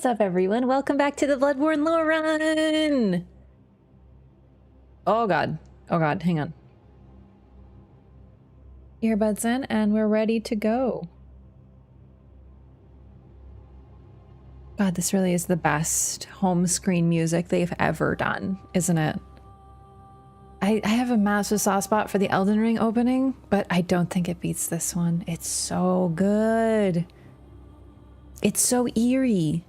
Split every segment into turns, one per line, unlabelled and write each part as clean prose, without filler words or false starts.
What's up, everyone? Welcome back to the Bloodborne lore run! Oh god. Oh god, hang on. Earbuds in, and we're ready to go. God, this really is the best home screen music they've ever done, isn't it? I have a massive soft spot for the Elden Ring opening, but I don't think it beats this one. It's so good. It's so eerie.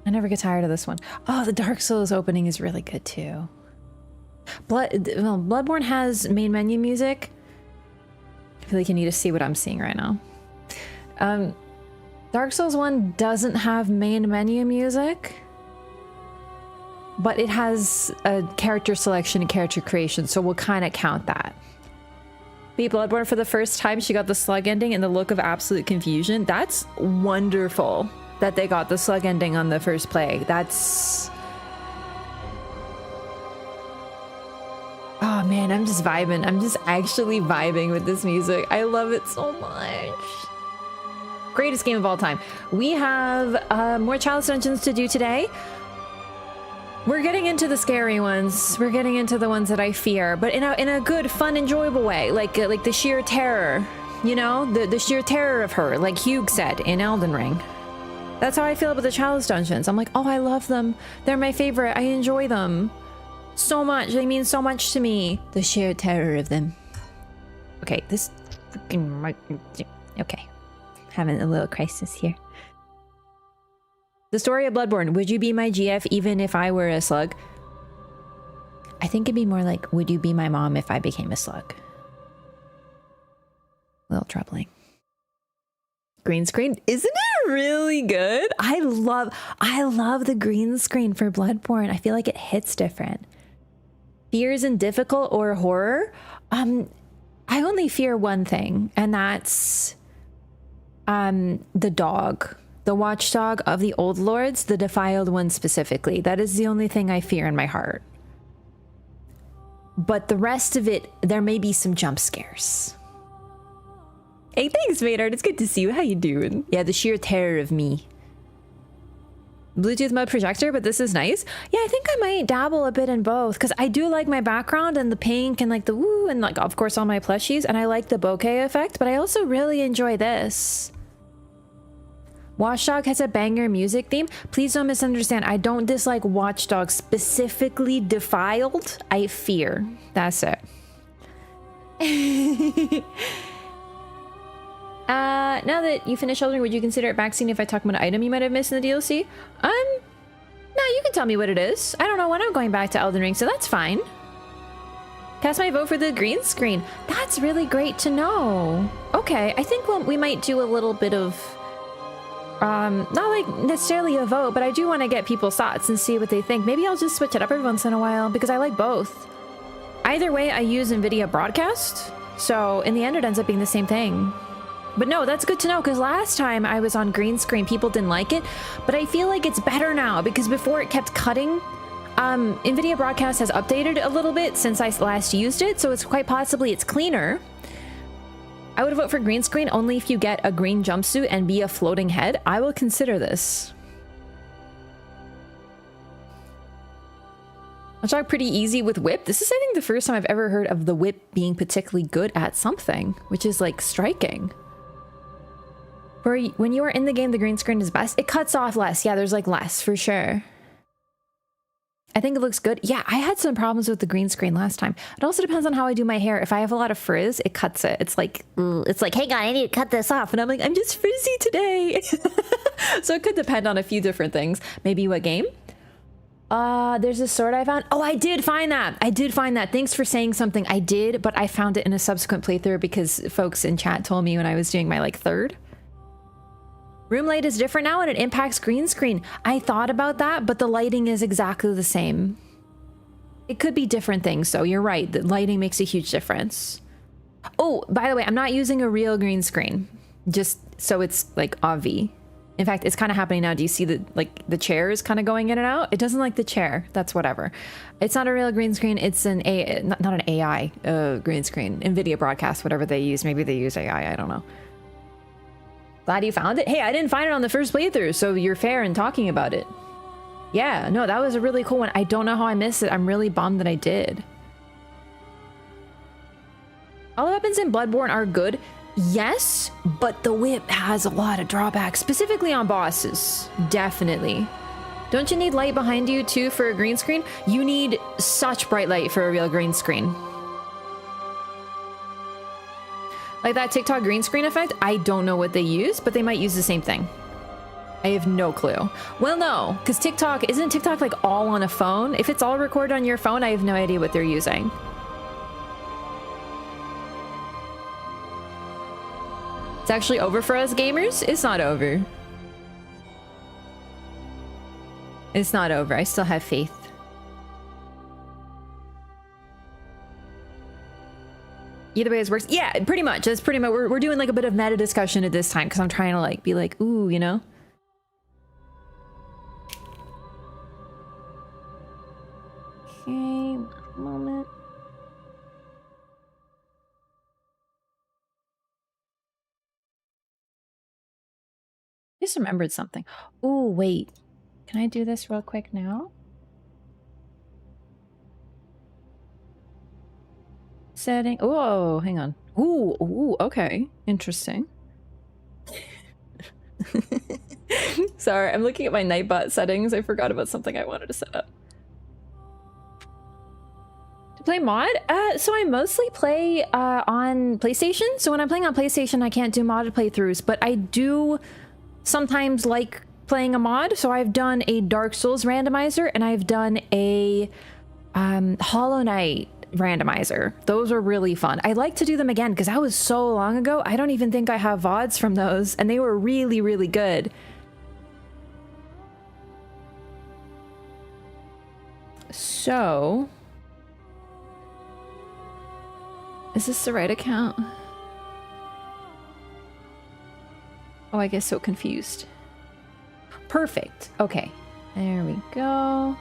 I never get tired of this one. Oh, the Dark Souls opening is really good too. Bloodborne has main menu music. I feel like you need to see what I'm seeing right now. Dark Souls 1 doesn't have main menu music, but it has a character selection and character creation, so we'll kind of count that. Beat Bloodborne for the first time, she got the slug ending and the look of absolute confusion. That's wonderful that they got the slug ending on the first play. That's... oh man, I'm just vibing. I'm just actually vibing with this music. I love it so much. Greatest game of all time. We have more challenge dungeons to do today. We're getting into the scary ones. We're getting into the ones that I fear, but in a good, fun, enjoyable way. Like the sheer terror, you know, the sheer terror of her, like Hugh said in Elden Ring. That's how I feel about the challenge dungeons. I'm like, oh, I love them. They're my favorite. I enjoy them so much. They mean so much to me. The sheer terror of them. Okay, this freaking... okay. Having a little crisis here. The story of Bloodborne. Would you be my GF even if I were a slug? I think it'd be more like, would you be my mom if I became a slug? A little troubling. Green screen, isn't it really good? I love the green screen for Bloodborne. I feel like it hits different. Fears in difficult or horror? I only fear one thing, and that's the dog. The watchdog of the old lords, the defiled one specifically. That is the only thing I fear in my heart. But the rest of it, there may be some jump scares. Hey, thanks, Maynard. It's good to see you. How you doing? Yeah, the sheer terror of me. Bluetooth mode projector, but this is nice. Yeah, I think I might dabble a bit in both, because I do like my background and the pink and like the woo and like, of course, all my plushies, and I like the bokeh effect, but I also really enjoy this. Watchdog has a banger music theme. Please don't misunderstand. I don't dislike Watchdog, specifically defiled. I fear. That's it. Now that you finished Elden Ring, would you consider it backseating if I talk about an item you might have missed in the DLC? No, you can tell me what it is. I don't know when I'm going back to Elden Ring, so that's fine. Cast my vote for the green screen. That's really great to know. Okay, I think we might do a little bit of, not like necessarily a vote, but I do want to get people's thoughts and see what they think. Maybe I'll just switch it up every once in a while because I like both. Either way, I use NVIDIA Broadcast, so in the end it ends up being the same thing. But no, that's good to know, because last time I was on green screen, people didn't like it, but I feel like it's better now, because before it kept cutting. NVIDIA Broadcast has updated a little bit since I last used it, so it's quite possibly it's cleaner. I would vote for green screen only if you get a green jumpsuit and be a floating head. I will consider this. I'll talk pretty easy with whip. This is, I think, the first time I've ever heard of the whip being particularly good at something, which is like striking. When you are in the game, the green screen is best. It cuts off less. Yeah, there's like less for sure. I think it looks good. Yeah, I had some problems with the green screen last time. It also depends on how I do my hair. If I have a lot of frizz, it cuts it. It's like, hey guy, I need to cut this off. And I'm like, I'm just frizzy today. So it could depend on a few different things. Maybe what game? There's a sword I found. Oh, I did find that. I did find that. Thanks for saying something. I did, but I found it in a subsequent playthrough because folks in chat told me when I was doing my like third. Room light is different now and it impacts green screen. I thought about that, but the lighting is exactly the same. It could be different things, so you're right. The lighting makes a huge difference. Oh, by the way, I'm not using a real green screen, just so it's like obvi. In fact, it's kind of happening now. Do you see the chair is kind of going in and out? It doesn't like the chair. That's whatever. It's not a real green screen. It's an not an AI green screen. NVIDIA Broadcast, whatever they use. Maybe they use AI. I don't know. Glad you found it. Hey, I didn't find it on the first playthrough, so you're fair in talking about it. Yeah, no, that was a really cool one. I don't know how I missed it. I'm really bummed that I did. All the weapons in Bloodborne are good. Yes, but the whip has a lot of drawbacks, specifically on bosses. Definitely. Don't you need light behind you too for a green screen? You need such bright light for a real green screen. Like that TikTok green screen effect, I don't know what they use, but they might use the same thing. I have no clue. Well, no, because isn't TikTok like all on a phone? If it's all recorded on your phone, I have no idea what they're using. It's actually over for us gamers? It's not over. It's not over. I still have faith. Either way, it works. Yeah, pretty much. That's pretty much. We're doing like a bit of meta discussion at this time because I'm trying to like be like, ooh, you know. Okay, moment. Just remembered something. Oh, wait. Can I do this real quick now? Setting. Oh, hang on. Ooh, okay. Interesting. Sorry, I'm looking at my Nightbot settings. I forgot about something I wanted to set up. To play mod? So I mostly play on PlayStation. So when I'm playing on PlayStation, I can't do modded playthroughs, but I do sometimes like playing a mod. So I've done a Dark Souls randomizer and I've done a Hollow Knight randomizer. Those are really fun. I like to do them again because that was so long ago. I don't even think I have VODs from those, and they were really, really good. So, is this the right account? Oh, I get so confused. Perfect. Okay, there we go.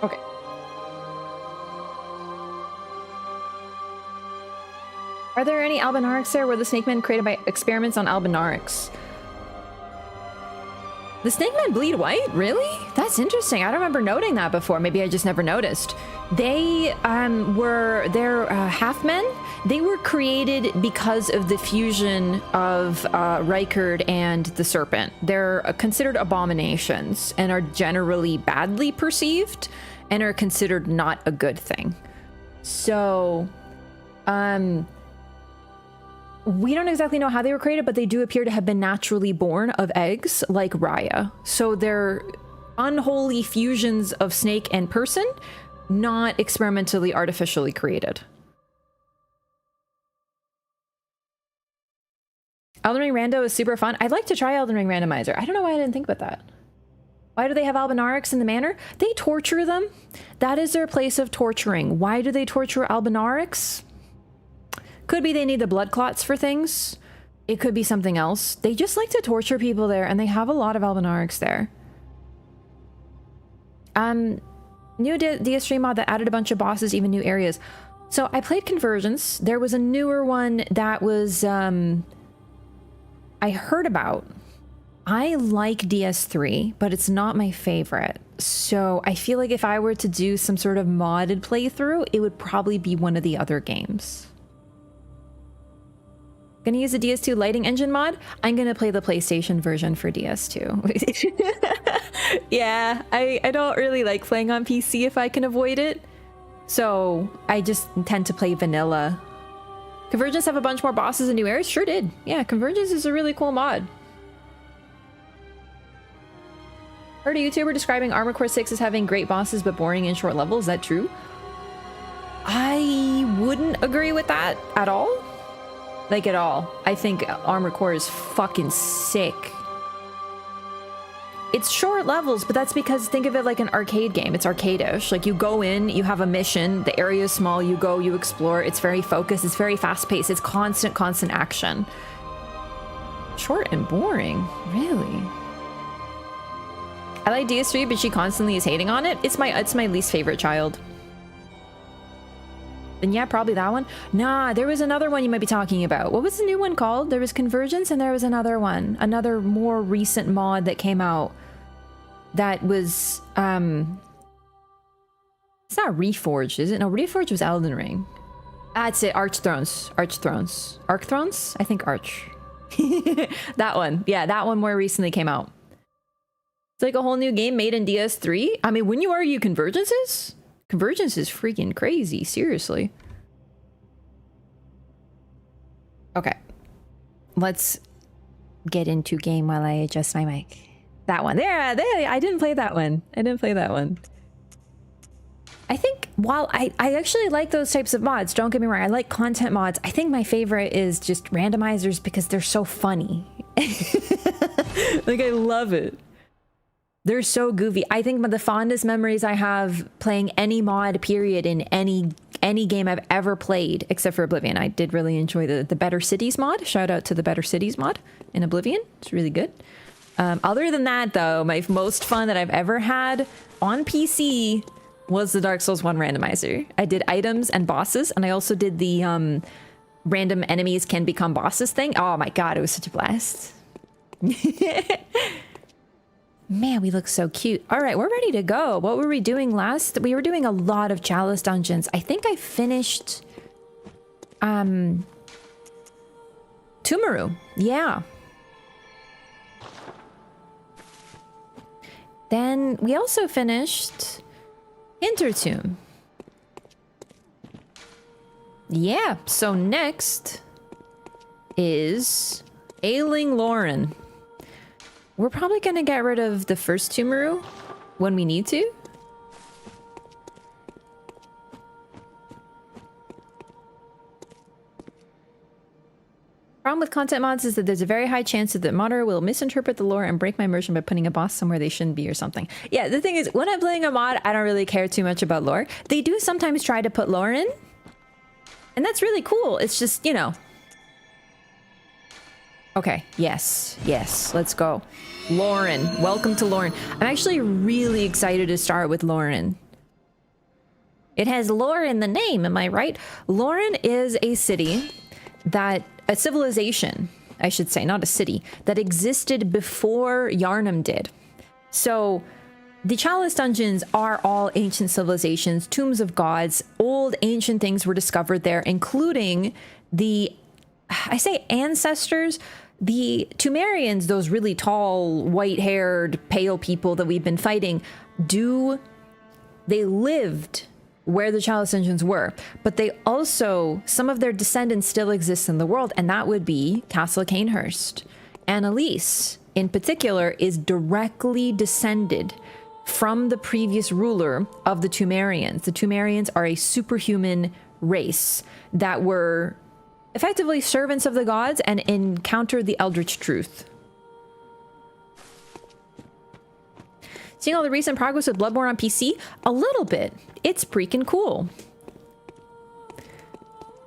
Okay. Are there any albinarics there? Were the snake men created by experiments on albinarics? The snake men bleed white? Really? That's interesting. I don't remember noting that before. Maybe I just never noticed. They're half men. They were created because of the fusion of Rykard and the serpent. They're considered abominations and are generally badly perceived and are considered not a good thing. So, we don't exactly know how they were created, but they do appear to have been naturally born of eggs like Raya. So they're unholy fusions of snake and person, not experimentally artificially created. Elden Ring Rando is super fun. I'd like to try Elden Ring Randomizer. I don't know why I didn't think about that. Why do they have albinarics in the manor? They torture them. That is their place of torturing. Why do they torture albinarics? Could be they need the blood clots for things. It could be something else. They just like to torture people there, and they have a lot of albinarics there. New DS3 mod that added a bunch of bosses, even new areas. So I played Convergence. There was a newer one that was, I heard about. I like DS3, but it's not my favorite. So I feel like if I were to do some sort of modded playthrough, it would probably be one of the other games. Gonna use a DS2 lighting engine mod. I'm gonna play the PlayStation version for DS2. Yeah, I don't really like playing on PC if I can avoid it. So I just tend to play vanilla. Convergence have a bunch more bosses and new areas? Sure did. Yeah, Convergence is a really cool mod. Heard a YouTuber describing Armored Core 6 as having great bosses but boring and short levels. Is that true? I wouldn't agree with that at all. Like, at all. I think Armored Core is fucking sick. It's short levels, but that's because think of it like an arcade game. It's arcade-ish. Like, you go in, you have a mission, the area is small, you go, you explore. It's very focused, it's very fast-paced, it's constant action. Short and boring, really? I like DS3, but she constantly is hating on it. It's my least favorite child. Then yeah, probably that one. Nah, there was another one you might be talking about. What was the new one called? There was Convergence and there was another one. Another more recent mod that came out. That was, it's not Reforged, is it? No, Reforged was Elden Ring. That's it, Arch Thrones. Arch Thrones. Arc Thrones? I think Arch. That one. Yeah, that one more recently came out. It's like a whole new game made in DS3. I mean, wouldn't you argue Convergence is? Convergence is freaking crazy, seriously. Okay. Let's get into game while I adjust my mic. That one. There, I didn't play that one. I didn't play that one. I think while I actually like those types of mods, don't get me wrong, I like content mods. I think my favorite is just randomizers because they're so funny. Like, I love it. They're so goofy. I think the fondest memories I have playing any mod, period, in any game I've ever played, except for Oblivion. I did really enjoy the Better Cities mod. Shout out to the Better Cities mod in Oblivion. It's really good. Other than that, though, my most fun that I've ever had on PC was the Dark Souls 1 randomizer. I did items and bosses, and I also did the random enemies can become bosses thing. Oh my god, it was such a blast. Man, we look so cute. All right, we're ready to go. What were we doing last? We were doing a lot of Chalice dungeons. I think I finished Tumaru. Yeah. Then we also finished Hintertomb. Yeah, so next is Ailing Lauren. We're probably gonna get rid of the first Tumaru when we need to. Problem with content mods is that there's a very high chance that the modder will misinterpret the lore and break my immersion by putting a boss somewhere they shouldn't be or something. Yeah, the thing is, when I'm playing a mod, I don't really care too much about lore. They do sometimes try to put lore in, and that's really cool. It's just, you know. Okay, yes, let's go. Lauren, welcome to Lauren. I'm actually really excited to start with Lauren. It has lore in the name, am I right? Lauren is a city a civilization, I should say, not a city, that existed before Yharnam did. So the Chalice dungeons are all ancient civilizations, tombs of gods, old ancient things were discovered there, including I say ancestors, the Tumerians, those really tall, white-haired, pale people that we've been fighting, they lived where the Chalice dungeons were, but they also, some of their descendants still exist in the world, and that would be Castle Cainhurst. Annalise, in particular, is directly descended from the previous ruler of the Tumerians. The Tumerians are a superhuman race that were effectively servants of the gods and encountered the Eldritch Truth. Seeing all the recent progress with Bloodborne on PC? A little bit. It's freaking cool.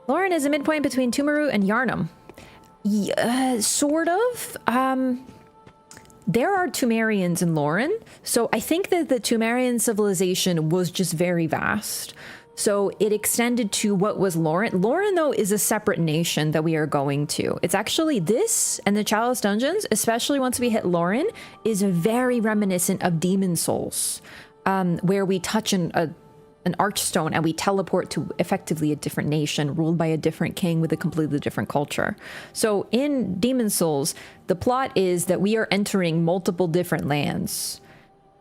Lauren is a midpoint between Tumaru and Yharnam. Yeah, sort of. There are Tumerians in Lauren, so I think that the Tumerian civilization was just very vast. So it extended to what was Lauren. Lauren, though, is a separate nation that we are going to. It's actually this and the Chalice Dungeons, especially once we hit Lauren, is very reminiscent of Demon Souls, where we touch an archstone and we teleport to effectively a different nation ruled by a different king with a completely different culture. So in Demon Souls, the plot is that we are entering multiple different lands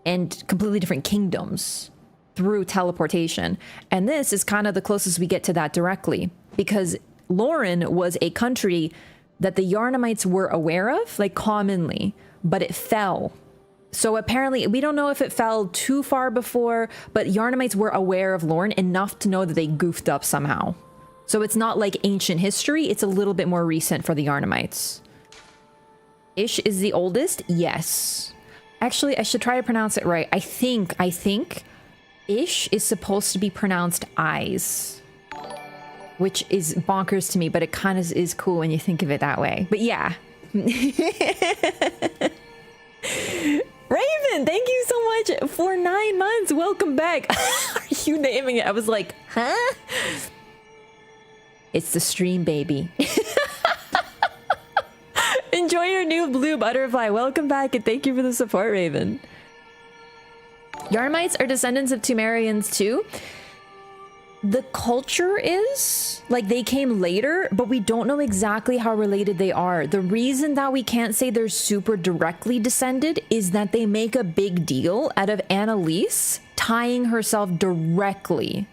and completely different kingdoms through teleportation. And this is kind of the closest we get to that directly, because Lauren was a country that the Yharnamites were aware of, like commonly, but it fell. So apparently, we don't know if it fell too far before, but Yharnamites were aware of Lauren enough to know that they goofed up somehow. So it's not like ancient history, it's a little bit more recent for the Yharnamites. Ish is the oldest? Yes. Actually, I should try to pronounce it right. I think Ish is supposed to be pronounced eyes, which is bonkers to me, but it kind of is cool when you think of it that way. But yeah. Raven, thank you so much for 9 months. Welcome back. Are you naming it? I was like, huh? It's the stream, baby. Enjoy your new blue butterfly. Welcome back and thank you for the support, Raven. Yarmites are descendants of Temerians too. The culture is like they came later, but we don't know exactly how related they are. The reason that we can't say they're super directly descended is that they make a big deal out of Annalise tying herself directly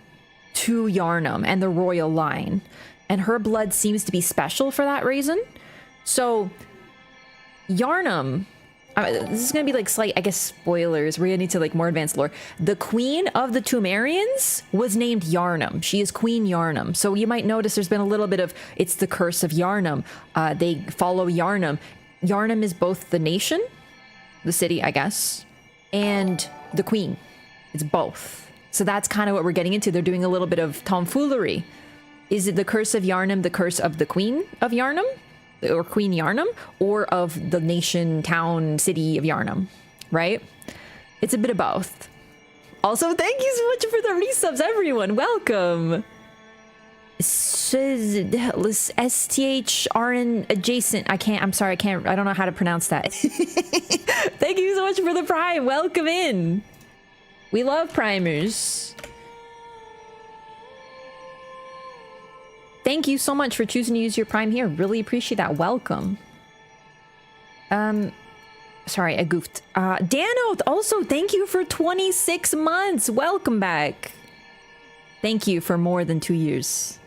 to Yharnam and the royal line. And her blood seems to be special for that reason. So Yharnam, this is gonna be like slight, I guess, spoilers. We're gonna need to like more advanced lore. The queen of the Temerians was named Yharnam. She is Queen Yharnam. So you might notice there's been a little bit of, it's the curse of Yharnam. They follow Yharnam. Yharnam is both the nation, the city, I guess, and the queen. It's both. So that's kind of what we're getting into. They're doing a little bit of tomfoolery. Is it the curse of Yharnam, the curse of the queen of Yharnam? Or Queen Yharnam, or of the nation, town, city of Yharnam, right? It's a bit of both. Also, thank you so much for the resubs, everyone. Welcome. STHRN adjacent. I'm sorry, I don't know how to pronounce that. Thank you so much for the prime. Welcome in. We love primers. Thank you so much for choosing to use your prime here. Really appreciate that. Welcome. Sorry, I goofed. Dano, also thank you for 26 months. Welcome back. Thank you for more than 2 years.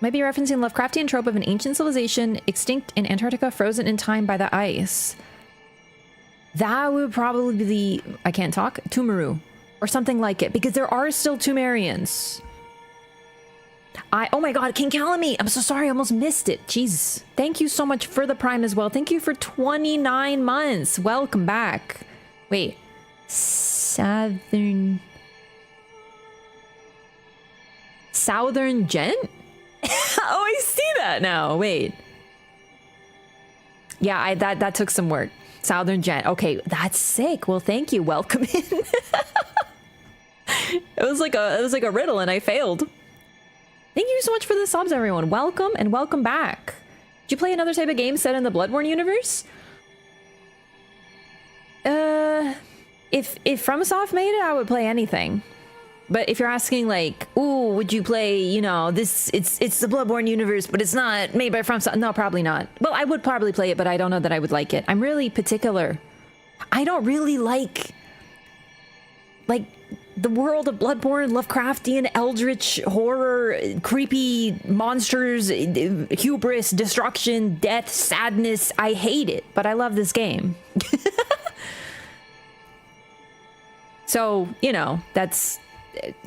Might be referencing Lovecraftian trope of an ancient civilization extinct in Antarctica, frozen in time by the ice. That would probably be the, I can't talk, Tumaru, or something like it, because there are still Temerians. Oh my god, King Calamy, I'm so sorry, I almost missed it. Jesus. Thank you so much for the prime as well. Thank you for 29 months. Welcome back. Wait. Southern Gent? Oh, I see that now. Wait. Yeah, that took some work. Southern Gent. Okay, that's sick. Well, thank you. Welcome in. It was like a riddle and I failed. Thank you so much for the subs, everyone. Welcome and welcome back. Did you play another type of game set in the Bloodborne universe? If FromSoft made it, I would play anything. But if you're asking like, ooh, would you play, you know, this, it's the Bloodborne universe, but it's not made by FromSoft. No, probably not. Well, I would probably play it, but I don't know that I would like it. I'm really particular. I don't really like the world of Bloodborne, Lovecraftian, eldritch, horror, creepy monsters, hubris, destruction, death, sadness. I hate it, but I love this game. So, you know, that's...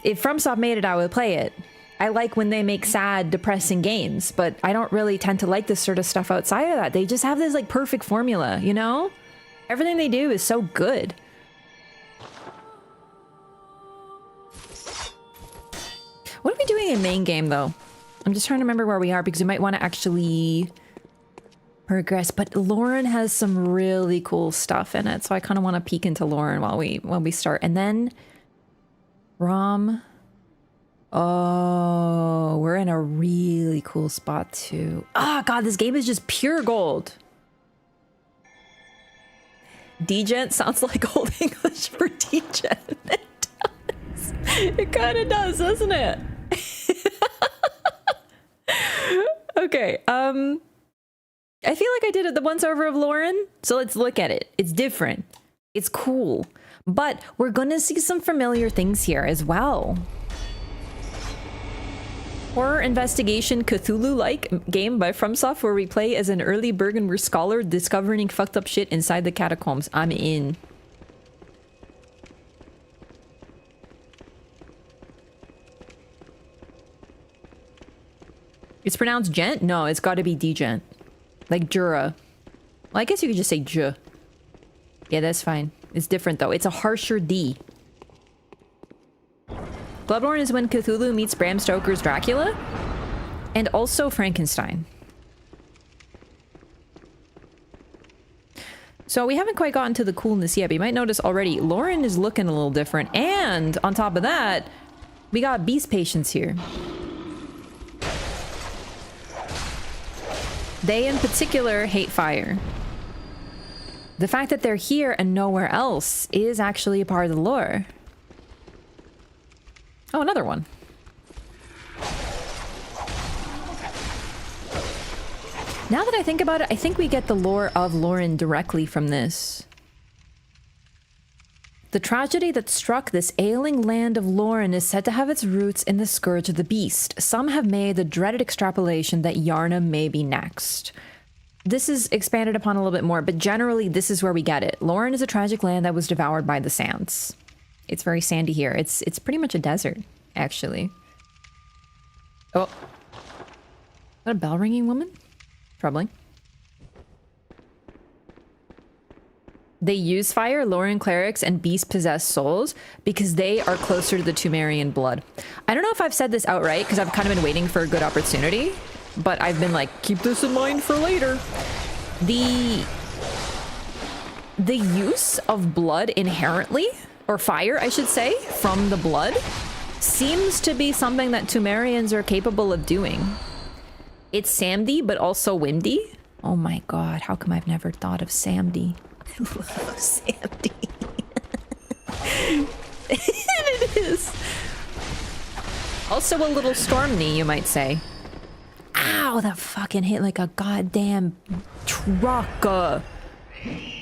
If FromSoft made it, I would play it. I like when they make sad, depressing games, but I don't really tend to like this sort of stuff outside of that. They just have this like perfect formula, you know? Everything they do is so good. What are we doing in main game though? I'm just trying to remember where we are because we might want to actually progress, but Lauren has some really cool stuff in it, so I kind of want to peek into Lauren while we start. And then Rom. Oh, we're in a really cool spot too. Oh god, this game is just pure gold. Degent sounds like Old English for degen. It does. It kind of does, doesn't it? Okay, I feel like I did it the once over of Lauren, so let's look at it. It's different. It's cool. But we're gonna see some familiar things here as well. Horror investigation Cthulhu-like game by FromSoft where we play as an early Bergenwer scholar discovering fucked up shit inside the catacombs. I'm in. It's pronounced gent? No, it's gotta be degent. Like Jura. Well, I guess you could just say J. Yeah, that's fine. It's different though. It's a harsher D. Bloodborne is when Cthulhu meets Bram Stoker's Dracula. And also Frankenstein. So we haven't quite gotten to the coolness yet, but you might notice already Lauren is looking a little different. And on top of that, we got beast patients here. They in particular hate fire. The fact that they're here and nowhere else is actually a part of the lore. Oh, another one. Now that I think about it, I think we get the lore of Lauren directly from this. The tragedy that struck this ailing land of Lauren is said to have its roots in the scourge of the beast. Some have made the dreaded extrapolation that Yarna may be next. This is expanded upon a little bit more, but generally this is where we get it. Lauren is a tragic land that was devoured by the sands. It's very sandy here. It's pretty much a desert, actually. Oh. Is that a bell ringing woman? Troubling. They use fire, Lauren clerics, and beast-possessed souls because they are closer to the Tumerian blood. I don't know if I've said this outright because I've kind of been waiting for a good opportunity, but I've been like, keep this in mind for later. The use of blood inherently, or fire, I should say, from the blood, seems to be something that Tumerians are capable of doing. It's Samdi, but also windy. Oh my god, how come I've never thought of Samdi? I love Samdi. It is. Also a little stormy, you might say. Ow, that fucking hit like a goddamn truck.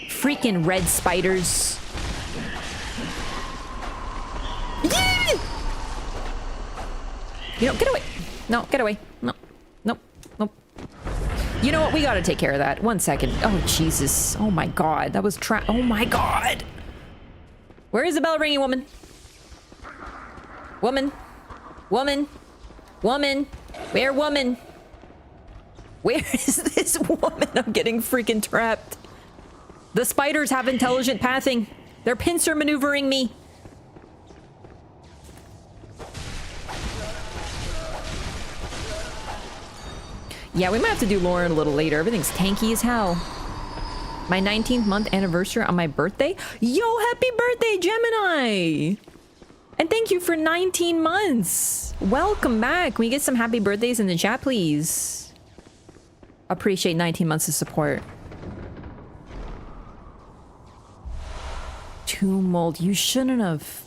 Freaking red spiders. You know, get away. No, get away. No. Nope. Nope. You know what? We gotta take care of that. 1 second. Oh, Jesus. Oh my god. That was oh my god. Where is the bell ringing woman? Woman. Woman. Woman. Where woman? Where is this woman? I'm getting freaking trapped. The spiders have intelligent pathing. They're pincer maneuvering me. Yeah, we might have to do Lauren a little later. Everything's tanky as hell. My 19th month anniversary on my birthday. Yo, happy birthday, Gemini! And thank you for 19 months. Welcome back. Can we get some happy birthdays in the chat, please? Appreciate 19 months of support. Tomb mold. You shouldn't have.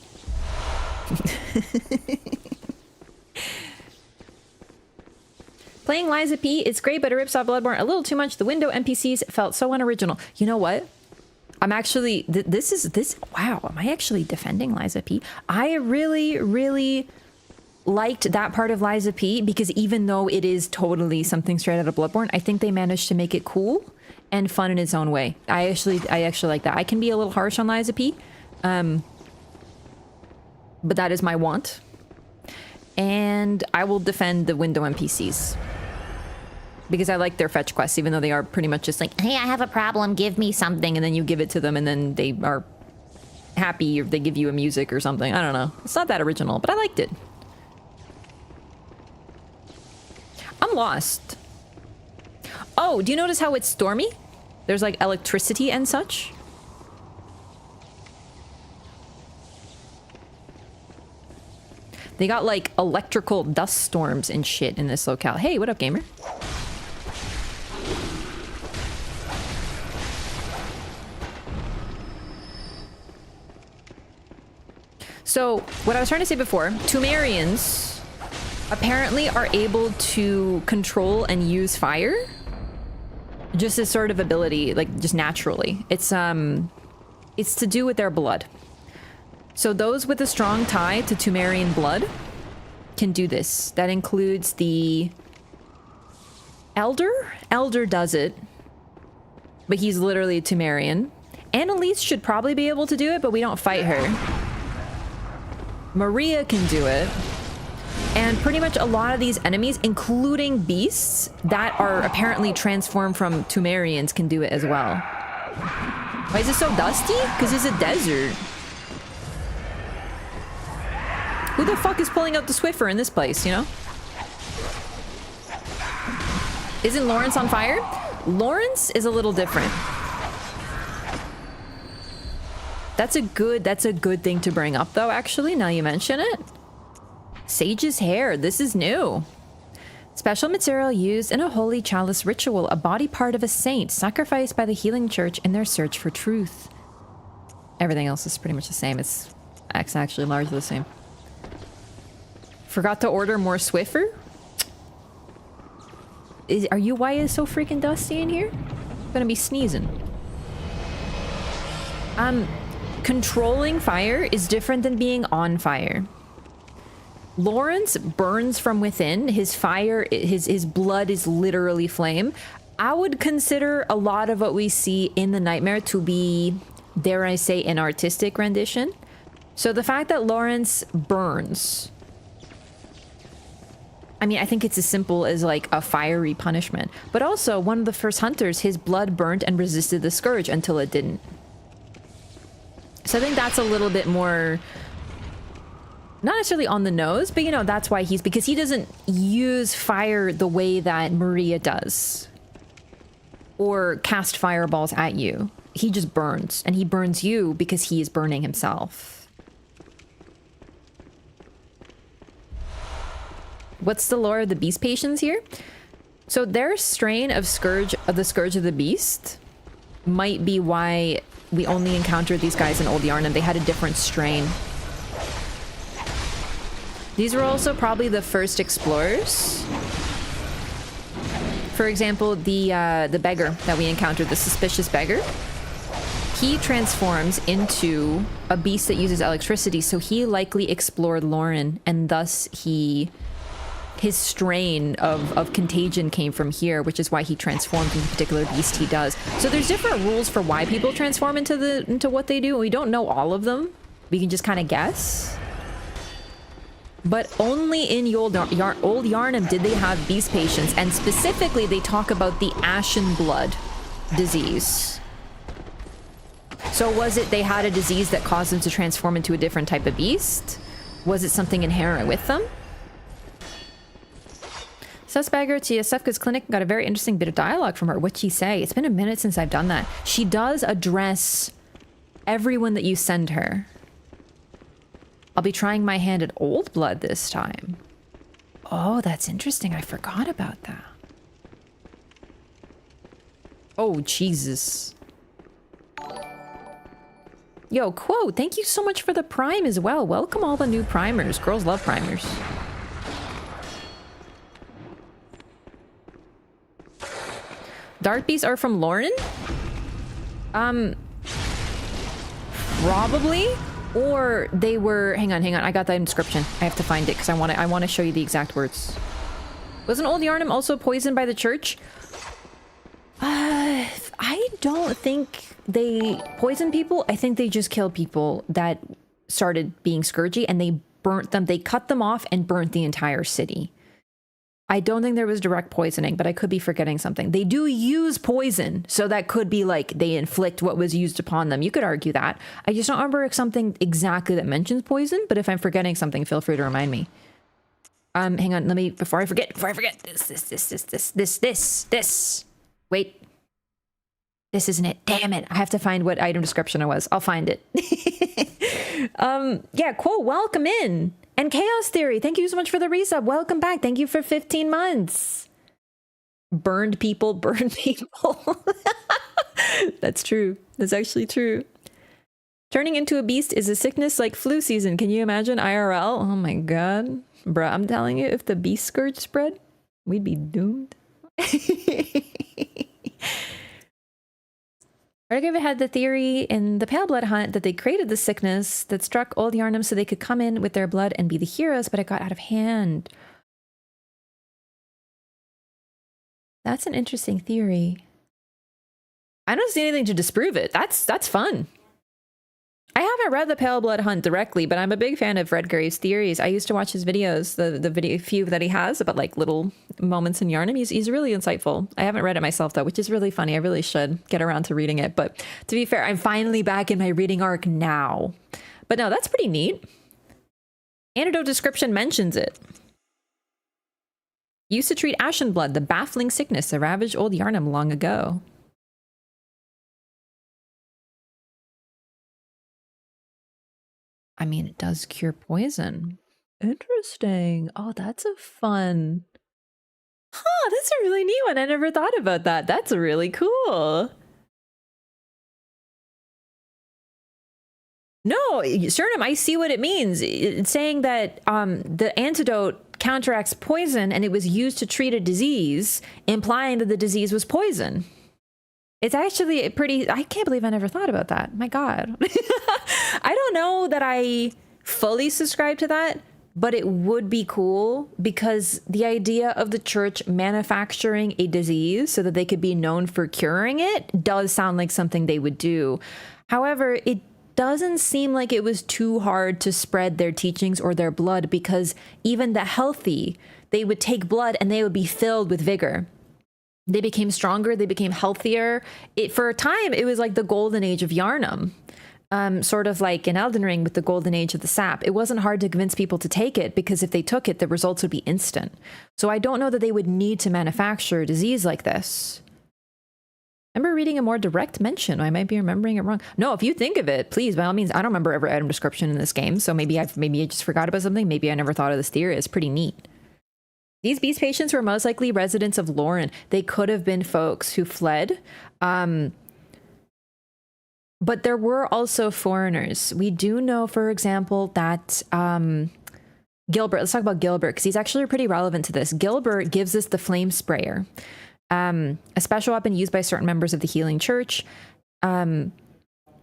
Playing Liza P, it's great, but it rips off Bloodborne a little too much. The window NPCs felt so unoriginal. You know what? I'm actually, wow, am I actually defending Liza P? I really, really liked that part of Liza P because even though it is totally something straight out of Bloodborne, I think they managed to make it cool and fun in its own way. I actually like that. I can be a little harsh on Liza P, but that is my want. And I will defend the window NPCs. Because I like their fetch quests, even though they are pretty much just like, hey, I have a problem, give me something, and then you give it to them, and then they are happy, or they give you a music or something. I don't know. It's not that original, but I liked it. I'm lost. Oh, do you notice how it's stormy? There's like electricity and such. They got like electrical dust storms and shit in this locale. Hey, what up, gamer? So, what I was trying to say before, Tumerians apparently are able to control and use fire. Just as sort of ability, like just naturally. It's to do with their blood. So those with a strong tie to Tumerian blood can do this. That includes the Elder? Elder does it. But he's literally a Tumerian. Annalise should probably be able to do it, but we don't fight her. Maria can do it. And pretty much a lot of these enemies, including beasts that are apparently transformed from Tumerians, can do it as well. Why is it so dusty? Because it's a desert. Who the fuck is pulling out the Swiffer in this place, you know? Isn't Lawrence on fire? Lawrence is a little different. That's a good thing to bring up though, actually, now you mention it. Sage's hair, this is new. Special material used in a holy chalice ritual, a body part of a saint sacrificed by the healing church in their search for truth. Everything else is pretty much the same. It's actually largely the same. Forgot to order more Swiffer? Are you why it's so freaking dusty in here? I'm gonna be sneezing. Controlling fire is different than being on fire. Lawrence burns from within. His fire, his blood is literally flame. I would consider a lot of what we see in the nightmare to be, dare I say, an artistic rendition. So the fact that Lawrence burns, I mean, I think it's as simple as like a fiery punishment. But also, one of the first hunters, his blood burned and resisted the scourge until it didn't. So I think that's a little bit more, not necessarily on the nose, but you know, that's why because he doesn't use fire the way that Maria does. Or cast fireballs at you. He just burns, and he burns you because he is burning himself. What's the lore of the beast patients here? So their strain of the scourge of the beast might be why we only encountered these guys in Old Yarnum. They had a different strain. These were also probably the first explorers. For example, the beggar that we encountered, the suspicious beggar, he transforms into a beast that uses electricity, so he likely explored Lauren, and thus his strain of contagion came from here, which is why he transformed into the particular beast he does. So there's different rules for why people transform into what they do. We don't know all of them. We can just kind of guess. But only in Old Yarnum did they have beast patients, and specifically they talk about the ashen blood disease. So was it they had a disease that caused them to transform into a different type of beast? Was it something inherent with them? Suspagger to Yasefka's clinic got a very interesting bit of dialogue from her. What'd she say? It's been a minute since I've done that. She does address everyone that you send her. I'll be trying my hand at old blood this time. Oh, that's interesting. I forgot about that. Oh, Jesus. Yo, Quote, thank you so much for the prime as well. Welcome all the new primers. Girls love primers. Dark beasts are from Lauren? Probably. Or they were, hang on, I got that inscription. I have to find it because I want to show you the exact words. Wasn't Old Yarnum also poisoned by the church? I don't think they poisoned people. I think they just killed people that started being scourgy, and they burnt them. They cut them off and burnt the entire city. I don't think there was direct poisoning, but I could be forgetting something. They do use poison, so that could be like they inflict what was used upon them. You could argue that. I just don't remember something exactly that mentions poison, but if I'm forgetting something, feel free to remind me. Hang on, let me, before I forget. This. Wait. This isn't it. Damn it. I have to find what item description it was. I'll find it. Yeah, Quote, welcome in. And Chaos Theory, thank you so much for the resub. Welcome back. Thank you for 15 months. Burned people, burn people. That's true. That's actually true. Turning into a beast is a sickness like flu season. Can you imagine IRL? Oh my god. Bruh, I'm telling you, if the beast scourge spread, we'd be doomed. Argive had the theory in the Pale Blood Hunt that they created the sickness that struck Old Yarnum so they could come in with their blood and be the heroes, but it got out of hand. That's an interesting theory. I don't see anything to disprove it. That's fun. I haven't read the Pale Blood Hunt directly, but I'm a big fan of Redgrave's theories. I used to watch his videos, the video few that he has about like little moments in Yarnum. He's really insightful. I haven't read it myself though, which is really funny. I really should get around to reading it. But to be fair, I'm finally back in my reading arc now. But no, that's pretty neat. Antidote description mentions it. Used to treat ashen blood, the baffling sickness that ravaged Old Yarnum long ago. I mean, it does cure poison. Interesting. Oh, that's a fun. Huh, that's a really neat one. I never thought about that. That's really cool. No, Surnum, I see what it means. It's saying that the antidote counteracts poison and it was used to treat a disease, implying that the disease was poison. It's actually pretty... I can't believe I never thought about that. My God. I don't know that I fully subscribe to that, but it would be cool because the idea of the church manufacturing a disease so that they could be known for curing it does sound like something they would do. However, it doesn't seem like it was too hard to spread their teachings or their blood, because even the healthy, they would take blood and they would be filled with vigor. They became stronger, they became healthier. For a time, it was like the golden age of Yharnam. Sort of like in Elden Ring with the golden age of the sap. It wasn't hard to convince people to take it because if they took it, the results would be instant. So I don't know that they would need to manufacture a disease like this. I remember reading a more direct mention. I might be remembering it wrong. No, if you think of it, please, by all means. I don't remember every item description in this game, so maybe I just forgot about something. Maybe I never thought of this theory. It's pretty neat. These beast patients were most likely residents of Lauren. They could have been folks who fled. But there were also foreigners. We do know, for example, that Gilbert, let's talk about Gilbert, because he's actually pretty relevant to this. Gilbert gives us the flame sprayer, a special weapon used by certain members of the Healing Church. It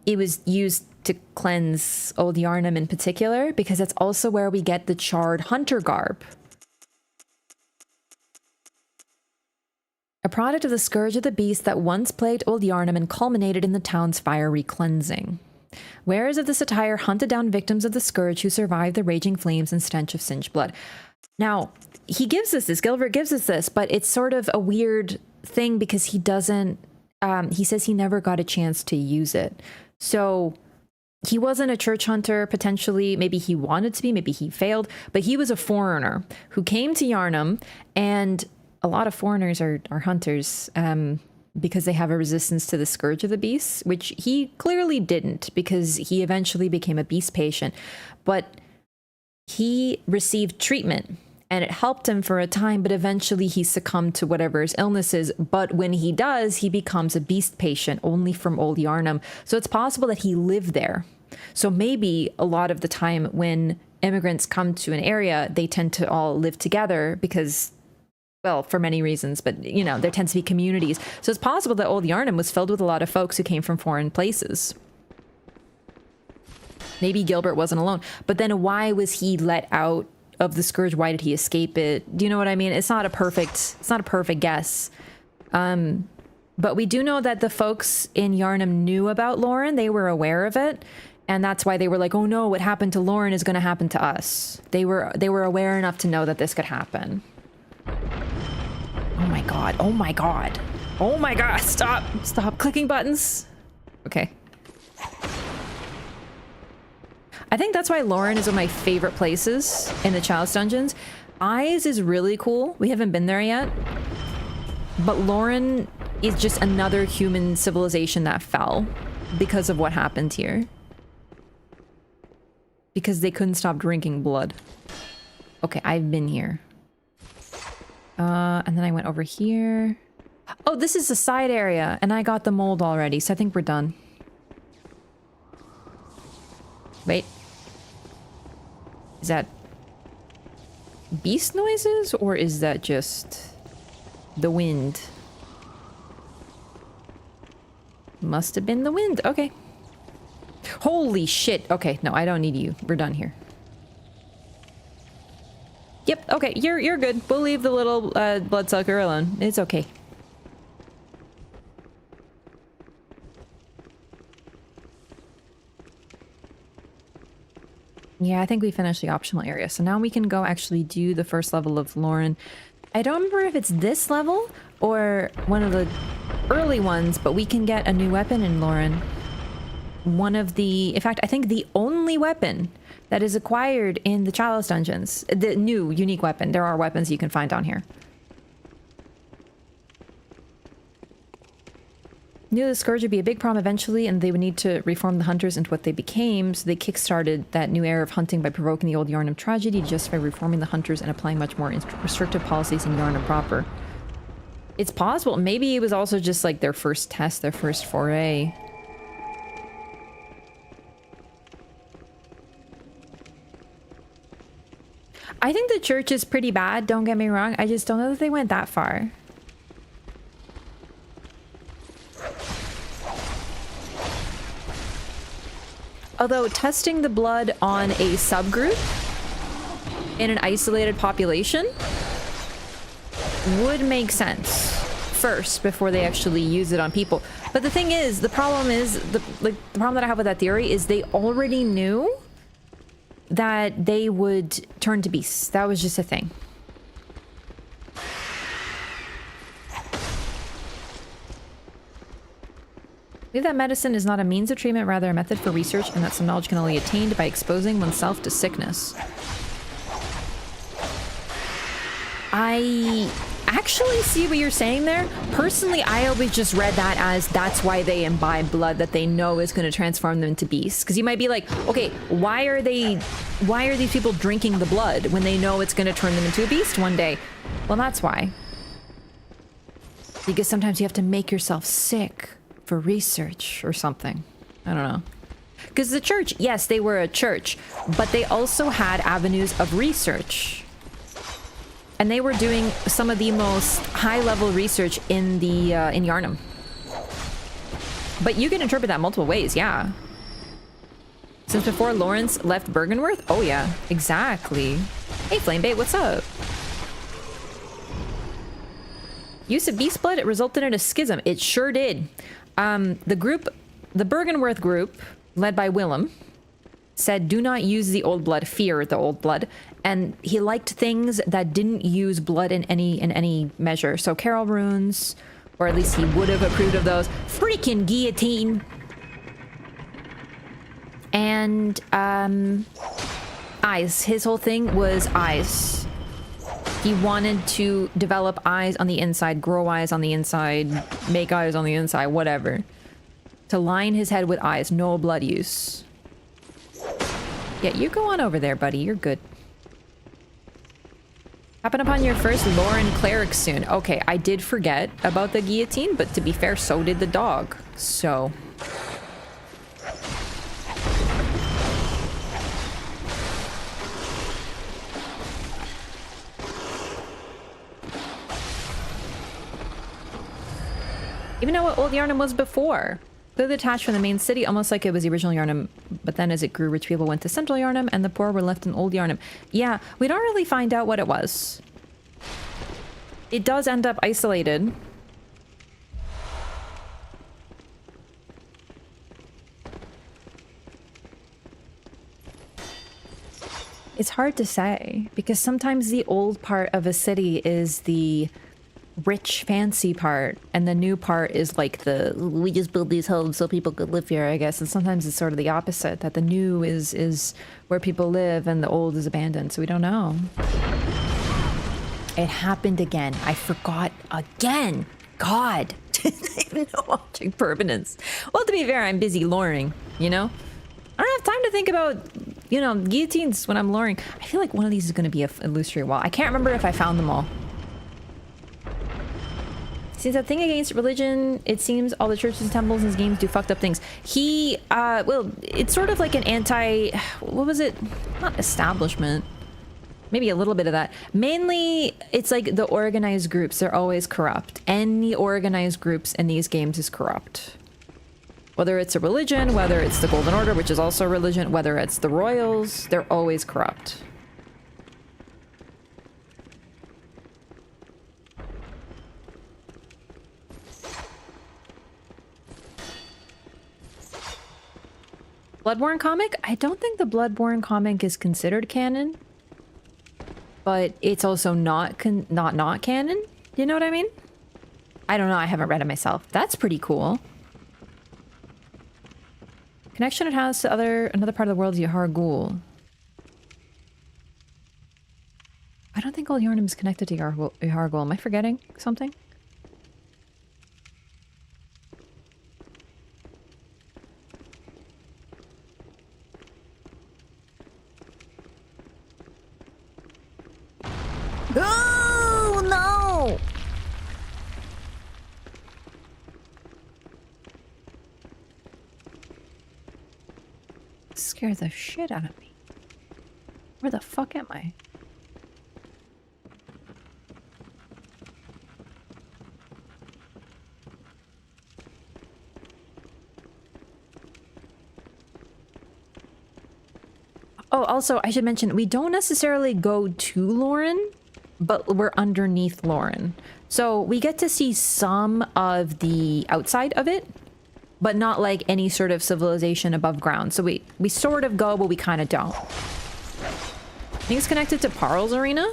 was used to cleanse Old Yharnam in particular, because that's also where we get the charred hunter garb. A product of the scourge of the beast that once plagued Old Yharnam and culminated in the town's fiery cleansing. Wearers of this attire hunted down victims of the scourge who survived the raging flames and stench of singed blood. Now, he gives us this, Gilbert gives us this, but it's sort of a weird thing because he doesn't, he says he never got a chance to use it. So he wasn't a church hunter, potentially. Maybe he wanted to be, maybe he failed, but he was a foreigner who came to Yharnam, and a lot of foreigners are hunters because they have a resistance to the scourge of the beasts, which he clearly didn't because he eventually became a beast patient. But he received treatment and it helped him for a time, but eventually he succumbed to whatever his illness is. But when he does, he becomes a beast patient only from Old Yharnam. So it's possible that he lived there. So maybe a lot of the time when immigrants come to an area, they tend to all live together because, well, for many reasons, but, you know, there tends to be communities. So it's possible that Old Yharnam was filled with a lot of folks who came from foreign places. Maybe Gilbert wasn't alone. But then why was he let out of the scourge? Why did he escape it? Do you know what I mean? It's not a perfect guess. But we do know that the folks in Yharnam knew about Lauren. They were aware of it. And that's why they were like, oh no, what happened to Lauren is going to happen to us. They were aware enough to know that this could happen. Oh my God. Oh my God. Oh my God. Stop clicking buttons. Okay. I think that's why Lauren is one of my favorite places in the Chalice dungeons. Eyes is really cool. We haven't been there yet. But Lauren is just another human civilization that fell because of what happened here. Because they couldn't stop drinking blood. Okay, I've been here. And then I went over here. Oh, this is the side area, and I got the mold already, so I think we're done. Wait. Is that beast noises, or is that just the wind? Must have been the wind. Okay. Holy shit. Okay, no, I don't need you. We're done here. Yep, okay, you're good. We'll leave the little bloodsucker alone. It's okay. Yeah, I think we finished the optional area. So now we can go actually do the first level of Lauren. I don't remember if it's this level or one of the early ones, but we can get a new weapon in Lauren. One of the, in fact, I think the only weapon that is acquired in the Chalice dungeons. The new unique weapon. There are weapons you can find down here. Knew the Scourge would be a big problem eventually, and they would need to reform the hunters into what they became, so they kickstarted that new era of hunting by provoking the old Yharnam tragedy to justify reforming the hunters and applying much more restrictive policies in Yharnam proper. It's possible. Maybe it was also just like their first test, their first foray. I think the church is pretty bad, don't get me wrong. I just don't know that they went that far. Although testing the blood on a subgroup in an isolated population would make sense first before they actually use it on people. But the thing is, the problem that I have with that theory is they already knew that they would turn to beasts. That was just a thing. I believe that medicine is not a means of treatment, rather a method for research, and that some knowledge can only be attained by exposing oneself to sickness. I actually see what you're saying there. Personally, I always just read that as that's why they imbibe blood that they know is going to transform them into beasts. Because you might be like, okay, why are these people drinking the blood when they know it's going to turn them into a beast one day? Well, that's why. Because sometimes you have to make yourself sick for research or something. I don't know. Because the church, yes, they were a church, but they also had avenues of research. And they were doing some of the most high-level research in the in Yharnam. But you can interpret that multiple ways, yeah. Since before Lawrence left Bergenworth? Oh yeah, exactly. Hey Flamebait, what's up? Use of beast blood, it resulted in a schism. It sure did. The Bergenworth group, led by Willem, said do not use the old blood, fear the old blood. And he liked things that didn't use blood in any measure. So Carol runes, or at least he would have approved of those. Freaking guillotine. And eyes. His whole thing was eyes. He wanted to develop eyes on the inside, grow eyes on the inside, make eyes on the inside, whatever. To line his head with eyes, no blood use. Yeah, you go on over there, buddy. You're good. Happen upon your first Lauren cleric soon. Okay, I did forget about the guillotine, but to be fair, so did the dog. So... even know what Old Yharnam was before. They're detached from the main city, almost like it was the original Yharnam. But then as it grew, rich people went to Central Yharnam, and the poor were left in Old Yharnam. Yeah, we don't really find out what it was. It does end up isolated. It's hard to say, because sometimes the old part of a city is the rich, fancy part, and the new part is like the we just build these homes so people could live here, I guess. And sometimes it's sort of the opposite, that the new is where people live and the old is abandoned, so we don't know. It happened again. I forgot again. God. Even no object permanence. Well, to be fair, I'm busy loring, you know? I don't have time to think about, you know, guillotines when I'm loring. I feel like one of these is going to be a illusory wall. I can't remember if I found them all. Since that thing against religion, it seems all the churches and temples in his games do fucked up things. He, well, it's sort of like an anti... what was it? Not establishment. Maybe a little bit of that. Mainly, it's like the organized groups. They're always corrupt. Any organized groups in these games is corrupt. Whether it's a religion, whether it's the Golden Order, which is also a religion, whether it's the Royals, they're always corrupt. Bloodborne comic? I don't think the Bloodborne comic is considered canon. But it's also not canon. You know what I mean? I don't know. I haven't read it myself. That's pretty cool. Connection it has to another part of the world is Yahar Ghul. I don't think Old Yharnam is connected to Yahar Ghul. Am I forgetting something? Scared the shit out of me. Where the fuck am I? Oh, also, I should mention, we don't necessarily go to Lauren, but we're underneath Lauren. So we get to see some of the outside of it, but not like any sort of civilization above ground. So we sort of go, but we kind of don't. I think it's connected to Parl's arena.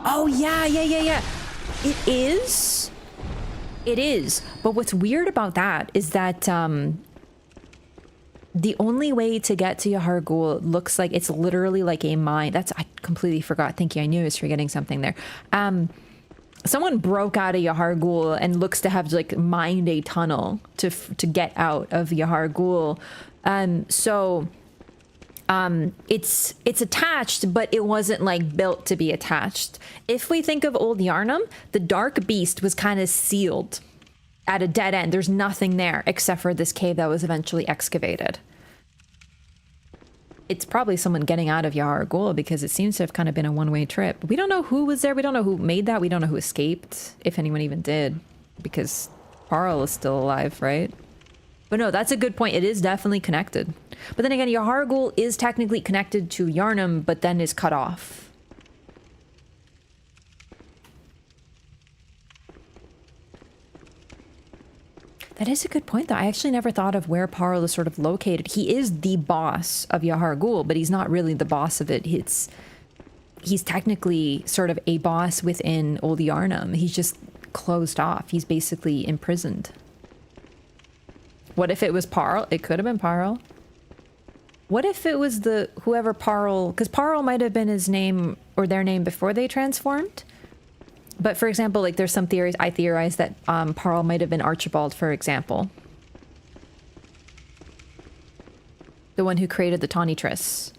Oh, yeah. It is. It is. But what's weird about that is that the only way to get to Yahar Ghul looks like it's literally like a mine. I completely forgot. Thank you. I knew I was forgetting something there. Someone broke out of Yahar Ghul and looks to have like mined a tunnel to get out of Yahar Ghul. It's attached, but it wasn't like built to be attached. If we think of Old Yarnum, the Dark Beast was kind of sealed at a dead end. There's nothing there except for this cave that was eventually excavated. It's probably someone getting out of Yahar Ghul because it seems to have kind of been a one-way trip. We don't know who was there. We don't know who made that. We don't know who escaped, if anyone even did, because Parl is still alive, right? But no, that's a good point. It is definitely connected. But then again, Yahar Ghul is technically connected to Yarnum, but then is cut off. That is a good point, though. I actually never thought of where Parl is sort of located. He is the boss of Yahar Ghul, but he's not really the boss of it. He's technically sort of a boss within Old Yarnum. He's just closed off. He's basically imprisoned. What if it was Parl? It could have been Parl. What if it was whoever Parl... Because Parl might have been his name or their name before they transformed. But for example, like there's some theories, I theorize that Parl might have been Archibald, for example. The one who created the Tanitris,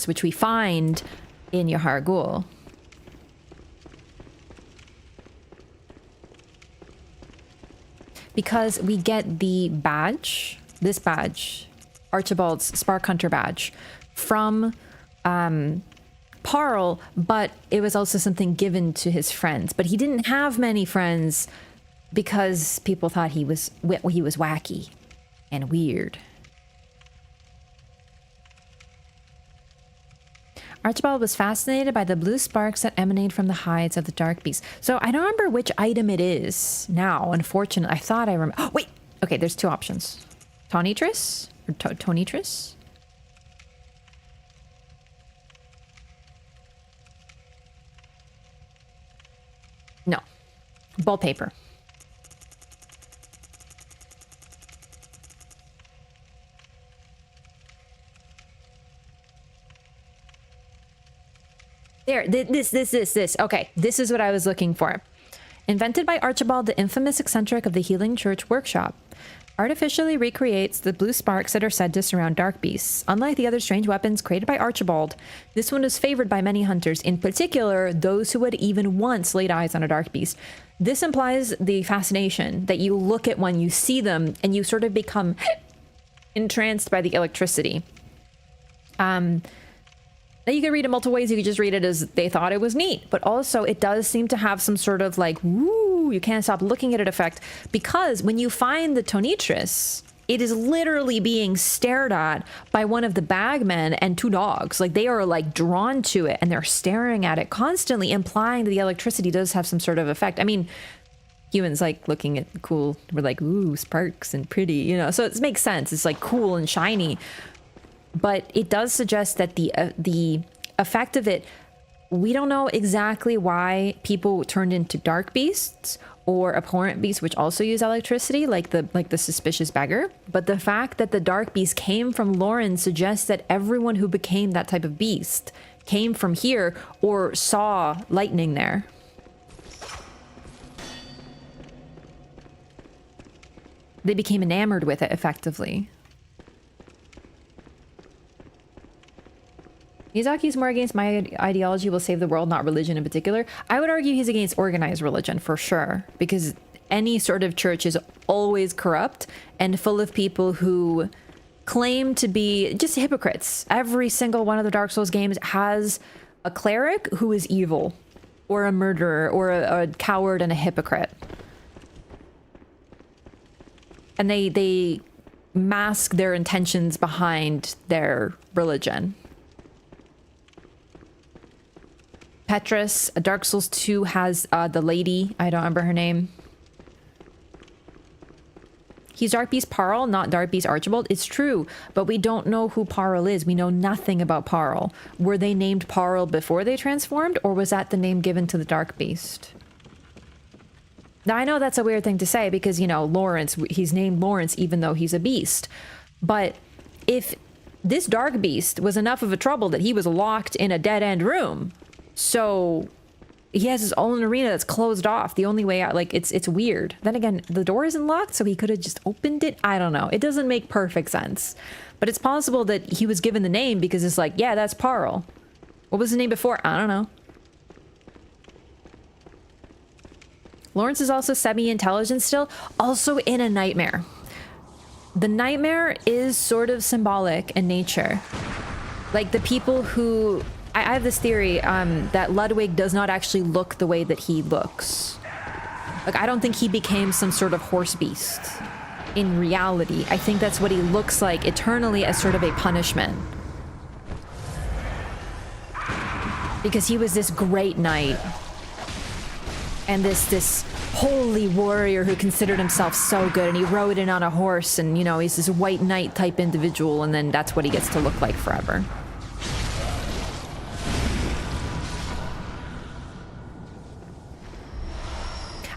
which we find in Yahar Ghul. Because we get the badge, this badge, Archibald's Spark Hunter badge, from Parl, but it was also something given to his friends. But he didn't have many friends because people thought he was wacky and weird. Archibald was fascinated by the blue sparks that emanate from the hides of the dark beast. So I don't remember which item it is now, unfortunately. I thought I remember. Oh, wait. Okay, there's two options. Tanitris or Tonitris? No. Ball paper. There, this. Okay, this is what I was looking for. Invented by Archibald, the infamous eccentric of the Healing Church Workshop. Artificially recreates the blue sparks that are said to surround dark beasts. Unlike the other strange weapons created by Archibald, this one is favored by many hunters, in particular those who had even once laid eyes on a dark beast. This implies the fascination that you look at one, you see them, and you sort of become entranced by the electricity. Now you can read it multiple ways. You could just read it as they thought it was neat, but also it does seem to have some sort of like, woo, you can't stop looking at it effect, because when you find the Tonitris, it is literally being stared at by one of the bagmen and two dogs. Like they are like drawn to it and they're staring at it constantly, implying that the electricity does have some sort of effect. I mean, humans like looking at cool, we're like, ooh, sparks and pretty, you know, so it makes sense. It's like cool and shiny. But it does suggest that the effect of it, we don't know exactly why people turned into dark beasts or abhorrent beasts, which also use electricity, like the suspicious beggar. But the fact that the dark beast came from Lauren suggests that everyone who became that type of beast came from here or saw lightning there. They became enamored with it, effectively. Miyazaki's more against my ideology will save the world, not religion in particular. I would argue he's against organized religion for sure, because any sort of church is always corrupt and full of people who claim to be just hypocrites. Every single one of the Dark Souls games has a cleric who is evil, or a murderer, or a coward and a hypocrite. And they mask their intentions behind their religion. Petrus, Dark Souls 2 has the lady, I don't remember her name. He's Dark Beast Parl, not Dark Beast Archibald. It's true, but we don't know who Parl is. We know nothing about Parl. Were they named Parl before they transformed, or was that the name given to the Dark Beast? Now, I know that's a weird thing to say because, you know, Lawrence, he's named Lawrence even though he's a beast. But if this Dark Beast was enough of a trouble that he was locked in a dead-end room, so he has his own arena that's closed off. The only way out, like, it's weird. Then again, the door isn't locked, so he could have just opened it. I don't know. It doesn't make perfect sense. But it's possible that he was given the name because it's like, yeah, that's Parl. What was the name before? I don't know. Lawrence is also semi-intelligent still, also in a nightmare. The nightmare is sort of symbolic in nature. Like the people who... I have this theory that Ludwig does not actually look the way that he looks. Like, I don't think he became some sort of horse beast. In reality, I think that's what he looks like eternally as sort of a punishment. Because he was this great knight. And this holy warrior who considered himself so good, and he rode in on a horse, and, you know, he's this white knight type individual, and then that's what he gets to look like forever.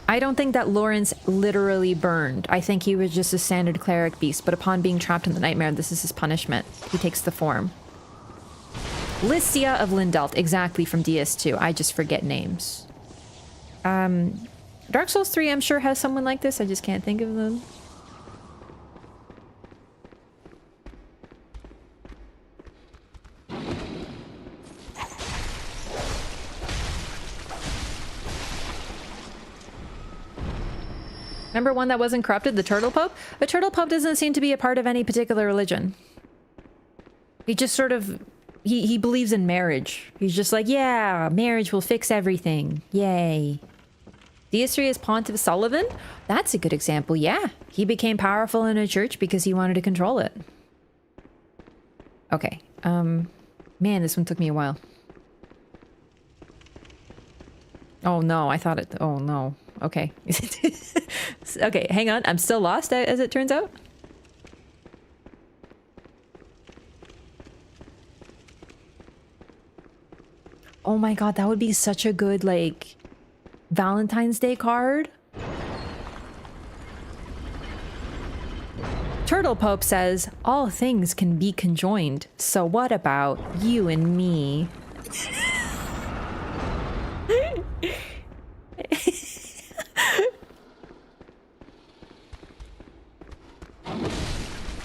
I don't think that Lawrence literally burned. I think he was just a standard cleric beast, but upon being trapped in the nightmare, this is his punishment. He takes the form. Lycia of Lindelt, exactly, from DS2. I just forget names. Dark Souls 3, I'm sure, has someone like this. I just can't think of them. Remember one that wasn't corrupted? The Turtle Pope? The Turtle Pope doesn't seem to be a part of any particular religion. He just sort of... He believes in marriage. He's just like, yeah, marriage will fix everything. Yay. DS3 is Pontiff Sullivan? That's a good example, yeah. He became powerful in a church because he wanted to control it. Okay. Man, this one took me a while. Oh no, I thought it... Oh no. Okay. Okay, hang on. I'm still lost, as it turns out. Oh my god, that would be such a good, like, Valentine's Day card. Turtle Pope says, all things can be conjoined. So what about you and me?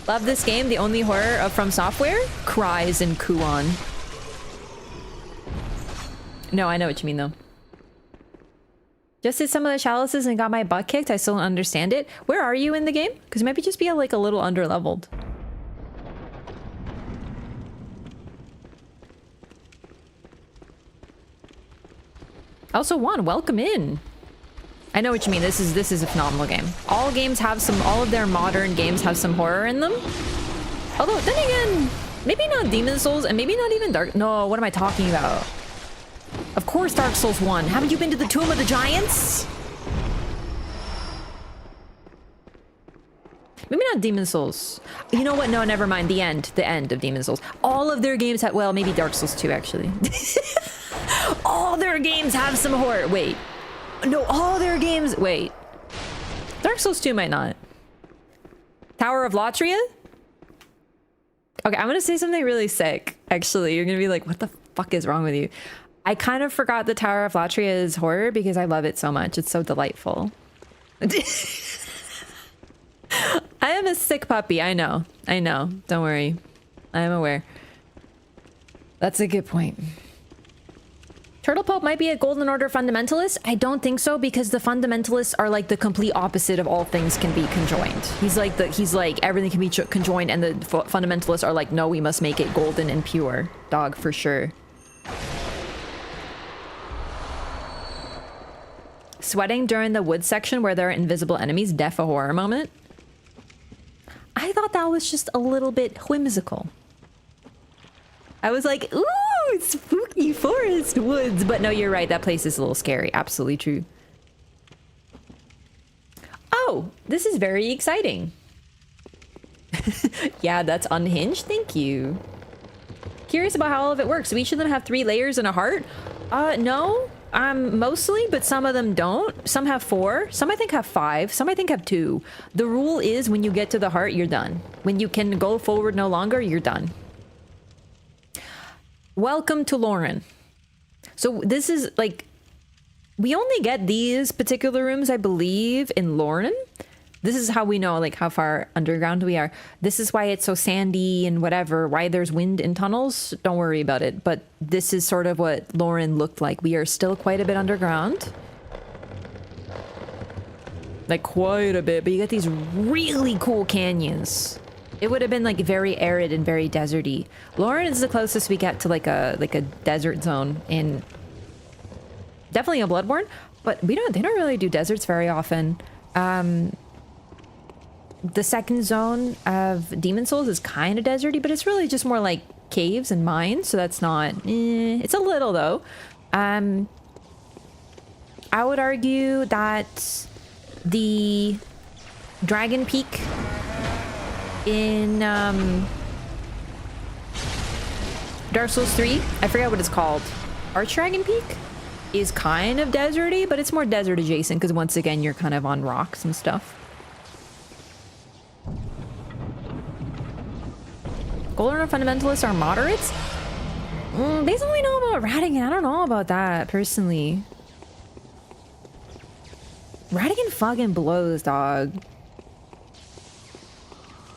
Love this game. The only horror of From Software? Cries in Kuon. No, I know what you mean though. Just did some of the chalices and got my butt kicked. I still don't understand it. Where are you in the game? Because you might just be like a little under-leveled. Also, Juan, welcome in. I know what you mean. This is a phenomenal game. All games have some... All of their modern games have some horror in them. Although, then again, maybe not Demon Souls and maybe not even Dark... No, what am I talking about? Of course Dark Souls 1. Haven't you been to the Tomb of the Giants? Maybe not Demon Souls. You know what? No, never mind. The end. The end of Demon Souls. All of their games have... Well, maybe Dark Souls 2, actually. All their games have some horror. Wait. No, all their games... Wait. Dark Souls 2 might not. Tower of Latria? Okay, I'm gonna say something really sick. Actually, you're gonna be like, what the fuck is wrong with you? I kind of forgot the Tower of Latria is horror because I love it so much. It's so delightful. I am a sick puppy. I know. I know. Don't worry. I am aware. That's a good point. Turtle Pope might be a Golden Order fundamentalist. I don't think so, because the fundamentalists are like the complete opposite of all things can be conjoined. He's like everything can be conjoined, and the fundamentalists are like, no, we must make it golden and pure. Dog, for sure. Sweating during the wood section where there are invisible enemies. Def a horror moment. I thought that was just a little bit whimsical. I was like, ooh, spooky forest woods. But no, you're right. That place is a little scary. Absolutely true. Oh, this is very exciting. Yeah, that's unhinged. Thank you. Curious about how all of it works. Do each of them have 3 layers and a heart? No. Mostly, but some of them don't. Some have 4. Some I think have 5. Some I think have 2. The rule is when you get to the heart, you're done. When you can go forward no longer, you're done. Welcome to Lauren. So this is like, we only get these particular rooms, I believe, in Lauren. This is how we know like how far underground we are. This is why it's so sandy and whatever, why there's wind in tunnels. Don't worry about it. But this is sort of what Lauren looked like. We are still quite a bit underground. Like quite a bit, but you get these really cool canyons. It would have been like very arid and very deserty. Lauren is the closest we get to like a desert zone in definitely a Bloodborne, but they don't really do deserts very often. The second zone of Demon Souls is kind of deserty, but it's really just more like caves and mines, so that's not it's a little though. I would argue that the Dragon Peak in Dark Souls 3, I forget what it's called, Archdragon Peak, is kind of deserty, but it's more desert adjacent because once again you're kind of on rocks and stuff. Golden Order fundamentalists are moderates? Based on what we know about Radigan, I don't know about that personally. Radigan fucking blows, dog.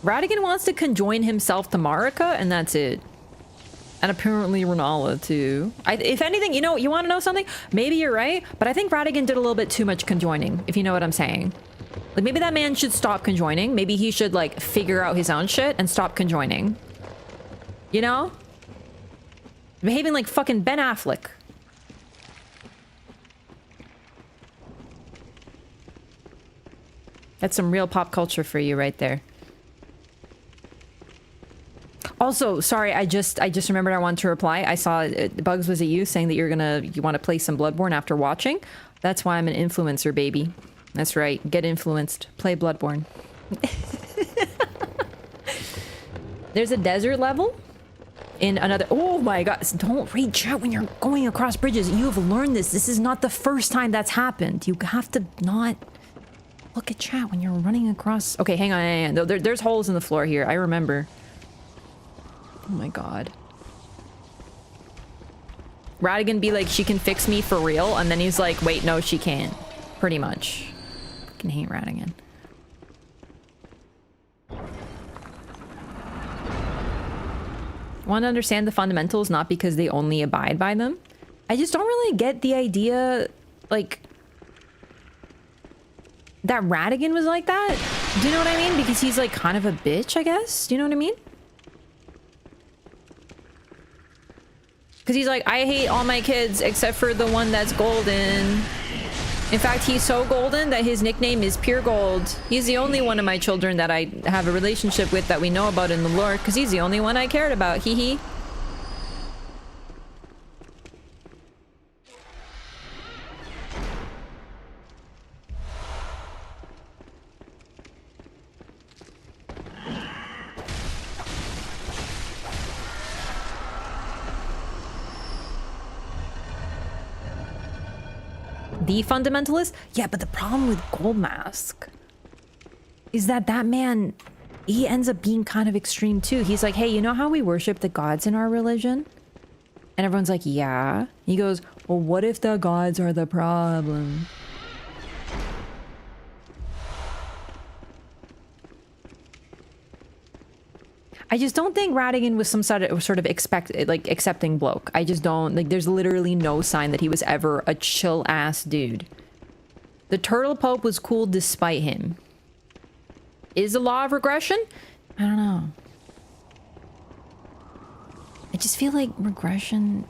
Radigan wants to conjoin himself to Marika, and that's it. And apparently Renala, too. If anything, you know, you want to know something? Maybe you're right, but I think Radigan did a little bit too much conjoining, if you know what I'm saying. Like, maybe that man should stop conjoining. Maybe he should, like, figure out his own shit and stop conjoining. You know? Behaving like fucking Ben Affleck. That's some real pop culture for you right there. Also, sorry, I just remembered I wanted to reply. I saw Bugs, was it you saying that you want to play some Bloodborne after watching? That's why I'm an influencer, baby. That's right. Get influenced. Play Bloodborne. There's a desert level in another. Oh my god! Don't read chat when you're going across bridges. You have learned this. This is not the first time that's happened. You have to not look at chat when you're running across. Okay, hang on. There's holes in the floor here. I remember. Oh my god. Radigan be like, she can fix me for real, and then he's like, wait, no, she can't. Pretty much. Fucking hate Radigan. Want to understand the fundamentals, not because they only abide by them. I just don't really get the idea, like, that Radigan was like that. Do you know what I mean? Because he's like kind of a bitch, I guess. Do you know what I mean? Because he's like, I hate all my kids except for the one that's golden. In fact, he's so golden that his nickname is Pure Gold. He's the only one of my children that I have a relationship with that we know about in the lore, because he's the only one I cared about. Hee hee. The fundamentalist? Yeah, but the problem with Gold Mask is that man, he ends up being kind of extreme too. He's like, hey, you know how we worship the gods in our religion? And everyone's like, yeah. He goes, well, what if the gods are the problem? I just don't think Radigan was some sort of accepting bloke. I just don't, like, there's literally no sign that he was ever a chill ass dude. The Turtle Pope was cool despite him. Is the law of regression? I don't know. I just feel like regression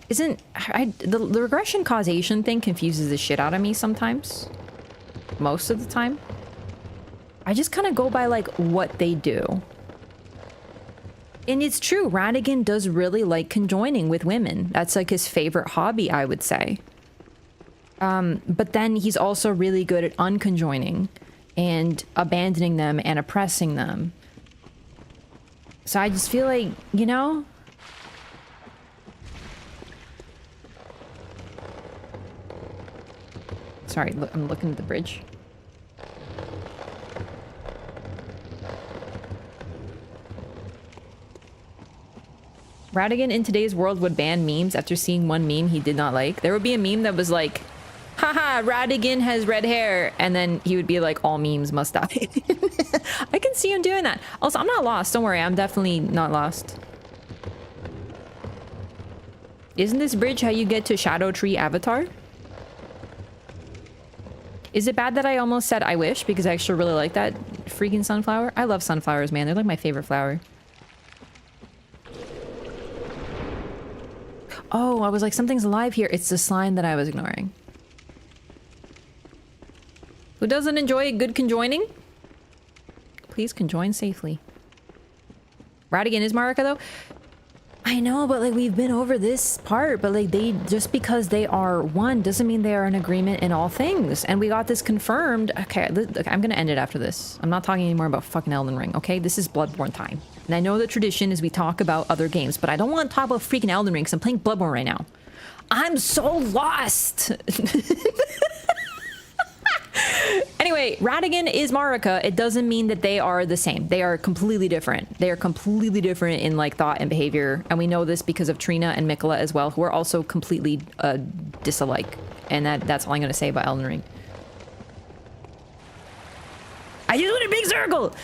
isn't... the regression causation thing confuses the shit out of me sometimes. Most of the time. I just kind of go by, like, what they do. And it's true, Radigan does really like conjoining with women. That's, like, his favorite hobby, I would say. But then he's also really good at unconjoining and abandoning them and oppressing them. So I just feel like, you know... Sorry, look, I'm looking at the bridge. Radigan in today's world would ban memes after seeing one meme he did not like. There would be a meme that was like, haha, Radigan has red hair. And then he would be like, all memes must die. I can see him doing that. Also, I'm not lost. Don't worry. I'm definitely not lost. Isn't this bridge how you get to Shadow Tree Avatar? Is it bad that I almost said I wish because I actually really like that freaking sunflower? I love sunflowers, man. They're like my favorite flower. Oh, I was like, something's alive here. It's the slime that I was ignoring. Who doesn't enjoy a good conjoining? Please conjoin safely. Radigan is Marika, though? I know, but like, we've been over this part, but like, they, just because they are one doesn't mean they are in agreement in all things. And we got this confirmed. Okay, look, I'm gonna end it after this. I'm not talking anymore about fucking Elden Ring, okay? This is Bloodborne time. And I know the tradition is we talk about other games, but I don't want to talk about freaking Elden Ring because I'm playing Bloodborne right now. I'm so lost! Anyway, Radigan is Marika. It doesn't mean that they are the same. They are completely different. They are completely different in like thought and behavior. And we know this because of Trina and Mikola as well, who are also completely disalike. And that's all I'm going to say about Elden Ring. I just went a big circle!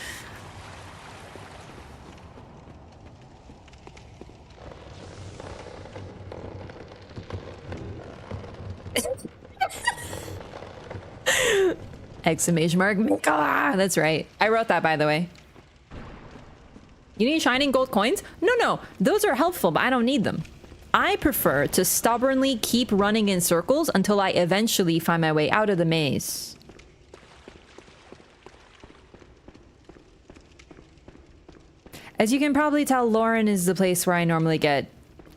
Exclamation mark, Mikola! That's right. I wrote that, by the way. You need shining gold coins? No, those are helpful, but I don't need them. I prefer to stubbornly keep running in circles until I eventually find my way out of the maze. As you can probably tell, Lauren is the place where I normally get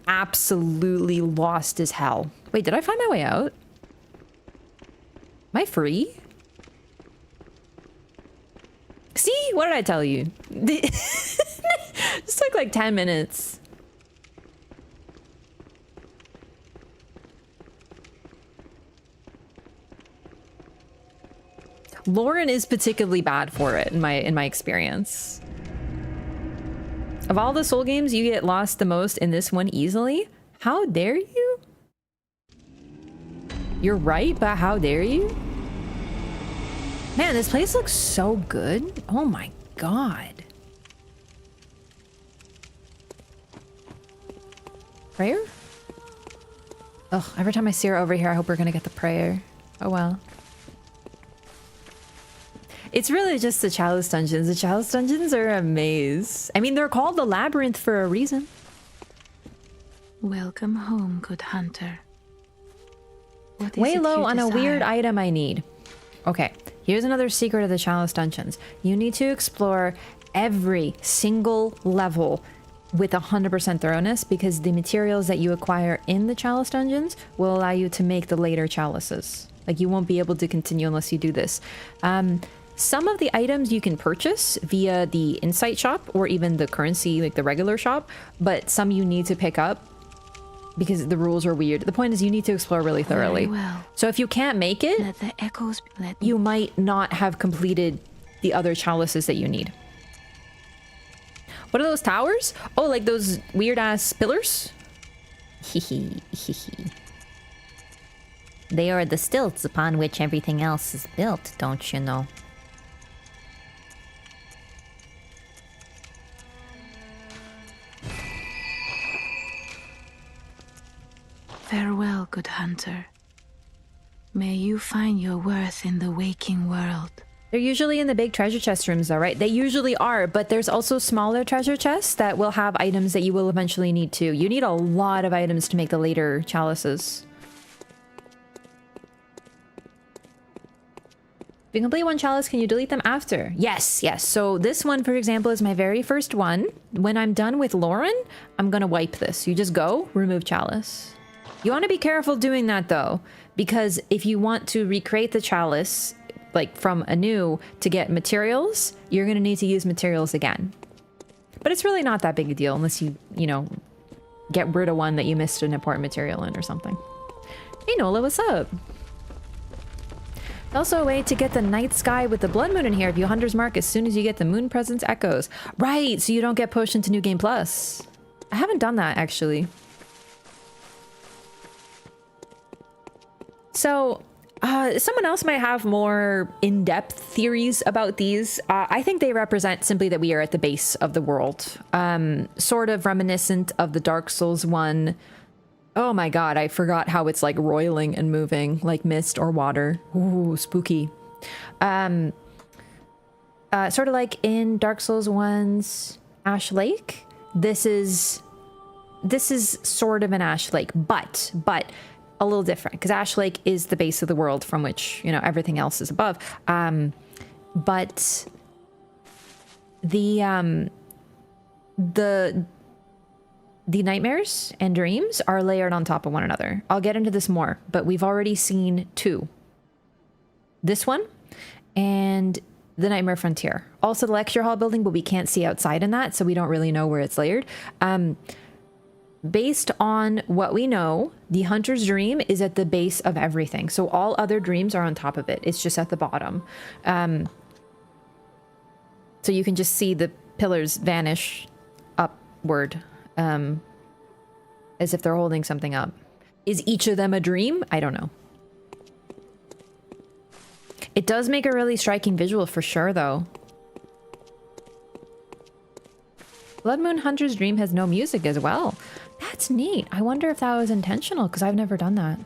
absolutely lost as hell. Wait, did I find my way out? Am I free? See? What did I tell you? This took like 10 minutes. Lauren is particularly bad for it in my experience. Of all the Soul games, you get lost the most in this one easily? How dare you? You're right, but how dare you? Man, this place looks so good. Oh my god. Prayer? Ugh, every time I see her over here, I hope we're gonna get the prayer. Oh well. It's really just the Chalice Dungeons. The Chalice Dungeons are a maze. I mean, they're called the Labyrinth for a reason.
Welcome home, good hunter.
Way low on a weird item I need. Okay, here's another secret of the Chalice Dungeons. You need to explore every single level with 100% thoroughness because the materials that you acquire in the Chalice Dungeons will allow you to make the later chalices. Like, you won't be able to continue unless you do this. Some of the items you can purchase via the Insight shop or even the currency, like the regular shop, but some you need to pick up because the rules are weird. The point is you need to explore really thoroughly.
Well.
So if you can't make it,
Let the echoes
you might not have completed the other chalices that you need. What are those towers? Oh, like those weird ass pillars? Hehe, hehe. They are the stilts upon which everything else is built, don't you know?
May you find your worth in the waking world.
They're usually in the big treasure chest rooms though, right? They usually are, but there's also smaller treasure chests that will have items that you will eventually need too. You need a lot of items to make the later chalices. If you complete one chalice, can you delete them after? Yes, yes. So this one, for example, is my very first one. When I'm done with Lauren, I'm gonna wipe this. You just go, remove chalice. You want to be careful doing that though, because if you want to recreate the chalice, like from anew to get materials, you're gonna need to use materials again. But it's really not that big a deal unless you know, get rid of one that you missed an important material in or something. Hey Nola, what's up? Also a way to get the night sky with the blood moon in here if you Hunter's Mark as soon as you get the moon presence echoes. Right, so you don't get pushed into New Game Plus. I haven't done that actually. So, someone else might have more in-depth theories about these. I think they represent simply that we are at the base of the world. Sort of reminiscent of the Dark Souls one. Oh my god, I forgot how it's like roiling and moving, like mist or water. Ooh, spooky. Sort of like in Dark Souls 1's Ash Lake. This is sort of an Ash Lake, but a little different because Ash Lake is the base of the world from which, you know, everything else is above. But the nightmares and dreams are layered on top of one another. I'll get into this more, but we've already seen two. This one and the Nightmare Frontier. Also the lecture hall building, but we can't see outside in that, so we don't really know where it's layered. Based on what we know, the Hunter's Dream is at the base of everything. So all other dreams are on top of it. It's just at the bottom. So you can just see the pillars vanish upward. As if they're holding something up. Is each of them a dream? I don't know. It does make a really striking visual for sure, though. Blood Moon Hunter's Dream has no music as well. That's neat. I wonder if that was intentional, because I've never done that.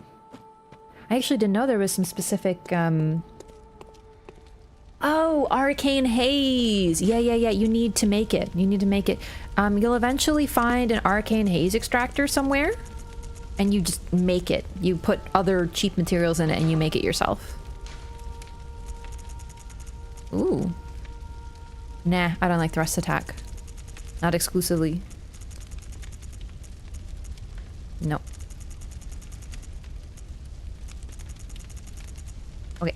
I actually didn't know there was some specific, Oh, Arcane Haze. Yeah. You need to make it. You'll eventually find an Arcane Haze extractor somewhere, and you just make it. You put other cheap materials in it, and you make it yourself. Ooh. Nah, I don't like thrust attack. Not exclusively. No. Okay.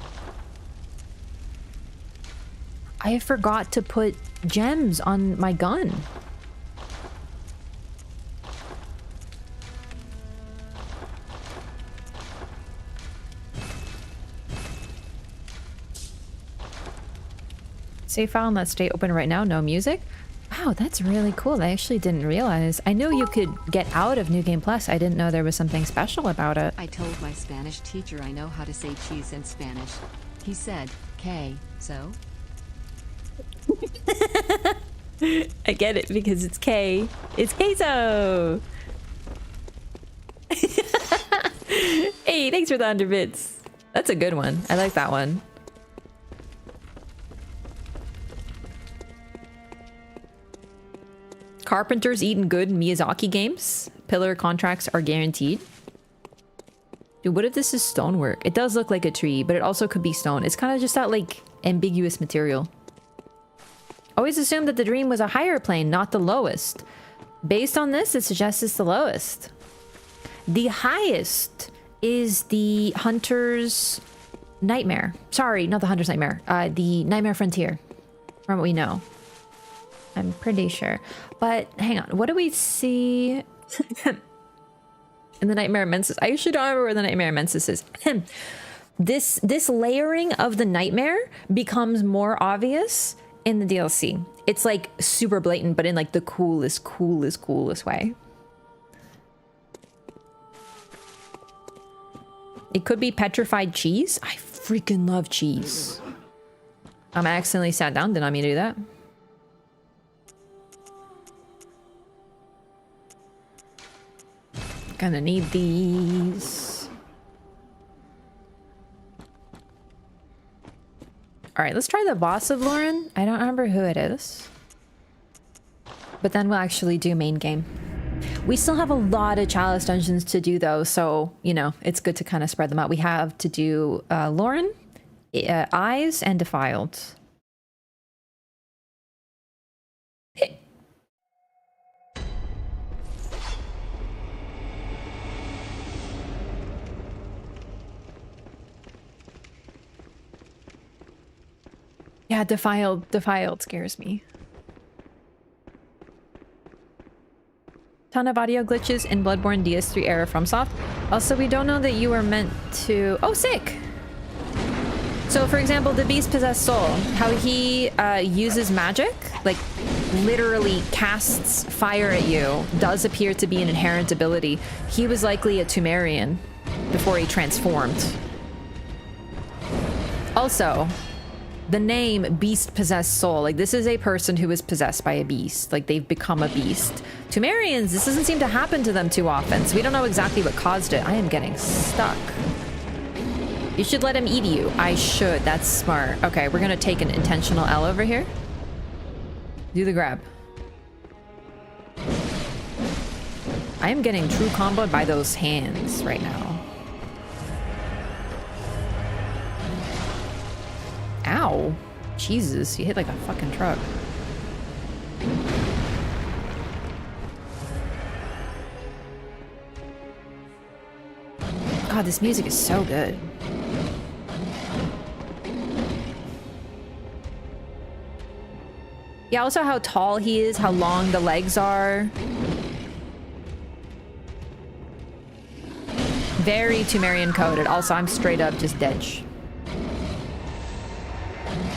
I forgot to put gems on my gun. Save file and let's stay open right now. No music. Wow, that's really cool. I actually didn't realize. I knew you could get out of New Game Plus. I didn't know there was something special about it.
I told my Spanish teacher I know how to say cheese in Spanish. He said, "K, so?"
I get it because it's K. It's queso. Hey, thanks for the 100 bits. That's a good one. I like that one. Carpenters eating good Miyazaki games. Pillar contracts are guaranteed. Dude, what if this is stonework? It does look like a tree, but it also could be stone. It's kind of just that, like, ambiguous material. Always assumed that the dream was a higher plane, not the lowest. Based on this, it suggests it's the lowest. The highest is the Hunter's Nightmare. Sorry, not the Hunter's Nightmare. The Nightmare Frontier, from what we know. I'm pretty sure. But hang on, what do we see in the Nightmare Mensis? I usually don't remember where the Nightmare Mensis is. This layering of the nightmare becomes more obvious in the DLC. It's like super blatant, but in like the coolest way. It could be petrified cheese. I freaking love cheese. I accidentally sat down. Did not mean to do that. Gonna need these. All right, let's try the boss of Lauren. I don't remember who it is. But then we'll actually do main game. We still have a lot of chalice dungeons to do though, so, you know, it's good to kind of spread them out. We have to do Lauren, Eyes, and Defiled. Yeah, Defiled scares me. Ton of audio glitches in Bloodborne DS3 era FromSoft. Also, we don't know that you were meant to... Oh, sick! So, for example, the Beast-Possessed Soul, how he uses magic, like literally casts fire at you, does appear to be an inherent ability. He was likely a Tumerian before he transformed. Also, the name Beast-Possessed Soul, like this is a person who is possessed by a beast, like they've become a beast. Tumerians, this doesn't seem to happen to them too often, so we don't know exactly what caused it. I am getting stuck. You should let him eat you. I should, that's smart. Okay, we're gonna take an intentional L over here. Do the grab. I am getting true comboed by those hands right now. Ow. Jesus, you hit like a fucking truck. God, this music is so good. Yeah, also how tall he is, how long the legs are. Very Tumerian coded. Also, I'm straight up just dead.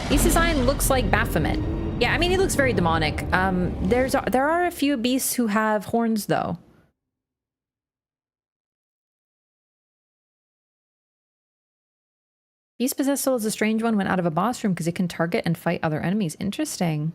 Beast design looks like Baphomet. Yeah, I mean, he looks very demonic. There are a few beasts who have horns, though. Beast-Possessed Soul is a strange one when out of a boss room because it can target and fight other enemies. Interesting.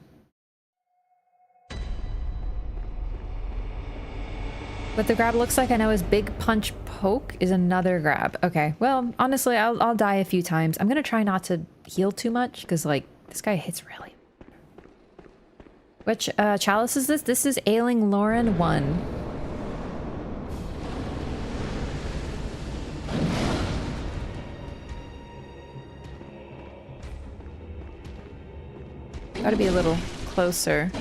What the grab looks like, I know, is Big Punch Poke is another grab. Okay, well, honestly, I'll die a few times. I'm gonna try not to heal too much because, like, this guy hits really. Which chalice is this? This is Ailing Lauren 1. Gotta be a little closer.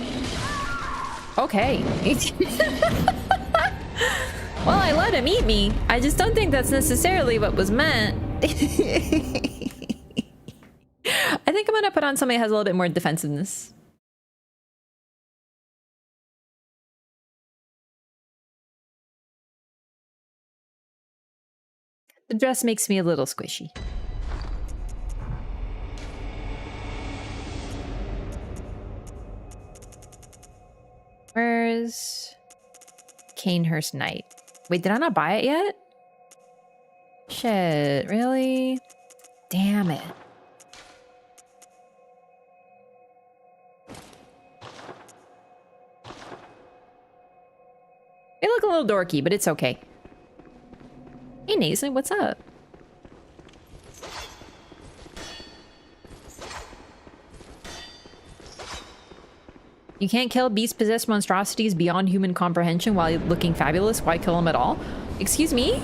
Okay. Well, I let him eat me. I just don't think that's necessarily what was meant. I think I'm gonna put on something that has a little bit more defensiveness. The dress makes me a little squishy. Where's Canehurst Knight? Wait, did I not buy it yet? Shit, really? Damn it. They look a little dorky, but it's okay. Hey, Nathan, what's up? You can't kill beast-possessed monstrosities beyond human comprehension while looking fabulous. Why kill them at all? Excuse me?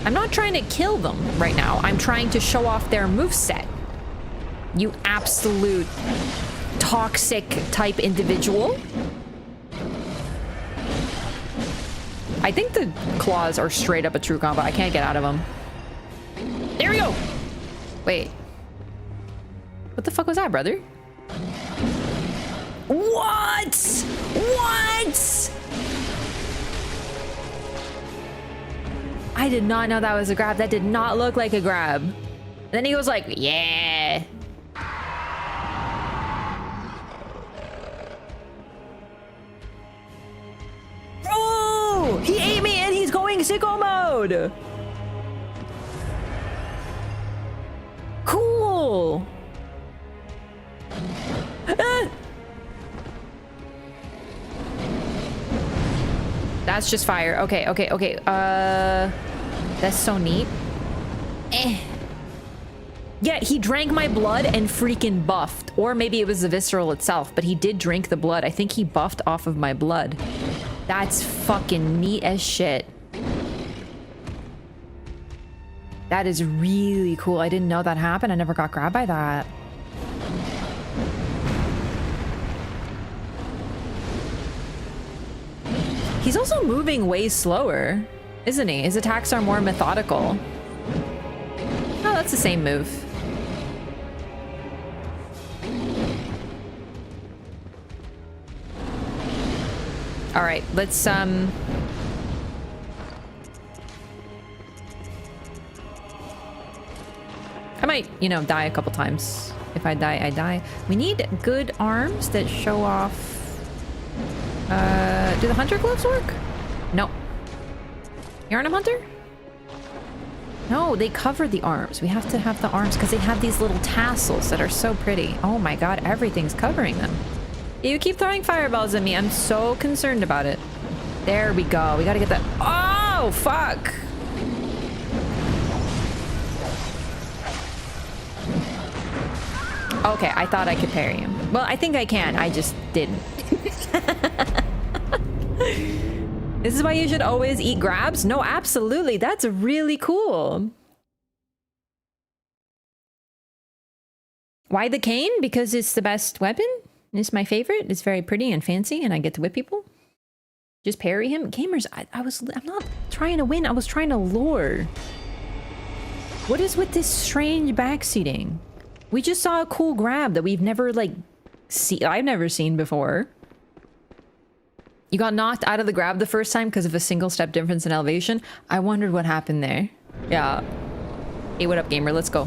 I'm not trying to kill them right now. I'm trying to show off their moveset. You absolute toxic type individual. I think the claws are straight up a true combo. I can't get out of them. There we go. Wait. What the fuck was that, brother? What? What? I did not know that was a grab. That did not look like a grab. And then he goes like, yeah. Bro! He ate me and he's going sicko mode. Cool. Ah! That's just fire. Okay, okay, okay. That's so neat. Eh. Yeah, he drank my blood and freaking buffed. Or maybe it was the visceral itself, but he did drink the blood. I think he buffed off of my blood. That's fucking neat as shit. That is really cool. I didn't know that happened. I never got grabbed by that. He's also moving way slower, isn't he? His attacks are more methodical. Oh, that's the same move. All right, let's I might, you know, die a couple times. If I die, I die. We need good arms that show off. Do the hunter gloves work? No. You aren't a hunter? No, they cover the arms. We have to have the arms because they have these little tassels that are so pretty. Oh my god, everything's covering them. You keep throwing fireballs at me. I'm so concerned about it. There we go. We gotta get that. Oh, fuck. Okay, I thought I could parry him. Well, I think I can. I just didn't. This is why you should always eat grabs? No, absolutely. That's really cool. Why the cane? Because it's the best weapon. It's my favorite. It's very pretty and fancy, and I get to whip people. Just parry him. Gamers, I'm not trying to win. I was trying to lure. What is with this strange backseating? We just saw a cool grab that we've never, like, I've never seen before. You got knocked out of the grab the first time because of a single step difference in elevation. I wondered what happened there. Yeah. Hey, what up, gamer? Let's go.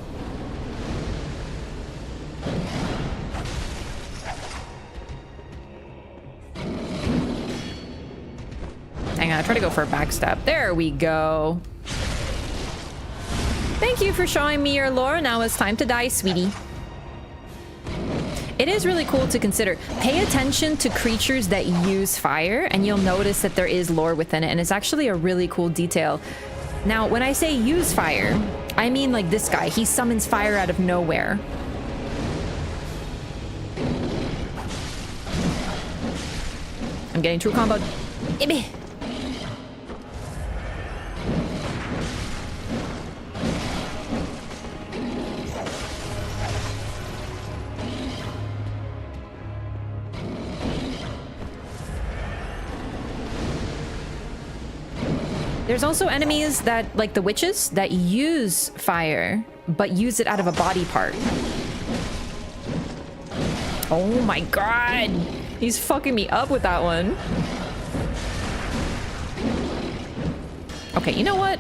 Hang on, I try to go for a backstab. There we go. Thank you for showing me your lore. Now it's time to die, sweetie. It is really cool to consider. Pay attention to creatures that use fire, and you'll notice that there is lore within it, and it's actually a really cool detail. Now, when I say use fire, I mean like this guy. He summons fire out of nowhere. I'm getting true combo. Ibby. There's also enemies that, like the witches, that use fire, but use it out of a body part. Oh my god! He's fucking me up with that one. Okay, you know what?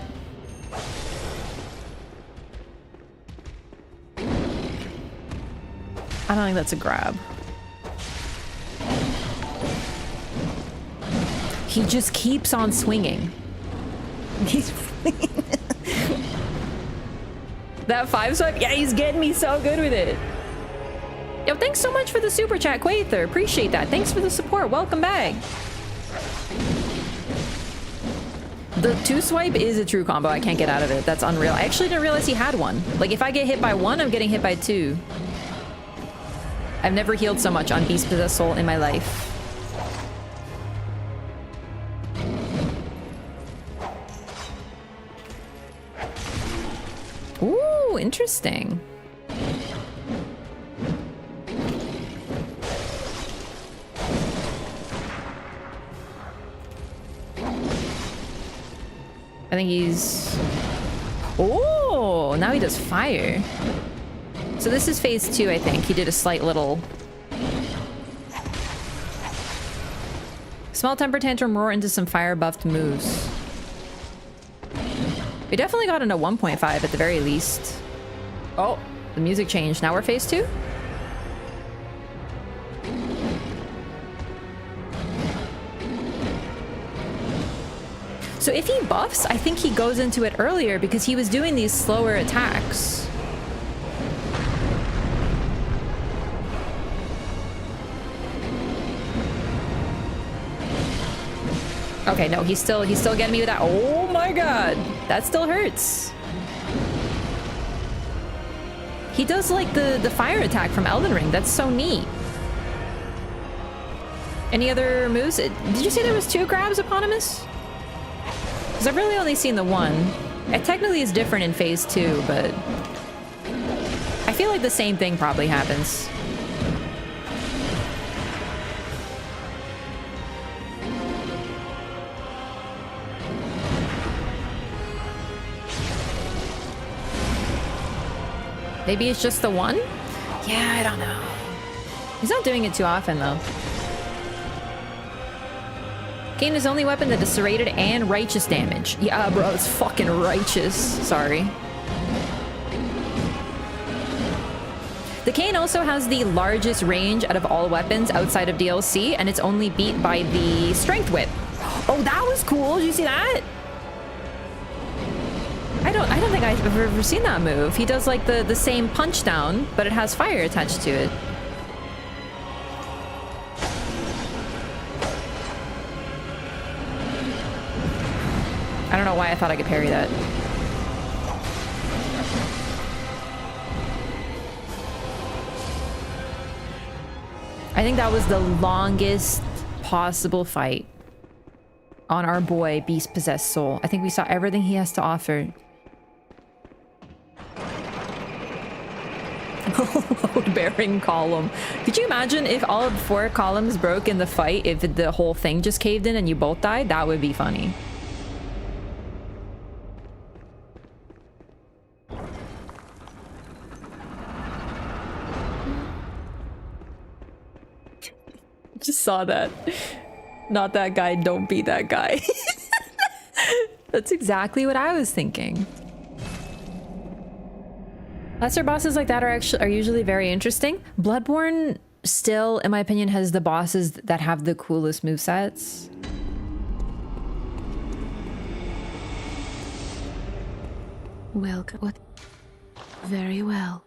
I don't think that's a grab. He just keeps on swinging. He's that 5 swipe, yeah, he's getting me so good with it. Yo, thanks so much for the super chat, Quaither. Appreciate that. Thanks for the support. Welcome back. The 2 swipe is a true combo. I can't get out of it. That's unreal. I actually didn't realize he had one. Like, if I get hit by 1, I'm getting hit by 2. I've never healed so much on Beast Possessed Soul in my life. Ooh, interesting. I think he's... Oh, now he does fire. So this is phase 2, I think. He did a slight little... Small temper tantrum, roar into some fire buffed moves. We definitely got into 1.5 at the very least. Oh, the music changed. Now we're phase 2? So if he buffs, I think he goes into it earlier because he was doing these slower attacks. Okay, no, he's still getting me with that. Oh my god, that still hurts. He does like the fire attack from Elden Ring. That's so neat. Any other moves? Did you say there was 2 grabs, Eponymous? Because I've really only seen the one. It technically is different in phase 2, but I feel like the same thing probably happens. Maybe it's just the one? Yeah, I don't know. He's not doing it too often, though. Gain his only weapon that does serrated and righteous damage. Yeah, bro, it's fucking righteous. Sorry. The cane also has the largest range out of all weapons outside of DLC, and it's only beat by the strength whip. Oh, that was cool. Did you see that? I don't think I've ever seen that move. He does like the same punch down, but it has fire attached to it. I don't know why I thought I could parry that. I think that was the longest possible fight on our boy Beast Possessed Soul. I think we saw everything he has to offer. Load-bearing column. Could you imagine if all 4 columns broke in the fight, if the whole thing just caved in and you both died? That would be funny. Just saw that. Not that guy, don't be that guy. That's exactly what I was thinking. Lesser bosses like that are usually very interesting. Bloodborne still, in my opinion, has the bosses that have the coolest movesets.
Welcome. What? Very well.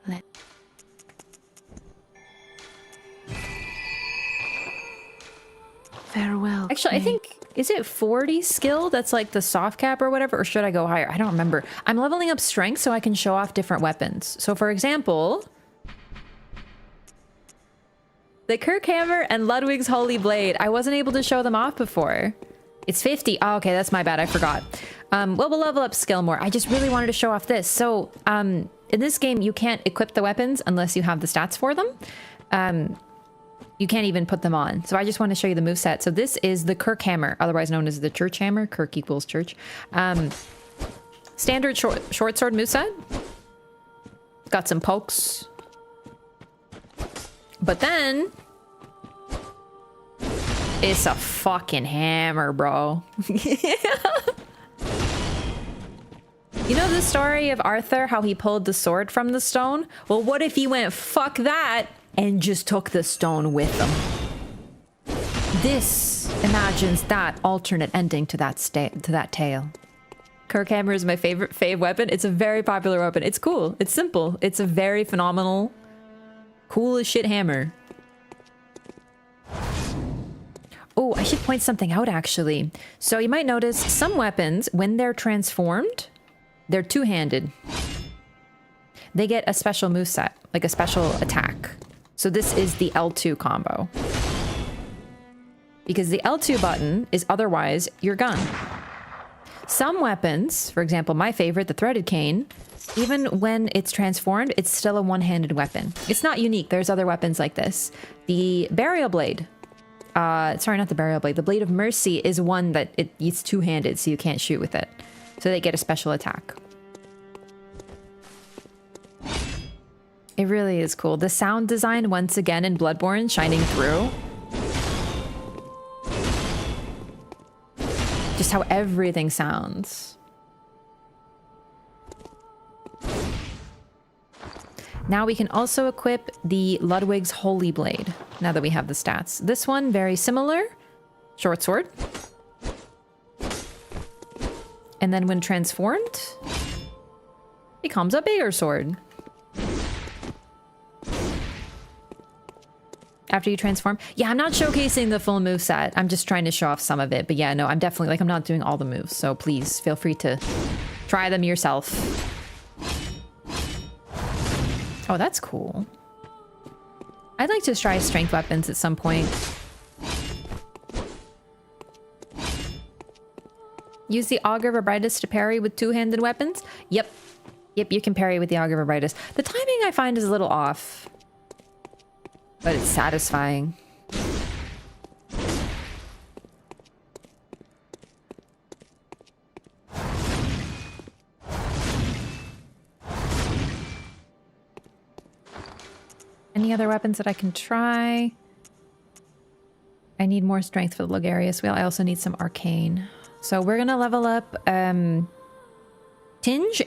Farewell.
Actually, I think, is it 40 skill that's like the soft cap or whatever, or should I go higher? I don't remember. I'm leveling up strength so I can show off different weapons. So for example, the Kirkhammer and Ludwig's Holy Blade. I wasn't able to show them off before. It's 50. Oh, okay, that's my bad. I forgot. Well, we'll level up skill more. I just really wanted to show off this. So in this game, you can't equip the weapons unless you have the stats for them. You can't even put them on. So I just want to show you the moveset. So this is the Kirkhammer, otherwise known as the Church Hammer. Kirk equals church. Standard short sword moveset. Got some pokes. But then it's a fucking hammer, bro. You know the story of Arthur, how he pulled the sword from the stone? Well, what if he went, fuck that, and just took the stone with him? This imagines that alternate ending to that tale. Kirkhammer is my favorite fave weapon. It's a very popular weapon. It's cool. It's simple. It's a very phenomenal, cool as shit hammer. Oh, I should point something out actually. So you might notice some weapons, when they're transformed, they're two-handed. They get a special moveset, like a special attack. So this is the L2 combo. Because the L2 button is otherwise your gun. Some weapons, for example, my favorite, the threaded cane, even when it's transformed, it's still a one-handed weapon. It's not unique. There's other weapons like this. The burial blade. Sorry, not the burial blade. The blade of mercy is one that it's two-handed, so you can't shoot with it. So they get a special attack. It really is cool. The sound design, once again, in Bloodborne, shining through. Just how everything sounds. Now we can also equip the Ludwig's Holy Blade, now that we have the stats. This one, very similar. Short sword. And then when transformed, becomes a bigger sword. After you transform. Yeah, I'm not showcasing the full moveset. I'm just trying to show off some of it. But yeah, no, I'm definitely, like, I'm not doing all the moves. So please feel free to try them yourself. Oh, that's cool. I'd like to try strength weapons at some point. Use the Augur of Abritus to parry with two-handed weapons? Yep. Yep, you can parry with the Augur of Abritus. The timing I find is a little off. But it's satisfying. Any other weapons that I can try? I need more strength for the Logarius wheel. I also need some arcane. So we're gonna level up Tinge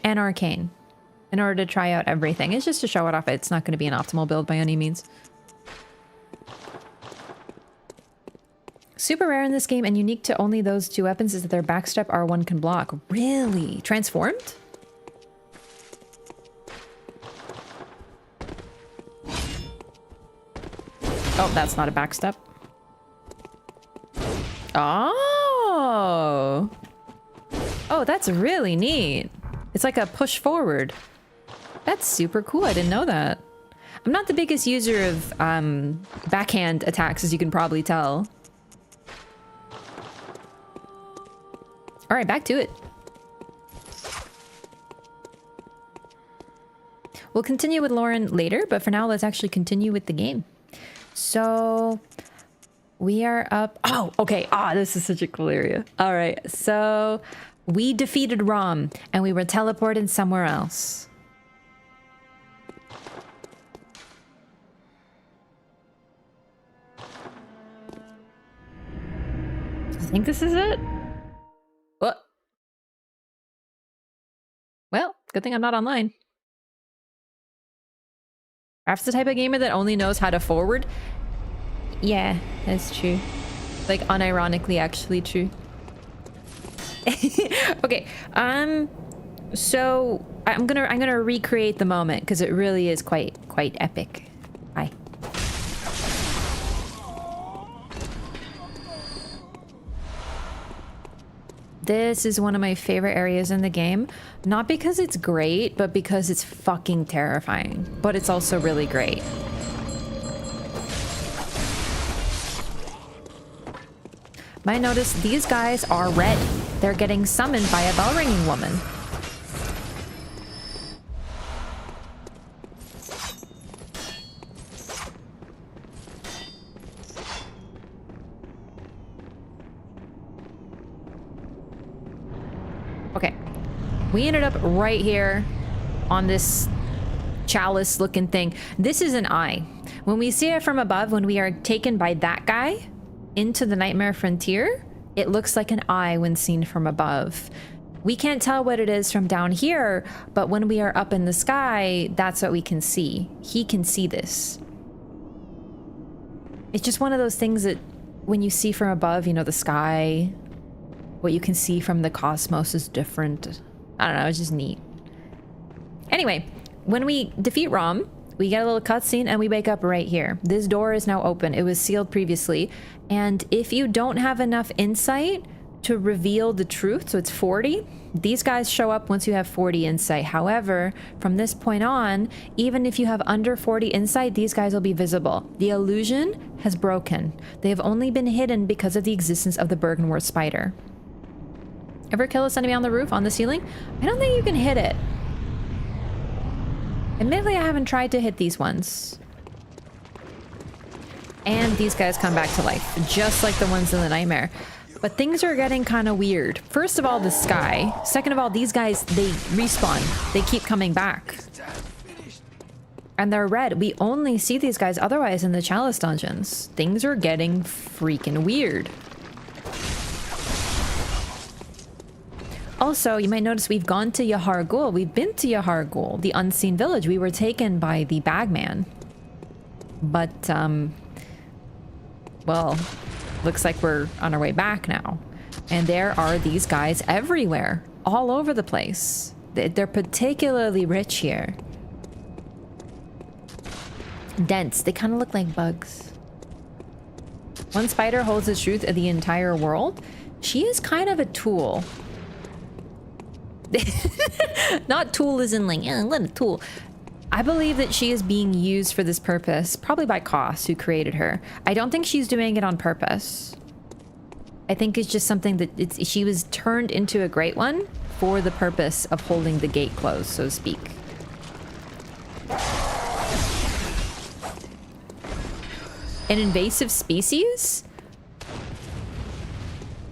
and Arcane in order to try out everything. It's just to show it off. It's not going to be an optimal build by any means. Super rare in this game and unique to only those two weapons is that their backstep R1 can block. Really? Transformed? Oh, that's not a backstep. Oh. Oh, that's really neat. It's like a push forward. That's super cool. I didn't know that. I'm not the biggest user of backhand attacks, as you can probably tell. All right, back to it. We'll continue with Lauren later, but for now, let's actually continue with the game. So we are up. Oh, okay. Ah, this is such a cool area. All right. So we defeated Rom and we were teleported somewhere else. I think this is it. What? Well, good thing I'm not online. Raph's the type of gamer that only knows how to forward. Yeah, that's true. Like unironically actually true. Okay, so I'm gonna recreate the moment because it really is quite epic. Bye. This is one of my favorite areas in the game. Not because it's great, but because it's fucking terrifying. But it's also really great. Might notice these guys are red. They're getting summoned by a bell ringing woman. Okay, we ended up right here on this chalice looking thing. This is an eye. When we see it from above, when we are taken by that guy into the Nightmare Frontier, it looks like an eye when seen from above. We can't tell what it is from down here, but when we are up in the sky, that's what we can see. He can see this. It's just one of those things that when you see from above, you know, the sky, what you can see from the cosmos is different. I don't know, it's just neat. Anyway, when we defeat Rom, we get a little cutscene and we wake up right here. This door is now open. It was sealed previously. And if you don't have enough insight to reveal the truth, so it's 40, these guys show up once you have 40 insight. However, from this point on, even if you have under 40 insight, these guys will be visible. The illusion has broken. They have only been hidden because of the existence of the Bergenworth spider. Ever kill this enemy on the roof, on the ceiling? I don't think you can hit it. Admittedly, I haven't tried to hit these ones. And these guys come back to life, just like the ones in the Nightmare. But things are getting kind of weird. First of all, the sky. Second of all, these guys, they respawn. They keep coming back. And they're red. We only see these guys otherwise in the Chalice dungeons. Things are getting freaking weird. Also, you might notice we've gone to Yahar Ghul. We've been to Yahar Ghul, the unseen village. We were taken by the bagman. But, well, looks like we're on our way back now. And there are these guys everywhere, all over the place. They're particularly rich here. Dense. They kind of look like bugs. One spider holds the truth of the entire world. She is kind of a tool. Not tool as in like, yeah, what a tool. I believe that she is being used for this purpose, probably by Koss, who created her. I don't think she's doing it on purpose. I think it's just something that she was turned into a Great One for the purpose of holding the gate closed, so to speak. An invasive species?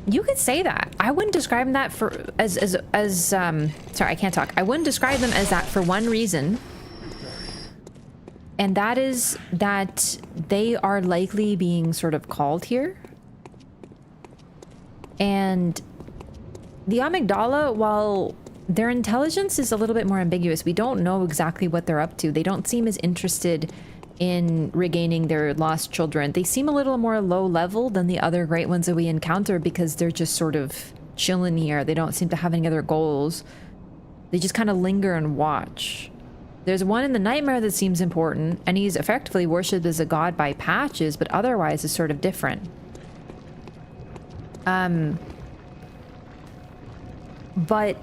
You could say that. I wouldn't describe them that for sorry, I can't talk. I wouldn't describe them as that for one reason. And that is that they are likely being sort of called here. And the amygdala, while their intelligence is a little bit more ambiguous, we don't know exactly what they're up to. They don't seem as interested in regaining their lost children. They seem a little more low level than the other Great Ones that we encounter because they're just sort of chilling here. They don't seem to have any other goals. They just kind of linger and watch. There's one in the Nightmare that seems important, and he's effectively worshipped as a god by patches, but otherwise is sort of different. But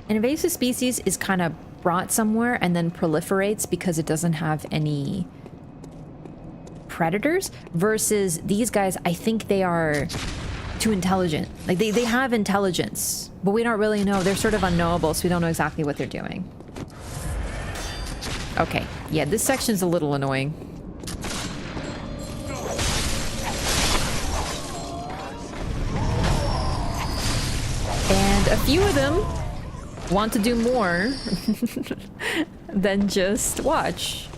an invasive species is kind of brought somewhere and then proliferates because it doesn't have any predators, versus these guys, I think they are too intelligent. Like they have intelligence, but we don't really know. They're sort of unknowable, so we don't know exactly what they're doing. Okay, yeah, this section's a little annoying. And a few of them want to do more than just watch.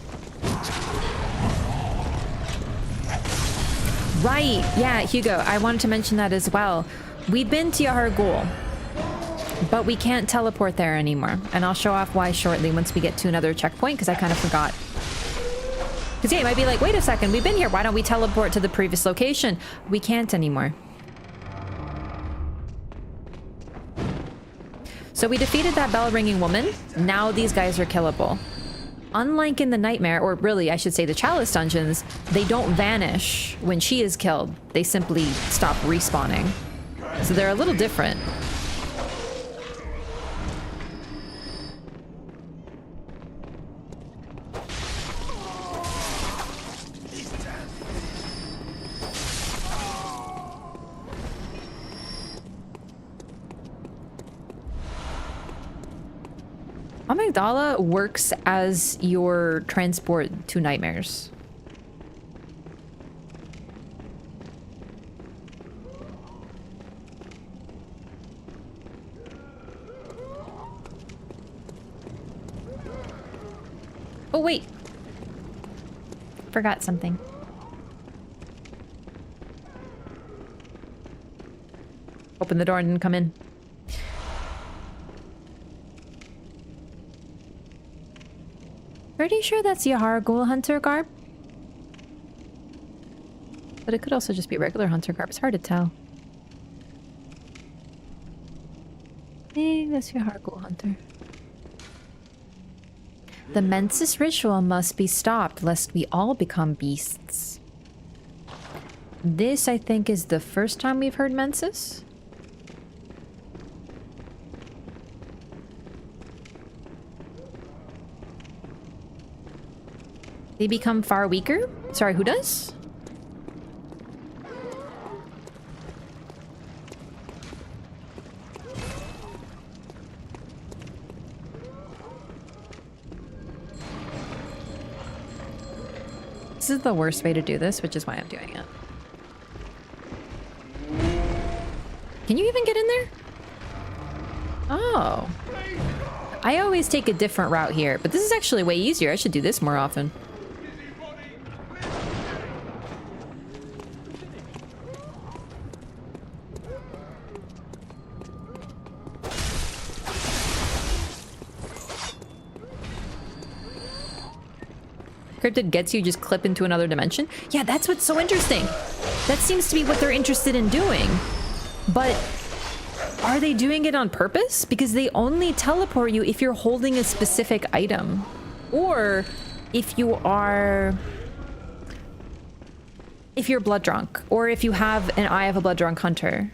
Right, yeah, Hugo, I wanted to mention that as well. We've been to Yahar Ghul, but we can't teleport there anymore. And I'll show off why shortly once we get to another checkpoint, because I kind of forgot. Because yeah, you might be like, wait a second, we've been here. Why don't we teleport to the previous location? We can't anymore. So we defeated that bell-ringing woman. Now these guys are killable. Unlike in the Nightmare, or really I should say the Chalice dungeons, they don't vanish when she is killed. They simply stop respawning. So they're a little different. Amygdala works as your transport to nightmares. Oh, wait. Forgot something. Open the door and come in. Pretty sure that's Yahar Ghul Hunter garb. But it could also just be regular Hunter garb. It's hard to tell. Maybe that's Yahar Ghul Hunter. The Mensis ritual must be stopped lest we all become beasts. This, I think, is the first time we've heard Mensis. They become far weaker? Sorry, who does? This is the worst way to do this, which is why I'm doing it. Can you even get in there? Oh. I always take a different route here, but this is actually way easier. I should do this more often. Cryptid gets you, just clip into another dimension. Yeah, that's what's so interesting. That seems to be what they're interested in doing. But are they doing it on purpose? Because they only teleport you if you're holding a specific item. Or if you're blood drunk. Or if you have an Eye of a Blood Drunk Hunter.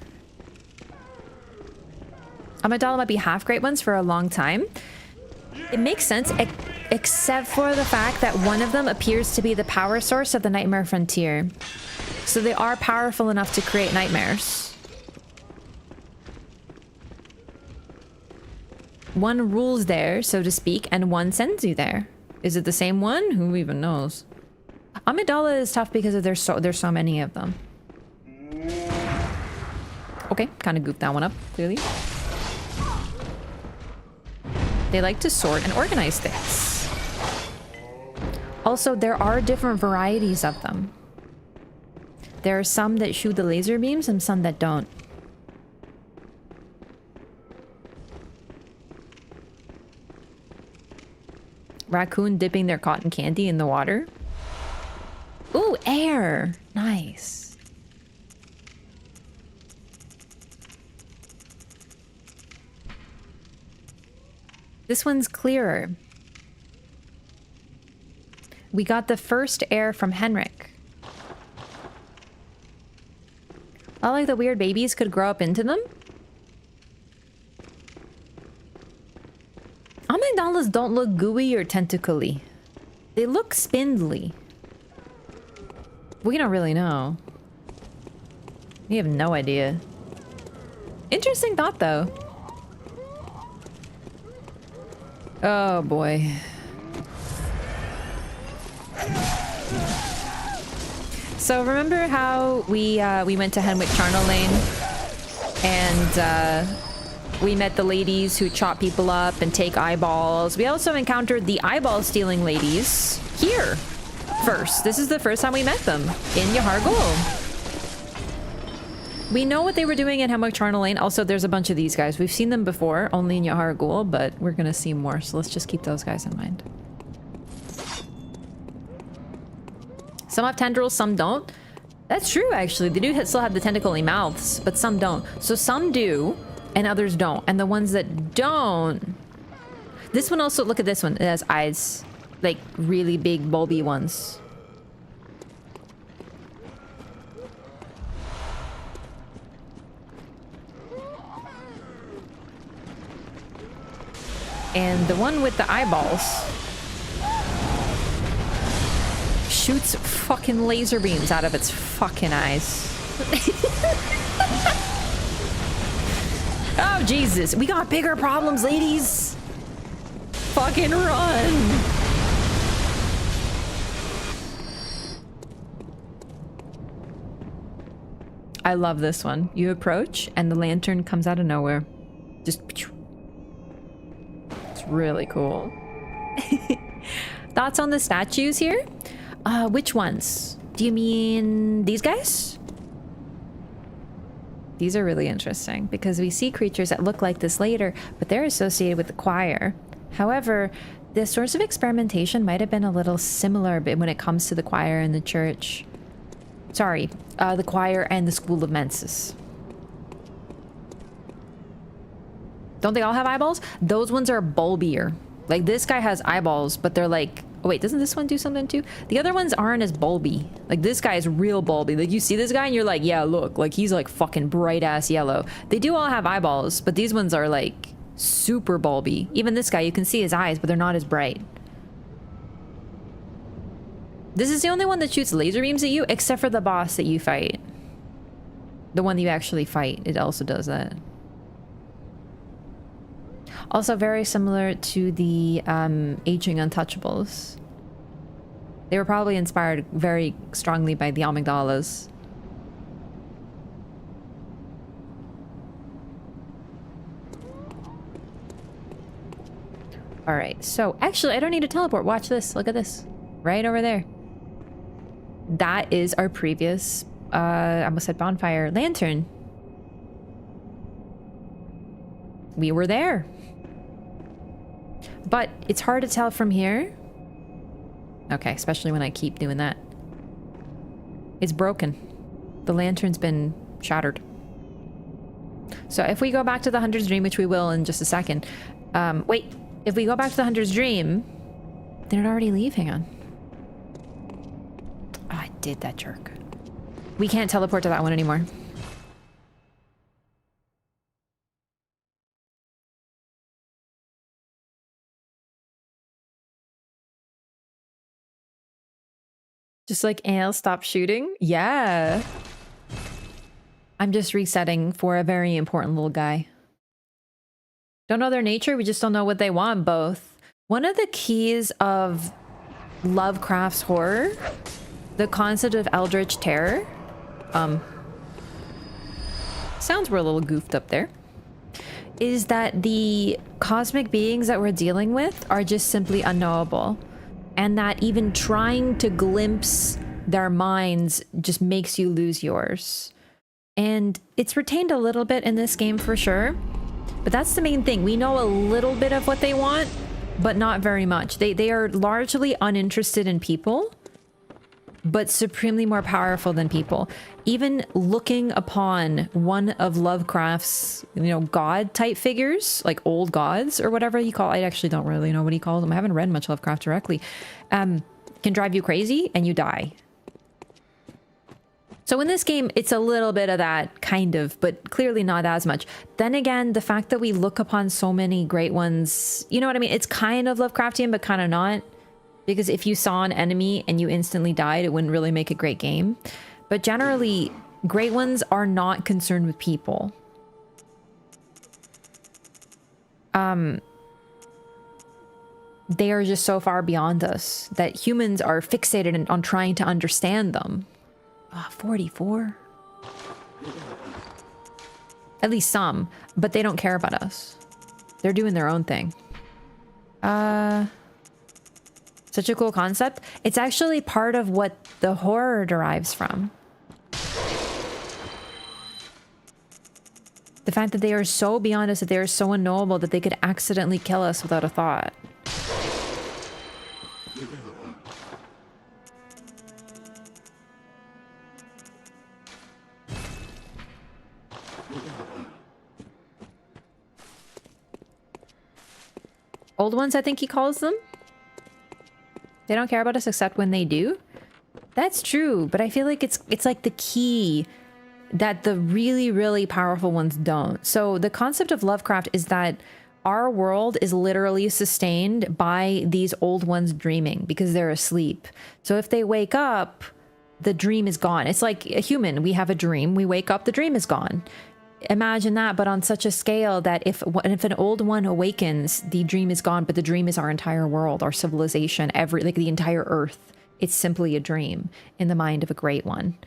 Amygdala might be half Great Ones for a long time. It makes sense, except for the fact that one of them appears to be the power source of the Nightmare Frontier. So they are powerful enough to create nightmares. One rules there, so to speak, and one sends you there. Is it the same one? Who even knows? Amygdala is tough because there's so many of them. Okay, kind of goofed that one up, clearly. They like to sort and organize things. Also, there are different varieties of them. There are some that shoot the laser beams and some that don't. Raccoon dipping their cotton candy in the water. Ooh, air! Nice. This one's clearer. We got the first air from Henrik. I like the weird babies could grow up into them. Amygdalas don't look gooey or tentacly. They look spindly. We don't really know. We have no idea. Interesting thought, though. Oh, boy. So remember how we went to Henwick Charnel Lane and we met the ladies who chop people up and take eyeballs. We also encountered the eyeball stealing ladies here first. This is the first time we met them in Yahar'gul. We know what they were doing in Henwick Charnel Lane. Also, there's a bunch of these guys. We've seen them before, only in Yahar'gul, but we're gonna see more. So let's just keep those guys in mind. Some have tendrils, some don't. That's true, actually. They do still have the tentacly mouths, but some don't. So some do, and others don't. And the ones that don't... This one also, look at this one. It has eyes. Like, really big, bulby ones. And the one with the eyeballs shoots fucking laser beams out of its fucking eyes. Oh, Jesus. We got bigger problems, ladies. Fucking run. I love this one. You approach and the lantern comes out of nowhere. Just... It's really cool. Thoughts on the statues here? Which ones? Do you mean these guys? These are really interesting because we see creatures that look like this later, but they're associated with the choir. However, the source of experimentation might have been a little similar when it comes to the choir and the church. Sorry, the choir and the School of Menses. Don't they all have eyeballs? Those ones are bulbier. Like, this guy has eyeballs, but they're like... Oh, wait, doesn't this one do something too? The other ones aren't as bulby. Like, this guy is real bulby. Like, you see this guy and you're like, yeah, look. Like, he's like fucking bright-ass yellow. They do all have eyeballs, but these ones are like super bulby. Even this guy, you can see his eyes, but they're not as bright. This is the only one that shoots laser beams at you, except for the boss that you fight. The one that you actually fight, it also does that. Also very similar to the aging untouchables. They were probably inspired very strongly by the amygdalas. Alright, so actually I don't need to teleport. Watch this. Look at this. Right over there. That is our previous, I almost said bonfire, lantern. We were there. But it's hard to tell from here. Okay, especially when I keep doing that. It's broken. The lantern's been shattered. So if we go back to the Hunter's Dream, which we will in just a second. Wait, if we go back to the Hunter's Dream, did it already leave? Hang on. Oh, I did that jerk. We can't teleport to that one anymore. Just like Ale, stop shooting. Yeah. I'm just resetting for a very important little guy. Don't know their nature, we just don't know what they want, both. One of the keys of Lovecraft's horror, the concept of eldritch terror, sounds were a little goofed up there, is that the cosmic beings that we're dealing with are just simply unknowable. And that even trying to glimpse their minds just makes you lose yours. And it's retained a little bit in this game for sure. But that's the main thing. We know a little bit of what they want, but not very much. They are largely uninterested in people, but supremely more powerful than people. Even looking upon one of Lovecraft's, god type figures, like old gods or whatever you call it. I actually don't really know what he calls them. I haven't read much Lovecraft directly. Can drive you crazy and you die. So in this game, it's a little bit of that, kind of, but clearly not as much. Then again, the fact that we look upon so many great ones, you know what I mean? It's kind of Lovecraftian, but kind of not. Because if you saw an enemy and you instantly died, it wouldn't really make a great game. But generally, great ones are not concerned with people. They are just so far beyond us that humans are fixated on trying to understand them. 44. At least some, but they don't care about us. They're doing their own thing. Such a cool concept. It's actually part of what the horror derives from. The fact that they are so beyond us, that they are so unknowable that they could accidentally kill us without a thought. Old ones, I think he calls them. They don't care about us except when they do. That's true, but I feel like it's like the key that the really, really powerful ones don't. So the concept of Lovecraft is that our world is literally sustained by these old ones dreaming because they're asleep. So if they wake up, the dream is gone. It's like a human. We have a dream. We wake up, the dream is gone. Imagine that, but on such a scale that if an old one awakens, the dream is gone, but the dream is our entire world, our civilization, like the entire earth. It's simply a dream in the mind of a great one.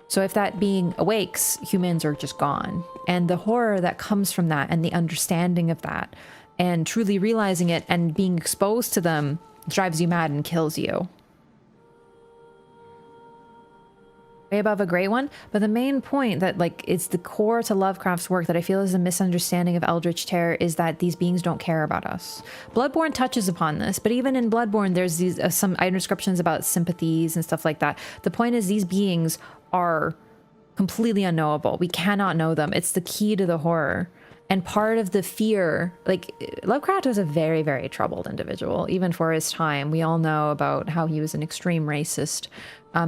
So if that being awakes, humans are just gone. And the horror that comes from that and the understanding of that and truly realizing it and being exposed to them drives you mad and kills you. Way above a great one, but the main point that it's the core to Lovecraft's work that I feel is a misunderstanding of eldritch terror is that these beings don't care about us. Bloodborne touches upon this, but even in Bloodborne there's these some item descriptions about sympathies and stuff like that. The point is these beings are completely unknowable. We cannot know them. It's the key to the horror. And part of the fear, Lovecraft was a very, very troubled individual, even for his time. We all know about how he was an extreme racist.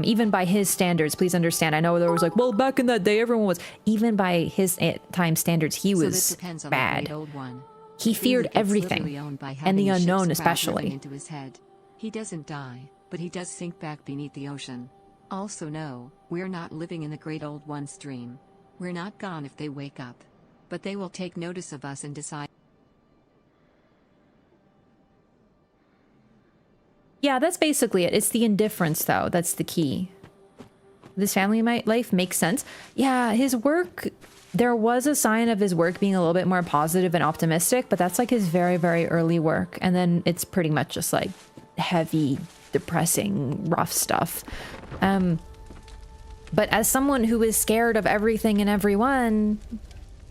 Even by his standards, please understand. I know there was well, back in that day, everyone was. Even by his time standards, he was bad. He feared everything, and the unknown especially.
Into his head. He doesn't die, but he does sink back beneath the ocean. Also know, we're not living in the Great Old One's dream. We're not gone if they wake up. But they will take notice of us and decide.
Yeah, that's basically it. It's the indifference, though. That's the key. This family life makes sense. Yeah, his work, there was a sign of his work being a little bit more positive and optimistic, but that's his very, very early work. And then it's pretty much just heavy, depressing, rough stuff. But as someone who is scared of everything and everyone,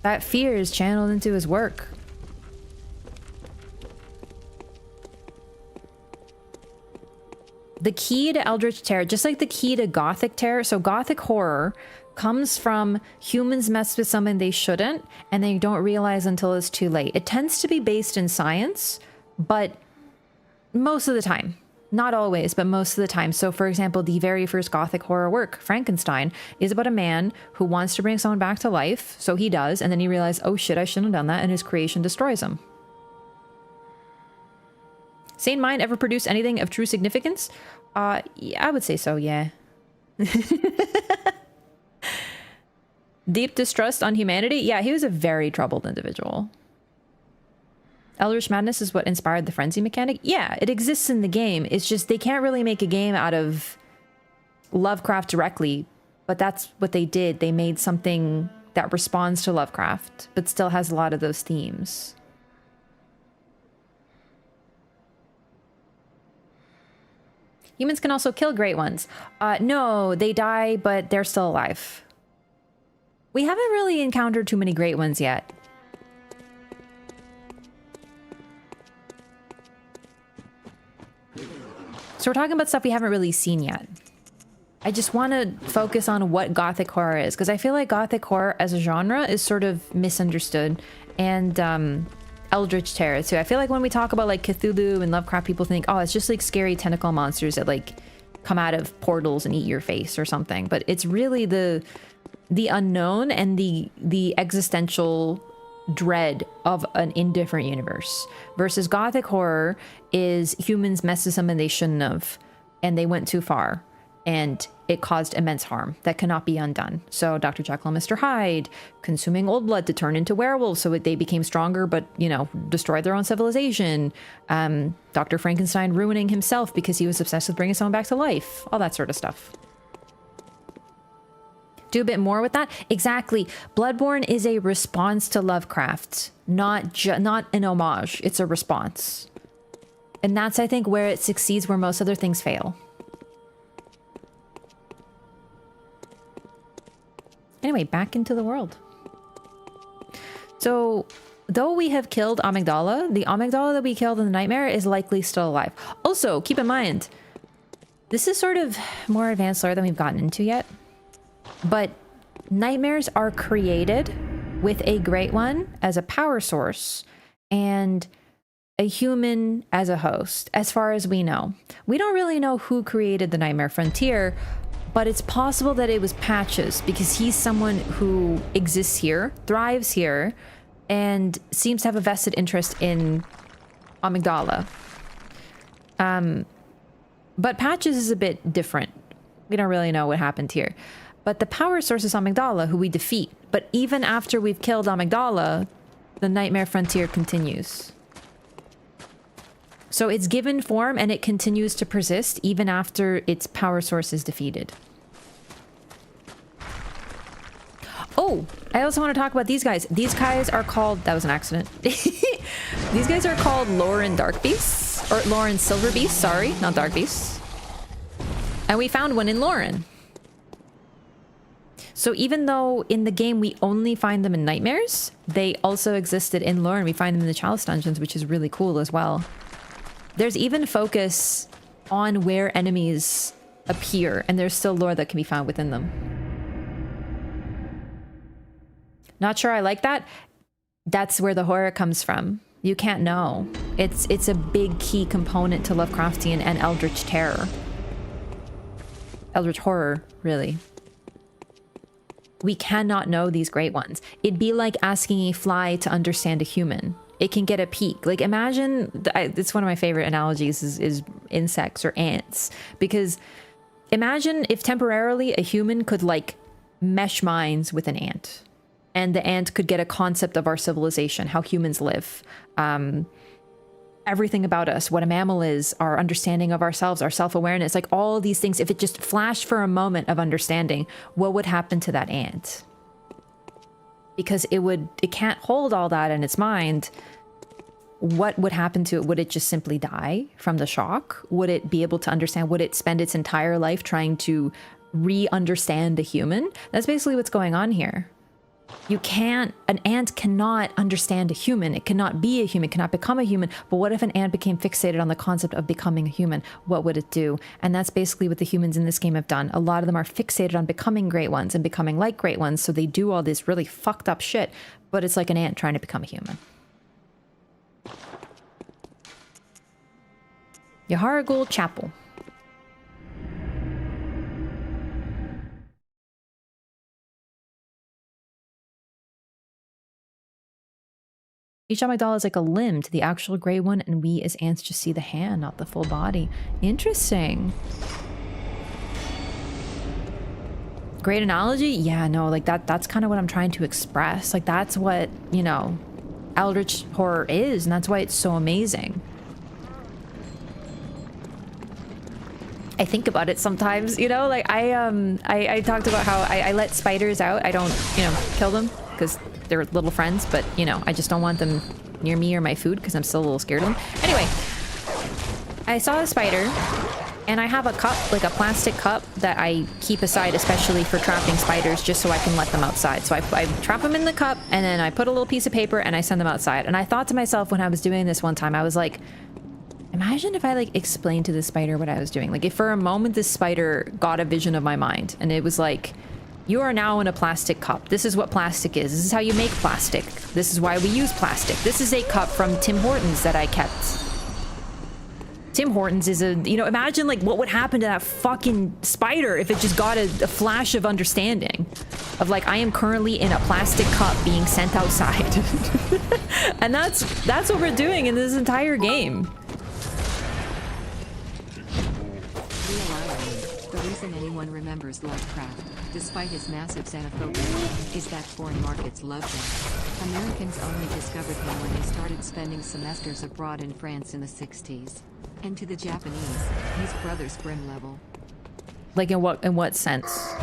that fear is channeled into his work. The key to eldritch terror, just like the key to gothic terror, so gothic horror comes from humans mess with something they shouldn't, and they don't realize until it's too late. It tends to be based in science, but most of the time. Not always, but most of the time. So for example, the very first gothic horror work, Frankenstein, is about a man who wants to bring someone back to life. So he does, and then he realizes, oh shit, I shouldn't have done that, and his creation destroys him. Sane Mind ever produce anything of true significance? Yeah, I would say so, yeah. Deep distrust on humanity? Yeah, he was a very troubled individual. Eldritch Madness is what inspired the frenzy mechanic? Yeah, it exists in the game. It's just they can't really make a game out of Lovecraft directly, but that's what they did. They made something that responds to Lovecraft, but still has a lot of those themes. Humans can also kill great ones. No, they die, but they're still alive. We haven't really encountered too many great ones yet. So we're talking about stuff we haven't really seen yet. I just want to focus on what Gothic horror is, because I feel like Gothic horror as a genre is sort of misunderstood. And Eldritch Terror too. I feel like when we talk about like Cthulhu and Lovecraft, people think, oh, it's just like scary tentacle monsters that like come out of portals and eat your face or something. But it's really the unknown and the existential dread of an indifferent universe. Versus Gothic horror is humans messed with something they shouldn't have, and they went too far, and it caused immense harm that cannot be undone. So Dr. Jekyll and Mr. Hyde consuming old blood to turn into werewolves so they became stronger, but, you know, destroyed their own civilization. Dr. Frankenstein ruining himself because he was obsessed with bringing someone back to life. All that sort of stuff. Do a bit more with that? Exactly. Bloodborne is a response to Lovecraft, not an homage. It's a response. And that's, I think, where it succeeds, where most other things fail. Anyway, back into the world. So, though we have killed Amygdala, the Amygdala that we killed in the nightmare is likely still alive. Also, keep in mind, this is sort of more advanced lore than we've gotten into yet. But nightmares are created with a Great One as a power source and a human as a host, as far as we know. We don't really know who created the Nightmare Frontier, but it's possible that it was Patches, because he's someone who exists here, thrives here, and seems to have a vested interest in Amygdala. But Patches is a bit different. We don't really know what happened here. But the power source is Amygdala, who we defeat. But even after we've killed Amygdala, the Nightmare Frontier continues. So it's given form and it continues to persist even after its power source is defeated. Oh, I also want to talk about these guys. These guys are called... That was an accident. These guys are called Lauren Dark Beasts. Or Lauren Silver Beasts, sorry. Not Dark Beasts. And we found one in Lauren. So even though in the game we only find them in nightmares, they also existed in lore, and we find them in the Chalice dungeons, which is really cool as well. There's even focus on where enemies appear, and there's still lore that can be found within them. Not sure I like that. That's where the horror comes from. You can't know. It's a big key component to Lovecraftian and Eldritch terror. Eldritch horror, really. We cannot know these great ones. It'd be like asking a fly to understand a human. It can get a peek. Like imagine, it's one of my favorite analogies is insects or ants. Because imagine if temporarily a human could like mesh minds with an ant. And the ant could get a concept of our civilization, how humans live. Everything about us, what a mammal is, our understanding of ourselves, our self-awareness, like all these things. If it just flashed for a moment of understanding, what would happen to that ant? Because it can't hold all that in its mind. What would happen to it? Would it just simply die from the shock? Would it be able to understand? Would it spend its entire life trying to re-understand a human? That's basically what's going on here. An ant cannot understand a human. It cannot be a human, it cannot become a human. But what if an ant became fixated on the concept of becoming a human? What would it do? And that's basically what the humans in this game have done. A lot of them are fixated on becoming great ones and becoming like great ones. So they do all this really fucked up shit, but it's like an ant trying to become a human. Yaharagul Chapel. Each amygdala is like a limb to the actual gray one, and we as ants just see the hand, not the full body. Interesting. Great analogy? Yeah, no, like that's kind of what I'm trying to express. Like that's what, you know, eldritch horror is, and that's why it's so amazing. I think about it sometimes, you know, like I talked about how I let spiders out. I don't, you know, kill them because they're little friends, but you know, I just don't want them near me or my food because I'm still a little scared of them. Anyway, I saw a spider and I have a cup, like a plastic cup that I keep aside especially for trapping spiders just so I can let them outside. So I trap them in the cup and then I put a little piece of paper and I send them outside. And I thought to myself when I was doing this one time, I was like, imagine if I like explained to the spider what I was doing. Like if for a moment this spider got a vision of my mind and it was like, you are now in a plastic cup. This is what plastic is. This is how you make plastic. This is why we use plastic. This is a cup from Tim Hortons that I kept. Tim Hortons is a, you know, imagine like what would happen to that fucking spider if it just got a flash of understanding of like, I am currently in a plastic cup being sent outside. And that's what we're doing in this entire game.
The reason anyone remembers Lovecraft, despite his massive xenophobia, is that foreign markets loved him. Americans only discovered him when they started spending semesters abroad in France in the 60s. And to the Japanese, he's Brothers Grimm level.
Like in what sense?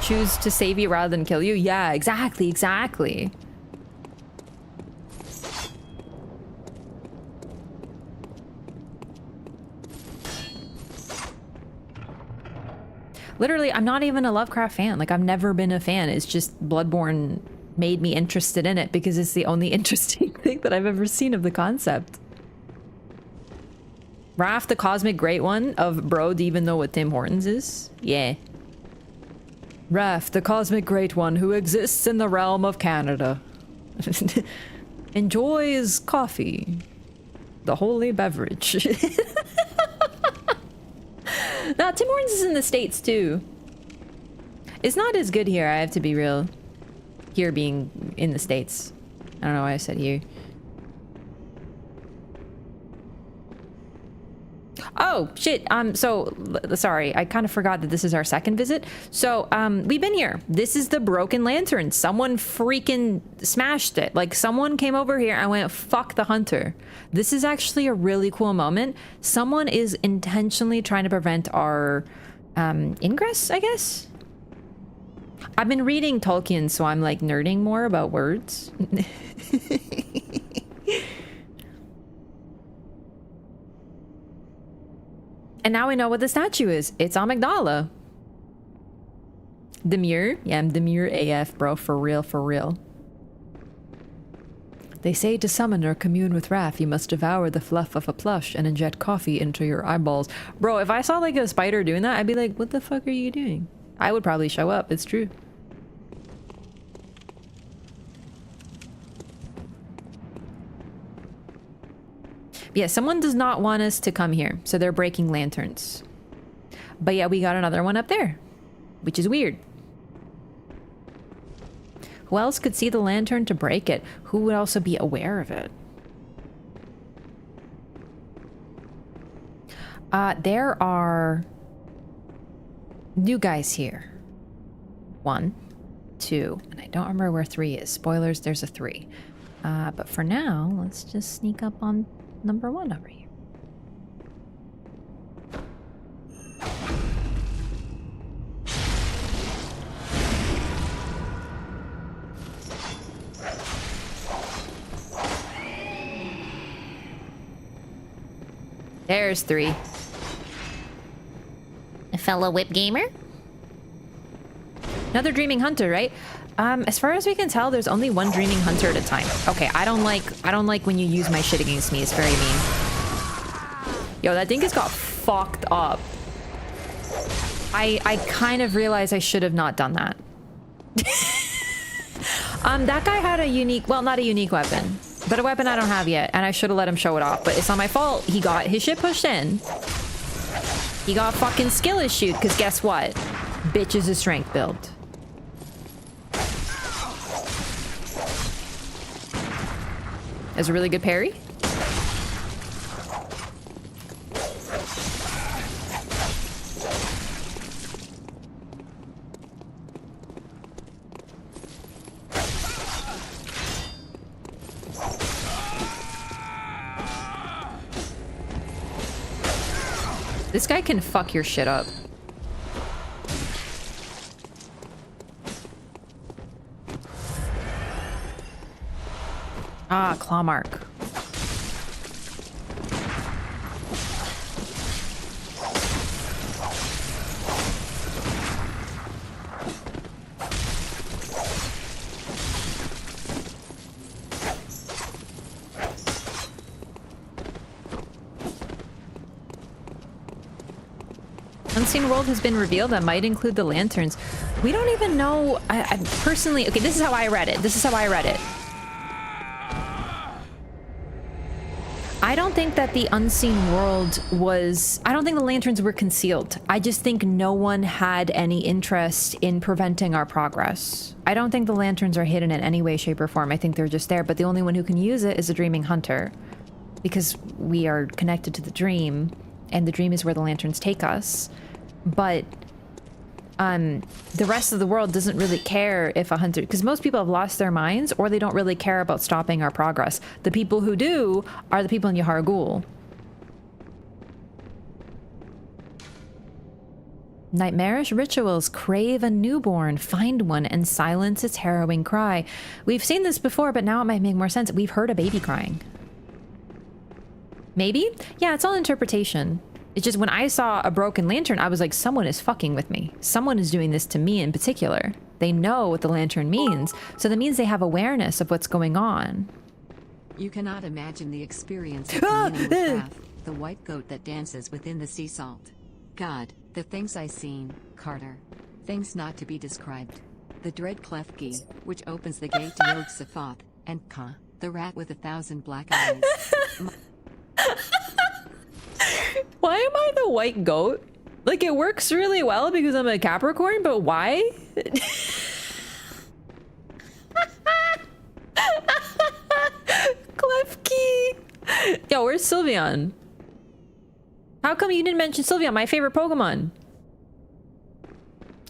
Choose to save you rather than kill you? Yeah, exactly. Literally, I'm not even a Lovecraft fan. Like, I've never been a fan. It's just Bloodborne made me interested in it because it's the only interesting thing that I've ever seen of the concept. Raph, the Cosmic Great One of Bro, do you even know what Tim Hortons is? Yeah. Raph, the Cosmic Great One who exists in the realm of Canada. Enjoys coffee. The holy beverage. Now, Tim Hortons is in the States, too. It's not as good here, I have to be real. Here being in the States. I don't know why I said here. Oh, shit. Sorry. I kind of forgot that this is our second visit. So, we've been here. This is the broken lantern. Someone freaking smashed it. Like, someone came over here and went, fuck the hunter. This is actually a really cool moment. Someone is intentionally trying to prevent our, ingress, I guess? I've been reading Tolkien, so I'm, like, nerding more about words. And now we know what the statue is. It's Amygdala. Demure? Yeah, I'm demure AF, bro. For real, for real. They say to summon or commune with Raph, you must devour the fluff of a plush and inject coffee into your eyeballs. Bro, if I saw like a spider doing that, I'd be like, what the fuck are you doing? I would probably show up. It's true. Yeah, someone does not want us to come here, so they're breaking lanterns. But yeah, we got another one up there, which is weird. Who else could see the lantern to break it? Who would also be aware of it? There are new guys here. 1, 2, and I don't remember where 3 is. Spoilers, there's a 3. But for now, let's just sneak up on number 1 over here. There's 3.
A fellow whip gamer?
Another dreaming hunter, right? As far as we can tell, there's only one dreaming hunter at a time. Okay, I don't like when you use my shit against me. It's very mean. Yo, that thing has got fucked up. I kind of realized I should have not done that. That guy had a unique, well, not a unique weapon, but a weapon I don't have yet, and I should have let him show it off, but it's not my fault. He got his shit pushed in. He got fucking skill issued, because guess what? Bitch is a strength build. Is a really good parry. This guy can fuck your shit up. Ah, claw mark. Unseen world has been revealed that might include the lanterns. We don't even know. I personally, okay, this is how I read it. This is how I read it. I don't think that the unseen world was... I don't think the lanterns were concealed. I just think no one had any interest in preventing our progress. I don't think the lanterns are hidden in any way, shape, or form. I think they're just there, but the only one who can use it is a dreaming hunter. Because we are connected to the dream, and the dream is where the lanterns take us. But the rest of the world doesn't really care if a hunter... Because most people have lost their minds, or they don't really care about stopping our progress. The people who do are the people in Yahar Ghul. Nightmarish rituals crave a newborn, find one, and silence its harrowing cry. We've seen this before, but now it might make more sense. We've heard a baby crying. Maybe? Yeah, it's all interpretation. It's just when I saw a broken lantern, I was like, someone is fucking with me. Someone is doing this to me in particular. They know what the lantern means, so that means they have awareness of what's going on.
You cannot imagine the experience of the meaningless bath, the white goat that dances within the sea salt. God, the things I seen, Carter. Things not to be described. The dread Klefki, which opens the gate to Yog Sothoth, and Ka, the rat with 1,000 black eyes.
Why am I the white goat? Like, it works really well because I'm a Capricorn, but why? Klefki! Yo, where's Sylveon? How come you didn't mention Sylveon, my favorite Pokemon?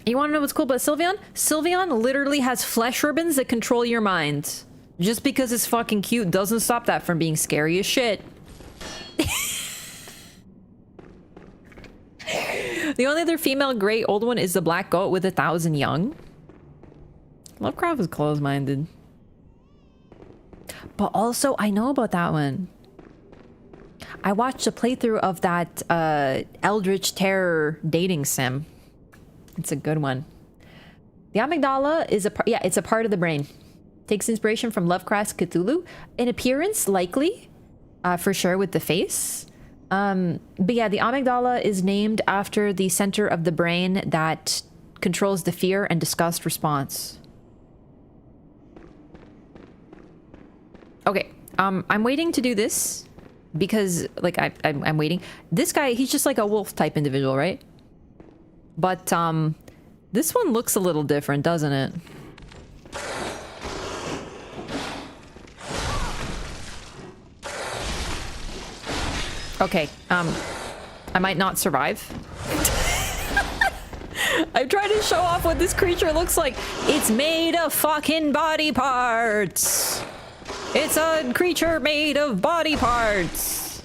You wanna know what's cool about Sylveon? Sylveon literally has flesh ribbons that control your mind. Just because it's fucking cute doesn't stop that from being scary as shit. The only other female great old one is the black goat with 1,000 young. Lovecraft is closed-minded. But also, I know about that one. I watched a playthrough of that Eldritch Terror dating sim. It's a good one. The amygdala is it's a part of the brain. Takes inspiration from Lovecraft's Cthulhu. In appearance, likely, for sure, with the face. But yeah, the amygdala is named after the center of the brain that controls the fear and disgust response. Okay, I'm waiting to do this because, like, I'm waiting. This guy, he's just like a wolf type individual, right? But this one looks a little different, doesn't it? Okay, I might not survive. I'm trying to show off what this creature looks like. It's made of fucking body parts. It's a creature made of body parts.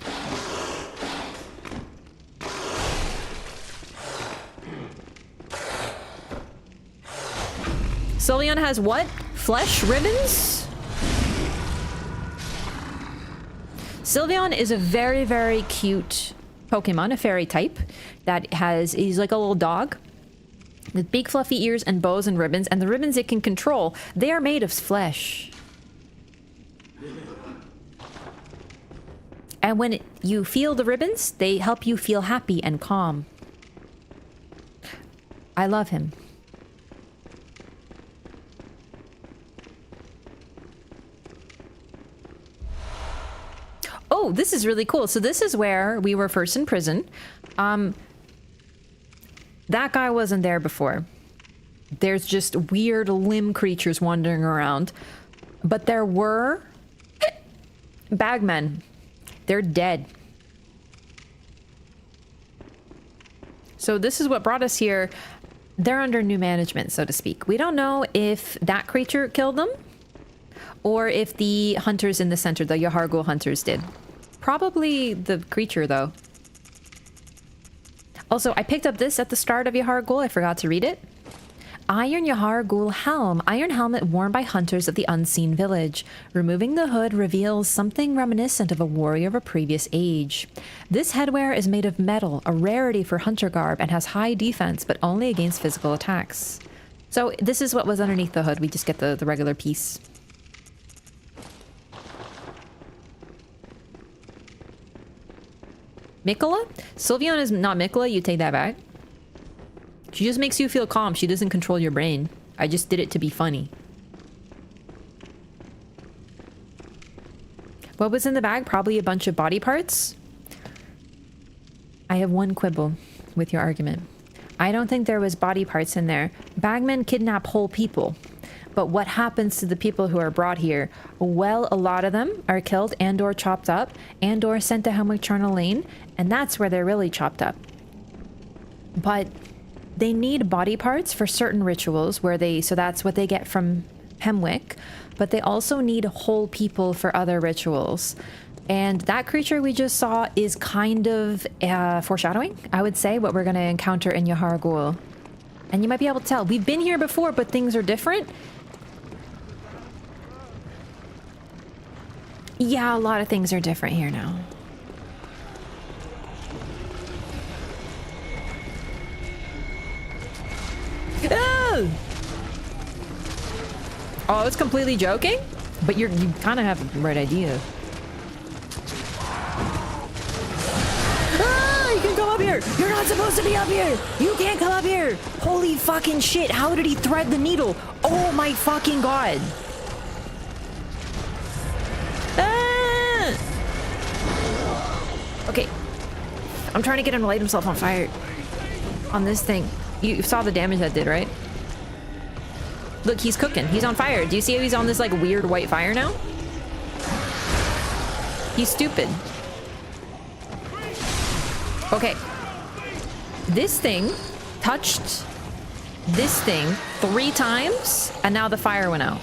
Sylveon has what? Flesh ribbons? Sylveon is a very, very cute Pokemon, a fairy type, that he's like a little dog with big fluffy ears and bows and ribbons, and the ribbons it can control, they are made of flesh. And when you feel the ribbons, they help you feel happy and calm. I love him. Oh, this is really cool. So this is where we were first in prison. That guy wasn't there before. There's just weird limb creatures wandering around. But there were Bagmen. They're dead. So this is what brought us here. They're under new management, so to speak. We don't know if that creature killed them or if the hunters in the center, the Yahar'gul hunters, did. Probably the creature, though. Also, I picked up this at the start of Yahar'gul. I forgot to read it. Iron Yahar'gul helm. Iron helmet worn by hunters of the unseen village. Removing the hood reveals something reminiscent of a warrior of a previous age. This headwear is made of metal, a rarity for hunter garb, and has high defense, but only against physical attacks. So this is what was underneath the hood. We just get the regular piece. Mikola? Sylveon is not Mikola. You take that back. She just makes you feel calm. She doesn't control your brain. I just did it to be funny. What was in the bag? Probably a bunch of body parts. I have one quibble with your argument. I don't think there was body parts in there. Bagmen kidnap whole people. But what happens to the people who are brought here? Well, a lot of them are killed and or chopped up and or sent to Hemwick Charnel Lane, and that's where they're really chopped up. But they need body parts for certain rituals where so that's what they get from Hemwick, but they also need whole people for other rituals. And that creature we just saw is kind of foreshadowing, I would say, what we're going to encounter in Yahar'gul. And you might be able to tell. We've been here before, but things are different. Yeah, a lot of things are different here now. Oh, I was completely joking, but you kind of have the right idea. Ah, you can come up here. You're not supposed to be up here. You can't come up here. Holy fucking shit. How did he thread the needle? Oh my fucking god. Ah! Okay. I'm trying to get him to light himself on fire. On this thing. You saw the damage that did, right? Look, he's cooking. He's on fire. Do you see how he's on this, like, weird white fire now? He's stupid. Okay. This thing touched this thing 3 times, and now the fire went out.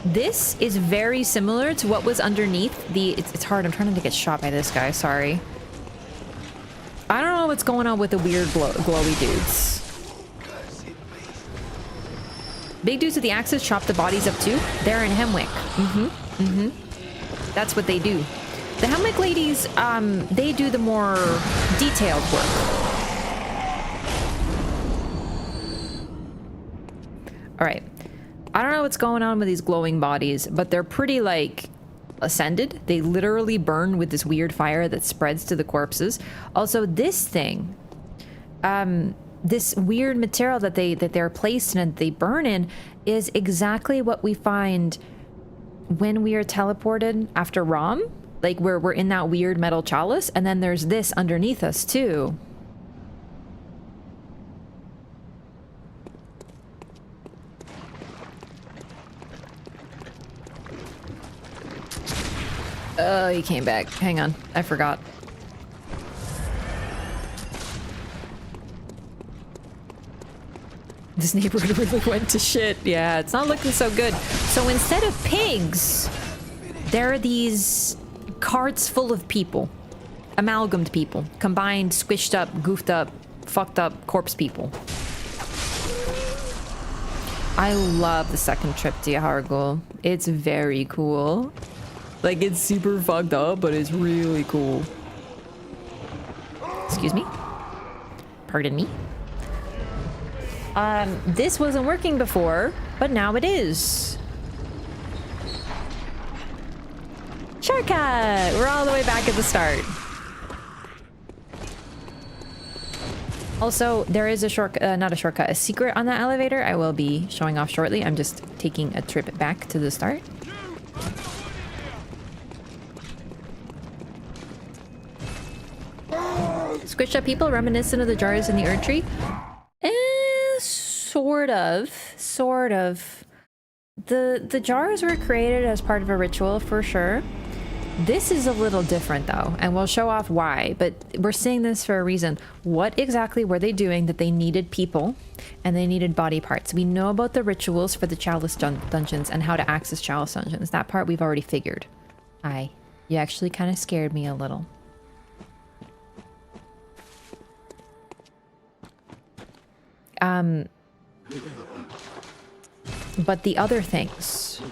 This is very similar to what was underneath the... It's hard. I'm trying to get shot by this guy. Sorry. I don't know what's going on with the weird glowy dudes. Big dudes with the axes chop the bodies up too. They're in Hemwick. That's what they do. The Hemwick ladies, they do the more detailed work. All right. I don't know what's going on with these glowing bodies, but they're pretty, like, ascended. They literally burn with this weird fire that spreads to the corpses. Also, this thing, this weird material that they're placed in and they burn in is exactly what we find when we are teleported after Rom. Like, we're in that weird metal chalice, and then there's this underneath us too. Oh, he came back. Hang on. I forgot. This neighborhood really went to shit. Yeah, it's not looking so good. So instead of pigs, there are these carts full of people. Amalgamed people. Combined, squished up, goofed up, fucked up corpse people. I love the second trip to Yahar'gul. It's very cool. Like, it's super fucked up, but it's really cool. Excuse me? Pardon me? This wasn't working before, but now it is. Shortcut! We're all the way back at the start. Also, there is a shortcut, not a shortcut, a secret on that elevator I will be showing off shortly. I'm just taking a trip back to the start. Squished up people reminiscent of the jars in the Erd tree? Sort of. The jars were created as part of a ritual for sure. This is a little different though, and we'll show off why, but we're seeing this for a reason. What exactly were they doing that they needed people and they needed body parts? We know about the rituals for the Chalice dungeons and how to access Chalice dungeons. That part we've already figured. You actually kind of scared me a little. But the other things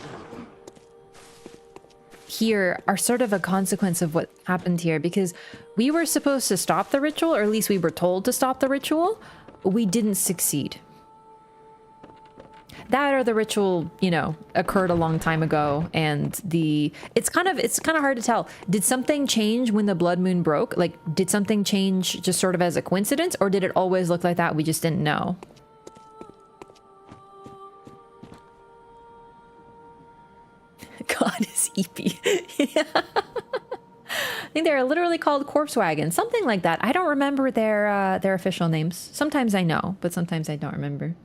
here are sort of a consequence of what happened here, because we were supposed to stop the ritual, or at least we were told to stop the ritual. We didn't succeed. That or the ritual, you know, occurred a long time ago, and it's kind of hard to tell. Did something change when the blood moon broke? Like, did something change just sort of as a coincidence, or did it always look like that? We just didn't know. God is eepy. Yeah. I think they're literally called corpse wagons, something like that. I don't remember their official names. Sometimes I know, but sometimes I don't remember.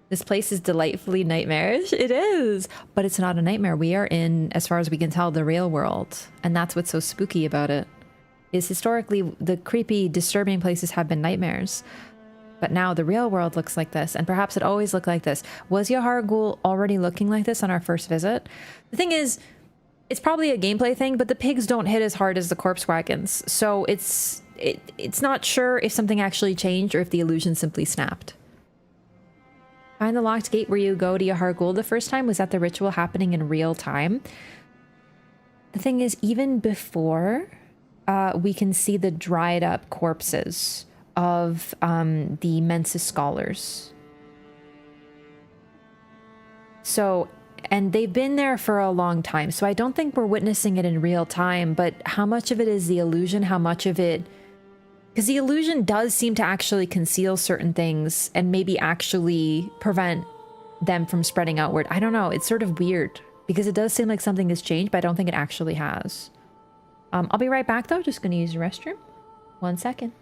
This place is delightfully nightmarish. It is, but it's not a nightmare. We are in, as far as we can tell, the real world, and that's what's so spooky about it. Is historically the creepy, disturbing places have been nightmares. But now the real world looks like this, and perhaps it always looked like this. Was Yahar Ghul already looking like this on our first visit? The thing is, it's probably a gameplay thing, but the pigs don't hit as hard as the corpse wagons, so it's not sure if something actually changed or if the illusion simply snapped. Find the locked gate where you go to Yahar Ghul the first time. Was that the ritual happening in real time? The thing is, even before, we can see the dried up corpses of the Mensis scholars. So, and they've been there for a long time, so I don't think we're witnessing it in real time, but how much of it is the illusion, how much of it... Because the illusion does seem to actually conceal certain things and maybe actually prevent them from spreading outward. I don't know, it's sort of weird, because it does seem like something has changed, but I don't think it actually has. I'll be right back though, just gonna use the restroom. 1 second.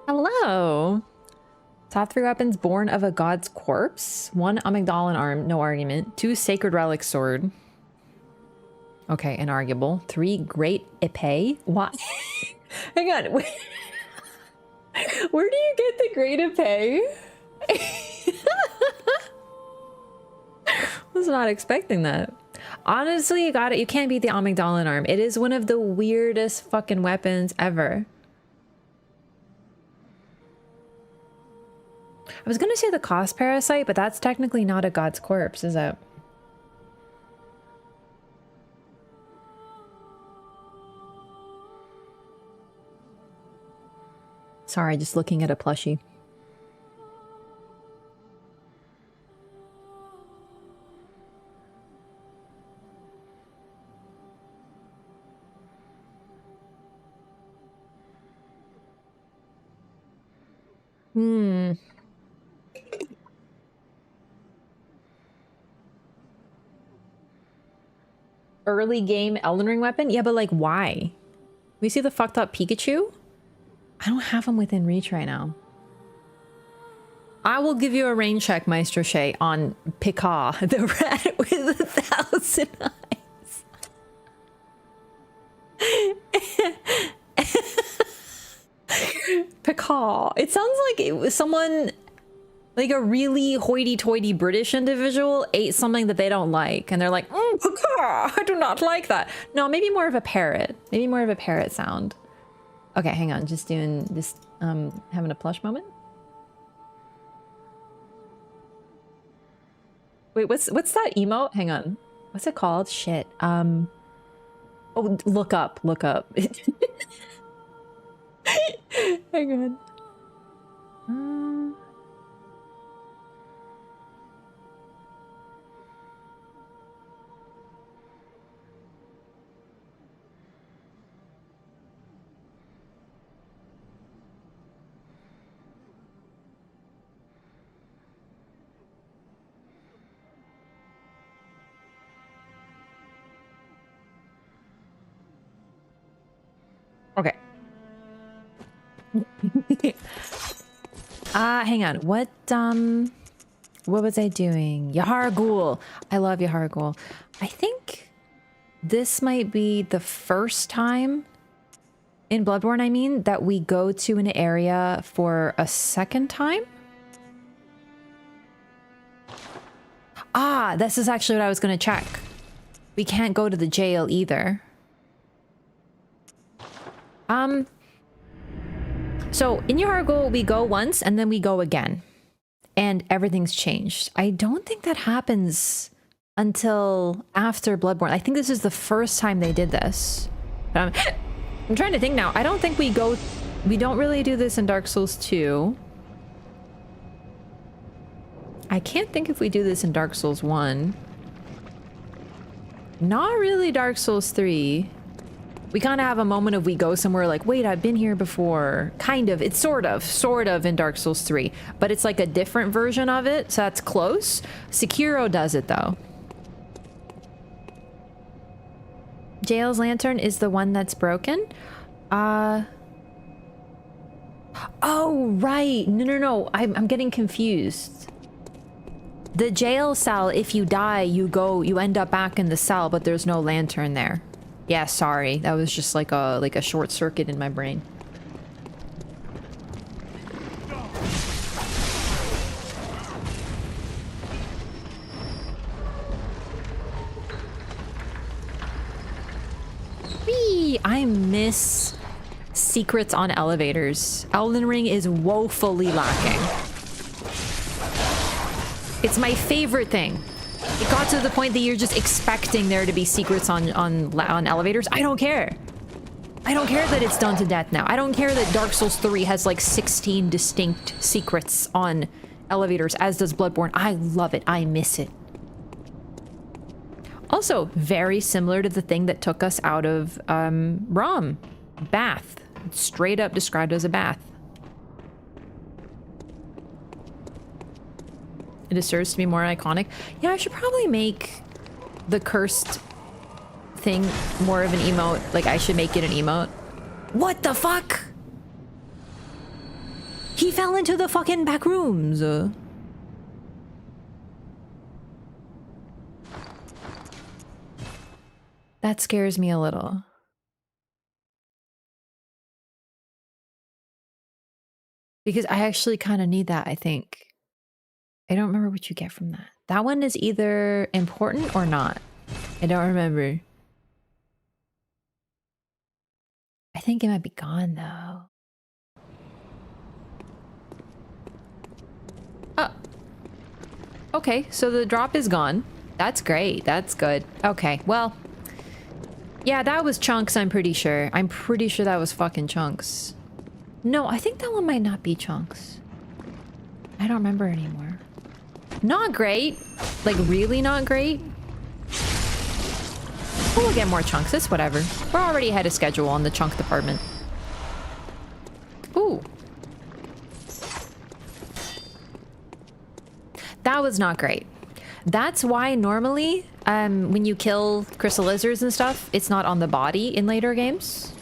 Hello. Top 3 weapons born of a god's corpse. 1 amygdalin arm, no argument. 2 sacred relic sword. Okay, inarguable. 3 great epee. What? Hang on. Wait. Where do you get the great epee? Was not expecting that. Honestly, you got it. You can't beat the amygdalin arm. It is one of the weirdest fucking weapons ever. I was gonna say the cost parasite, but that's technically not a god's corpse, is it? Sorry, just looking at a plushie. Early game Elden Ring weapon? Yeah, but like, why? We see the fucked up Pikachu? I don't have him within reach right now. I will give you a rain check, Maestro Shay, on Pika, the rat with 1,000 eyes. Pika. It sounds like it was someone, like a really hoity-toity British individual ate something that they don't like. And they're like, Pika, I do not like that. No, maybe more of a parrot. Maybe more of a parrot sound. Okay, hang on. Just doing this, having a plush moment. Wait, what's that emote? Hang on. What's it called? Shit. Oh, look up. Hang on. Okay. Hang on. What was I doing? Yahar Ghul. I love Yahar Ghul. I think this might be the first time in Bloodborne, I mean, that we go to an area for a second time. Ah, this is actually what I was going to check. We can't go to the jail either. So in Yahar Ghul, we go once and then we go again. And everything's changed. I don't think that happens until after Bloodborne. I think this is the first time they did this. I'm trying to think now. I don't think we don't really do this in Dark Souls 2. I can't think if we do this in Dark Souls 1. Not really Dark Souls 3. We kind of have a moment of we go somewhere like, wait, I've been here before. Kind of. It's sort of in Dark Souls 3. But it's like a different version of it, so that's close. Sekiro does it, though. Jail's lantern is the one that's broken? Oh, right. No. I'm getting confused. The jail cell, if you die, you end up back in the cell, but there's no lantern there. Yeah, sorry. That was just like a short circuit in my brain. Whee! I miss secrets on elevators. Elden Ring is woefully lacking. It's my favorite thing. It got to the point that you're just expecting there to be secrets on elevators. I don't care. I don't care that it's done to death now. I don't care that Dark Souls 3 has like 16 distinct secrets on elevators, as does Bloodborne. I love it. I miss it. Also, very similar to the thing that took us out of Rom. Bath. Straight up described as a bath. It deserves to be more iconic. Yeah, I should probably make the cursed thing more of an emote. Like, I should make it an emote. What the fuck? He fell into the fucking back rooms. That scares me a little. Because I actually kind of need that, I think. I don't remember what you get from that. That one is either important or not. I don't remember. I think it might be gone though. Oh. Okay, so the drop is gone. That's great. That's good. Okay, well. Yeah, that was chunks, I'm pretty sure. I'm pretty sure that was fucking chunks. No, I think that one might not be chunks. I don't remember anymore. Not great. Like, really not great. We'll get more chunks. It's whatever. We're already ahead of schedule on the chunk department. Ooh. That was not great. That's why normally, when you kill crystal lizards and stuff, it's not on the body in later games.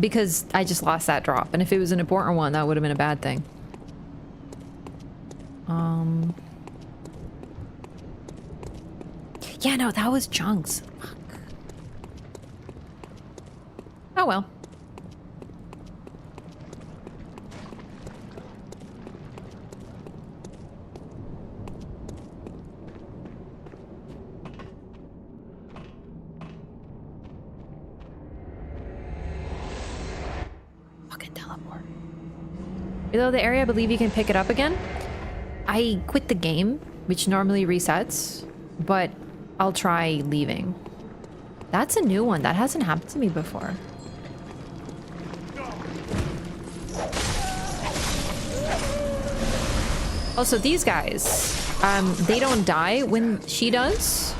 Because I just lost that drop. And if it was an important one, that would have been a bad thing. Yeah, no, that was chunks. Fuck. Oh well. Fucking teleport. Below the area, I believe you can pick it up again. I quit the game, which normally resets, but I'll try leaving. That's a new one. That hasn't happened to me before. Also, these guys, they don't die when she does,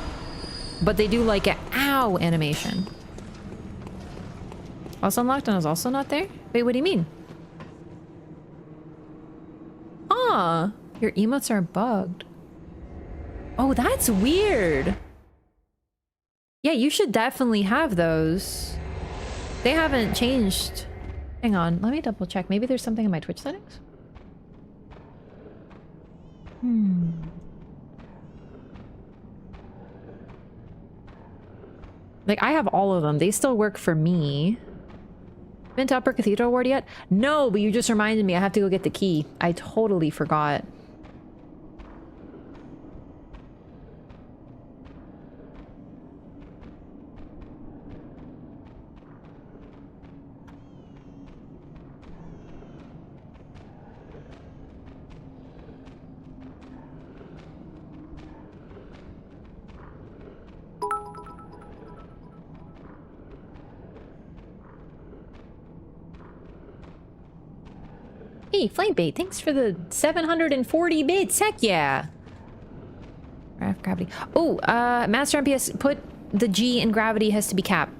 but they do like an ow animation. Also unlocked and is also not there? Wait, what do you mean? Ah, your emotes are bugged. Oh, that's weird. Yeah, you should definitely have those. They haven't changed. Hang on, let me double check. Maybe there's something in my Twitch settings? Like, I have all of them. They still work for me. Been to Upper Cathedral Ward yet? No, but you just reminded me. I have to go get the key. I totally forgot. Hey, Flamebait, thanks for the 740 bits. Heck yeah. Gravity. Oh, Master MPS, put the G in gravity has to be capped.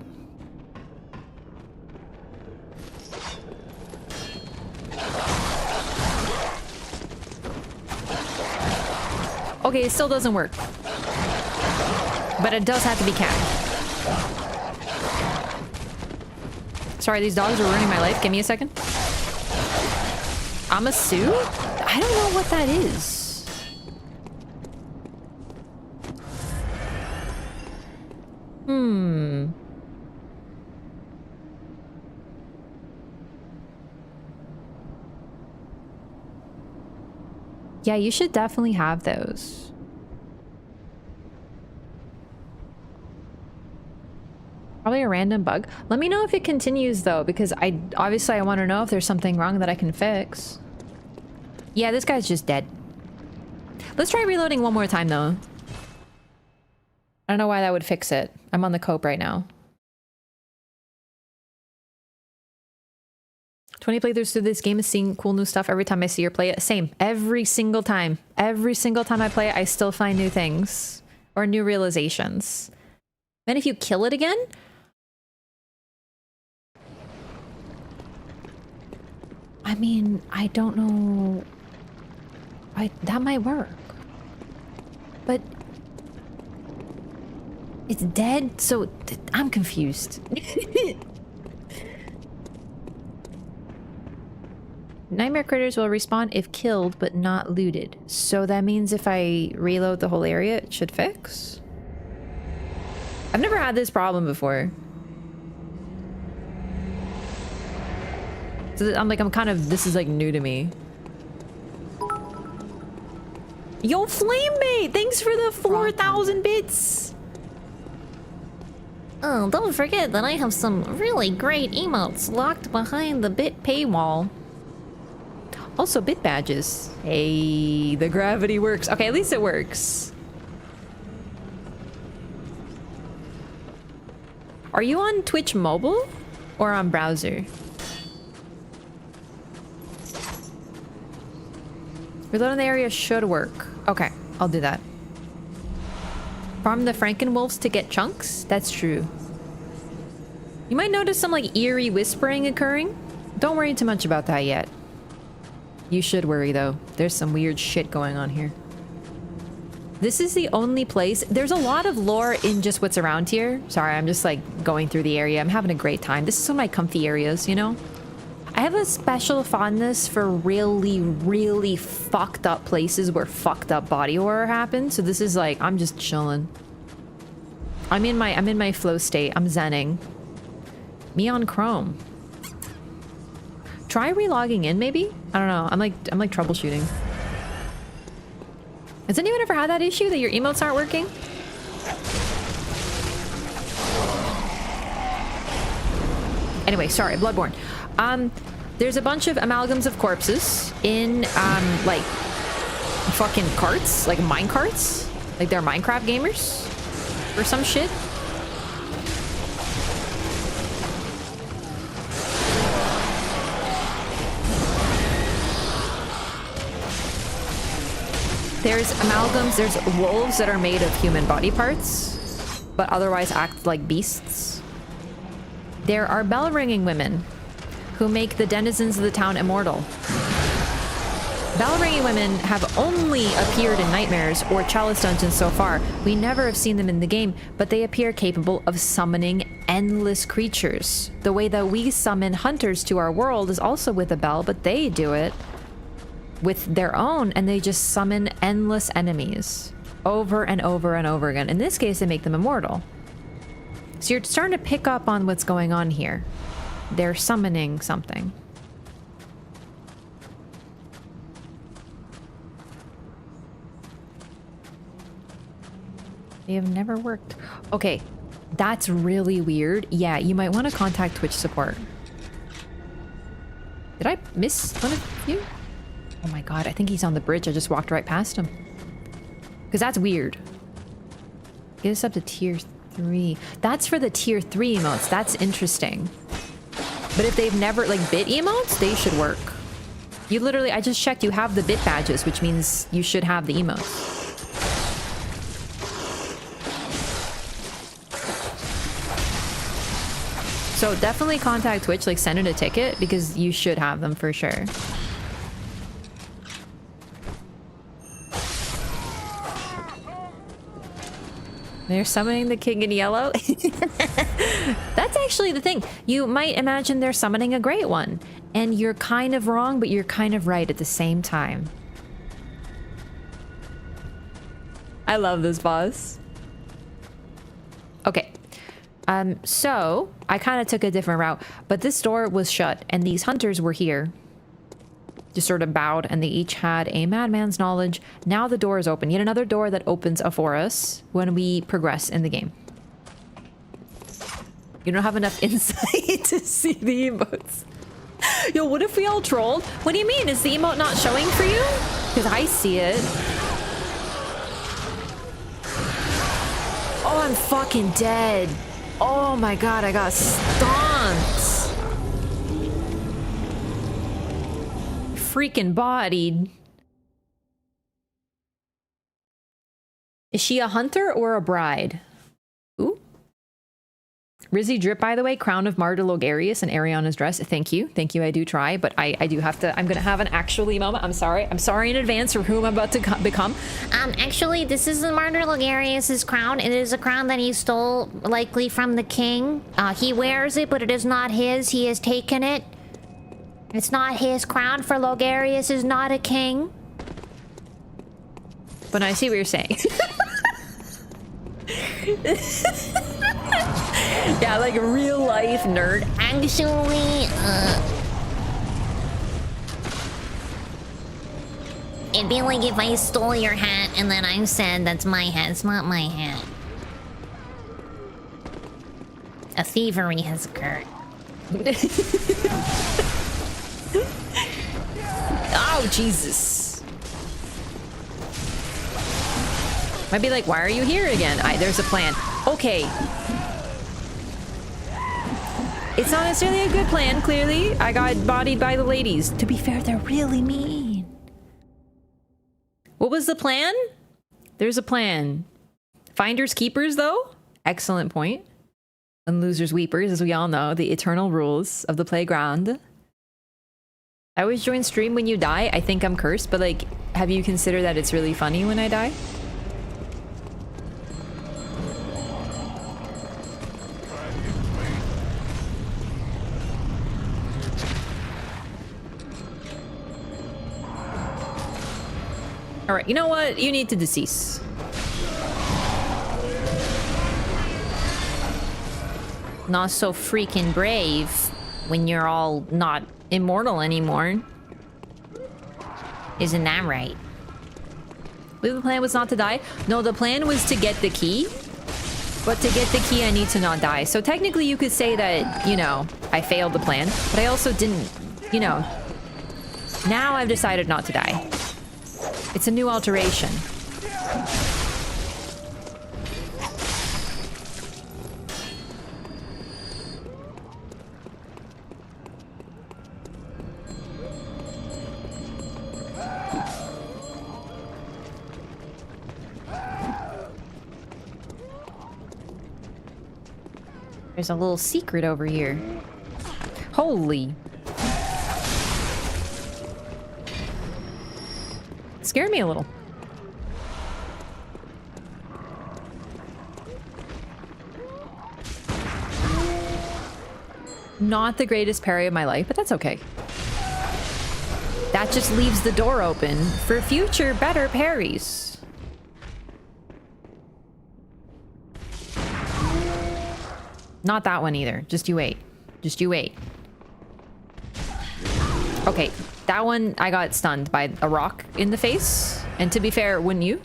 Okay, it still doesn't work. But it does have to be capped. Sorry, these dogs are ruining my life. Give me a second. Amasu? I don't know what that is. Yeah, you should definitely have those. Probably a random bug. Let me know if it continues though, because obviously I want to know if there's something wrong that I can fix. Yeah, this guy's just dead. Let's try reloading one more time though. I don't know why that would fix it. I'm on the cope right now. 20 playthroughs through this game is seeing cool new stuff every time I see her play it. Same. Every single time. Every single time I play it, I still find new things. Or new realizations. Then if you kill it again... I mean, I don't know... that might work. But... it's dead, so I'm confused. Nightmare critters will respawn if killed but not looted. So that means if I reload the whole area, it should fix? I've never had this problem before. So I'm kind of, this is like new to me. Yo, Flamemate! Thanks for the 4,000 bits! Oh, don't forget that I have some really great emotes locked behind the bit paywall. Also, bit badges. Hey, the gravity works. Okay, at least it works. Are you on Twitch mobile or on browser? Reload in the area should work. Okay, I'll do that. Farm the Frankenwolves to get chunks? That's true. You might notice some like eerie whispering occurring. Don't worry too much about that yet. You should worry though. There's some weird shit going on here. This is the only place. There's a lot of lore in just what's around here. Sorry, I'm just like going through the area. I'm having a great time. This is one of my comfy areas, you know? I have a special fondness for really, really fucked up places where fucked up body horror happens. So this is like, I'm just chilling. I'm in my flow state. I'm zenning. Me on Chrome. Try relogging in, maybe? I don't know. I'm like troubleshooting. Has anyone ever had that issue that your emotes aren't working? Anyway, sorry, Bloodborne. There's a bunch of amalgams of corpses in, like, fucking carts, like mine carts. Like they're Minecraft gamers or some shit. There's amalgams, there's wolves that are made of human body parts, but otherwise act like beasts. There are bell-ringing women who make the denizens of the town immortal. Bell-ringing women have only appeared in nightmares or chalice dungeons so far. We never have seen them in the game, but they appear capable of summoning endless creatures. The way that we summon hunters to our world is also with a bell, but they do it with their own, and they just summon endless enemies over and over and over again. In this case, they make them immortal. So you're starting to pick up on what's going on here. They're summoning something. They have never worked. Okay, that's really weird. Yeah, you might want to contact Twitch support. Did I miss one of you? Oh my god, I think he's on the bridge. I just walked right past him. Because that's weird. Get us up to tier 3. That's for the tier 3 emotes. That's interesting. But if they've never, like, bit emotes, they should work. You literally, I just checked, you have the bit badges, which means you should have the emotes. So definitely contact Twitch, like send it a ticket, because you should have them for sure. They're summoning the king in yellow. That's actually the thing. You might imagine they're summoning a great one. And you're kind of wrong, but you're kind of right at the same time. I love this boss. Okay. So I kind of took a different route, but this door was shut and these hunters were here. Just sort of bowed, and they each had a madman's knowledge. Now the door is open. Yet another door that opens for us when we progress in the game. You don't have enough insight to see the emotes. Yo, what if we all trolled? What do you mean? Is the emote not showing for you? Because I see it. Oh, I'm fucking dead. Oh my god, I got stomped. Freaking bodied. Is she a hunter or a bride? Ooh. Rizzy Drip, by the way, Crown of Martyr Logarius and Ariana's dress. Thank you. Thank you. I do try, but I do have to. I'm going to have an actually moment. I'm sorry. I'm sorry in advance for whom I'm about to become.
Actually, this isn't Martyr Logarius's crown. It is a crown that he stole, likely from the king. He wears it, but it is not his. He has taken it. It's not his crown, for Logarius is not a king.
But I see what you're saying. Yeah, like a real life nerd.
Actually, it'd be like if I stole your hat and then I said that's my hat. It's not my hat. A thievery has occurred.
Oh, Jesus. Might be like, why are you here again? There's a plan. Okay. It's not necessarily a good plan, clearly. I got bodied by the ladies. To be fair, they're really mean. What was the plan? There's a plan. Finders keepers, though? Excellent point. And losers weepers, as we all know, the eternal rules of the playground. I always join stream when you die. I think I'm cursed, but like, have you considered that it's really funny when I die? All right, you know what? You need to decease.
Not so freaking brave when you're all not immortal anymore. Isn't that right?
The plan was not to die? No, the plan was to get the key. But to get the key, I need to not die. So technically you could say that, you know, I failed the plan. But I also didn't, you know. Now I've decided not to die. It's a new alteration. There's a little secret over here. Holy. Scared me a little. Not the greatest parry of my life, but that's okay. That just leaves the door open for future better parries. Not that one either. Just you wait. Just you wait. Okay, that one I got stunned by a rock in the face. And to be fair, wouldn't you?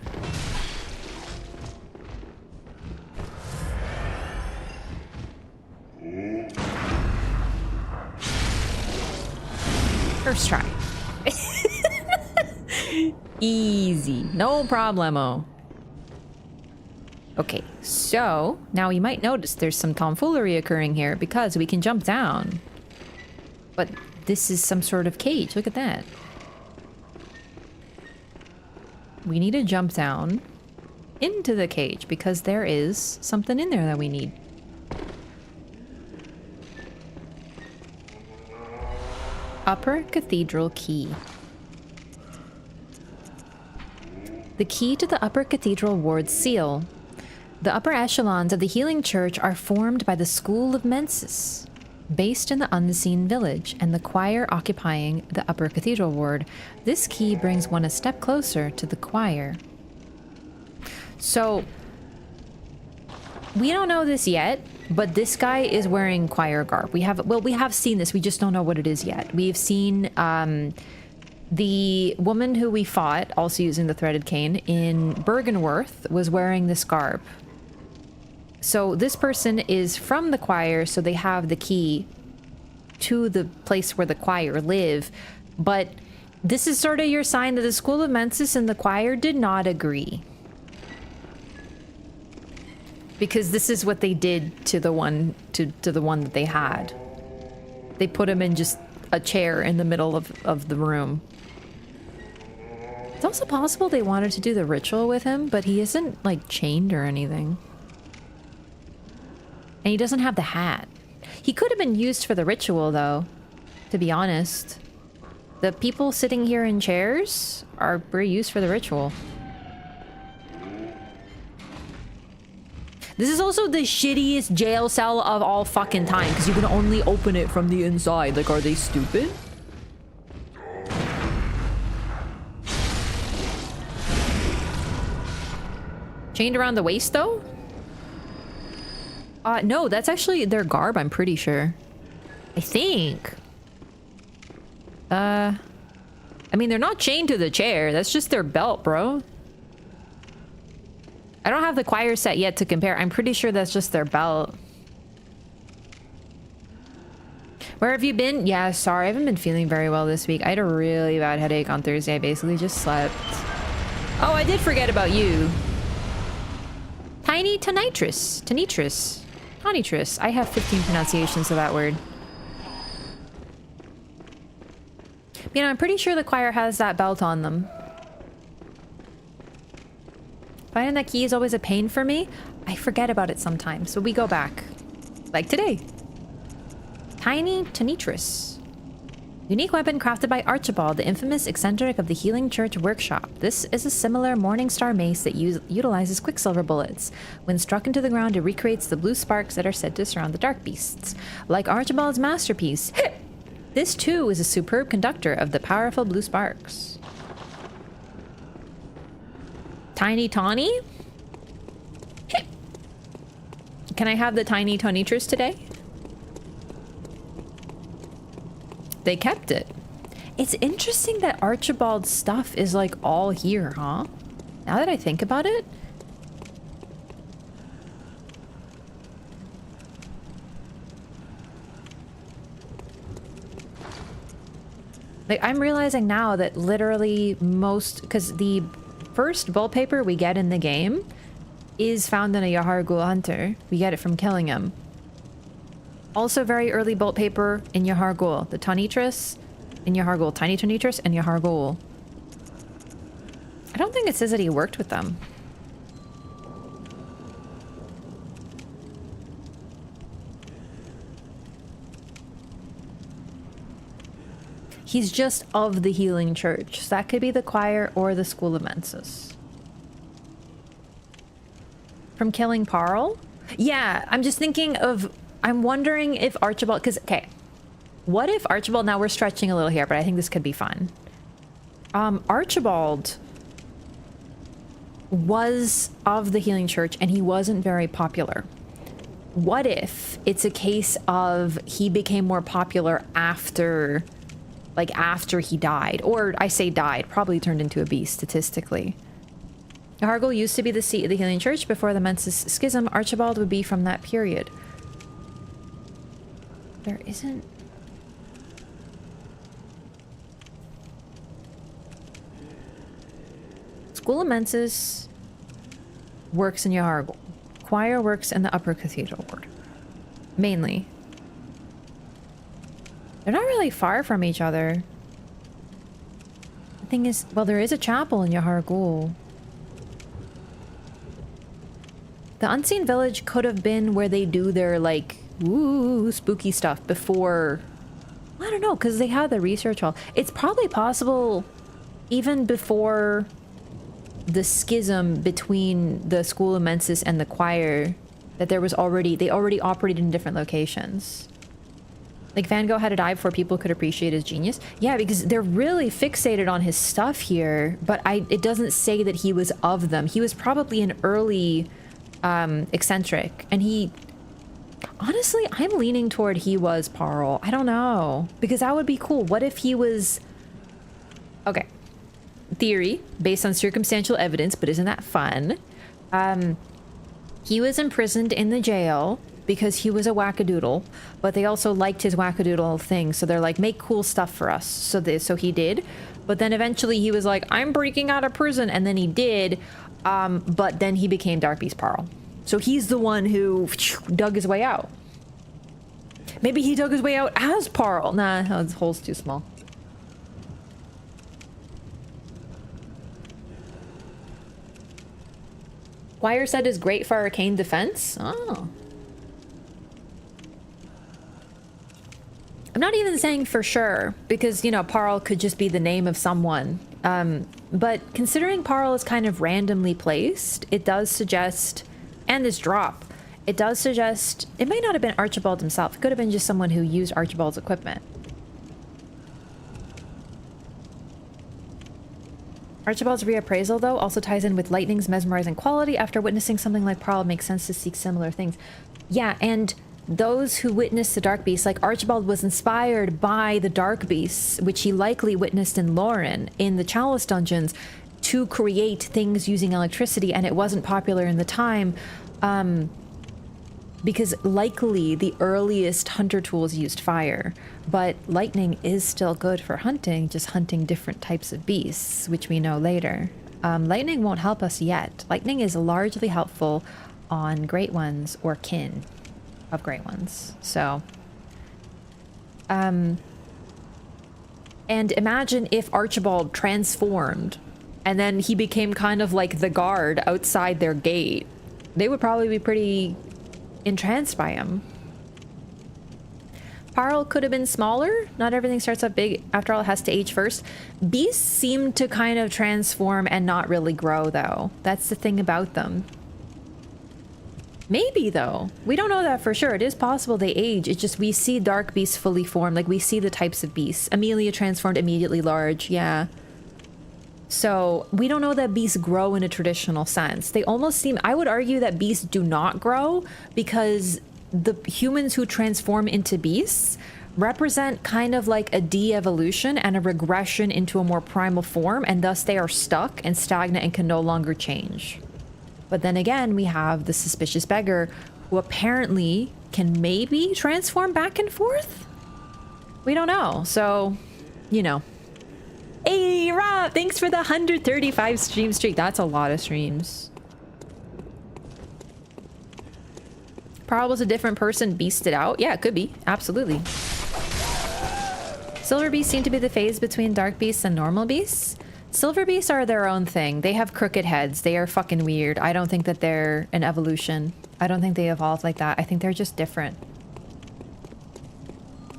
First try. Easy. No problemo. Okay, so now you might notice there's some tomfoolery occurring here because we can jump down. But this is some sort of cage. Look at that. We need to jump down into the cage because there is something in there that we need. Upper Cathedral Key. The key to the Upper Cathedral Ward's seal. The upper echelons of the Healing Church are formed by the School of Mensis, based in the Unseen Village, and the choir occupying the Upper Cathedral Ward. This key brings one a step closer to the choir. So, we don't know this yet, but this guy is wearing choir garb. We have seen this, we just don't know what it is yet. We've seen the woman who we fought, also using the threaded cane, in Bergenworth, was wearing this garb. So this person is from the choir, so they have the key to the place where the choir live. But this is sort of your sign that the School of Mensis and the choir did not agree. Because this is what they did to the one to the one that they had. They put him in just a chair in the middle of the room. It's also possible they wanted to do the ritual with him, but he isn't like chained or anything. And he doesn't have the hat. He could have been used for the ritual, though, to be honest. The people sitting here in chairs are very used for the ritual. This is also the shittiest jail cell of all fucking time, because you can only open it from the inside. Like, are they stupid? Chained around the waist, though? No, that's actually their garb, I'm pretty sure. I think. I mean, they're not chained to the chair. That's just their belt, bro. I don't have the choir set yet to compare. I'm pretty sure that's just their belt. Where have you been? Yeah, sorry. I haven't been feeling very well this week. I had a really bad headache on Thursday. I basically just slept. Oh, I did forget about you. Tiny Tonitrus. Tonitrus. Tonitrus. I have 15 pronunciations of that word. You know, I'm pretty sure the choir has that belt on them. Finding that key is always a pain for me. I forget about it sometimes, so we go back. Like today. Tiny Tonitrus. Unique weapon crafted by Archibald, the infamous eccentric of the Healing Church Workshop. This is a similar Morningstar mace that utilizes quicksilver bullets. When struck into the ground, it recreates the blue sparks that are said to surround the dark beasts. Like Archibald's masterpiece, this too is a superb conductor of the powerful blue sparks. Tiny Tawny? Can I have the Tiny Tonitrus today? They kept it. It's interesting that Archibald's stuff is like all here, huh? Now that I think about it. Like, I'm realizing now that literally most, because the first wallpaper we get in the game is found in a Yahar Ghul Hunter. We get it from killing him. Also very early bolt paper in Yahar Ghul. The Tonitrus in Yahar Ghul. Tiny Tonitrus and Yahar Ghul. I don't think it says that he worked with them. He's just of the Healing Church. So that could be the choir or the School of Mensis. From killing Parl? Yeah, I'm just thinking of... I'm wondering if Archibald... Because, okay. What if Archibald... Now we're stretching a little here, but I think this could be fun. Archibald was of the Healing Church and he wasn't very popular. What if it's a case of he became more popular after... Like, after he died. Or, I say died. Probably turned into a beast, statistically. Yahar Ghul used to be the seat of the Healing Church. Before the Mensis Schism, Archibald would be from that period. There isn't... School of Mensis works in Yahar Ghul. Choir works in the Upper Cathedral Ward. Mainly. They're not really far from each other. The thing is, well, there is a chapel in Yahar Ghul. The Unseen Village could have been where they do their, like, ooh, spooky stuff before... I don't know, because they have the research hall. It's probably possible, even before the schism between the School of Mensis and the choir, that there was already... They already operated in different locations. Like, Van Gogh had to die before people could appreciate his genius. Yeah, because they're really fixated on his stuff here, but it doesn't say that he was of them. He was probably an early eccentric, and he... Honestly, I'm leaning toward he was Parl. I don't know, because that would be cool. What if he was... Okay. Theory, based on circumstantial evidence, but isn't that fun? He was imprisoned in the jail because he was a wackadoodle, but they also liked his wackadoodle thing, so they're like, make cool stuff for us. So he did, but then eventually he was like, I'm breaking out of prison, and then he did, but then he became Dark Beast Parl. So he's the one who dug his way out. Maybe he dug his way out as Parl. Nah, his hole's too small. Choir set is great for arcane defense. Oh. I'm not even saying for sure, because, you know, Parl could just be the name of someone. But considering Parl is kind of randomly placed, it does suggest, and this drop, it does suggest, it may not have been Archibald himself. It could have been just someone who used Archibald's equipment. Archibald's reappraisal, though, also ties in with Lightning's mesmerizing quality. After witnessing something like Pearl, it makes sense to seek similar things. Yeah, and those who witnessed the Dark Beast, like Archibald was inspired by the Dark Beasts, which he likely witnessed in Lauren, in the Chalice Dungeons, to create things using electricity, and it wasn't popular in the time, because likely the earliest hunter tools used fire, but lightning is still good for hunting, just hunting different types of beasts, which we know later. Lightning won't help us yet. Lightning is largely helpful on Great Ones or kin of Great Ones. So, and imagine if Archibald transformed and then he became kind of like the guard outside their gate. They would probably be pretty entranced by him. Parl could have been smaller. Not everything starts up big. After all, it has to age first. Beasts seem to kind of transform and not really grow, though. That's the thing about them. Maybe, though. We don't know that for sure. It is possible they age. It's just we see dark beasts fully formed. Like, we see the types of beasts. Amelia transformed immediately large. Yeah. So we don't know that beasts grow in a traditional sense. They almost seem, I would argue that beasts do not grow because the humans who transform into beasts represent kind of like a de-evolution and a regression into a more primal form, and thus they are stuck and stagnant and can no longer change. But then again, we have the suspicious beggar who apparently can maybe transform back and forth? We don't know. So, you know. Hey, Rob, thanks for the 135 stream streak. That's a lot of streams. Pearl was a different person, beasted out. Yeah, it could be. Absolutely. Silver beasts seem to be the phase between dark beasts and normal beasts. Silver beasts are their own thing. They have crooked heads. They are fucking weird. I don't think that they're an evolution. I don't think they evolved like that. I think they're just different.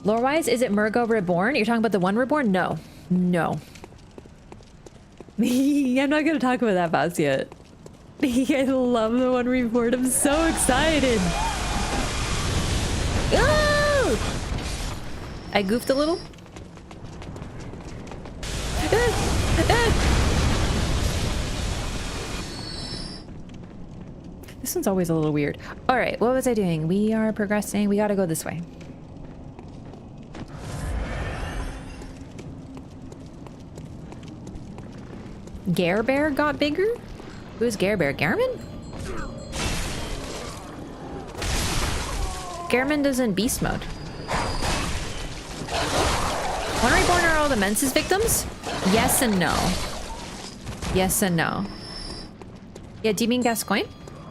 Lore-wise, is it Murgo Reborn? You're talking about the one Reborn? No. No. I'm not gonna talk about that boss yet. I love the one Reborn. I'm so excited. Oh! I goofed a little. This one's always a little weird. All right, what was I doing? We are progressing. We gotta go this way. Gare Bear got bigger? Who's Gare Bear? Garamond? Garamond is in beast mode. When Reborn are all the Mensis victims? Yes and no. Yes and no. Yeah, do you mean Gascoigne?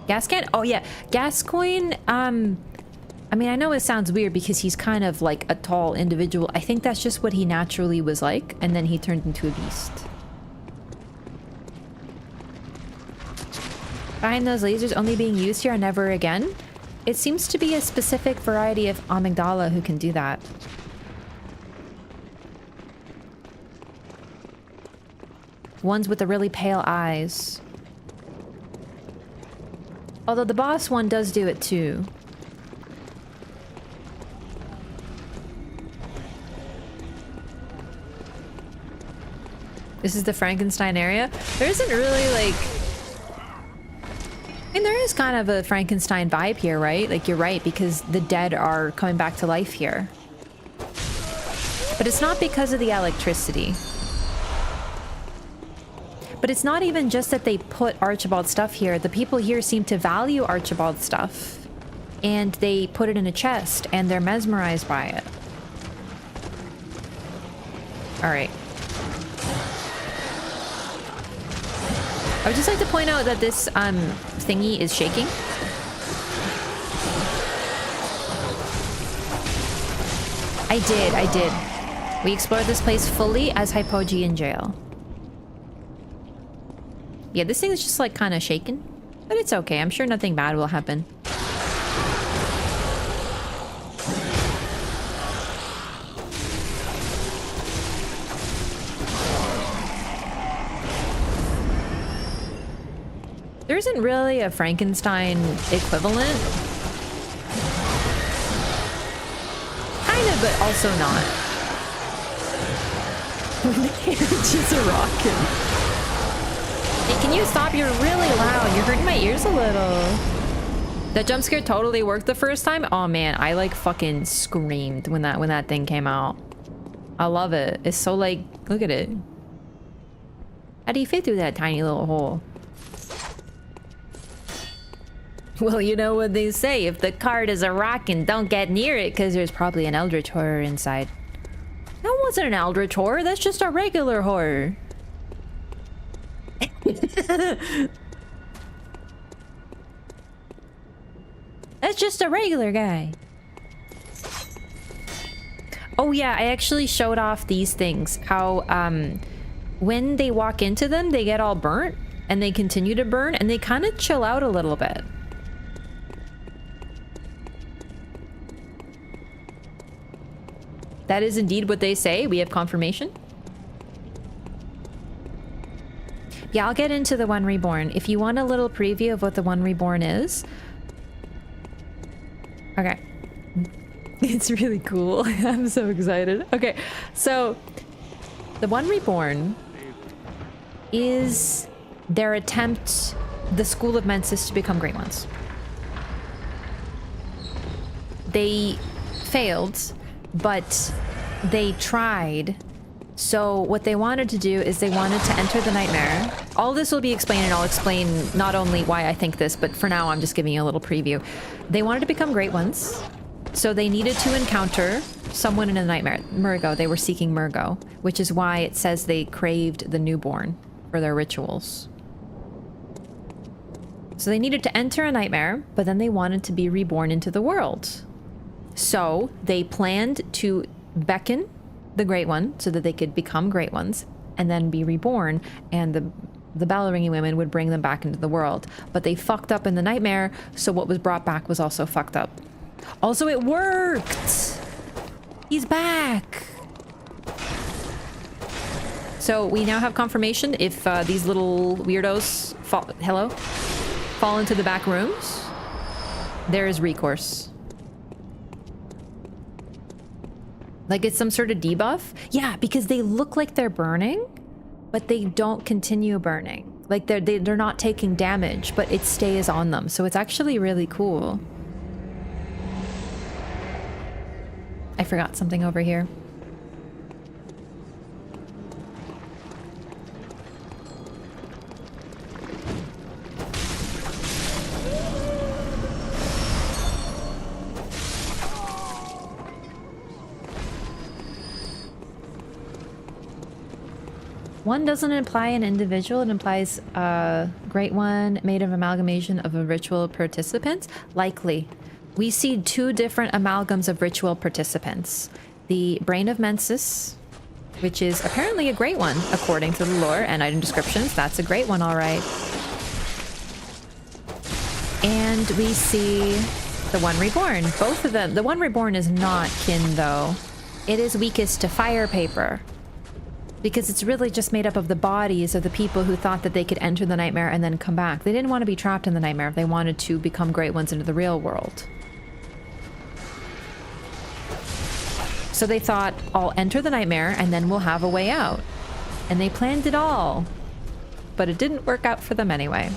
Gascan? Oh yeah, Gascoigne, I mean, I know it sounds weird because he's kind of like a tall individual. I think that's just what he naturally was like, and then he turned into a beast. Find those lasers only being used here and never again? It seems to be a specific variety of amygdala who can do that. Ones with the really pale eyes. Although the boss one does do it too. This is the Frankenstein area. There isn't really like... I mean, there is kind of a Frankenstein vibe here, right? Like, you're right, because the dead are coming back to life here. But it's not because of the electricity. But it's not even just that they put Archibald stuff here. The people here seem to value Archibald stuff. And they put it in a chest, and they're mesmerized by it. Alright. I would just like to point out that this thingy is shaking. I did. We explored this place fully as Hypogean in jail. Yeah, this thing is just like kind of shaking, but it's okay. I'm sure nothing bad will happen. There isn't really a Frankenstein equivalent. Kind of, but also not. When the carriage is a rocket.
Hey, can you stop? You're really loud. You're hurting my ears a little. That jump scare totally worked the first time. Oh man, I like fucking screamed when that thing came out. I love it. It's so like, look at it. How do you fit through that tiny little hole? Well, you know what they say. If the cart is a rockin', don't get near it, because there's probably an eldritch horror inside. That wasn't an eldritch horror. That's just a regular horror. That's just a regular guy. Oh yeah, I actually showed off these things. How when they walk into them, they get all burnt and they continue to burn and they kind of chill out a little bit. That is indeed what they say. We have confirmation. Yeah, I'll get into the One Reborn. If you want a little preview of what the One Reborn is. Okay. It's really cool. I'm so excited. Okay, so the One Reborn is their attempt, the School of Mensis, to become Great Ones. They failed, but they tried. So what they wanted to do is they wanted to enter the nightmare. All this will be explained, and I'll explain not only why I think this, but for now I'm just giving you a little preview. They wanted to become Great Ones, so they needed to encounter someone in a nightmare. Murgo, they were seeking Murgo, which is why it says they craved the newborn for their rituals. So they needed to enter a nightmare, but then they wanted to be reborn into the world. So they planned to beckon the Great One so that they could become Great Ones and then be reborn, and the bell ringing women would bring them back into the world. But they fucked up in the nightmare, so what was brought back was also fucked up. Also, it worked! He's back! So we now have confirmation if these little weirdos fall into the back rooms, there is recourse. Like it's some sort of debuff? Yeah, because they look like they're burning, but they don't continue burning. Like they're not taking damage, but it stays on them. So it's actually really cool. I forgot something over here. One doesn't imply an individual, it implies a Great One made of amalgamation of a ritual participants. Likely. We see two different amalgams of ritual participants. The Brain of Mensis, which is apparently a Great One, according to the lore and item descriptions. That's a Great One, all right. And we see the One Reborn. Both of them. The One Reborn is not kin, though. It is weakest to fire paper, because it's really just made up of the bodies of the people who thought that they could enter the nightmare and then come back. They didn't want to be trapped in the nightmare. They wanted to become Great Ones into the real world. So they thought, I'll enter the nightmare and then we'll have a way out. And they planned it all. But it didn't work out for them anyway.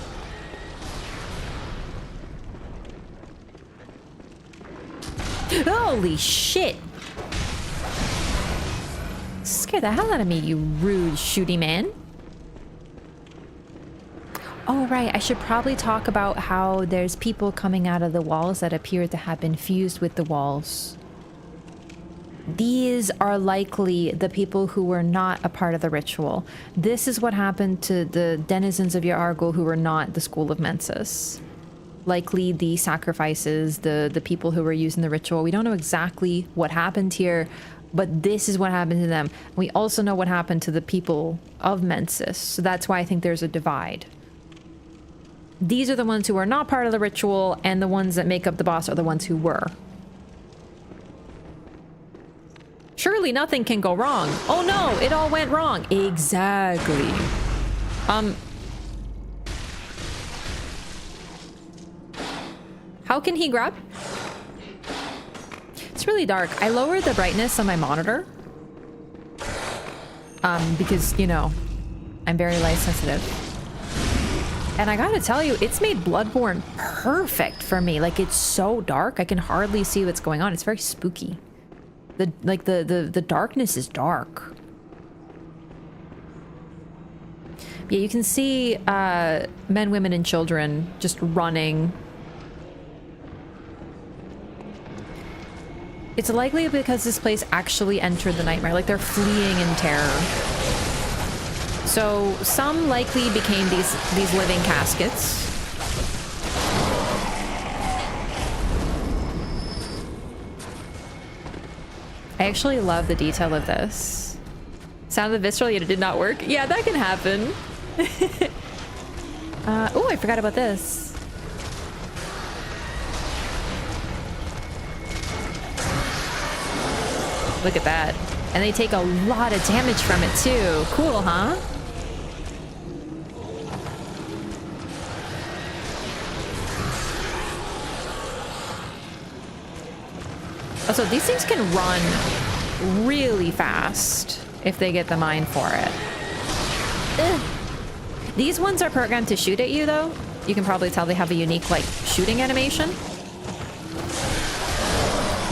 Holy shit! Scared the hell out of me, you rude shooty man. Oh right, I should probably talk about how there's people coming out of the walls that appear to have been fused with the walls. These are likely the people who were not a part of the ritual. This is what happened to the denizens of Yargul who were not the School of Mensis. Likely the sacrifices, the people who were using the ritual. We don't know exactly what happened here, but this is what happened to them. We also know what happened to the people of Mensis, so that's why I think there's a divide. These are the ones who are not part of the ritual, and the ones that make up the boss are the ones who were. Surely nothing can go wrong. Oh no, it all went wrong. Exactly. How can he grab? It's really dark. I lowered the brightness on my monitor. Because, you know, I'm very light sensitive. And I gotta tell you, it's made Bloodborne perfect for me. Like, it's so dark, I can hardly see what's going on. It's very spooky. The darkness is dark. Yeah, you can see men, women, and children just running. It's likely because this place actually entered the nightmare. Like, they're fleeing in terror. So some likely became these living caskets. I actually love the detail of this. Sound of the visceral, yet it did not work. Yeah, that can happen. Oh, I forgot about this. Look at that. And they take a lot of damage from it too. Cool, huh? Also, these things can run really fast if they get the mind for it. Ugh. These ones are programmed to shoot at you, though. You can probably tell they have a unique, like, shooting animation.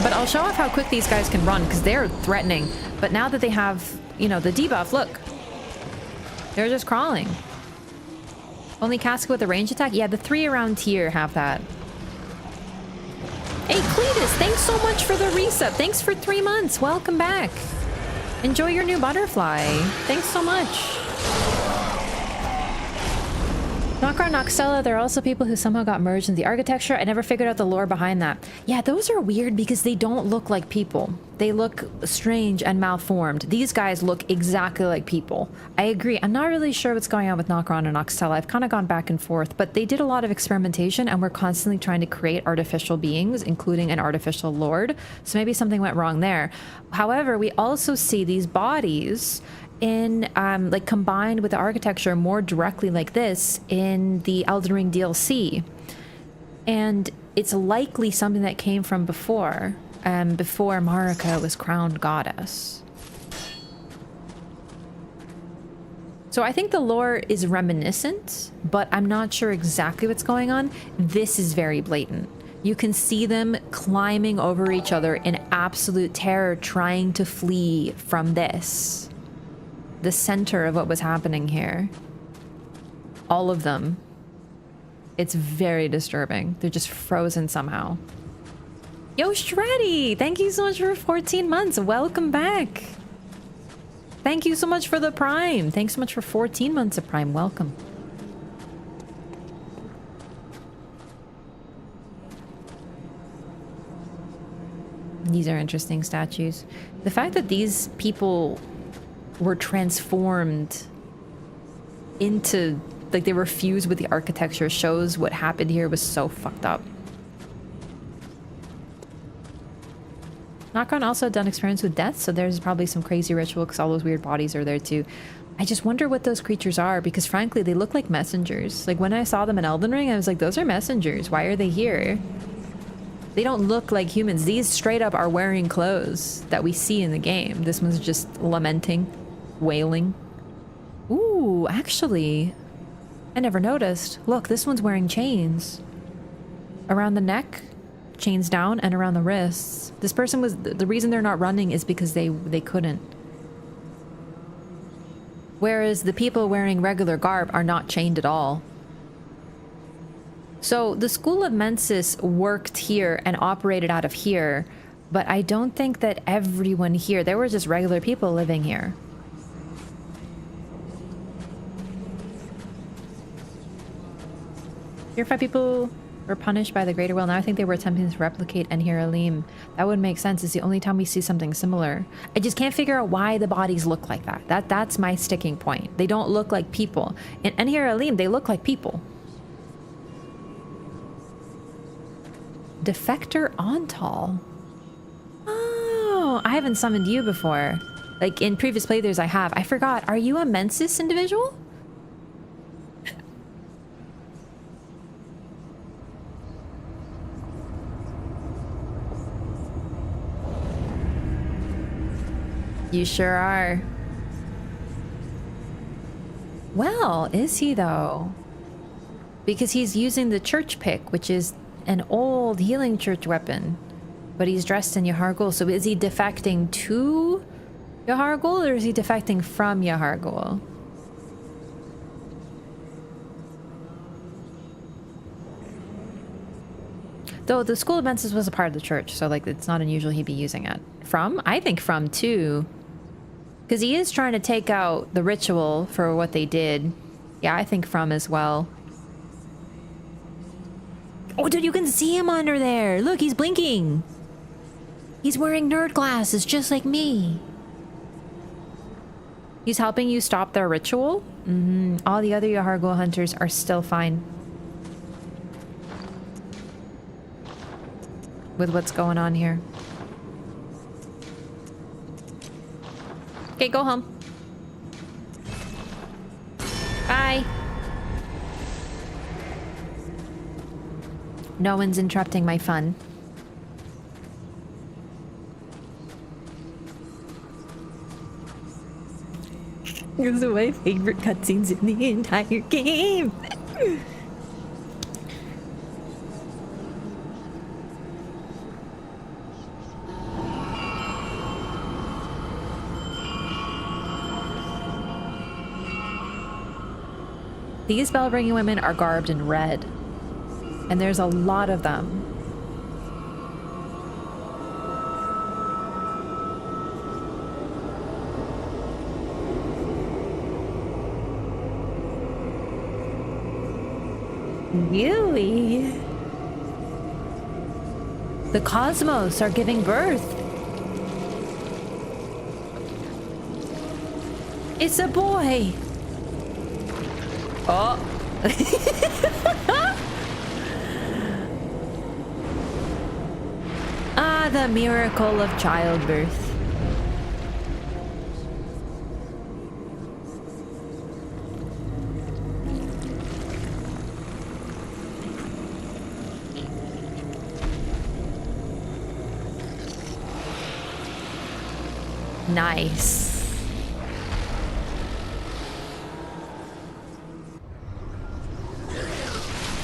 But I'll show off how quick these guys can run, because they're threatening. But now that they have, you know, the debuff, look. They're just crawling. Only casket with a range attack? Yeah, the 3 around here have that. Hey, Cletus, thanks so much for the reset. Thanks for 3 months. Welcome back. Enjoy your new butterfly. Thanks so much. Nokra and Noxella, there are also people who somehow got merged in the architecture. I never figured out the lore behind that. Yeah, those are weird because they don't look like people. They look strange and malformed. These guys look exactly like people. I agree. I'm not really sure what's going on with Nokra and Noxella. I've kind of gone back and forth, but they did a lot of experimentation and we're constantly trying to create artificial beings, including an artificial lord. So maybe something went wrong there. However, we also see these bodies in like combined with the architecture more directly like this in the Elden Ring DLC, and it's likely something that came from before Marika was crowned goddess. So I think the lore is reminiscent, but I'm not sure exactly what's going on. This is very blatant. You can see them climbing over each other in absolute terror, trying to flee from this. The center of what was happening here. All of them. It's very disturbing. They're just frozen somehow. Yo, Shreddy! Thank you so much for 14 months. Welcome back. Thank you so much for the Prime. Thanks so much for 14 months of Prime. Welcome. These are interesting statues. The fact that these people were transformed into, like, they were fused with the architecture shows what happened here was so fucked up. Nokron also done experiments with death, so there's probably some crazy ritual because all those weird bodies are there too. I just wonder what those creatures are because frankly they look like messengers. Like when I saw them in Elden Ring, I was like, those are messengers. Why are they here? They don't look like humans. These straight up are wearing clothes that we see in the game. This one's just lamenting. Wailing. Ooh, actually, I never noticed. Look, this one's wearing chains. Around the neck, chains down, and around the wrists. This person was... The reason they're not running is because they couldn't. Whereas the people wearing regular garb are not chained at all. So the School of Mensis worked here and operated out of here, but I don't think that everyone here... There were just regular people living here. Purified people were punished by the Greater Will. Now I think they were attempting to replicate Enhiralim. That would make sense. It's the only time we see something similar. I just can't figure out why the bodies look like that. That's my sticking point. They don't look like people. In Enhiralim, they look like people. Defector Ontal. Oh, I haven't summoned you before. Like in previous playthroughs I have. I forgot. Are you a Mensis individual? You sure are. Well, is he though? Because he's using the church pick, which is an old healing church weapon. But he's dressed in Yahar'gul, so is he defecting to Yahar'gul, or is he defecting from Yahar'gul? Though the School of Menses was a part of the church, so like it's not unusual he'd be using it. From? I think from too. Because he is trying to take out the ritual for what they did. Yeah, I think from as well. Oh, dude, you can see him under there. Look, he's blinking. He's wearing nerd glasses just like me. He's helping you stop their ritual? Mm-hmm. All the other Yahar'gul hunters are still fine with what's going on here. Okay, go home. Bye. No one's interrupting my fun. These are my favorite cutscenes in the entire game. These bell-ringing women are garbed in red, and there's a lot of them. Really? The cosmos are giving birth. It's a boy. Oh. Ah, the miracle of childbirth. Nice.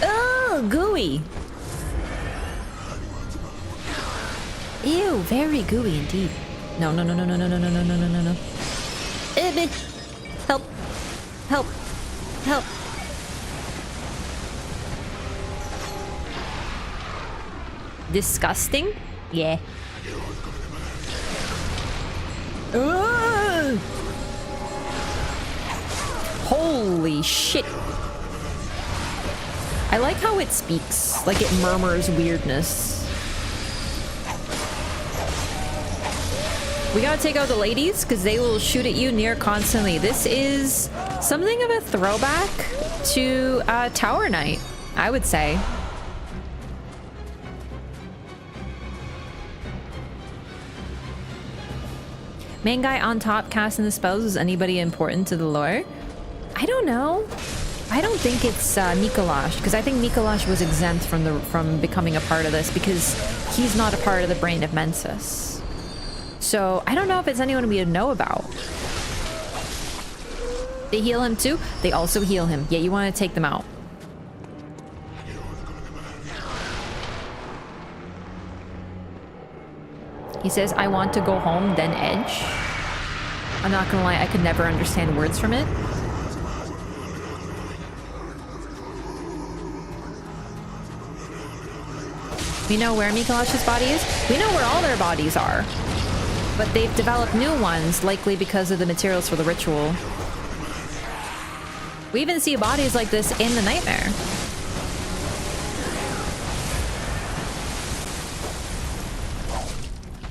Oh, gooey. Ew, very gooey indeed. No, no, no, no, no, no, no, no, no, no, no, no, no. Help. Help. Help. Disgusting? Yeah. Ugh! Holy shit. I like how it speaks, like it murmurs weirdness. We gotta take out the ladies because they will shoot at you near constantly. This is something of a throwback to Tower Knight, I would say. Main guy on top casting the spells, is anybody important to the lore? I don't know. I don't think it's Mikolash, because I think Mikolash was exempt from becoming a part of this because he's not a part of the Brain of Mensis. So I don't know if it's anyone we would know about. They heal him too? They also heal him. Yeah, you want to take them out. He says, I want to go home, then edge. I'm not gonna lie, I could never understand words from it. We know where Mikolash's body is. We know where all their bodies are. But they've developed new ones, likely because of the materials for the ritual. We even see bodies like this in the nightmare.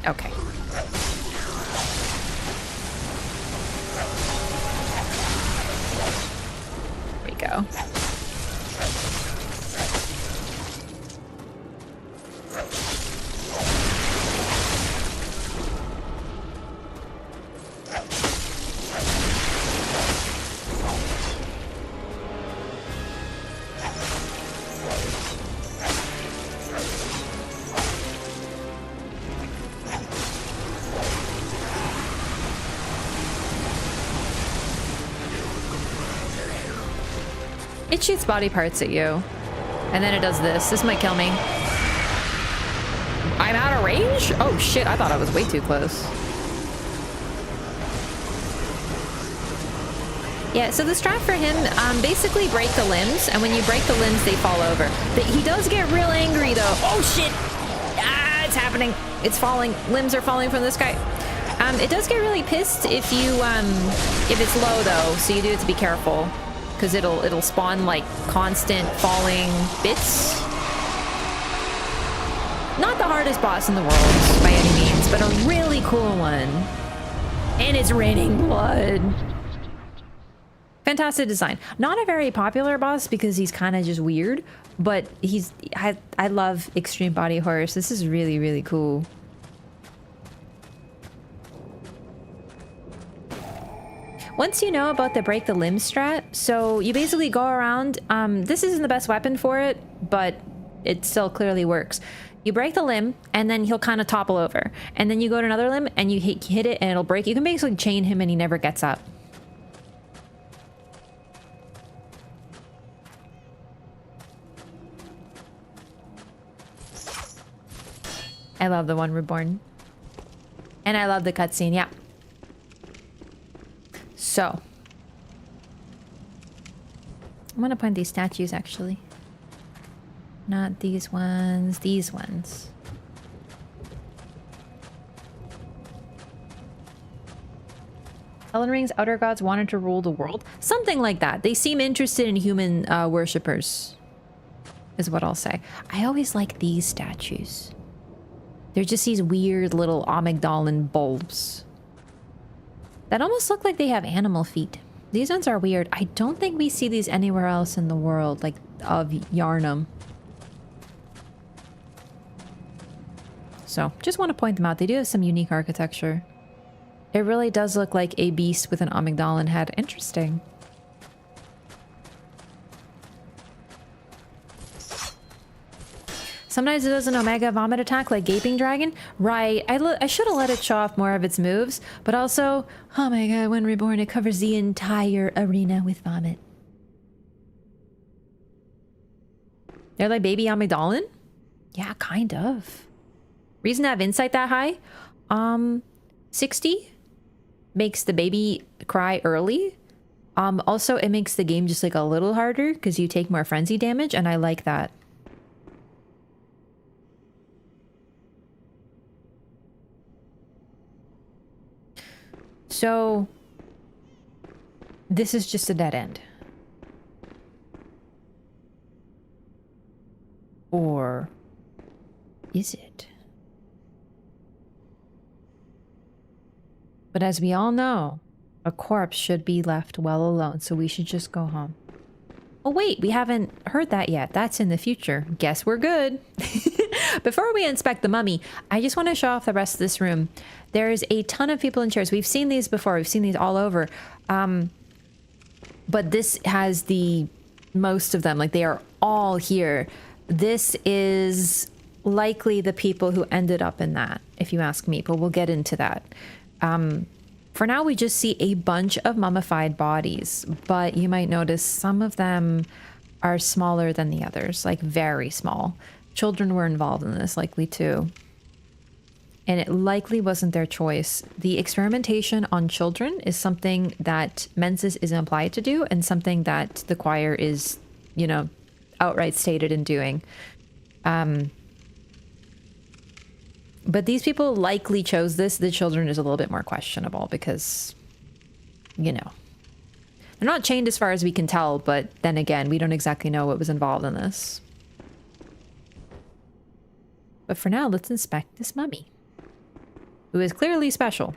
Okay. There we go.
It shoots body parts at you. And then it does this. This might kill me. I'm out of range? Oh shit, I thought I was way too close. Yeah, so the strat for him, basically break the limbs, and when you break the limbs, they fall over. He does get real angry, though. Oh, shit! Ah, it's happening. It's falling. Limbs are falling from the sky. It does get really pissed if you, if it's low, though, so you do have to be careful, because it'll spawn, like, constant falling bits. Not the hardest boss in the world, by any means, but a really cool one. And it's raining blood. Fantastic design. Not a very popular boss because he's kind of just weird, but I love extreme body horror, so this is really, really cool. Once you know about the break the limb strat, so you basically go around, this isn't the best weapon for it, but it still clearly works. You break the limb, and then he'll kind of topple over. And then you go to another limb, and you hit it, and it'll break. You can basically chain him, and he never gets up. I love the one reborn. And I love the cutscene, yeah. So. I'm gonna point these statues, actually. Not these ones, these ones. Elden Ring's outer gods wanted to rule the world? Something like that. They seem interested in human worshippers, is what I'll say. I always like these statues. They're just these weird little amygdalin bulbs that almost look like they have animal feet. These ones are weird. I don't think we see these anywhere else in the world, like of Yarnum. So, just want to point them out. They do have some unique architecture. It really does look like a beast with an amygdalin head. Interesting. Sometimes it does an Omega Vomit attack like Gaping Dragon. Right, I should have let it show off more of its moves, but also, oh my god, when Reborn, it covers the entire arena with vomit. They're like baby Amygdalin? Yeah, kind of. Reason to have insight that high? 60 makes the baby cry early. Also, it makes the game just like a little harder because you take more frenzy damage, and I like that. So, this is just a dead end. Or is it? But as we all know, a corpse should be left well alone, so we should just go home. Oh wait, we haven't heard that yet. That's in the future. Guess we're good. Before we inspect the mummy, I just want to show off the rest of this room. There's a ton of people in chairs. We've seen these before. We've seen these all over. But this has the most of them. Like, they are all here. This is likely the people who ended up in that, if you ask me, but we'll get into that. For now, we just see a bunch of mummified bodies, but you might notice some of them are smaller than the others, like very small. Children were involved in this, likely too. And it likely wasn't their choice. The experimentation on children is something that Mensis is implied to do, and something that the choir is, you know, outright stated in doing. But these people likely chose this. The children is a little bit more questionable because, you know, they're not chained as far as we can tell, but then again, we don't exactly know what was involved in this. But for now, let's inspect this mummy, who is clearly special.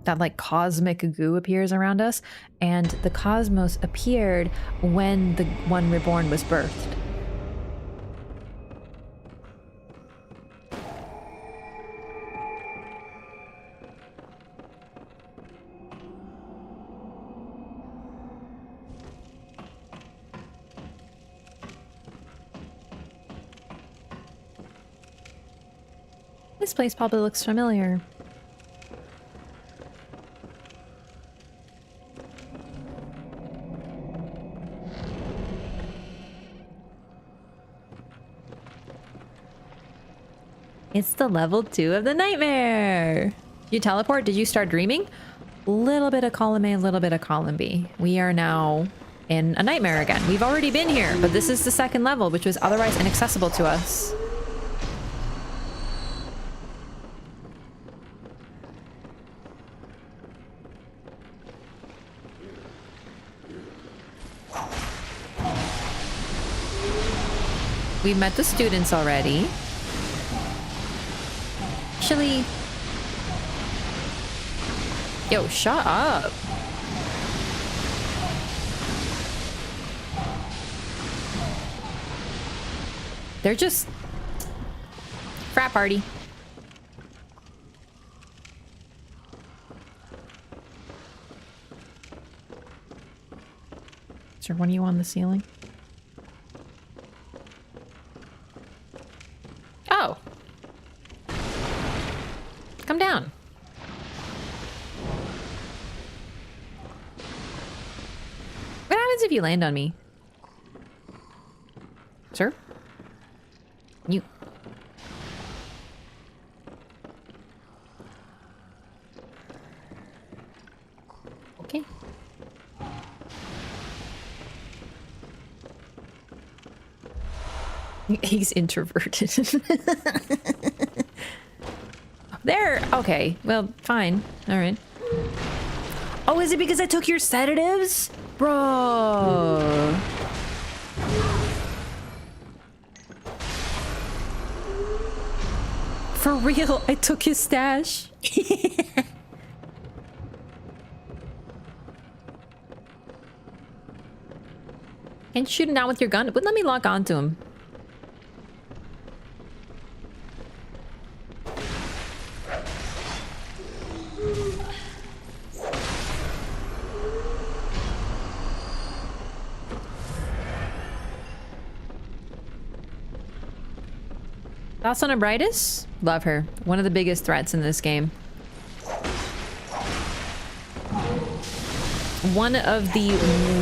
That like cosmic goo appears around us, and the cosmos appeared when the one reborn was birthed. This place probably looks familiar.
It's the level 2 of the nightmare. You teleport? Did you start dreaming? Little bit of column A, a little bit of column B. We are now in a nightmare again. We've already been here, but this is the second level, which was otherwise inaccessible to us. We've met the students already. Actually... Yo, shut up. They're just... frat party. Is there one of you on the ceiling? Oh. Come down. What happens if you land on me? Sir? You... Okay. He's introverted. There! Okay. Well, fine. Alright. Oh, is it because I took your sedatives? Bro. For real, I took his stash. Can't you shoot him down with your gun? It wouldn't let me lock onto him. Thoughts on Abritus? Love her. One of the biggest threats in this game. One of the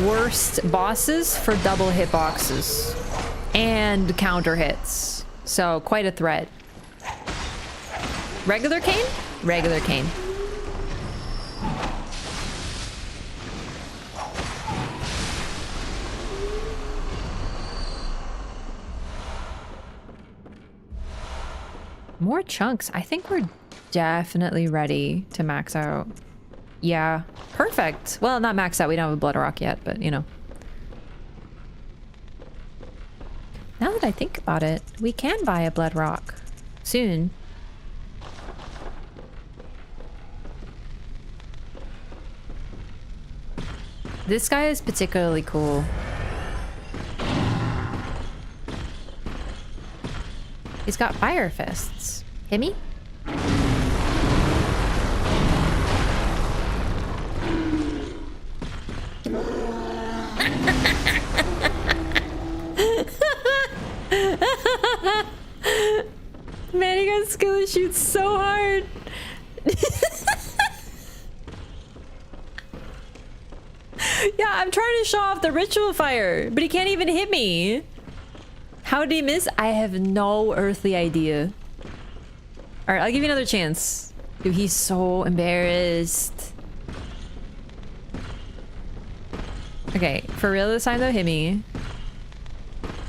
worst bosses for double hitboxes and counter hits. So quite a threat. Regular cane? Regular cane. More chunks. I think we're definitely ready to max out. Yeah, perfect. Well, not max out. We don't have a blood rock yet, but you know. Now that I think about it, we can buy a blood rock soon. This guy is particularly cool. He's got fire fists. Hit me? Man, he got skill and shoots so hard. Yeah, I'm trying to show off the ritual fire, but he can't even hit me. How did he miss? I have no earthly idea. All right, I'll give you another chance. Dude, he's so embarrassed. Okay, for real this time though, hit me.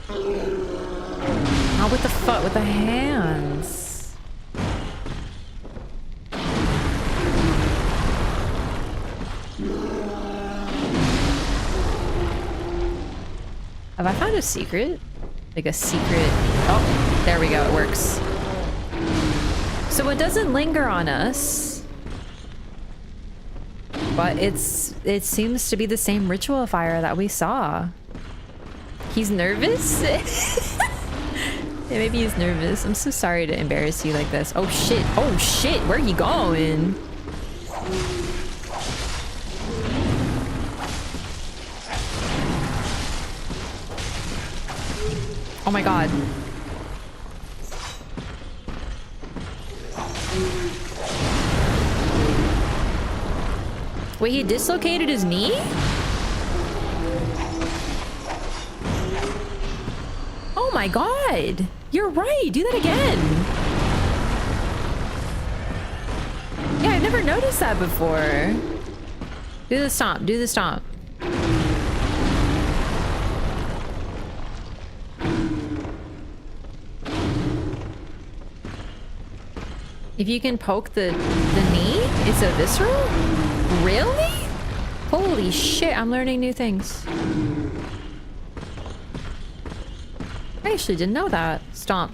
Oh, with the foot, with the hands. Have I found a secret? Like a secret... Oh, there we go, it works. So it doesn't linger on us. But it seems to be the same ritual fire that we saw. He's nervous? Yeah, maybe he's nervous. I'm so sorry to embarrass you like this. Oh shit, oh shit, where are you going? Oh my god. Wait, he dislocated his knee? Oh my god. You're right. Do that again. Yeah, I've never noticed that before. Do the stomp, do the stomp. If you can poke the knee, it's a visceral? Really? Holy shit, I'm learning new things. I actually didn't know that. Stomp.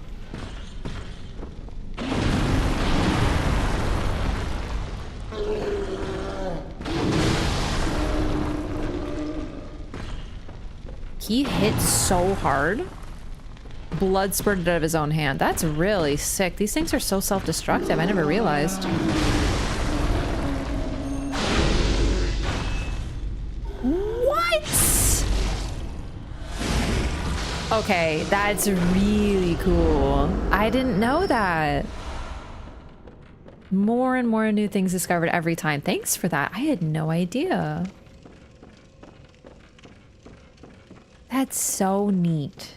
He hit so hard. Blood spurted out of his own hand. That's really sick. These things are so self-destructive. I never realized. What? Okay, that's really cool. I didn't know that. More and more new things discovered every time. Thanks for that. I had no idea. That's so neat.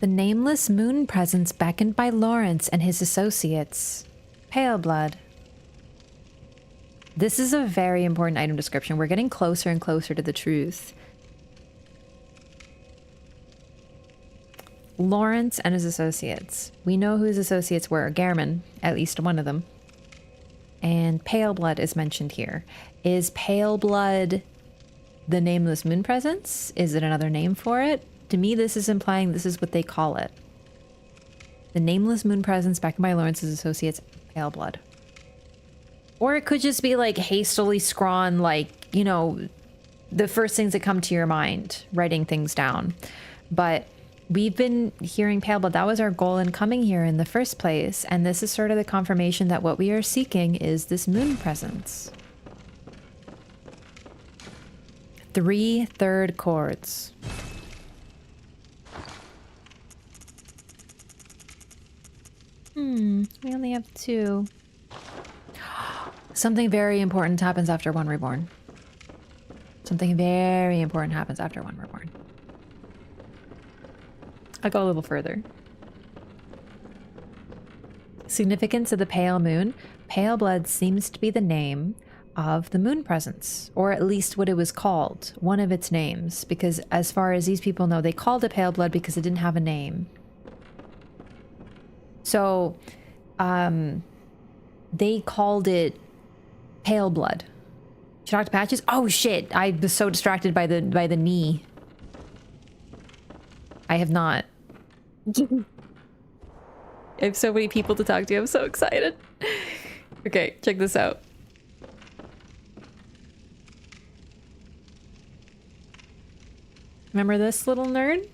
The nameless moon presence beckoned by Lawrence and his associates. Pale blood. This is a very important item description. We're getting closer and closer to the truth. Lawrence and his associates. We know who his associates were. Garamond, at least one of them. And pale blood is mentioned here. Is pale blood the nameless moon presence? Is it another name for it? To me, this is implying this is what they call it. The nameless moon presence backed by Lawrence's associates, pale blood. Or it could just be like hastily scrawn, like, you know, the first things that come to your mind, writing things down. But we've been hearing pale blood. That was our goal in coming here in the first place. And this is sort of the confirmation that what we are seeking is this moon presence. 3 third chords. We only have 2. Something very important happens after one reborn. Something very important happens after one reborn. I'll go a little further. Significance of the pale moon. Pale blood seems to be the name of the moon presence, or at least what it was called, one of its names, because as far as these people know, they called it pale blood because it didn't have a name. So, they called it pale blood. Should I talk to Patches? Oh shit! I was so distracted by the knee. I have not. I have so many people to talk to. I'm so excited. Okay, check this out. Remember this little nerd?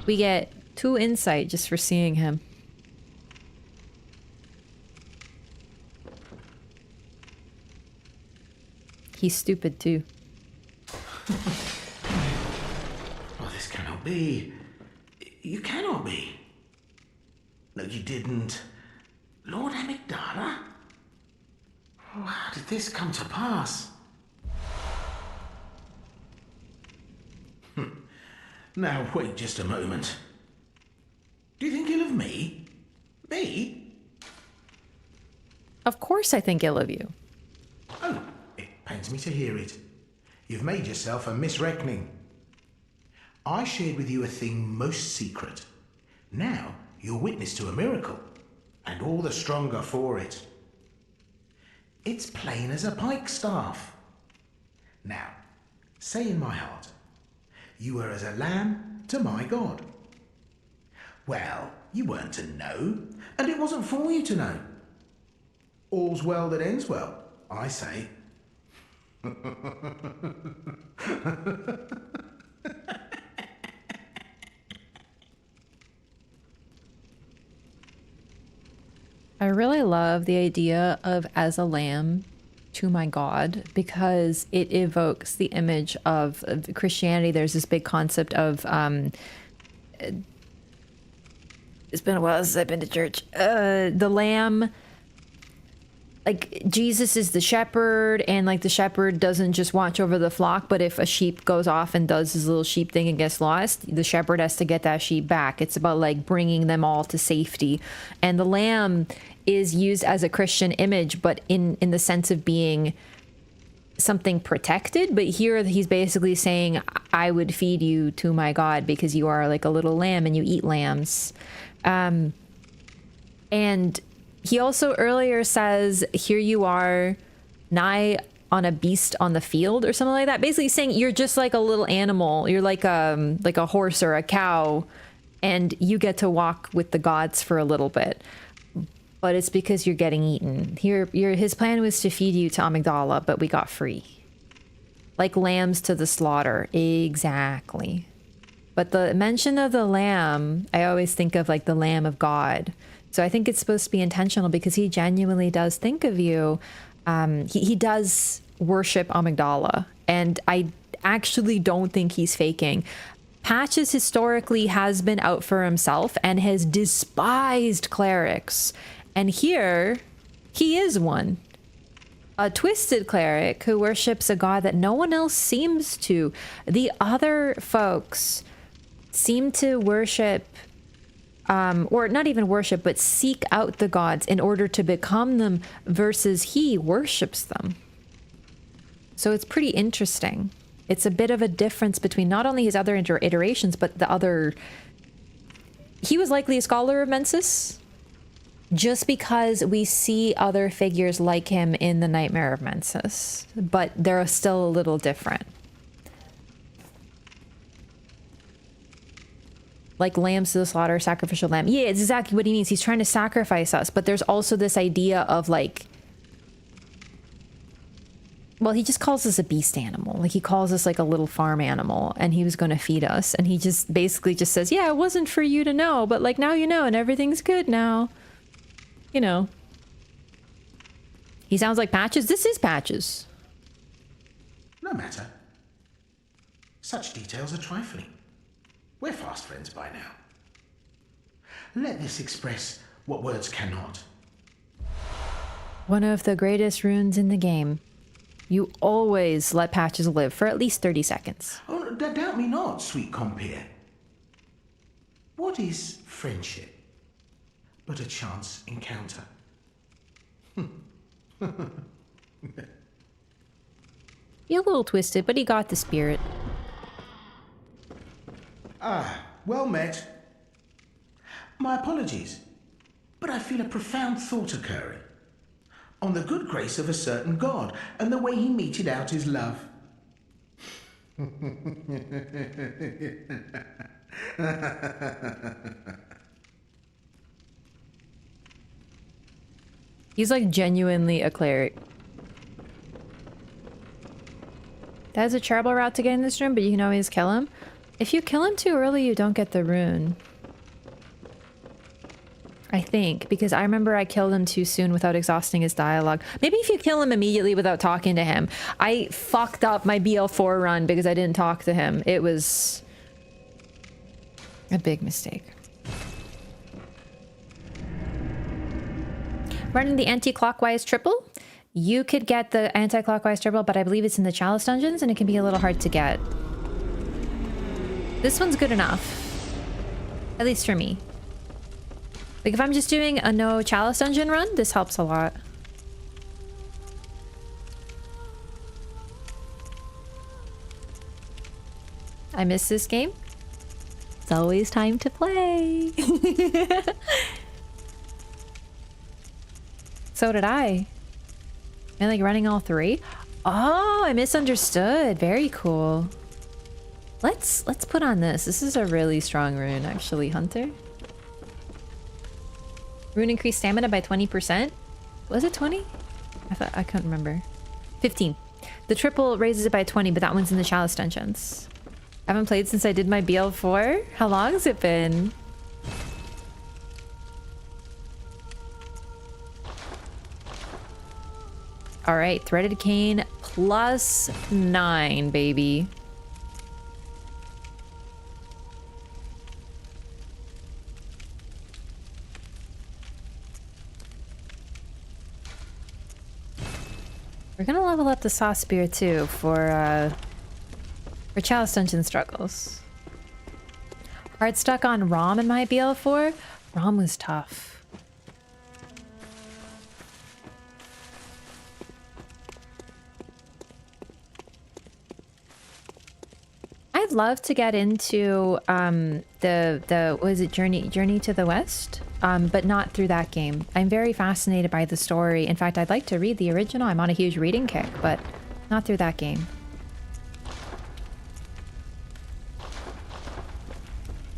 We get 2 insight just for seeing him. He's stupid too.
Well, this cannot be. You cannot be. No, you didn't. Lord Amygdala? Oh, how did this come to pass? Now, wait just a moment. Do you think ill of me? Me?
Of course I think ill of you.
Oh, it pains me to hear it. You've made yourself a misreckoning. I shared with you a thing most secret. Now, you're witness to a miracle, and all the stronger for it. It's plain as a pikestaff. Now, say in my heart, you were as a lamb to my God. Well, you weren't to know, and it wasn't for you to know. All's well that ends well, I say.
I really love the idea of as a lamb to my God, because it evokes the image of Christianity. There's this big concept of it's been a while since I've been to church. The lamb like Jesus is the shepherd, and like the shepherd doesn't just watch over the flock, but if a sheep goes off and does his little sheep thing and gets lost, the shepherd has to get that sheep back. It's about like bringing them all to safety. And the lamb is used as a Christian image, but in the sense of being something protected. But here he's basically saying, I would feed you to my God because you are like a little lamb and you eat lambs. And he also earlier says, here you are, nigh on a beast on the field or something like that. Basically saying you're just like a little animal. You're like a horse or a cow, and you get to walk with the gods for a little bit. But it's because you're getting eaten. His plan was to feed you to Amygdala, but we got free. Like lambs to the slaughter. Exactly. But the mention of the lamb, I always think of like the Lamb of God. So I think it's supposed to be intentional because he genuinely does think of you. He does worship Amygdala, and I actually don't think he's faking. Patches historically has been out for himself and has despised clerics. And here, he is one. A twisted cleric who worships a god that no one else seems to. The other folks seem to worship, or not even worship, but seek out the gods in order to become them, versus he worships them. So it's pretty interesting. It's a bit of a difference between not only his other iterations, but the other... He was likely a scholar of Mensis, just because we see other figures like him in the Nightmare of Mensis, but they're still a little different. Like lambs to the slaughter, sacrificial lamb. Yeah, it's exactly what he means. He's trying to sacrifice us, but there's also this idea of like... Well, he just calls us a beast animal. Like he calls us like a little farm animal, and he was going to feed us. And he just basically just says, yeah, it wasn't for you to know, but like now you know, and everything's good now. You know. He sounds like Patches. This is Patches.
No matter. Such details are trifling. We're fast friends by now. Let this express what words cannot.
One of the greatest runes in the game. You always let Patches live for at least 30 seconds.
Oh, doubt me not, sweet compeer. What is friendship but a chance encounter?
You're a little twisted, but he got the spirit.
Ah, well met. My apologies, but I feel a profound thought occurring on the good grace of a certain god and the way he meted out his love.
He's like genuinely a cleric. That is a terrible route to get in this room, but you can always kill him. If you kill him too early, you don't get the rune. I think, because I remember I killed him too soon without exhausting his dialogue. Maybe if you kill him immediately without talking to him. I fucked up my BL4 run because I didn't talk to him. It was a big mistake. Running the anti-clockwise triple. You could get the anti-clockwise triple, but I believe it's in the Chalice dungeons and it can be a little hard to get. This one's good enough. At least for me. Like if I'm just doing a no Chalice dungeon run, this helps a lot. I miss this game. It's always time to play. So did I. Am I like running all three? Oh, I misunderstood. Very cool. Let's put on this. This is a really strong rune, actually, Hunter. Rune increased stamina by 20%. Was it 20? I couldn't remember. 15. The triple raises it by 20, but that one's in the Chalice dungeons. I haven't played since I did my BL4. How long has it been? All right, threaded cane plus 9, baby. gonna level up the saw spear too for Chalice Dungeon Struggles. Hard stuck on Rom in my BL4. Rom was tough. I'd love to get into the what is it, Journey to the West, but not through that game. I'm very fascinated by the story. In fact, I'd like to read the original. I'm on a huge reading kick, but not through that game.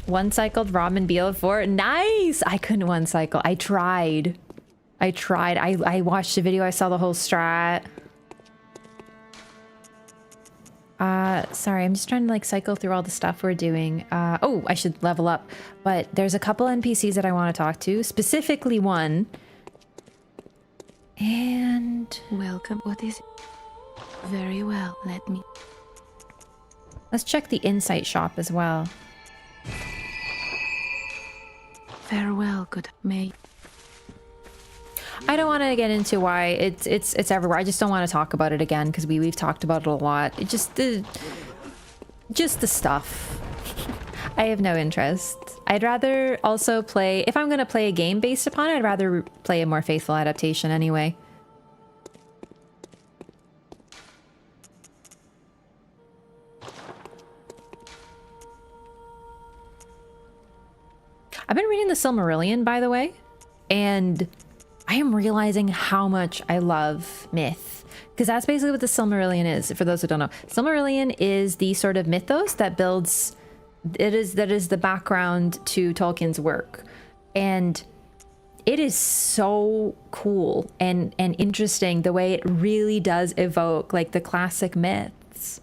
One cycled Ramen BL4. Nice! I couldn't one cycle. I tried. I watched the video. I saw the whole strat. Sorry, I'm just trying to like cycle through all the stuff we're doing. Oh, I should level up. But there's a couple NPCs that I want to talk to. Specifically one. And...
Welcome. What is it? Very well, let me...
let's check the insight shop as well.
Farewell, good may...
I don't want to get into why it's everywhere. I just don't want to talk about it again because we've talked about it a lot. It just the stuff. I have no interest. I'd rather also play, if I'm going to play a game based upon it, I'd rather play a more faithful adaptation anyway. I've been reading the Silmarillion, by the way, and I am realizing how much I love myth, because that's basically what the Silmarillion is. For those who don't know, Silmarillion is the sort of mythos that builds, that is the background to Tolkien's work, and it is so cool and interesting the way it really does evoke like the classic myths.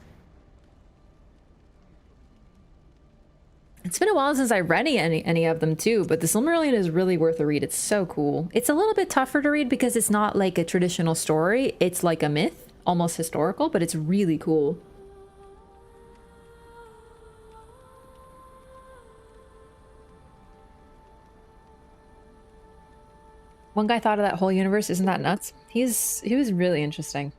It's been a while since I read any of them too, but the Silmarillion is really worth a read. It's so cool. It's a little bit tougher to read because it's not like a traditional story. It's like a myth, almost historical, but it's really cool. One guy thought of that whole universe. Isn't that nuts? He was really interesting.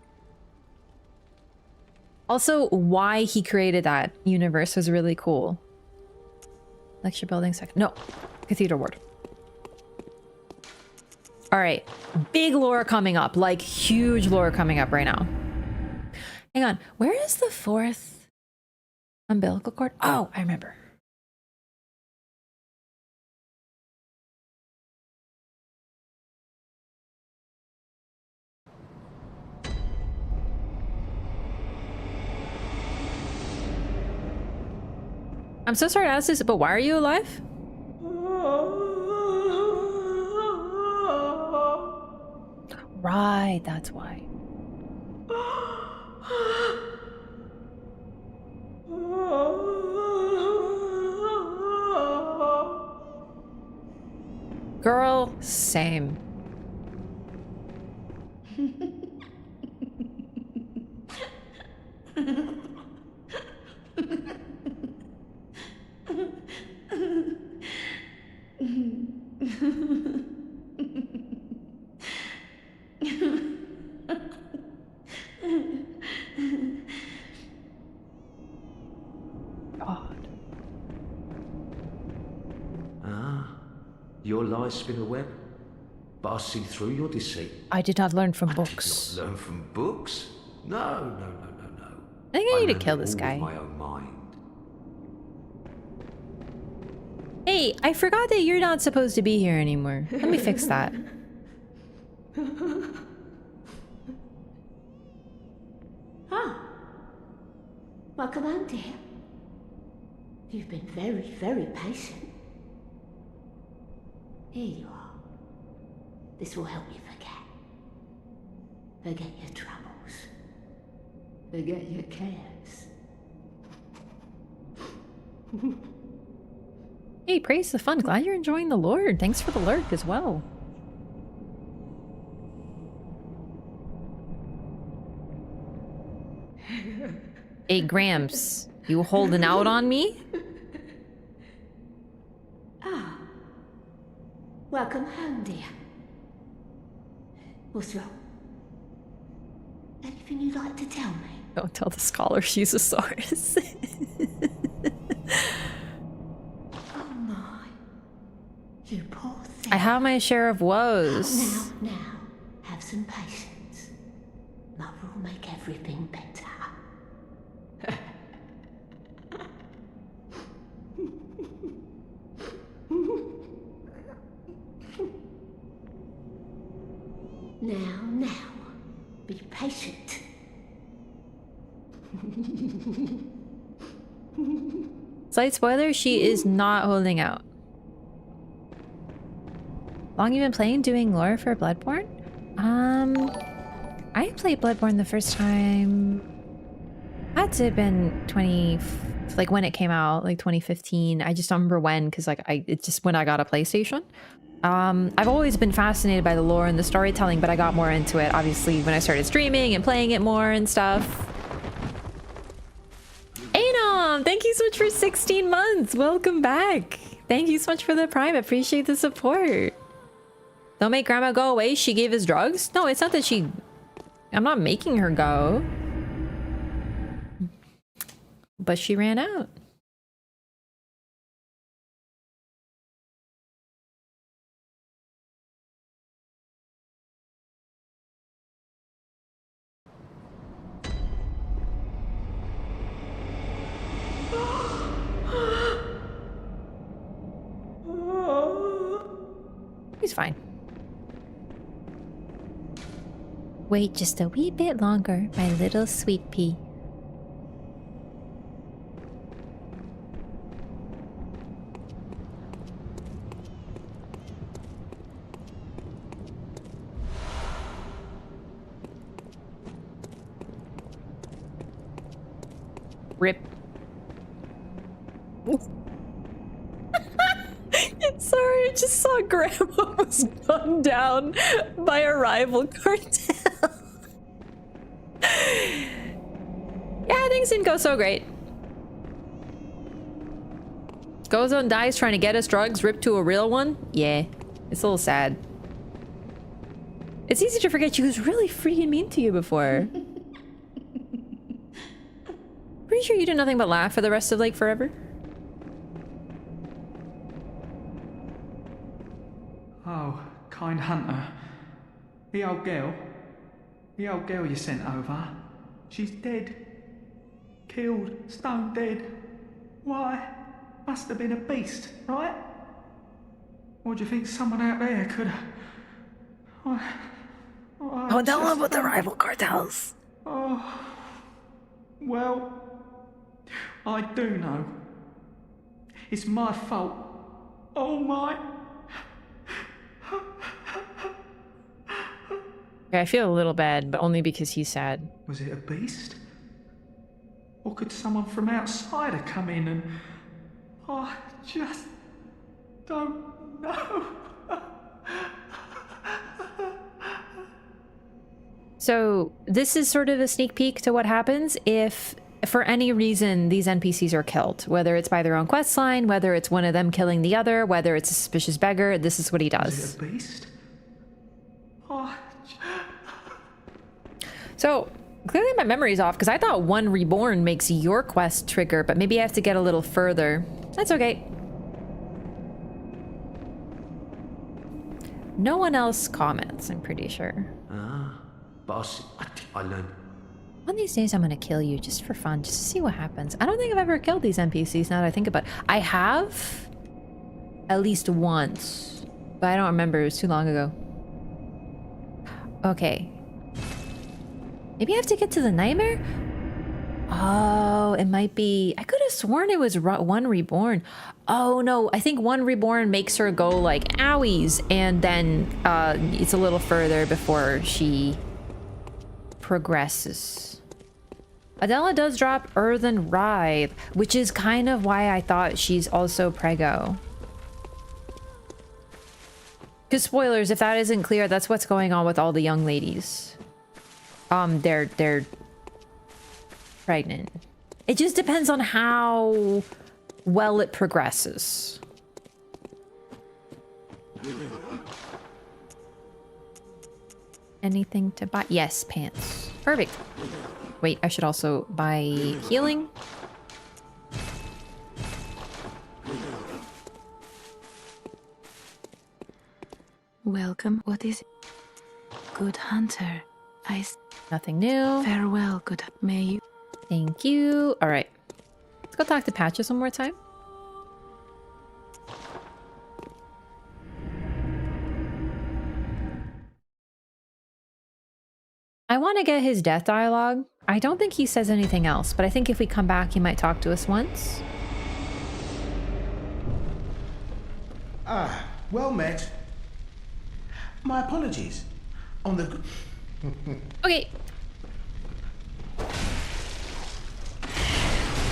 Also, why he created that universe was really cool. Lecture building second. No. Cathedral ward. Alright. Big lore coming up. Like, huge lore coming up right now. Hang on. Where is the fourth umbilical cord? Oh, I remember. I'm so sorry to ask this, but why are you alive? Right, that's why. Girl, same. God.
Your lies spin a web, but I see through your deceit.
I did not learn from books.
Not learn from books? No.
I think I need to
learned
kill
it
this
all
guy.
with my own mind.
Hey, I forgot that you're not supposed to be here anymore. Let me fix that.
Welcome home, dear. You've been very, very patient. Here you are. This will help you forget. Forget your troubles. Forget your cares.
Hey, praise the fun. Glad you're enjoying the Lord. Thanks for the lurk as well. Hey, Gramps, you holding out on me?
Welcome home, dear. What's wrong? Anything? anything you'd like to tell me?
Don't tell the scholar she's a Saurus.
Oh my. You poor thing.
I have my share of woes.
Now, have some patience. Mother will make everything better. Now, be patient.
Slight spoiler, she is not holding out. Long you been playing, doing lore for Bloodborne? I played Bloodborne the first time. Had to have been 20, like when it came out, like 2015. I just don't remember when, because like it's just when I got a PlayStation. I've always been fascinated by the lore and the storytelling, but I got more into it obviously when I started streaming and playing it more and stuff. Anom, thank you so much for 16 months. Welcome back. Thank you so much for the Prime. Appreciate the support. Don't make grandma go away. She gave us drugs. No, it's not that she... I'm not making her go. But she ran out. He's fine. Wait just a wee bit longer, my little sweet pea. Rip. Sorry, I just saw Grandma was gunned down by a rival cartel. Yeah, things didn't go so great. Goes on dies trying to get us drugs, ripped to a real one? Yeah, it's a little sad. It's easy to forget she was really freaking mean to you before. Pretty sure you did nothing but laugh for the rest of like forever.
Oh, kind hunter. The old girl you sent over, she's dead. Killed, stone dead. Why? Must have been a beast, right? Or do you think someone out there could have...
Oh, don't love with the rival cartels.
Oh, well, I do know. It's my fault. Oh my...
Okay, I feel a little bad, but only because he's sad.
Was it a beast? Or could someone from outside have come in and... I just don't know.
So this is sort of a sneak peek to what happens if, for any reason, these NPCs are killed. Whether it's by their own quest line, whether it's one of them killing the other, whether it's a suspicious beggar, this is what he does.
Was it a beast? Oh,
so clearly my memory's off because I thought one reborn makes your quest trigger, but maybe I have to get a little further. That's okay. No one else comments, I'm pretty sure.
But I learned.
One of these days I'm gonna kill you just for fun, just to see what happens. I don't think I've ever killed these NPCs now that I think about it. I have at least once, but I don't remember, it was too long ago. Okay. Maybe I have to get to the nightmare? Oh, it might be... I could have sworn it was one reborn. Oh no, I think one reborn makes her go like owies, and then it's a little further before she progresses. Adela does drop Earthen Ribe, which is kind of why I thought she's also prego. Because spoilers, if that isn't clear, that's what's going on with all the young ladies. They're pregnant. It just depends on how well it progresses. Anything to buy? Yes, pants.
Perfect. Wait, I should also buy healing.
Welcome. What is it? Good hunter.
Nothing new.
Farewell, good. May you.
Thank you. All right. Let's go talk to Patches one more time. I want to get his death dialogue. I don't think he says anything else, but I think if we come back, he might talk to us once.
Ah, well met. My apologies. On the...
Okay.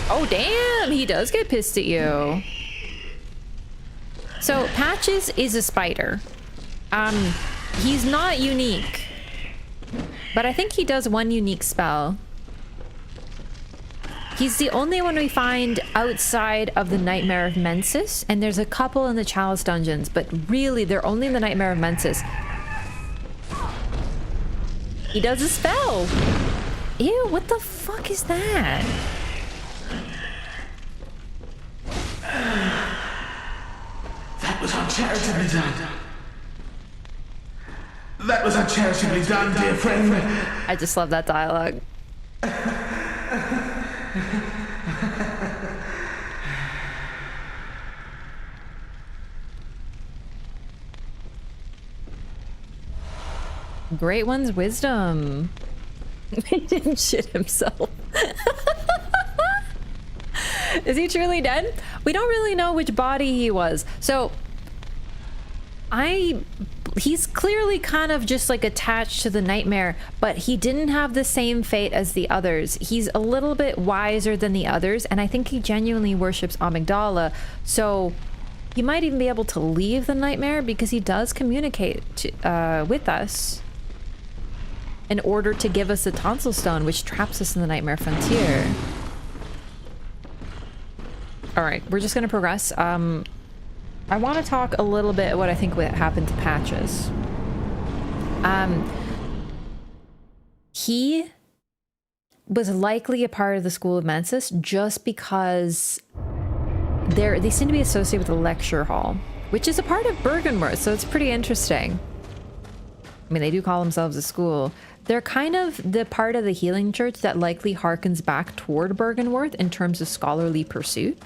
Oh, damn. He does get pissed at you. So, Patches is a spider. He's not unique. But I think he does one unique spell. He's the only one we find outside of the Nightmare of Mensis, and there's a couple in the Chalice dungeons, but really they're only in the Nightmare of Mensis. He does a spell! Ew, what the fuck is that?
That was uncharitably done. That was uncharitably done, dear friend.
I just love that dialogue. Great One's wisdom. He didn't shit himself. Is he truly dead? We don't really know which body he was. So he's clearly kind of just like attached to the nightmare, but he didn't have the same fate as the others. He's a little bit wiser than the others, and I think he genuinely worships Amygdala. So he might even be able to leave the nightmare because he does communicate with us in order to give us the tonsil stone, which traps us in the nightmare frontier. All right, we're just gonna progress. I want to talk a little bit what I think what happened to Patches. He was likely a part of the School of Mensis just because they seem to be associated with the lecture hall, which is a part of Bergenworth, so it's pretty interesting. I mean, they do call themselves a school. They're kind of the part of the healing church that likely harkens back toward Bergenworth in terms of scholarly pursuit.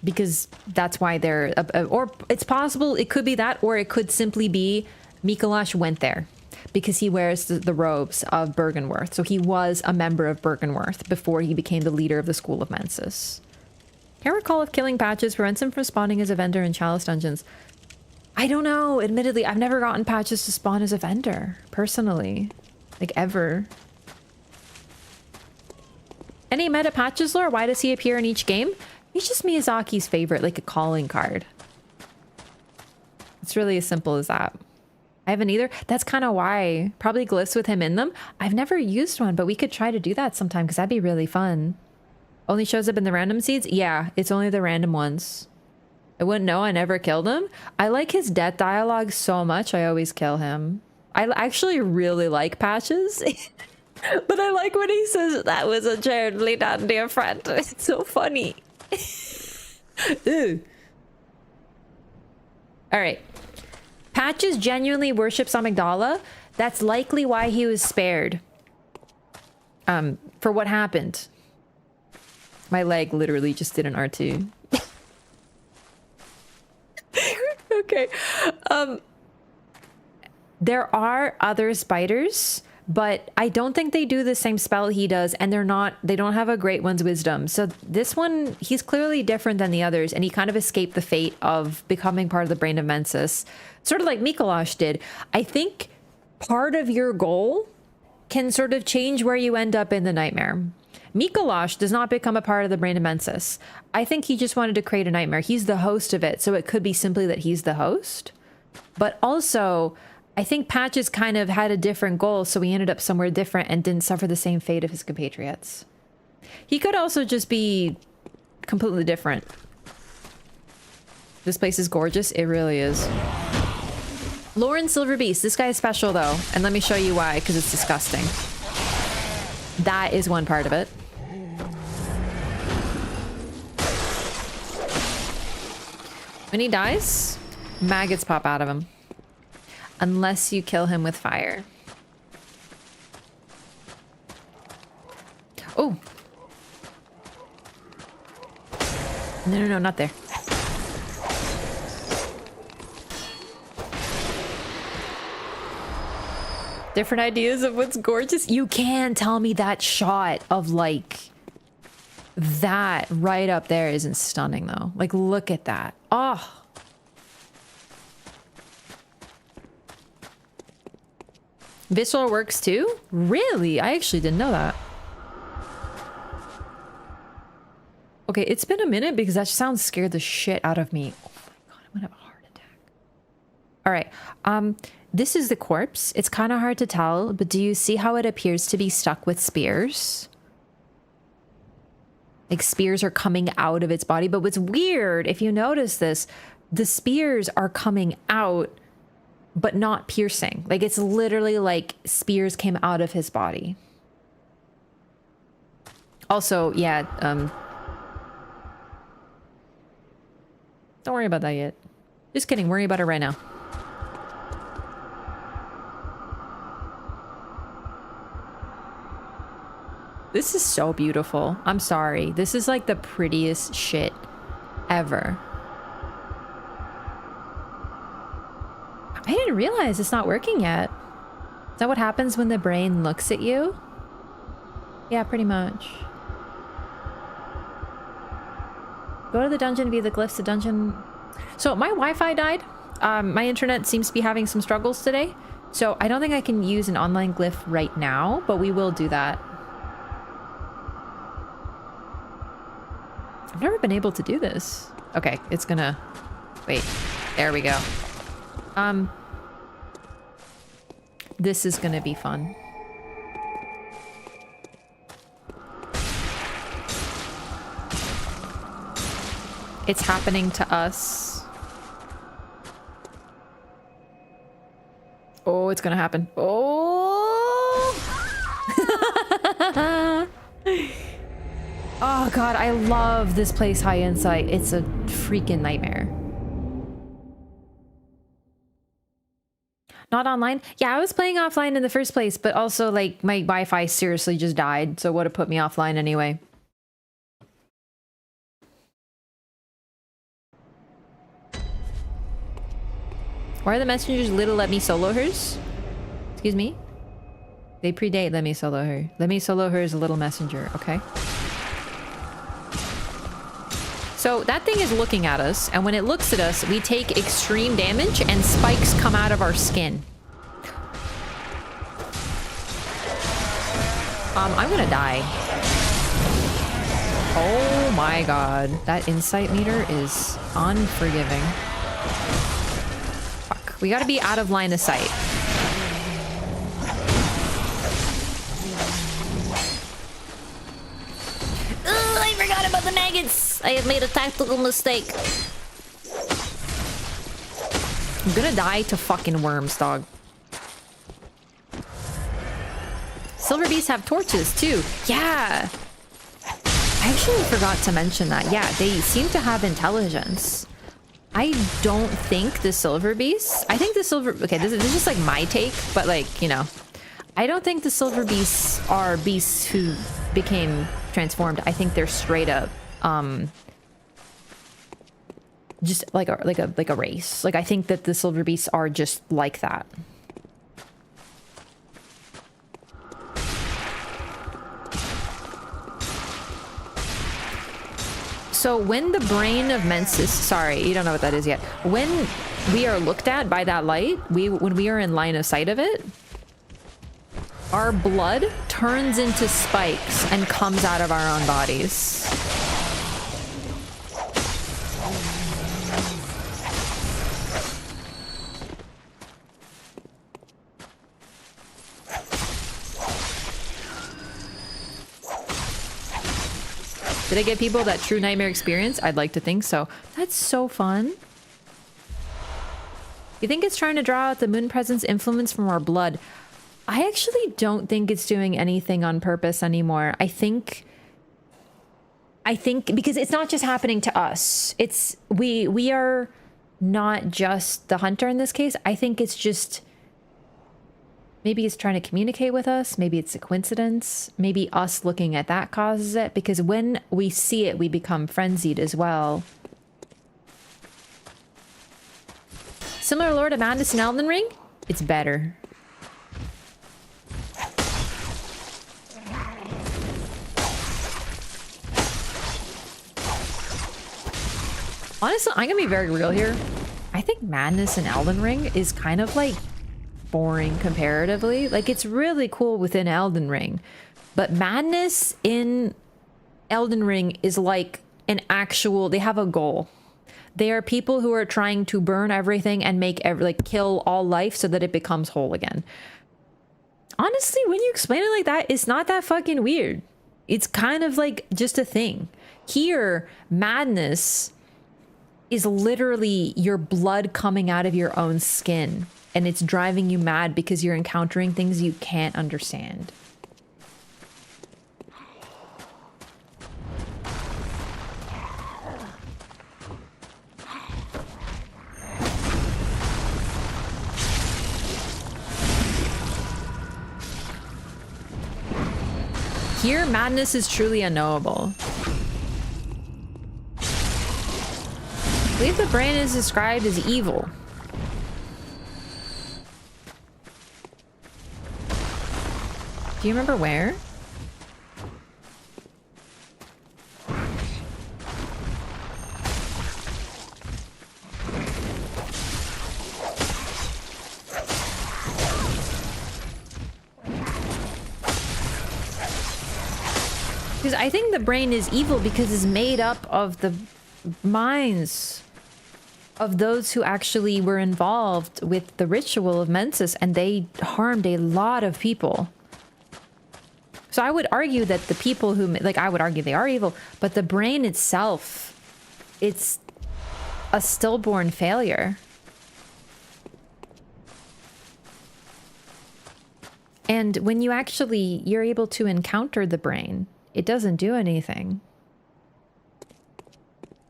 Because that's why they're... or it's possible it could be that, or it could simply be Mikolash went there because he wears the robes of Bergenworth. So he was a member of Bergenworth before he became the leader of the School of Mensis. Can't recall if killing Patches prevents him from spawning as a vendor in Chalice dungeons. I don't know. Admittedly, I've never gotten Patches to spawn as a vendor, personally. Like, ever. Any meta Patches lore? Why does he appear in each game? He's just Miyazaki's favorite, like a calling card. It's really as simple as that. I haven't either. That's kind of why. Probably glyphs with him in them. I've never used one, but we could try to do that sometime because that'd be really fun. Only shows up in the random seeds? Yeah, it's only the random ones. I wouldn't know. I never killed him. I like his death dialogue so much. I always kill him. I actually really like Patches. But I like when he says, that was a charitably done, dear friend. It's so funny. Ew. All right. Patches genuinely worships Amygdala. That's likely why he was spared. For what happened. My leg literally just did an R2. Okay. There are other spiders, but I don't think they do the same spell he does, and they don't have a Great One's wisdom. So this one, he's clearly different than the others, and he kind of escaped the fate of becoming part of the Brain of Mensis, sort of like Mikolash did. I think part of your goal can sort of change where you end up in the nightmare. Mikolash does not become a part of the Brain of Mensis. I think he just wanted to create a nightmare. He's the host of it, so it could be simply that he's the host. But also, I think Patches kind of had a different goal, so he ended up somewhere different and didn't suffer the same fate of his compatriots. He could also just be completely different. This place is gorgeous. It really is.
Lauren Silverbeast. This guy is special though. And let me show you why, because it's disgusting. That is one part of it. When he dies, maggots pop out of him. Unless you kill him with fire. Oh. No, not there. Different ideas of what's gorgeous. You can tell me that shot of like that right up there isn't stunning though. Like, look at that. Oh. Visceral works too? Really? I actually didn't know that. Okay, it's been a minute because that sound scared the shit out of me. Oh my god, I'm gonna have a heart attack. All right, this is the corpse. It's kind of hard to tell, but do you see how it appears to be stuck with spears? Like spears are coming out of its body, but what's weird, if you notice this, the spears are coming out, but not piercing. Like it's literally like spears came out of his body. Also, yeah, don't worry about that yet. Just kidding, worry about it right now. This is so beautiful. I'm sorry. This is like the prettiest shit ever. I didn't realize it's not working yet. Is that what happens when the brain looks at you? Yeah, pretty much. Go to the dungeon via the glyphs. The dungeon... So my Wi-Fi died. My internet seems to be having some struggles today. So I don't think I can use an online glyph right now, but we will do that. I've never been able to do this. Okay, it's gonna... Wait. There we go. This is gonna be fun. It's happening to us. Oh, it's gonna happen. Oh! Oh god, I love this place, High Insight. It's a freaking nightmare. Not online? Yeah, I was playing offline in the first place, but also like my Wi-Fi seriously just died, so it would have put me offline anyway. Why are the messengers little Let Me Solo Hers? Excuse me? They predate Let Me Solo Her. Let Me Solo Her is a little messenger, okay? So that thing is looking at us, and when it looks at us, we take extreme damage and spikes come out of our skin. I'm gonna die. Oh my god. That insight meter is unforgiving. Fuck. We gotta be out of line of sight. I forgot about the maggots! I have made a tactical mistake. I'm gonna die to fucking worms, dog. Silver beasts have torches, too. Yeah! I actually forgot to mention that. Yeah, they seem to have intelligence. I don't think the silver beasts... I think the silver... Okay, this is just like my take, but like, you know. I don't think the silver beasts are beasts who became transformed. I think they're straight up just like a race. Like I think that the silver beasts are just like that. So when the brain of Mensis, sorry, you don't know what that is yet. When we are looked at by that light, when we are in line of sight of it, our blood turns into spikes and comes out of our own bodies. Did I give people that true nightmare experience? I'd like to think so. That's so fun.
You think it's trying to draw out the moon presence influence from our blood? I actually don't think it's doing anything on purpose anymore. I think because it's not just happening to us. It's we are not just the hunter in this case. I think it's just maybe it's trying to communicate with us. Maybe it's a coincidence. Maybe us looking at that causes it, because when we see it, we become frenzied as well. Similar lore to Madness in Elden Ring? It's better. Honestly, I'm gonna be very real here. I think Madness in Elden Ring is kind of like boring comparatively. Like, it's really cool within Elden Ring, but Madness in Elden Ring is like an actual, they have a goal. They are people who are trying to burn everything and make kill all life so that it becomes whole again. Honestly, when you explain it like that, it's not that fucking weird. It's kind of like just a thing. Here, Madness is literally your blood coming out of your own skin, and it's driving you mad because you're encountering things you can't understand. Here, Madness is truly unknowable. I believe the brain is described as evil. Do you remember where? Because I think the brain is evil because it's made up of the minds of those who actually were involved with the ritual of Mensis, and they harmed a lot of people. So I would argue that the people who, like, I would argue they are evil, but the brain itself, it's a stillborn failure. And when you actually, you're able to encounter the brain, it doesn't do anything.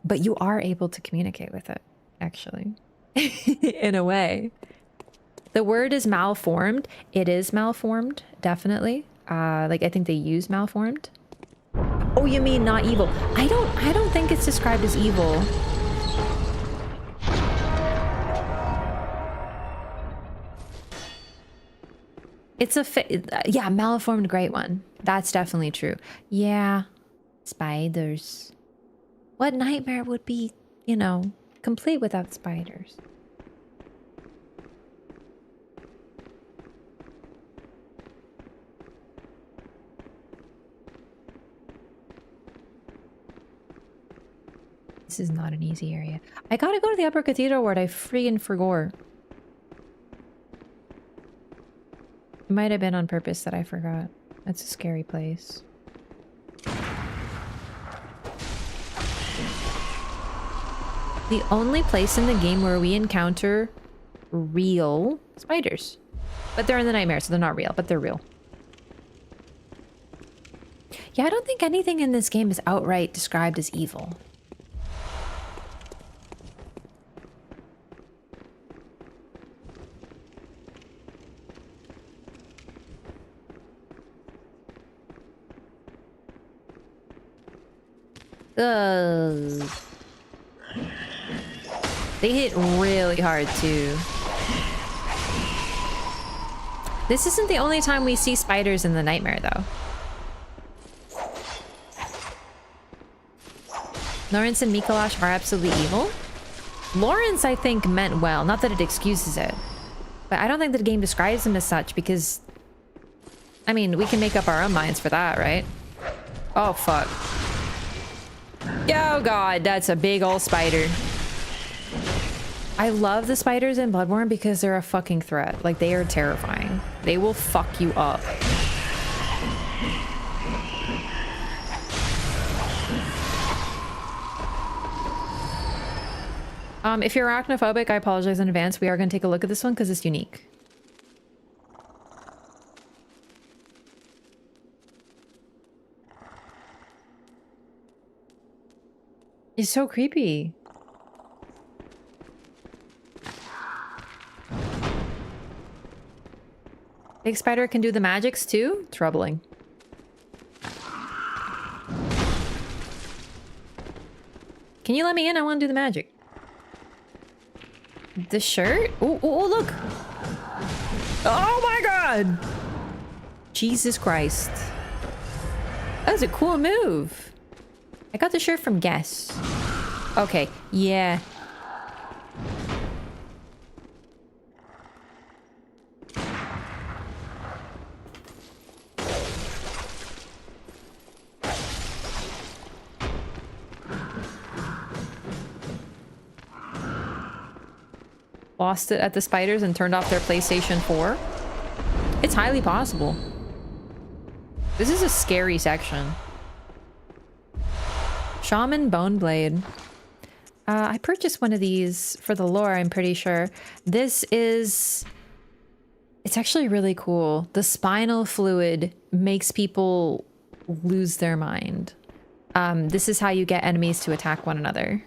But you are able to communicate with it, actually, in a way. The word is malformed. It is malformed, definitely. Like, I think they use malformed. Oh, you mean not evil? I don't think it's described as evil. It's yeah, malformed great one. That's definitely true. Yeah, spiders. What nightmare would be, you know, complete without spiders? This is not an easy area. I gotta go to the Upper Cathedral Ward. I freaking forgot. It might have been on purpose that I forgot. That's a scary place. The only place in the game where we encounter real spiders. But they're in the nightmare, so they're not real, but they're real. Yeah, I don't think anything in this game is outright described as evil. They hit really hard too. This isn't the only time we see spiders in the nightmare though. Lawrence and Mikolash are absolutely evil. Lawrence, I think, meant well. Not that it excuses it. But I don't think that the game describes him as such because... I mean, we can make up our own minds for that, right? Oh, fuck. Oh, God. That's a big old spider. I love the spiders in Bloodborne because they're a fucking threat. Like, they are terrifying. They will fuck you up. If you're arachnophobic, I apologize in advance. We are going to take a look at this one because it's unique. It's so creepy. Big spider can do the magics too? Troubling. Can you let me in? I want to do the magic. The shirt? Oh, look! Oh my god! Jesus Christ. That was a cool move. I got the shirt from Guess. Okay, yeah. Lost it at the spiders and turned off their PlayStation 4? It's highly possible. This is a scary section. Shaman Boneblade. I purchased one of these for the lore, I'm pretty sure. This is... It's actually really cool. The spinal fluid makes people lose their mind. This is how you get enemies to attack one another.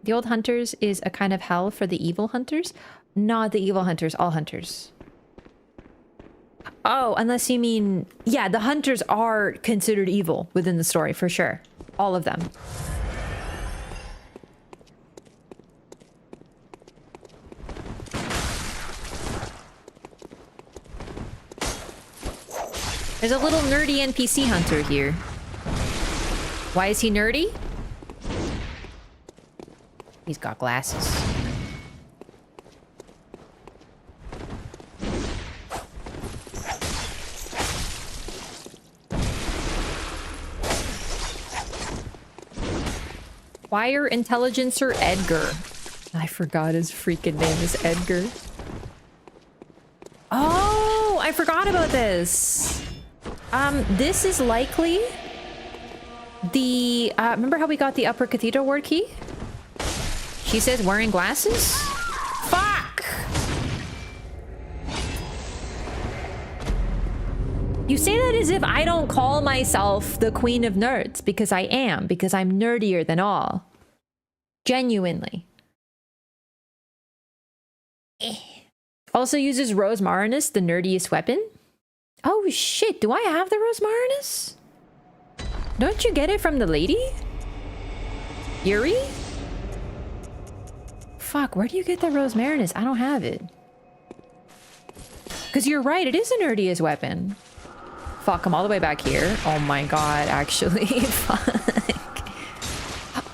The old hunters is a kind of hell for the evil hunters. Not the evil hunters, all hunters. Oh, unless you mean... Yeah, the hunters are considered evil within the story, for sure. All of them. There's a little nerdy NPC hunter here. Why is he nerdy? He's got glasses. Wire Intelligencer Edgar. I forgot his freaking name is Edgar. Oh, I forgot about this. This is likely the... remember how we got the Upper Cathedral Ward key? She says wearing glasses? Fuck! You say that as if I don't call myself the queen of nerds, because I am, because I'm nerdier than all. Genuinely. Also uses Rose Marinus, the nerdiest weapon. Oh shit, do I have the Rose Marinus? Don't you get it from the lady? Yuri? Fuck, where do you get the Rose Marinus? I don't have it. Because you're right, it is the nerdiest weapon. Fuck, I'm all the way back here. Oh my god, actually. Fuck.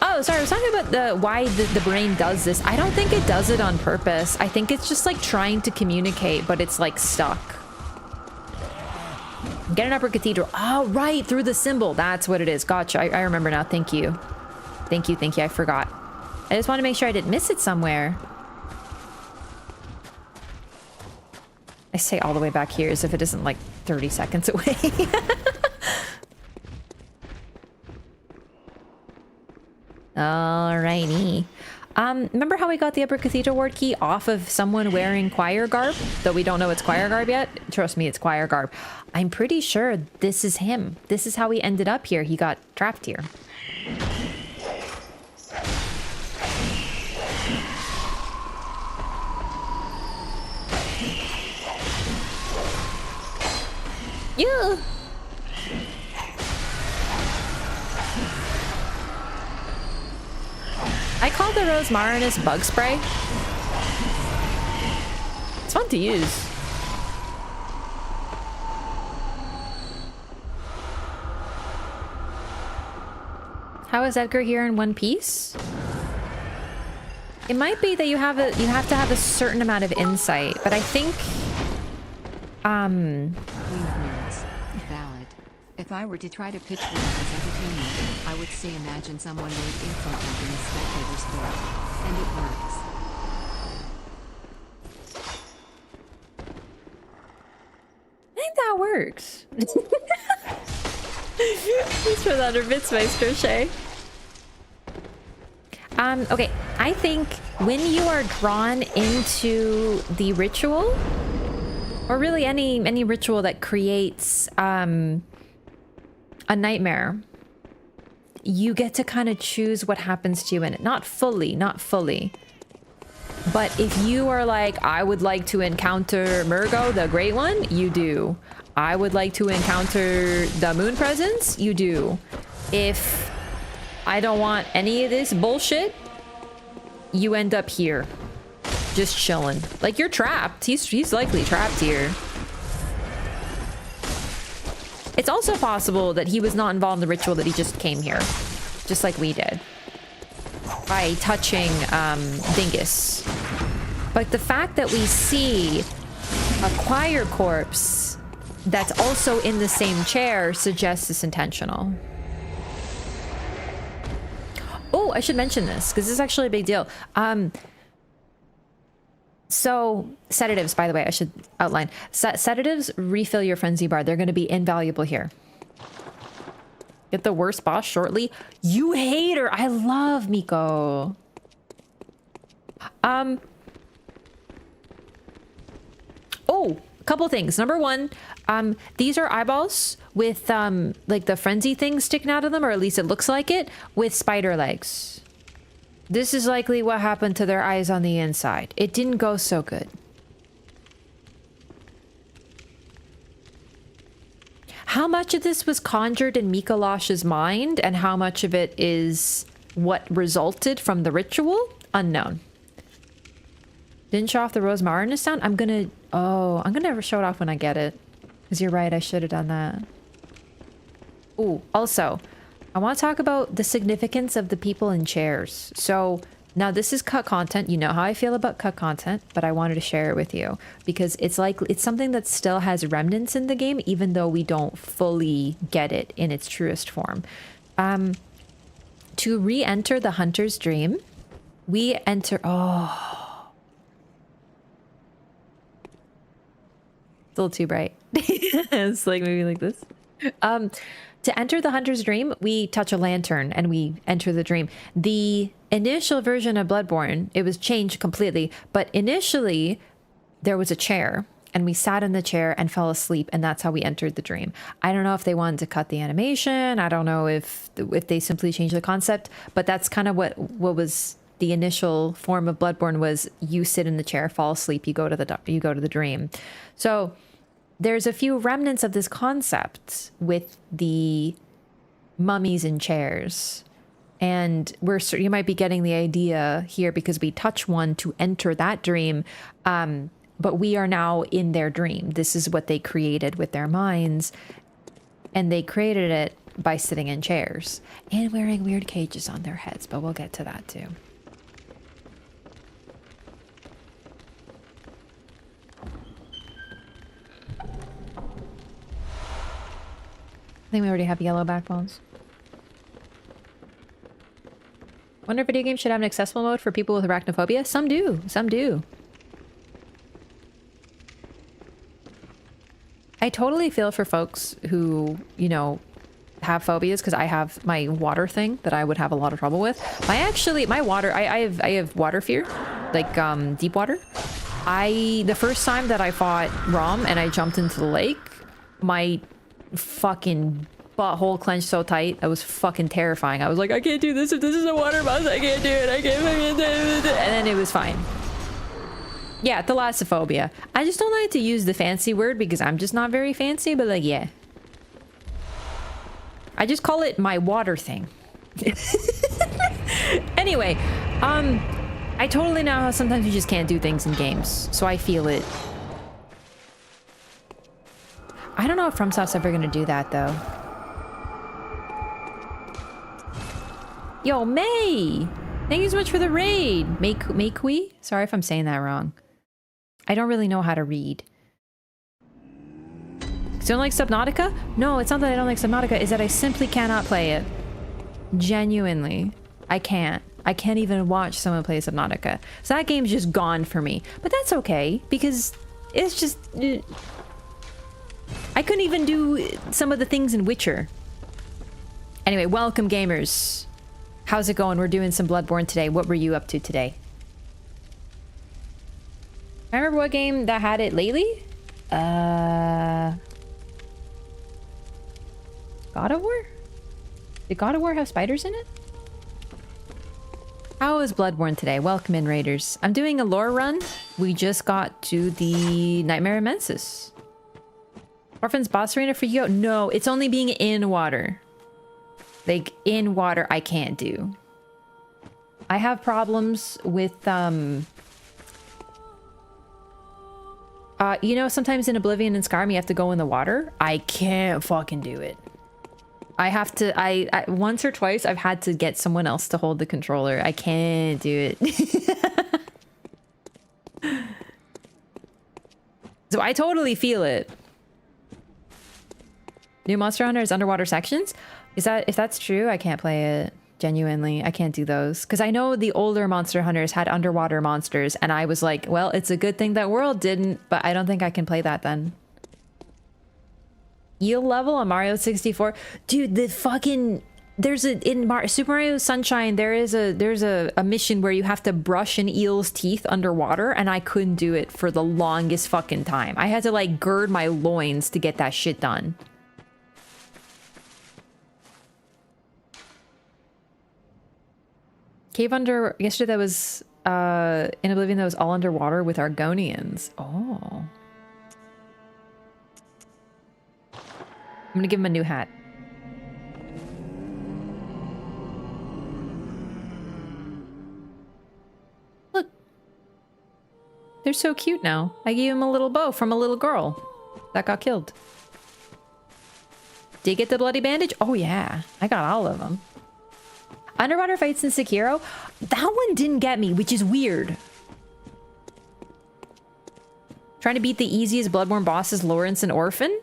Oh, sorry, I was talking about why the brain does this. I don't think it does it on purpose. I think it's just like trying to communicate, but it's like stuck. Get an Upper Cathedral. Oh, right, through the symbol. That's what it is. Gotcha. I remember now. Thank you. Thank you, thank you. I forgot. I just want to make sure I didn't miss it somewhere. I say all the way back here as if it isn't like 30 seconds away. Alrighty. Remember how we got the Upper Cathedral Ward key off of someone wearing choir garb? Though we don't know it's choir garb yet. Trust me, it's choir garb. I'm pretty sure this is him. This is how he ended up here. He got trapped here. Yeah. I call the Rose Marinus bug spray. It's fun to use. How is Edgar here in one piece? It might be that you have to have a certain amount of insight, but I think
Valid. If I were to try to pitch this as entertainment, I would say imagine someone made info in a spectator sport. And it works.
I think that works. Thanks for that, Bitsmeister Shay.
Okay, I think when you are drawn into the ritual, or really any ritual that creates a nightmare, you get to kind of choose what happens to you in it. Not fully. But if you are like, I would like to encounter Murgo, the Great One, you do. I would like to encounter the Moon Presence, you do. If I don't want any of this bullshit, you end up here. Just chilling. Like, you're trapped. He's likely trapped here. It's also possible that he was not involved in the ritual, that he just came here. Just like we did. By touching Dingus. But the fact that we see a choir corpse that's also in the same chair suggests it's intentional. Oh, I should mention this because this is actually a big deal. So sedatives, by the way, I should outline. Sedatives refill your frenzy bar. They're going to be invaluable here. Get the worst boss shortly. You hater! I love Miko. Oh, a couple things. Number one, these are eyeballs with like the frenzy thing sticking out of them, or at least it looks like it, with spider legs. This is likely what happened to their eyes on the inside. It didn't go so good. How much of this was conjured in Mikolosh's mind and how much of it is what resulted from the ritual? Unknown. Didn't show off the Rose Marinus sound? I'm gonna show it off when I get it. Because you're right, I should have done that. Ooh, also, I want to talk about the significance of the people in chairs. So now this is cut content. You know how I feel about cut content, but I wanted to share it with you because it's something that still has remnants in the game, even though we don't fully get it in its truest form. To re-enter the hunter's dream, we enter... Oh... It's a little too bright. It's like maybe like this. To enter the hunter's dream, we touch a lantern and we enter the dream. The initial version of Bloodborne, it was changed completely, but initially there was a chair and we sat in the chair and fell asleep, and that's how we entered the dream. I don't know if they wanted to cut the animation. I don't know if they simply changed the concept, but that's kind of what was the initial form of Bloodborne. Was you sit in the chair, fall asleep, you go to the dream. So there's a few remnants of this concept with the mummies in chairs. And you might be getting the idea here because we touch one to enter that dream. But we are now in their dream. This is what they created with their minds. And they created it by sitting in chairs and wearing weird cages on their heads. But we'll get to that too. I think we already have yellow backbones. Wonder if video games should have an accessible mode for people with arachnophobia? Some do. Some do. I totally feel for folks who, you know, have phobias, because I have my water thing that I would have a lot of trouble with. I have water fear, like deep water. The first time that I fought Rom and I jumped into the lake, my fucking butthole clenched so tight. That was fucking terrifying. I was like, I can't do this. If this is a water boss, I can't do it. I can't fucking do it. And then it was fine. Yeah, thalassophobia. I just don't like to use the fancy word because I'm just not very fancy, but like, yeah. I just call it my water thing. Anyway, I totally know how sometimes you just can't do things in games, so I feel it. I don't know if FromSoft's ever gonna do that though. Yo, May! Thank you so much for the raid! Makui? Sorry if I'm saying that wrong. I don't really know how to read. You don't like Subnautica? No, it's not that I don't like Subnautica, it's that I simply cannot play it. Genuinely. I can't. I can't even watch someone play Subnautica. So that game's just gone for me. But that's okay, because it's just... I couldn't even do some of the things in Witcher. Anyway, welcome gamers.
How's it going? We're doing some Bloodborne today. What were you up to today? I remember what game that had it lately? God of War? Did God of War have spiders in it? How is Bloodborne today? Welcome in, Raiders. I'm doing a lore run. We just got to the Nightmare Immensis. Orphan's boss arena for you? No, it's only being in water. Like, in water, I can't do. I have problems with, you know, sometimes in Oblivion and Skyrim, you have to go in the water. I can't fucking do it. I have to, I once or twice, I've had to get someone else to hold the controller. I can't do it. So I totally feel it. New Monster Hunter is underwater sections? Is that, if that's true, I can't play it. Genuinely, I can't do those. Because I know the older Monster Hunters had underwater monsters, and I was like, well, it's a good thing that World didn't, but I don't think I can play that then. Eel level on Mario 64? Dude, the fucking... There's a... Super Mario Sunshine, there's a mission where you have to brush an eel's teeth underwater, and I couldn't do it for the longest fucking time. I had to, like, gird my loins to get that shit done. Cave under... Yesterday that was... in Oblivion that was all underwater with Argonians. Oh. I'm gonna give him a new hat. Look. They're so cute now. I gave him a little bow from a little girl that got killed. Did you get the bloody bandage? Oh yeah, I got all of them. Underwater fights in Sekiro? That one didn't get me, which is weird. Trying to beat the easiest Bloodborne bosses, Lawrence and Orphan?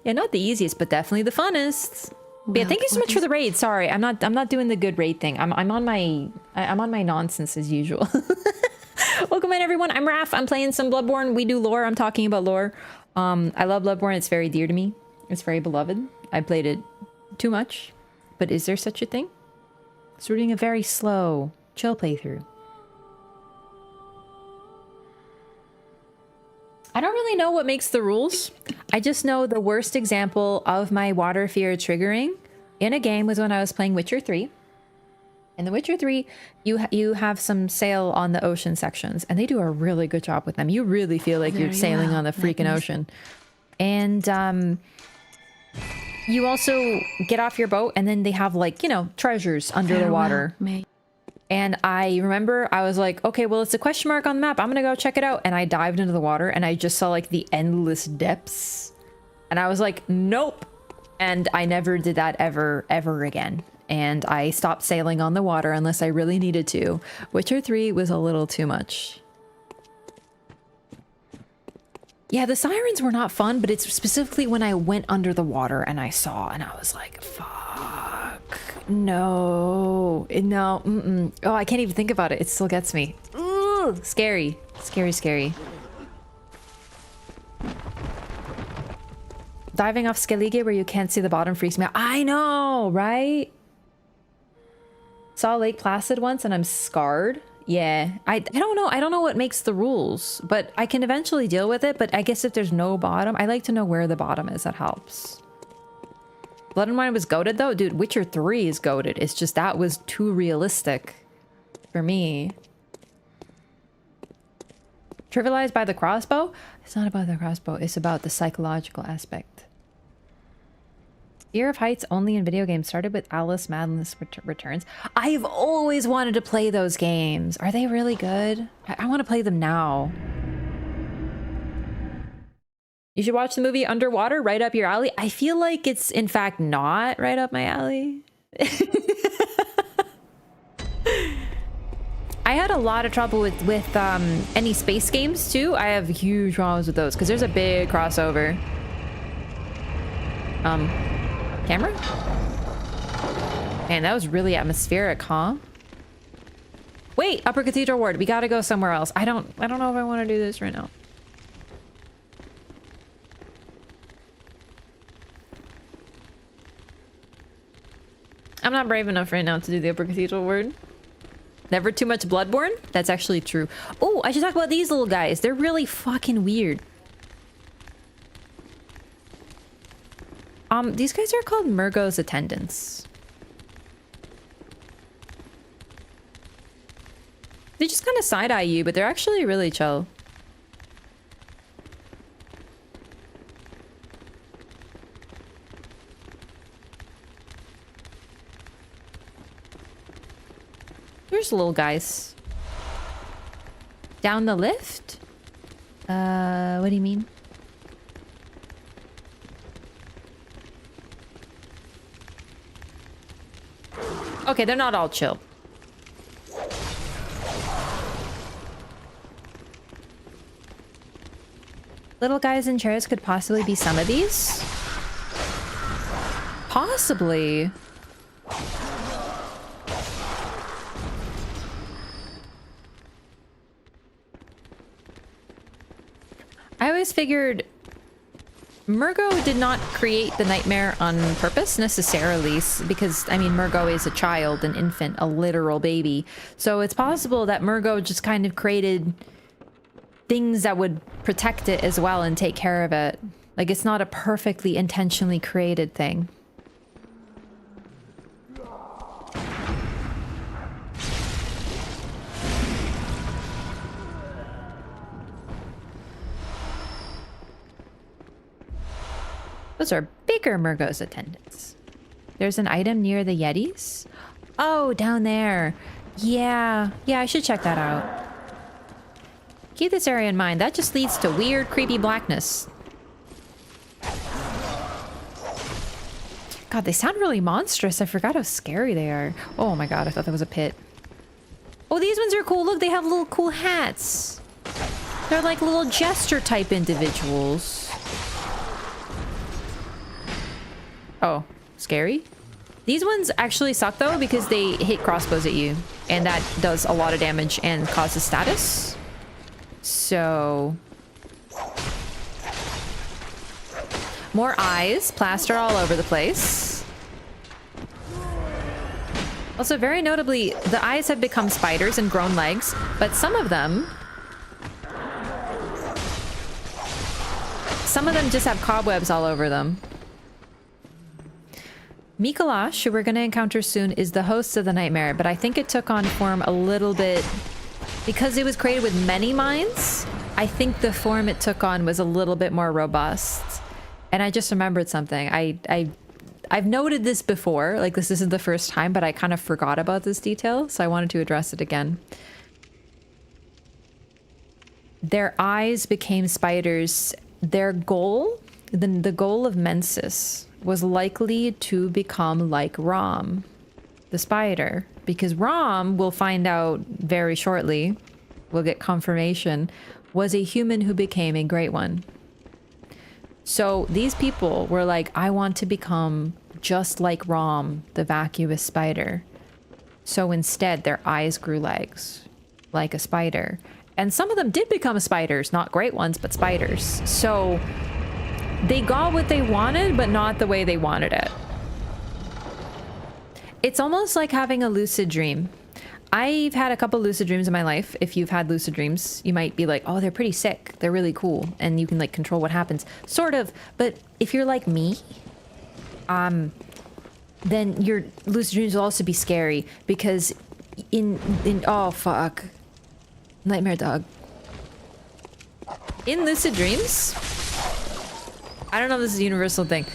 Yeah, not the easiest, but definitely the funnest. But yeah, thank you so much for the raid. Sorry, I'm not doing the good raid thing. I'm on my nonsense as usual. Welcome in, everyone. I'm Raph. I'm playing some Bloodborne. We do lore. I'm talking about lore. I love Bloodborne. It's very dear to me. It's very beloved. I played it too much. But is there such a thing? So we're doing a very slow, chill playthrough. I don't really know what makes the rules. I just know the worst example of my water fear triggering in a game was when I was playing Witcher 3. In The Witcher 3, you have some sail on the ocean sections, and they do a really good job with them. You really feel like you're sailing on the freaking ocean. And you also get off your boat, and then they have, like, you know, treasures under the water. And I remember I was like, okay, well, it's a question mark on the map. I'm gonna go check it out. And I dived into the water, and I just saw, like, the endless depths. And I was like, nope. And I never did that ever again. And I stopped sailing on the water unless I really needed to. Witcher 3 was a little too much. Yeah, the sirens were not fun, but it's specifically when I went under the water and I saw, and I was like, fuck, no, no, oh, I can't even think about it. It still gets me. Ooh, scary, scary, scary. Diving off Skellige where you can't see the bottom freaks me out. I know, right? Saw Lake Placid once and I'm scarred. Yeah, I don't know. I don't know what makes the rules, but I can eventually deal with it. But I guess if there's no bottom, I like to know where the bottom is. That helps. Blood and Wine was goated though. Dude, Witcher 3 is goated. It's just that was too realistic for me. Trivialized by the crossbow? It's not about the crossbow. It's about the psychological aspect. Fear of Heights only in video games started with Alice Madness Returns. I've always wanted to play those games. Are they really good? I want to play them now. You should watch the movie Underwater, right up your alley. I feel like it's in fact not right up my alley. I had a lot of trouble with any space games too. I have huge problems with those because there's a big crossover. Camera? Man, that was really atmospheric, huh? Wait, Upper Cathedral Ward. We gotta go somewhere else. I don't know if I want to do this right now. I'm not brave enough right now to do the upper cathedral word. Never too much Bloodborne? That's actually true. Oh, I should talk about these little guys. They're really fucking weird. These guys are called Murgo's attendants. They just kind of side-eye you, but they're actually really chill. Here's little guys. Down the lift? What do you mean? Okay, they're not all chill. Little guys in chairs could possibly be some of these? Possibly. I always figured Murgo did not create the nightmare on purpose necessarily, because, I mean, Murgo is a child, an infant, a literal baby. So it's possible that Murgo just kind of created things that would protect it as well and take care of it. Like, it's not a perfectly intentionally created thing. Those are bigger Murgo's attendants. There's an item near the Yetis. Oh, down there. Yeah, I should check that out. Keep this area in mind. That just leads to weird, creepy blackness. God, they sound really monstrous. I forgot how scary they are. Oh my god, I thought that was a pit. Oh, these ones are cool. Look, they have little cool hats. They're like little jester type individuals. Oh, scary. These ones actually suck though because they hit crossbows at you, and that does a lot of damage and causes status. So more eyes, plaster all over the place. Also, very notably, the eyes have become spiders and grown legs, but some of them just have cobwebs all over them. Mikolash, who we're going to encounter soon, is the host of the nightmare, but I think it took on form a little bit because it was created with many minds. I think the form it took on was a little bit more robust. And I just remembered something. I've noted this before, like this isn't the first time, but I kind of forgot about this detail, so I wanted to address it again. Their eyes became spiders. Their goal, the goal of Mensis, was likely to become like Rom, the spider, because Rom, we'll find out very shortly, we'll get confirmation, was a human who became a great one. So these people were like, I want to become just like Rom, the vacuous spider. So instead, their eyes grew legs, like a spider. And some of them did become spiders, not great ones, but spiders. So they got what they wanted, but not the way they wanted it. It's almost like having a lucid dream. I've had a couple lucid dreams in my life. If you've had lucid dreams, you might be like, oh, they're pretty sick. They're really cool. And you can like control what happens. Sort of. But if you're like me, then your lucid dreams will also be scary because oh, fuck. Nightmare dog. In lucid dreams, I don't know if this is a universal thing.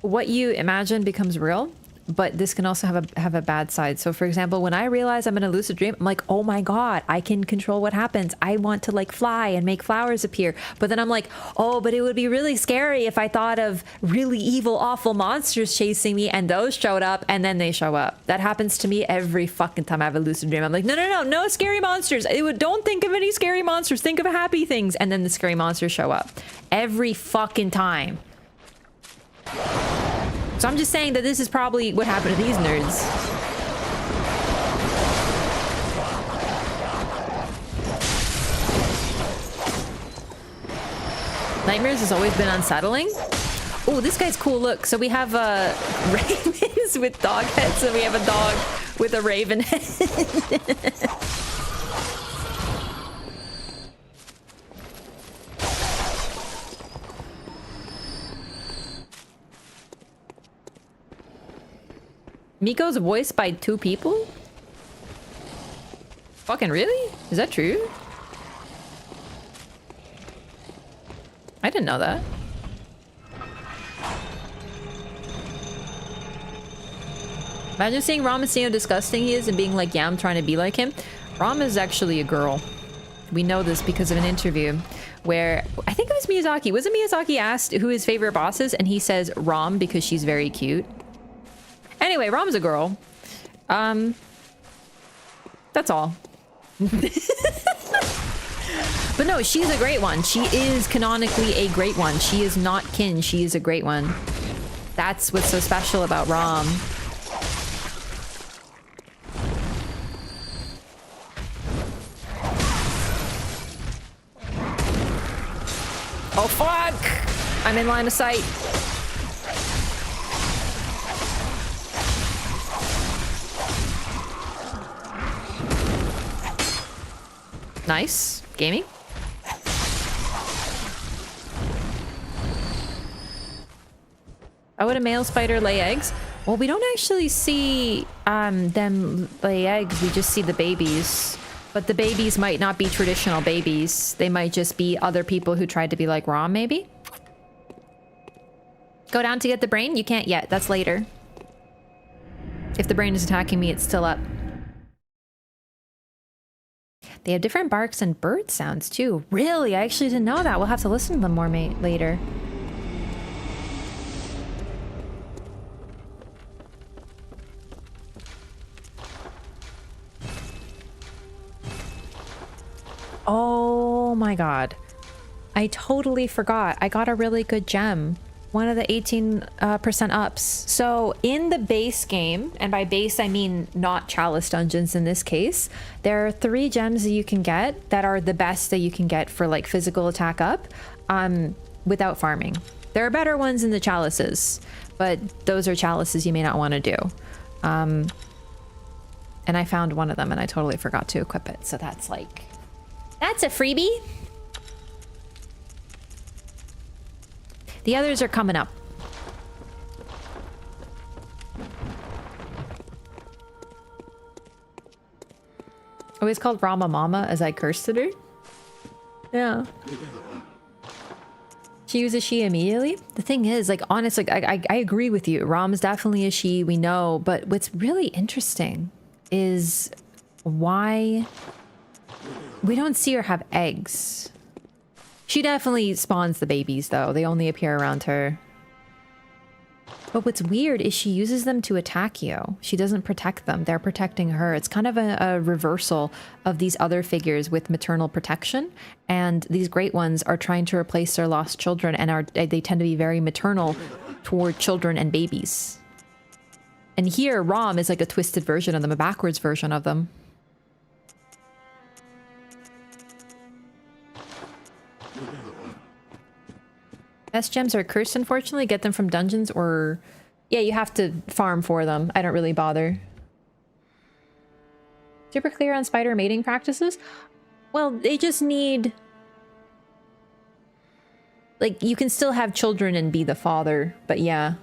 What you imagine becomes real, but this can also have a bad side. So for example, when I realize I'm in a lucid dream, I'm like, oh my god, I can control what happens. I want to like fly and make flowers appear. But then I'm like, oh, but it would be really scary if I thought of really evil, awful monsters chasing me and those showed up and then they show up. That happens to me every fucking time I have a lucid dream. I'm like, no scary monsters. Don't think of any scary monsters. Think of happy things. And then the scary monsters show up. Every fucking time. So I'm just saying that this is probably what happened to these nerds. Nightmares has always been unsettling.
Oh, this guy's cool. Look, so we have ravens with dog heads, and we have a dog with a raven head. Miko's voiced by 2 people? Fucking really? Is that true? I didn't know that. Imagine seeing Ram and seeing how disgusting he is and being like, yeah, I'm trying to be like him. Ram is actually a girl. We know this because of an interview where I think it was Miyazaki. Wasn't Miyazaki asked who his favorite boss is? And he says Ram because she's very cute. Anyway, Ram's a girl. That's all. But no, she's a great one. She is canonically a great one. She is not kin. She is a great one. That's what's so special about Ram. Oh, fuck! I'm in line of sight. Nice. Gaming. How would a male spider lay eggs? Well, we don't actually see them lay eggs. We just see the babies. But the babies might not be traditional babies. They might just be other people who tried to be like Rom, maybe? Go down to get the brain? You can't yet. That's later. If the brain is attacking me, it's still up. They have different barks and bird sounds, too. Really? I actually didn't know that. We'll have to listen to them more later. Oh my god. I totally forgot. I got a really good gem. One of the 18% ups. So in the base game, and by base I mean not chalice dungeons in this case, there are 3 gems that you can get that are the best that you can get for like physical attack up without farming. There are better ones in the chalices, but those are chalices you may not want to do. And I found one of them and I totally forgot to equip it. So that's like, that's a freebie. The others are coming up. Oh, it's called Rama Mama as I cursed at her? Yeah. She was a she immediately? The thing is, like, honestly, I agree with you. Ram's definitely a she, we know. But what's really interesting is why we don't see her have eggs. She definitely spawns the babies, though. They only appear around her. But what's weird is she uses them to attack you. She doesn't protect them. They're protecting her. It's kind of a reversal of these other figures with maternal protection. And these great ones are trying to replace their lost children and they tend to be very maternal toward children and babies. And here, Rom is like a twisted version of them, a backwards version of them. Best gems are cursed, unfortunately. Get them from dungeons or... Yeah, you have to farm for them. I don't really bother. Super clear on spider mating practices? Well, they just need... Like, you can still have children and be the father. But yeah,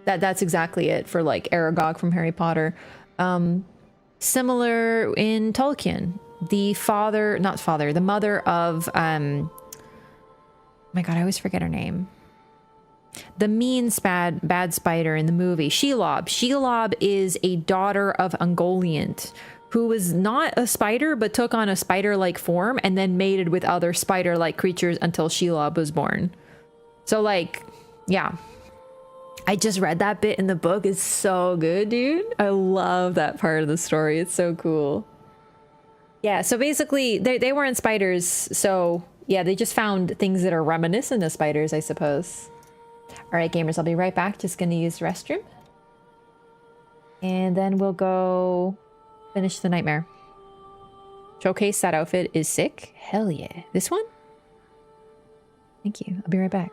that's exactly it for, like, Aragog from Harry Potter. Similar in Tolkien. The mother of... my god, I always forget her name. The mean bad spider in the movie. Shelob. Shelob is a daughter of Ungoliant, who was not a spider, but took on a spider-like form and then mated with other spider-like creatures until Shelob was born. So, like, yeah. I just read that bit in the book. It's so good, dude. I love that part of the story. It's so cool. Yeah, so basically, they weren't spiders, so... Yeah, they just found things that are reminiscent of spiders, I suppose. All right, gamers, I'll be right back. Just gonna use the restroom. And then we'll go finish the nightmare. Showcase, that outfit is sick. Hell yeah. This one? Thank you. I'll be right back.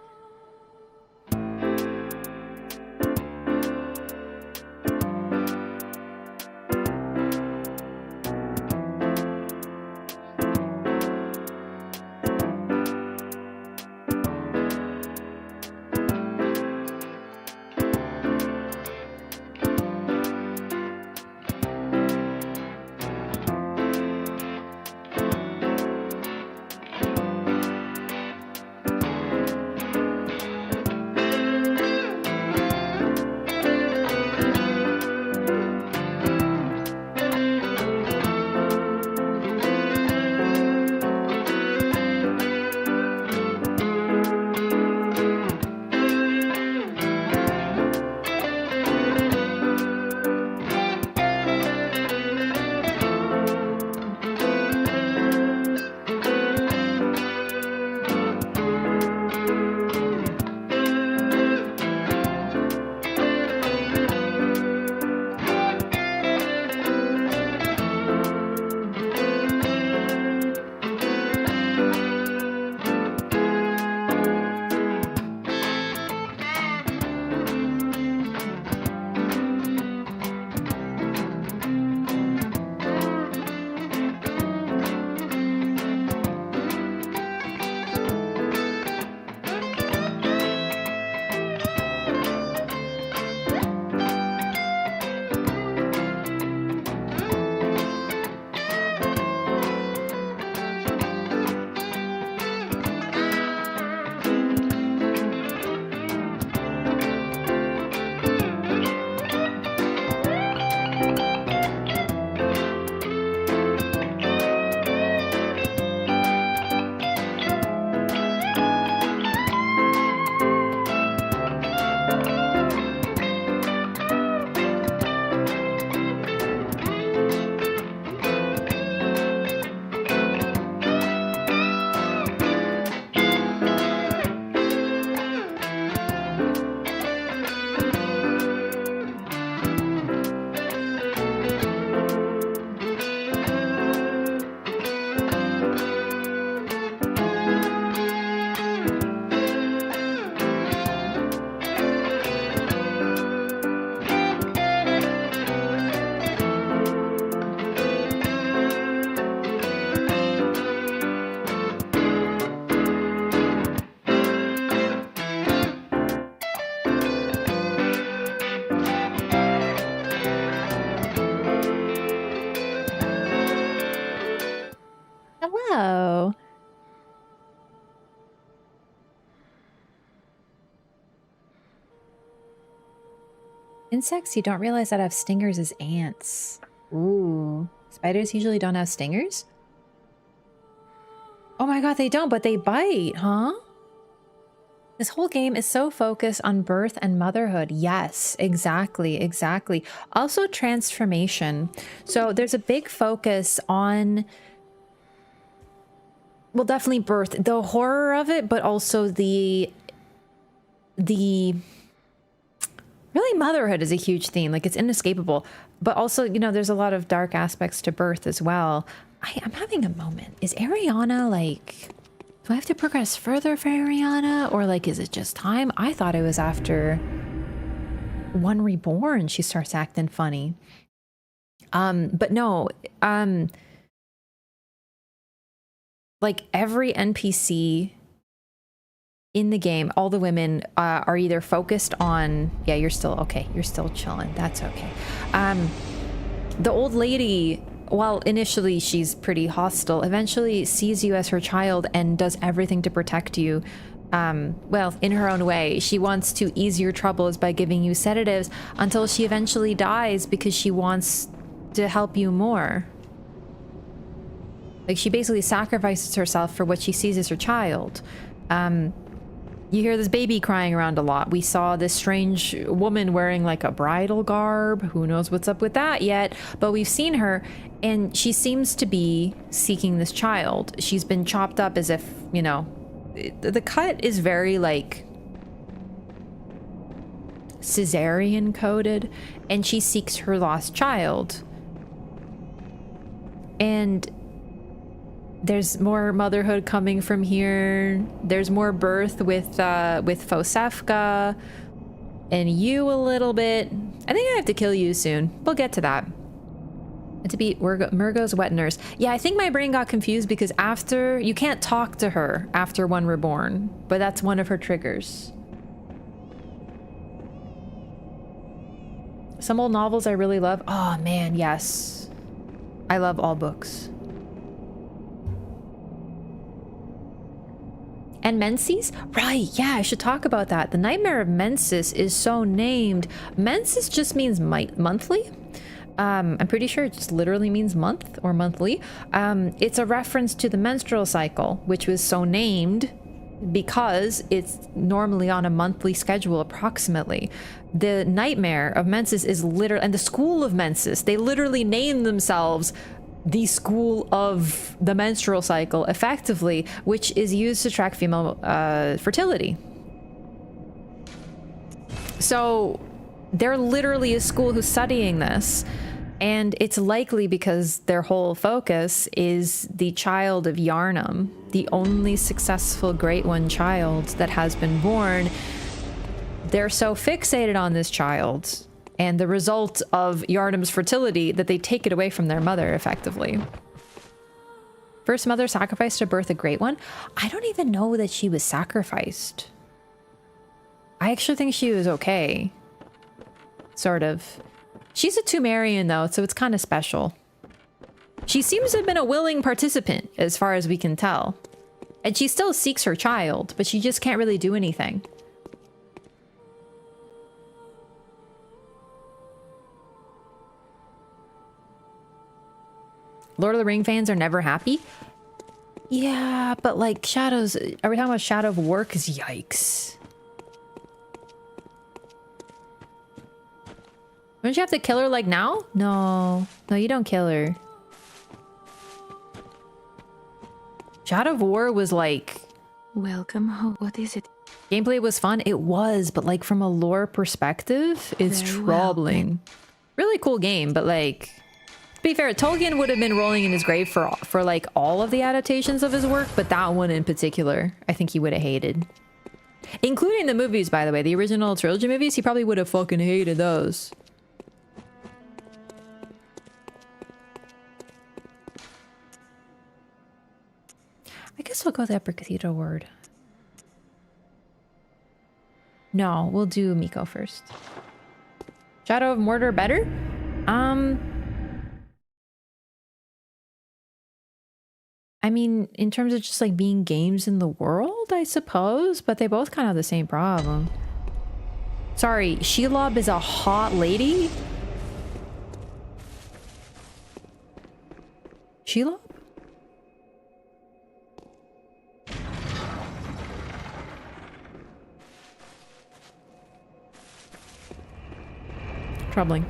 Insects you don't realize that have stingers is ants. Ooh. Spiders usually don't have stingers? Oh my god, they don't, but they bite, huh? This whole game is so focused on birth and motherhood. Yes, exactly, exactly. Also transformation. So there's a big focus on, well, definitely birth, the horror of it, but also the really motherhood is a huge theme. Like, it's inescapable, but also, you know, there's a lot of dark aspects to birth as well. I'm having a moment. Is Ariana like, do I have to progress further for Ariana, or like, is it just time? I thought it was after One Reborn she starts acting funny. But no, like every NPC in the game, all the women are either focused on, yeah, you're still okay, you're still chilling, that's okay. The old lady, while initially she's pretty hostile, eventually sees you as her child and does everything to protect you. Well, in her own way. She wants to ease your troubles by giving you sedatives until she eventually dies because she wants to help you more. Like, she basically sacrifices herself for what she sees as her child. You hear this baby crying around a lot. We saw this strange woman wearing like a bridal garb. Who knows what's up with that yet? But we've seen her, and she seems to be seeking this child. She's been chopped up as if, you know, the cut is very like cesarean coded, and she seeks her lost child. And there's more motherhood coming from here. There's more birth with Fosefka and you a little bit. I think I have to kill you soon. We'll get to that. And to beat Murgo's wet nurse. Yeah, I think my brain got confused because after, you can't talk to her after One Reborn, but that's one of her triggers. Some old novels I really love. Oh man, yes. I love all books. And Menses? Right, yeah, I should talk about that. The Nightmare of Menses is so named. Menses just means monthly. I'm pretty sure it just literally means month or monthly. It's a reference to the menstrual cycle, which was so named because it's normally on a monthly schedule approximately. The Nightmare of Menses is literally, and the School of Menses, they literally name themselves the school of the menstrual cycle, effectively, which is used to track female fertility. So they're literally a school who's studying this, and it's likely because their whole focus is the child of Yarnum, the only successful Great One child that has been born. They're so fixated on this child and the result of Yarnum's fertility that they take it away from their mother, effectively. First mother sacrificed to birth a Great One? I don't even know that she was sacrificed. I actually think she was okay. Sort of. She's a Tumerian, though, so it's kind of special. She seems to have been a willing participant, as far as we can tell. And she still seeks her child, but she just can't really do anything. Lord of the Ring fans are never happy? Yeah, but like Shadows, are we talking about Shadow of War? 'Cause yikes. Don't you have to kill her like now? No, you don't kill her. Shadow of War was like...
Welcome home. What is it?
Gameplay was fun. It was, but like from a lore perspective, it's
Very
troubling. Really cool game, but like... To be fair, Tolkien would have been rolling in his grave for like all of the adaptations of his work, but that one in particular, I think he would have hated. Including the movies, by the way. The original trilogy movies, he probably would have fucking hated those. I guess we'll go the Upper Cathedral word. No, we'll do Miko first. Shadow of Mordor better? I mean, in terms of just like being games in the world, I suppose, but they both kind of have the same problem. Sorry, Shelob is a hot lady? Shelob? Troubling.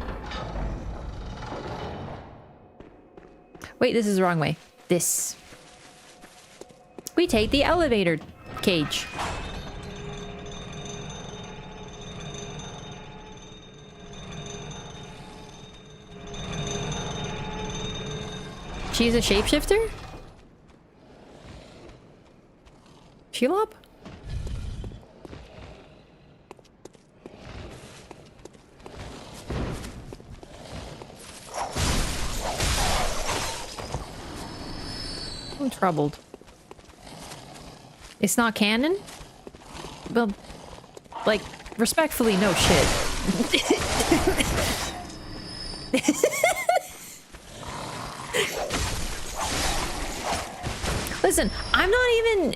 Wait, this is the wrong way. This. We take the elevator cage. She's a shapeshifter? Shelob? I'm troubled. It's not canon? Well, like, respectfully, no shit. Listen, I'm not even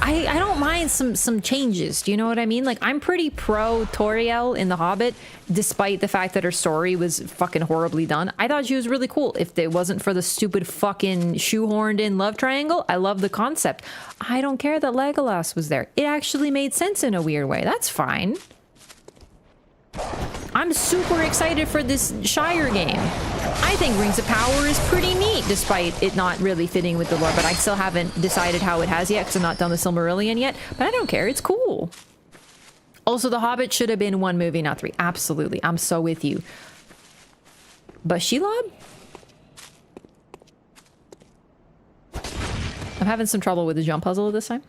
I don't mind some changes. Do you know what I mean? Like, I'm pretty pro Toriel in The Hobbit, despite the fact that her story was fucking horribly done. I thought she was really cool. If it wasn't for the stupid fucking shoehorned in love triangle, I love the concept. I don't care that Legolas was there. It actually made sense in a weird way. That's fine. I'm super excited for this Shire game. I think Rings of Power is pretty neat, despite it not really fitting with the lore, but I still haven't decided how it has yet, because I've not done the Silmarillion yet, but I don't care, it's cool. Also, The Hobbit should have been one movie, not three. Absolutely, I'm so with you. But Shelob? I'm having some trouble with the jump puzzle this time.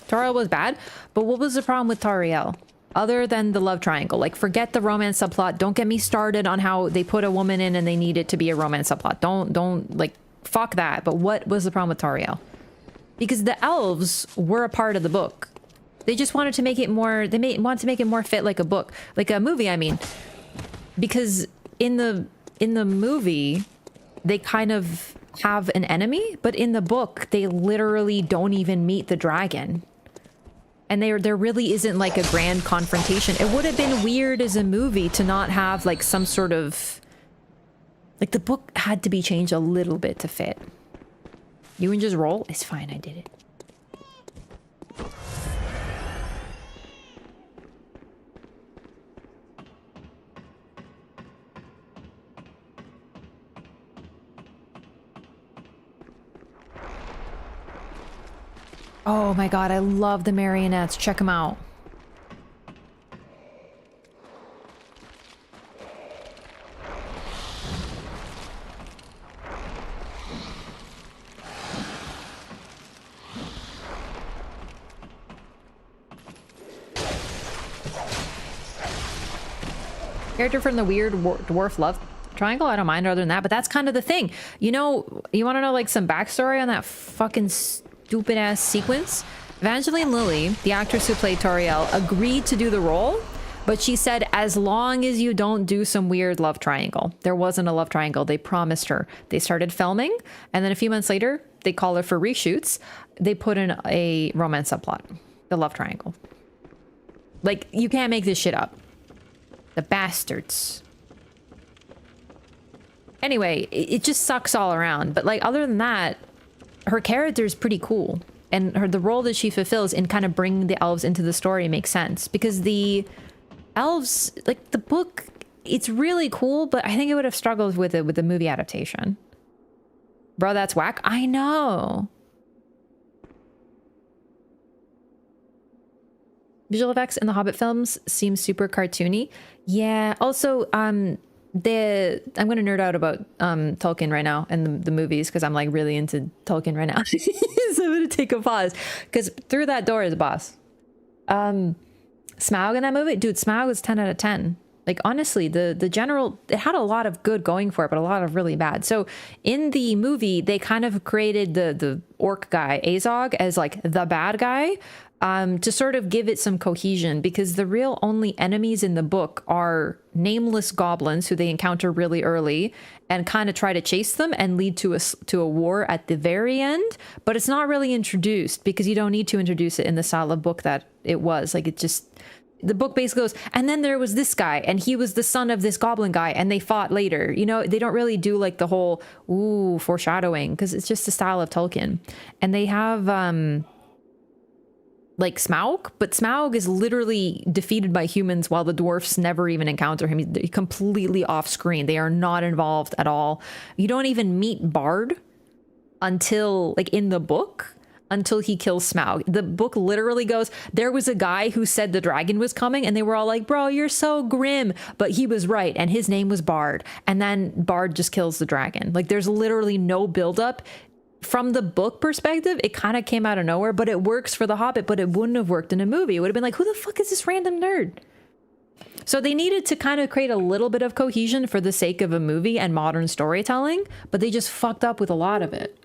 Toriel was bad, but what was the problem with Toriel? Other than the love triangle, like, forget the romance subplot. Don't get me started on how they put a woman in and they need it to be a romance subplot. Don't like, fuck that. But what was the problem with Toriel? Because the elves were a part of the book. They just wanted to make it more, wanted to make it more fit like a book, like a movie, I mean. Because in the movie, they kind of have an enemy, but in the book, they literally don't even meet the dragon. And there really isn't like a grand confrontation. It would have been weird as a movie to not have like some sort of... Like, the book had to be changed a little bit to fit. You can just roll? It's fine, I did it. Oh my god, I love the marionettes. Check them out. Character from the weird dwarf love triangle? I don't mind other than that, but that's kind of the thing. You know, you want to know like some backstory on that fucking stupid ass sequence? Evangeline Lilly, the actress who played Toriel, agreed to do the role, but she said as long as you don't do some weird love triangle. There wasn't a love triangle. They promised her. They started filming, and then a few months later, they call her for reshoots. They put in a romance subplot, the love triangle. Like, you can't make this shit up. The bastards. Anyway, it just sucks all around. But like, other than that, her character is pretty cool, and the role that she fulfills in kind of bringing the elves into the story makes sense, because the elves, like, the book, it's really cool, but I think it would have struggled with it with the movie adaptation. Bro, that's whack. I know. Visual effects in the Hobbit films seem super cartoony. Yeah. Also, I'm gonna nerd out about Tolkien right now and the movies, because I'm like really into Tolkien right now. So I'm gonna take a pause, because through that door is a boss. Smaug in that movie, dude, Smaug was 10 out of 10. Like, honestly, the general, it had a lot of good going for it, but a lot of really bad. So in the movie, they kind of created the orc guy, Azog, as like the bad guy, to sort of give it some cohesion, because the real only enemies in the book are nameless goblins who they encounter really early and kind of try to chase them and lead to a war at the very end. But it's not really introduced because you don't need to introduce it in the style of book that it was. Like, it just... The book basically goes, and then there was this guy, and he was the son of this goblin guy, and they fought later. You know, they don't really do like the whole, ooh, foreshadowing, because it's just the style of Tolkien. And they have, like Smaug, but Smaug is literally defeated by humans while the dwarfs never even encounter him. He's completely off screen. They are not involved at all. You don't even meet Bard until, like, in the book, until he kills Smaug. The book literally goes, there was a guy who said the dragon was coming, and they were all like, bro, you're so grim. But he was right, and his name was Bard. And then Bard just kills the dragon. Like, there's literally no buildup. From the book perspective, it kind of came out of nowhere, but it works for The Hobbit, but it wouldn't have worked in a movie. It would have been like, who the fuck is this random nerd? So they needed to kind of create a little bit of cohesion for the sake of a movie and modern storytelling, but they just fucked up with a lot of it.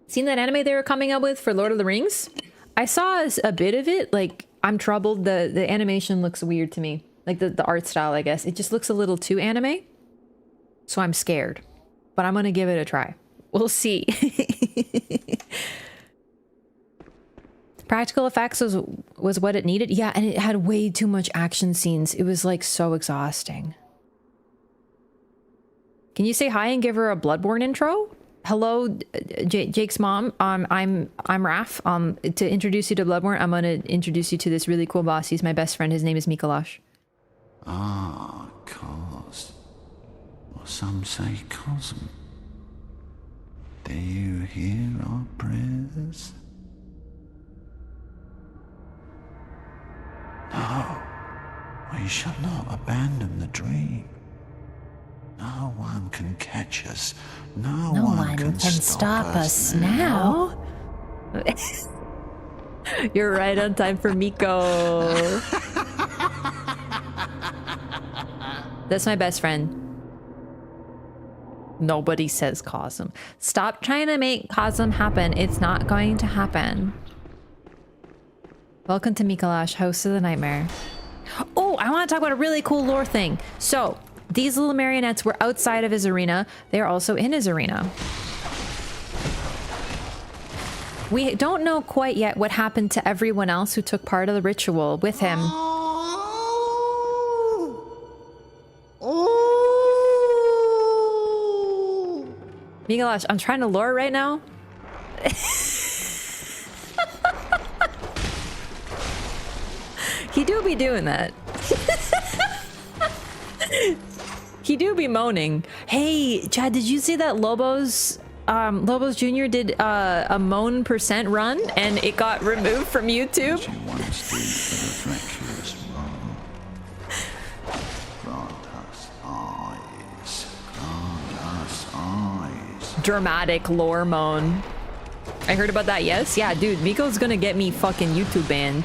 Seen that anime they were coming up with for Lord of the Rings? I saw a bit of it. Like, I'm troubled. The animation looks weird to me. Like, the art style, I guess. It just looks a little too anime. So I'm scared. But I'm going to give it a try. We'll see. Practical effects was what it needed. Yeah, and it had way too much action scenes. It was, like, so exhausting. Can you say hi and give her a Bloodborne intro? Hello, Jake's mom. I'm Raph. To introduce you to Bloodborne, I'm gonna introduce you to this really cool boss. He's my best friend. His name is Mikolash.
Ah, Cos. Or some say Cosm. Do you hear our prayers? No, we shall not abandon the dream. No one can catch us. No one can stop us now.
You're right on time for Miko. That's my best friend. Nobody says Cosm. Stop trying to make Cosm happen. It's not going to happen. Welcome to Mikolash, host of the nightmare. Oh, I want to talk about a really cool lore thing. So, these little marionettes were outside of his arena. They are also in his arena. We don't know quite yet what happened to everyone else who took part of the ritual with him. Mikolash, I'm trying to lure right now. He do be doing that. He do be moaning. Hey, Chad, did you see that Lobos Jr. did a moan % run and it got removed from YouTube? Dramatic lore moan. I heard about that, yes? Yeah, dude, Miko's gonna get me fucking YouTube banned.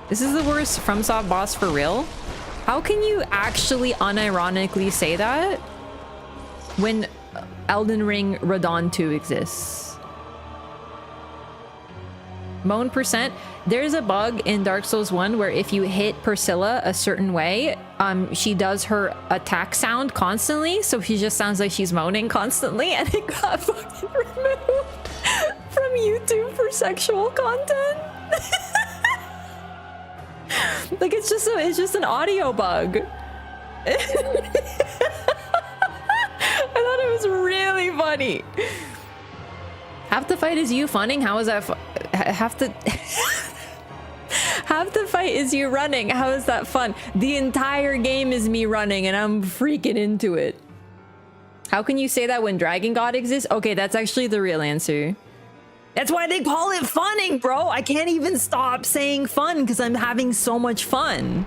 This is the worst FromSoft boss for real? How can you actually unironically say that when Elden Ring Radon 2 exists? Moan %. There's a bug in Dark Souls 1 where if you hit Priscilla a certain way, she does her attack sound constantly, so she just sounds like she's moaning constantly, and it got fucking removed from YouTube for sexual content. Like, it's just an audio bug. I thought it was really funny. Half the fight is you funning. How is that? Half the fight is you running. How is that fun? The entire game is me running, and I'm freaking into it. How can you say that when Dragon God exists? Okay, that's actually the real answer. That's why they call it funning, bro. I can't even stop saying fun because I'm having so much fun.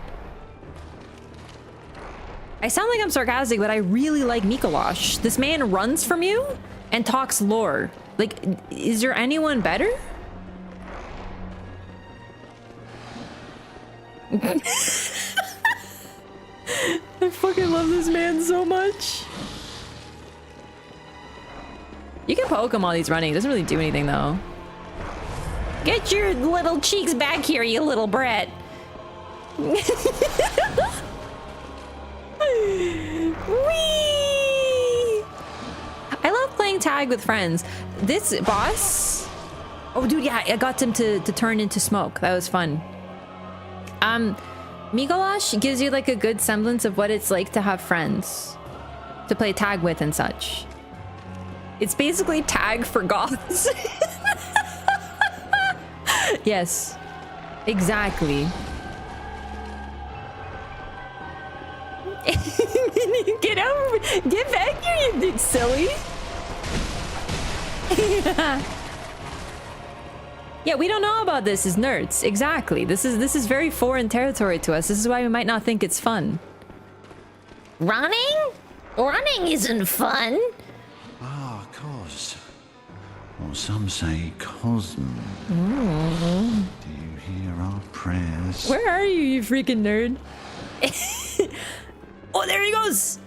I sound like I'm sarcastic, but I really like Mikolash. This man runs from you and talks lore. Like, is there anyone better? I fucking love this man so much. You can poke him while he's running. It doesn't really do anything though. Get your little cheeks back here, you little brat. Whee! I love playing tag with friends. This boss... Oh, dude, yeah, I got him to turn into smoke. That was fun. Mikolash gives you like a good semblance of what it's like to have friends to play tag with and such. It's basically tag for goths. Yes, exactly. Get over, get back here, you big silly. Yeah, we don't know about this as nerds. Exactly. This is very foreign territory to us. This is why we might not think it's fun.
Running? Running isn't fun.
Ah, cos. Or some say cosm. Do you hear our prayers?
Where are you, you freaking nerd? Oh, there he goes.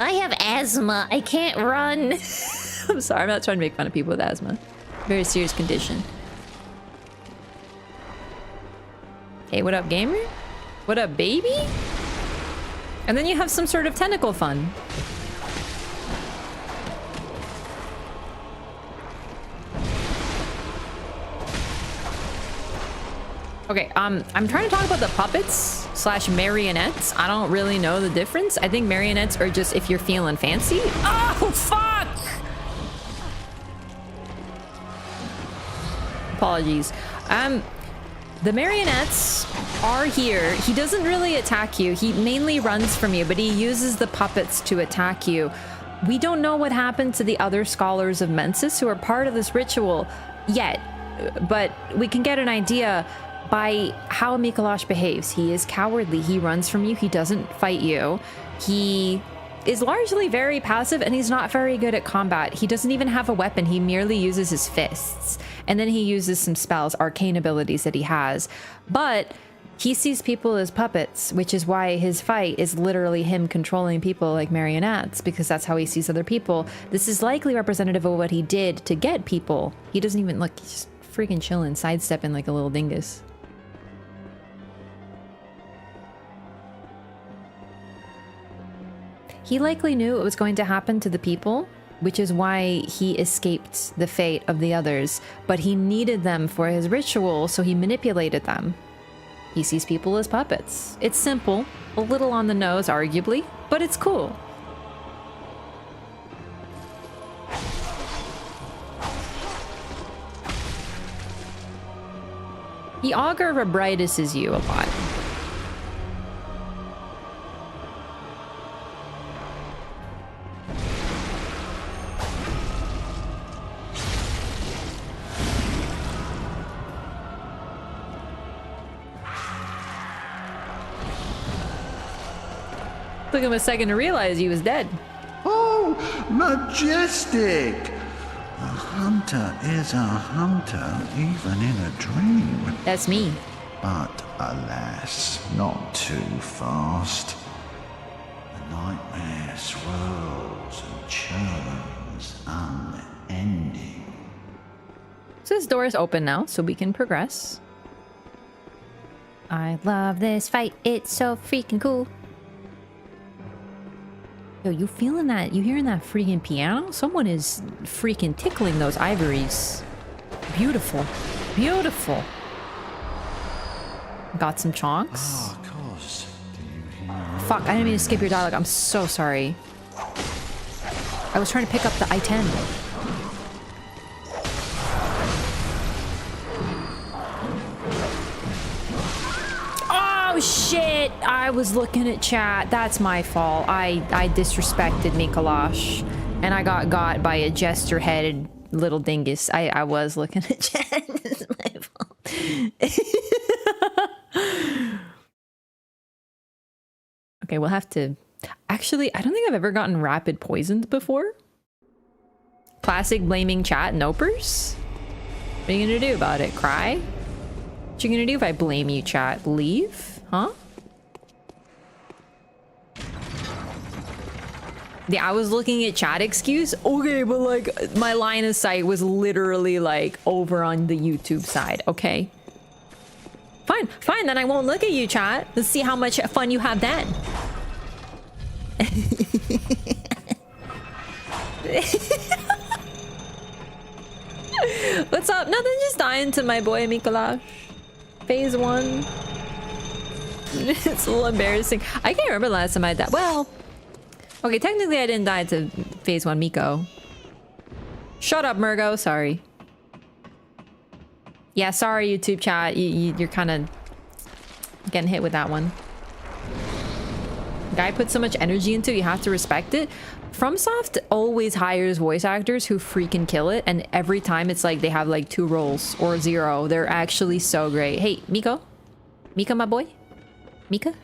I have asthma. I can't run.
I'm sorry. I'm not trying to make fun of people with asthma. Very serious condition. Hey, what up, gamer? What up, baby? And then you have some sort of tentacle fun. Okay, I'm trying to talk about the puppets / marionettes. I don't really know the difference. I think marionettes are just if you're feeling fancy. Oh, fuck! Apologies. The marionettes are here. He doesn't really attack you. He mainly runs from you, but he uses the puppets to attack you. We don't know what happened to the other scholars of Mensis who are part of this ritual yet, but we can get an idea by how Mikolash behaves. He is cowardly. He runs from you. He doesn't fight you. He is largely very passive, and he's not very good at combat. He doesn't even have a weapon. He merely uses his fists. And then he uses some spells, arcane abilities that he has. But he sees people as puppets, which is why his fight is literally him controlling people like marionettes, because that's how he sees other people. This is likely representative of what he did to get people. He doesn't even look, he's just freaking chilling, sidestepping like a little dingus. He likely knew it was going to happen to the people, which is why he escaped the fate of the others, but he needed them for his ritual, so he manipulated them. He sees people as puppets. It's simple, a little on the nose, arguably, but it's cool. The Augur Rebritus is you a lot. Took him a second to realize he was dead.
Oh, majestic! A hunter is a hunter, even in a dream.
That's me.
But alas, not too fast. The nightmare swirls and churns, unending.
So this door is open now, so we can progress. I love this fight. It's so freaking cool. Yo, you feeling that? You hearing that freaking piano? Someone is freaking tickling those ivories. Beautiful. Beautiful. Got some chonks.
Ah, of course. Do you hear?
Fuck, I didn't mean to skip your dialogue. I'm so sorry. I was trying to pick up the I-10. Oh shit! I was looking at chat. That's my fault. I disrespected Mikolash, and I got by a jester-headed little dingus. I was looking at chat. It's my fault. Okay, we'll have to... Actually, I don't think I've ever gotten rapid poisoned before. Classic blaming chat nopers. What are you gonna do about it? Cry? What you gonna do if I blame you, chat? Leave? Huh? Yeah, I was looking at chat excuse. Okay, but like my line of sight was literally like over on the YouTube side, okay? Fine, fine, then I won't look at you, chat. Let's see how much fun you have then. What's up? Nothing, just dying to my boy Mikolash. Phase 1. It's a little embarrassing. I can't remember the last time I died. Well, okay, technically I didn't die to Phase 1 Miko. Shut up, Murgo. Sorry. Yeah, sorry, YouTube chat. You're kind of getting hit with that one. Guy put so much energy into it, you have to respect it. FromSoft always hires voice actors who freaking kill it, and every time it's like they have like 2 roles or 0. They're actually so great. Hey, Miko? Mika, my boy? Mika?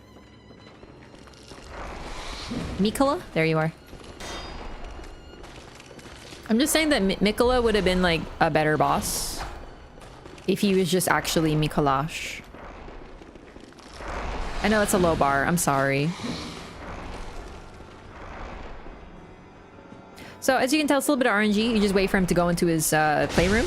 Mikola? There you are. I'm just saying that Mikola would have been like a better boss if he was just actually Mikolash. I know it's a low bar. I'm sorry. So as you can tell, it's a little bit of RNG. You just wait for him to go into his playroom.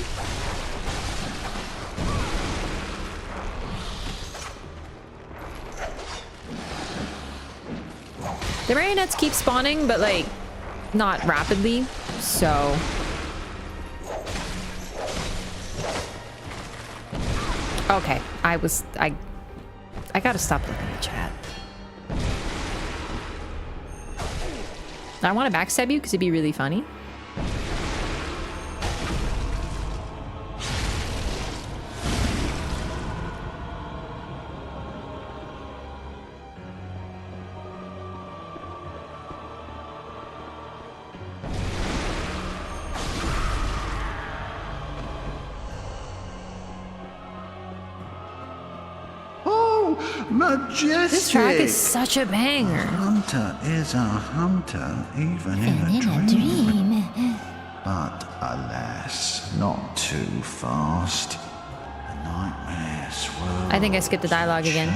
The marionettes keep spawning, but like not rapidly. So okay, I gotta stop looking at chat. I want to backstab you because it'd be really funny.
Majestic!
This track is such a banger.
A hunter is a hunter, even in a dream. But alas, not too fast. The nightmares will.
I think I skipped the dialogue again.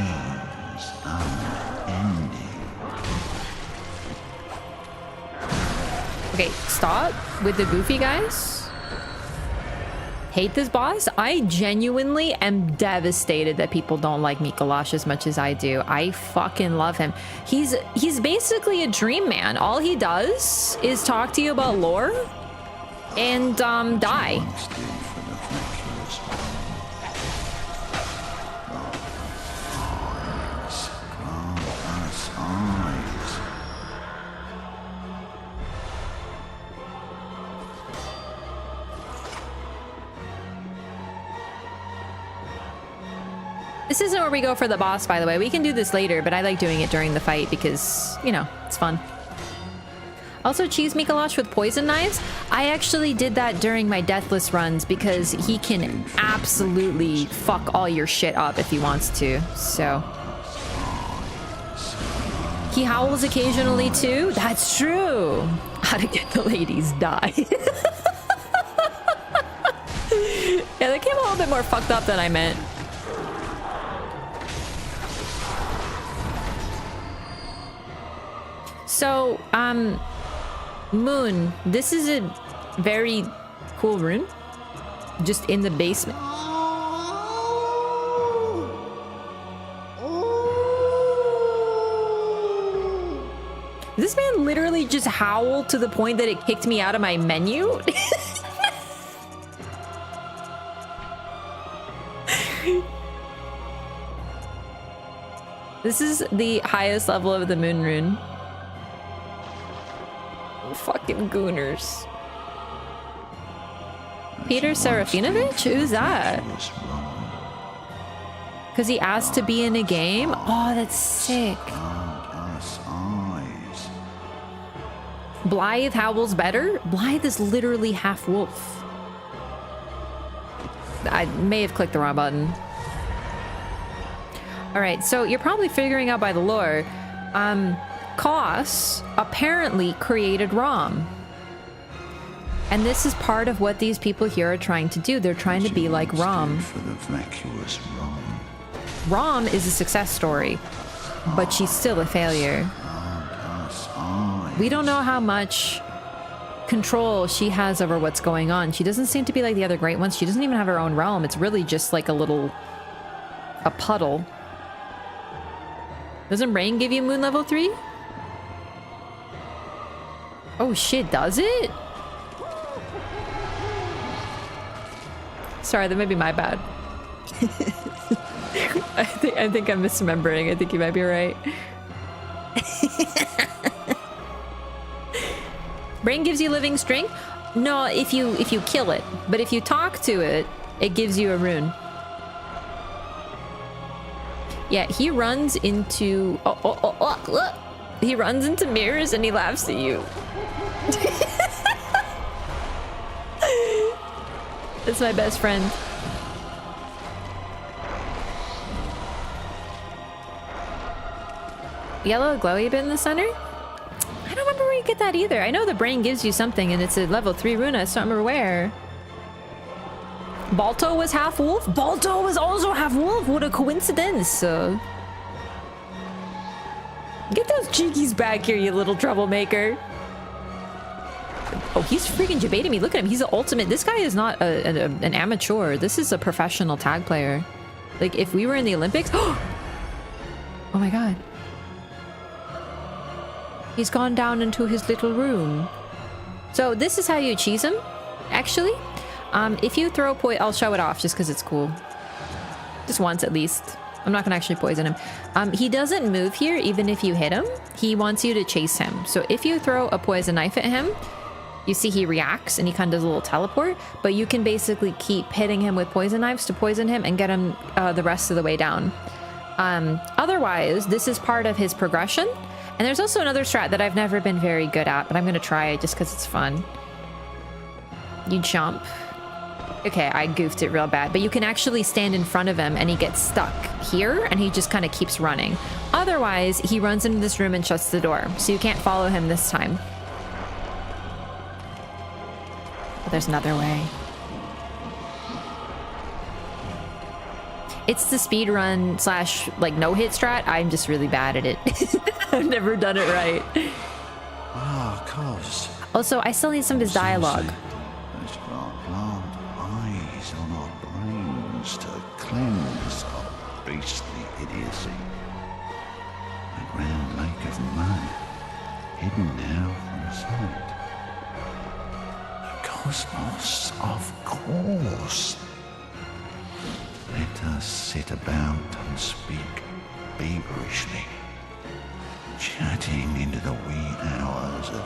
Okay, stop with the goofy guys. Hate this boss. I genuinely am devastated that people don't like Mikolash as much as I do. I fucking love him. He's basically a dream man. All he does is talk to you about lore and die. This isn't where we go for the boss, by the way. We can do this later, but I like doing it during the fight because, you know, it's fun. Also, cheese Mikolash with poison knives. I actually did that during my deathless runs because he can absolutely fuck all your shit up if he wants to. So he howls occasionally too. That's true. How to get the ladies die. Yeah, that came a little bit more fucked up than I meant. So, Moon, this is a very cool rune. Just in the basement. This man literally just howled to the point that it kicked me out of my menu. This is the highest level of the Moon rune. Fucking gooners. Peter Serafinovich? Who's that? Because he asked to be in a game? Oh, that's sick. Blythe howls better? Blythe is literally half wolf. I may have clicked the wrong button. Alright, so you're probably figuring out by the lore. Kos apparently created Rom. And this is part of what these people here are trying to do. They're trying to be like Rom.
For the vacuous Rom.
Rom is a success story, but she's still a failure. We don't know how much control she has over what's going on. She doesn't seem to be like the other great ones. She doesn't even have her own realm. It's really just like a puddle. Doesn't rain give you moon level 3? Oh shit, does it? Sorry, that may be my bad. I think I'm misremembering. I think you might be right. Rain gives you living strength? No, if you kill it. But if you talk to it, it gives you a rune. Yeah, he runs into he runs into mirrors and he laughs at you. That's my best friend. Yellow glowy bit in the center? I don't remember where you get that either. I know the brain gives you something and it's a level 3 rune. I just don't remember where. Balto was half wolf? Balto was also half wolf? What a coincidence. Get those cheekies back here, you little troublemaker. Oh, he's freaking debating me. Look at him. He's the ultimate. This guy is not an amateur. This is a professional tag player. Like, if we were in the Olympics... Oh my god. He's gone down into his little room. So this is how you cheese him, actually. If you throw I'll show it off just because it's cool. Just once at least. I'm not gonna actually poison him. He doesn't move here even if you hit him. He wants you to chase him. So if you throw a poison knife at him, you see he reacts and he kind of does a little teleport, but you can basically keep hitting him with poison knives to poison him and get him the rest of the way down. Otherwise, this is part of his progression. And there's also another strat that I've never been very good at, but I'm gonna try it just because it's fun. You jump. Okay, I goofed it real bad, but you can actually stand in front of him and he gets stuck here and he just kind of keeps running. Otherwise, he runs into this room and shuts the door, so you can't follow him this time. But there's another way. It's the speedrun slash like no-hit strat. I'm just really bad at it. I've never done it right.
Ah, cause.
Also, I still need some of his dialogue.
There's plant eyes on our brains to cleanse our beastly idiocy. A grand lake of mud, hidden now from sight. The cosmos, of course. Let us sit about and speak feverishly, chatting into the wee hours of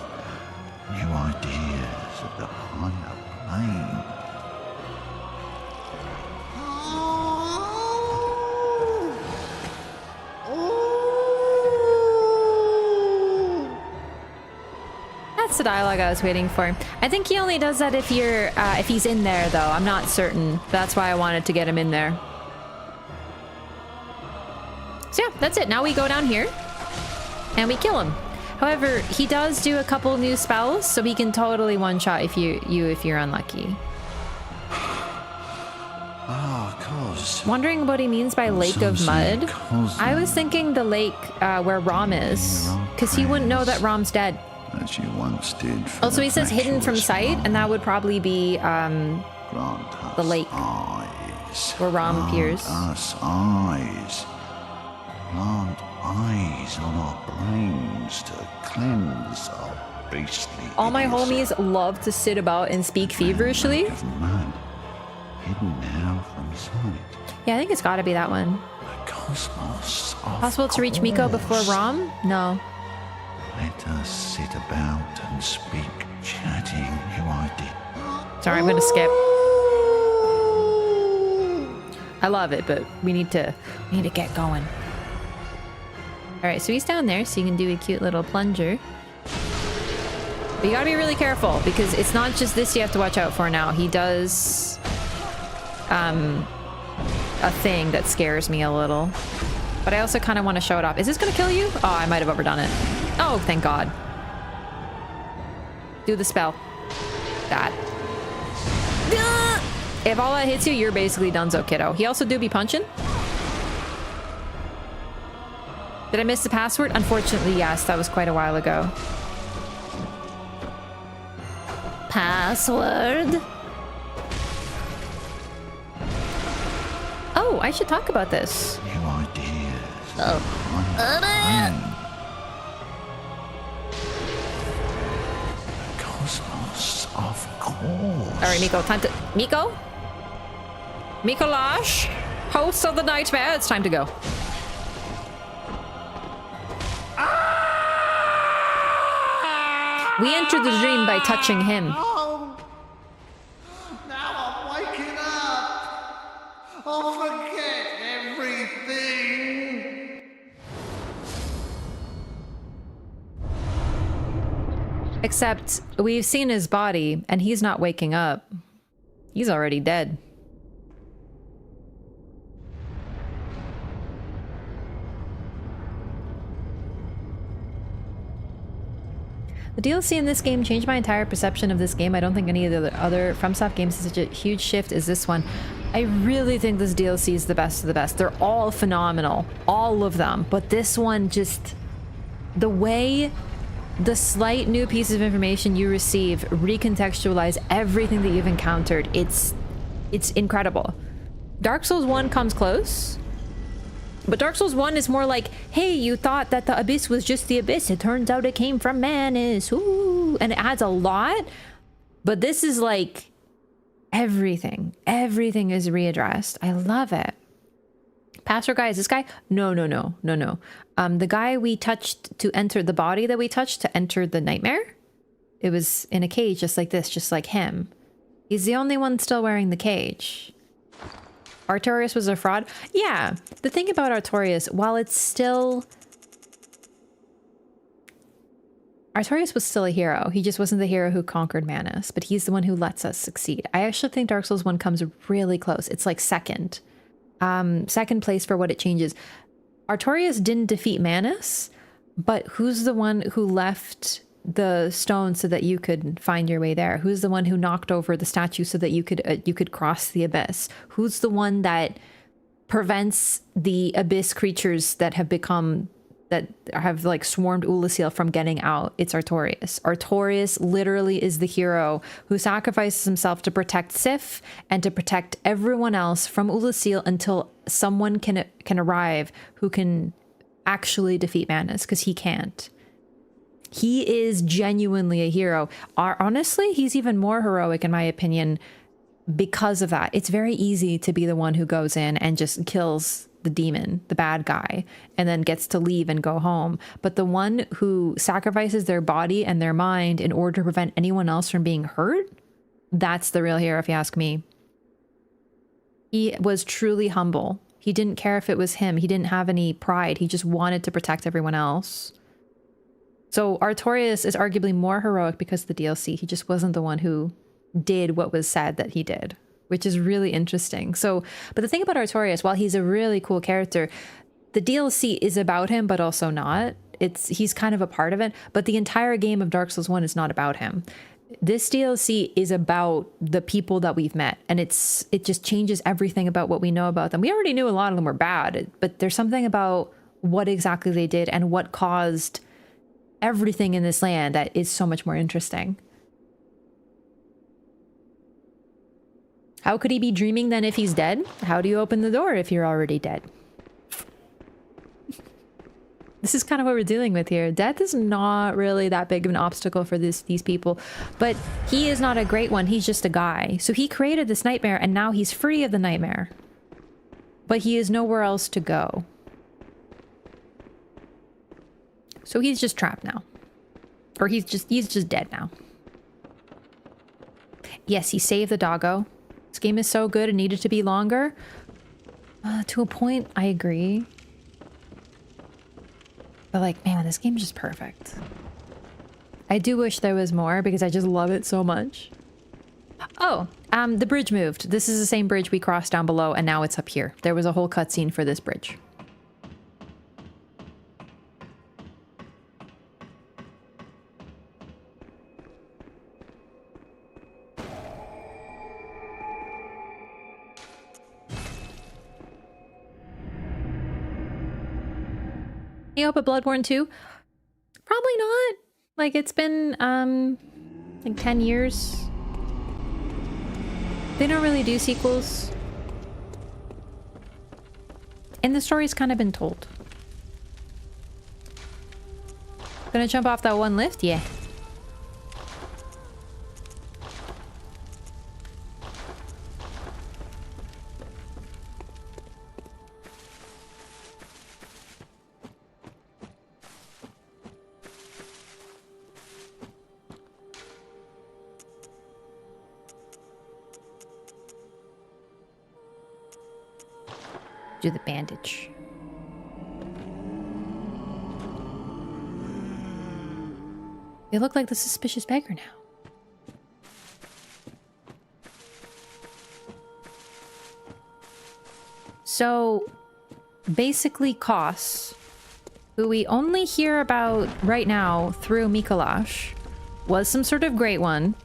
new ideas of the higher plane.
That's the dialogue I was waiting for. I think he only does that if you're, if he's in there though. I'm not certain. That's why I wanted to get him in there. So yeah, that's it. Now we go down here and we kill him. However, he does do a couple new spells, so he can totally one-shot if you're unlucky.
Ah, cause.
Wondering what he means by Lake of Mud. I was thinking the lake where Rom is, because he wouldn't know that Rom's dead.
As you once did.
Also, he says hidden from sight, and that would probably be the lake
eyes.
where Rom appears.
Us eyes. Plant eyes on our brains to cleanse our beastly.
All my
idiocy.
homies love to sit about and speak feverishly.
Lake of mud, hidden now from sight.
Yeah, I think it's got to be that one.
The cosmos.
Possible to reach Miko before Rom? No.
Let us sit about and speak, chatting new ideas.
Sorry, I'm gonna skip. I love it, but we need to get going. All right, so he's down there, so you can do a cute little plunger. But you gotta be really careful because it's not just this you have to watch out for now. He does a thing that scares me a little. But I also kind of want to show it off. Is this gonna kill you? Oh, I might have overdone it. Oh, thank God. Do the spell. That. If all that hits you, you're basically donezo, kiddo. He also do be punching. Did I miss the password? Unfortunately, yes. That was quite a while ago. Password? Oh, I should talk about this.
New ideas.
Oh.
Cosmos, of course.
All right, Miko, time to... Miko? Mikolash? Host of the Nightmare, it's time to go. We entered the dream by touching him.
Oh, now I'm waking up. I'll forget everything.
Except we've seen his body, and he's not waking up. He's already dead. The DLC in this game changed my entire perception of this game. I don't think any of the other FromSoft games is such a huge shift as this one. I really think this DLC is the best of the best. They're all phenomenal, all of them. But this one just... the way the slight new piece of information you receive recontextualize everything that you've encountered, it's incredible. Dark Souls 1 comes close. But Dark Souls 1 is more like, hey, you thought that the abyss was just the abyss. It turns out it came from Manus. Ooh. And it adds a lot. But this is like everything. Everything is readdressed. I love it. Pastor guy, is this guy? No. The guy we touched to enter, the body that we touched to enter the nightmare, it was in a cage just like this, just like him. He's the only one still wearing the cage. Artorias was a fraud? Yeah. The thing about Artorias, while it's still... Artorias was still a hero. He just wasn't the hero who conquered Manus, but he's the one who lets us succeed. I actually think Dark Souls 1 comes really close. It's like second. Second place for what it changes. Artorias didn't defeat Manus, but who's the one who left the stone so that you could find your way there? Who's the one who knocked over the statue so that you could cross the abyss? Who's the one that prevents the abyss creatures that have like swarmed Ulasil from getting out? It's Artorias. Artorias literally is the hero who sacrifices himself to protect Sif and to protect everyone else from Ulasil until someone can arrive who can actually defeat Manus, because he can't. He is genuinely a hero. Honestly, he's even more heroic in my opinion because of that. It's very easy to be the one who goes in and just kills the demon, the bad guy, and then gets to leave and go home. But the one who sacrifices their body and their mind in order to prevent anyone else from being hurt, that's the real hero if you ask me. He was truly humble. He didn't care if it was him. He didn't have any pride. He just wanted to protect everyone else. So Artorias is arguably more heroic because of the DLC. He just wasn't the one who did what was said that he did, which is really interesting. So, but the thing about Artorias, while he's a really cool character, the DLC is about him, but also not. He's kind of a part of it, but the entire game of Dark Souls 1 is not about him. This DLC is about the people that we've met, and it just changes everything about what we know about them. We already knew a lot of them were bad, but there's something about what exactly they did and what caused everything in this land that is so much more interesting. How could he be dreaming then if he's dead? How do you open the door if you're already dead? This is kind of what we're dealing with here. Death is not really that big of an obstacle for these people, but he is not a great one. He's just a guy. So he created this nightmare and now he's free of the nightmare, but he has nowhere else to go. So he's just trapped now. Or he's just dead now. Yes, he saved the doggo. This game is so good, it needed to be longer. To a point, I agree. But like, man, this game's just perfect. I do wish there was more because I just love it so much. Oh, the bridge moved. This is the same bridge we crossed down below and now it's up here. There was a whole cutscene for this bridge. You hope at Bloodborne 2? Probably not. Like, it's been, like 10 years. They don't really do sequels. And the story's kind of been told. Gonna jump off that one lift? Yeah. Do the bandage. They look like the suspicious beggar now. So, basically Kos, who we only hear about right now through Mikolash, was some sort of great one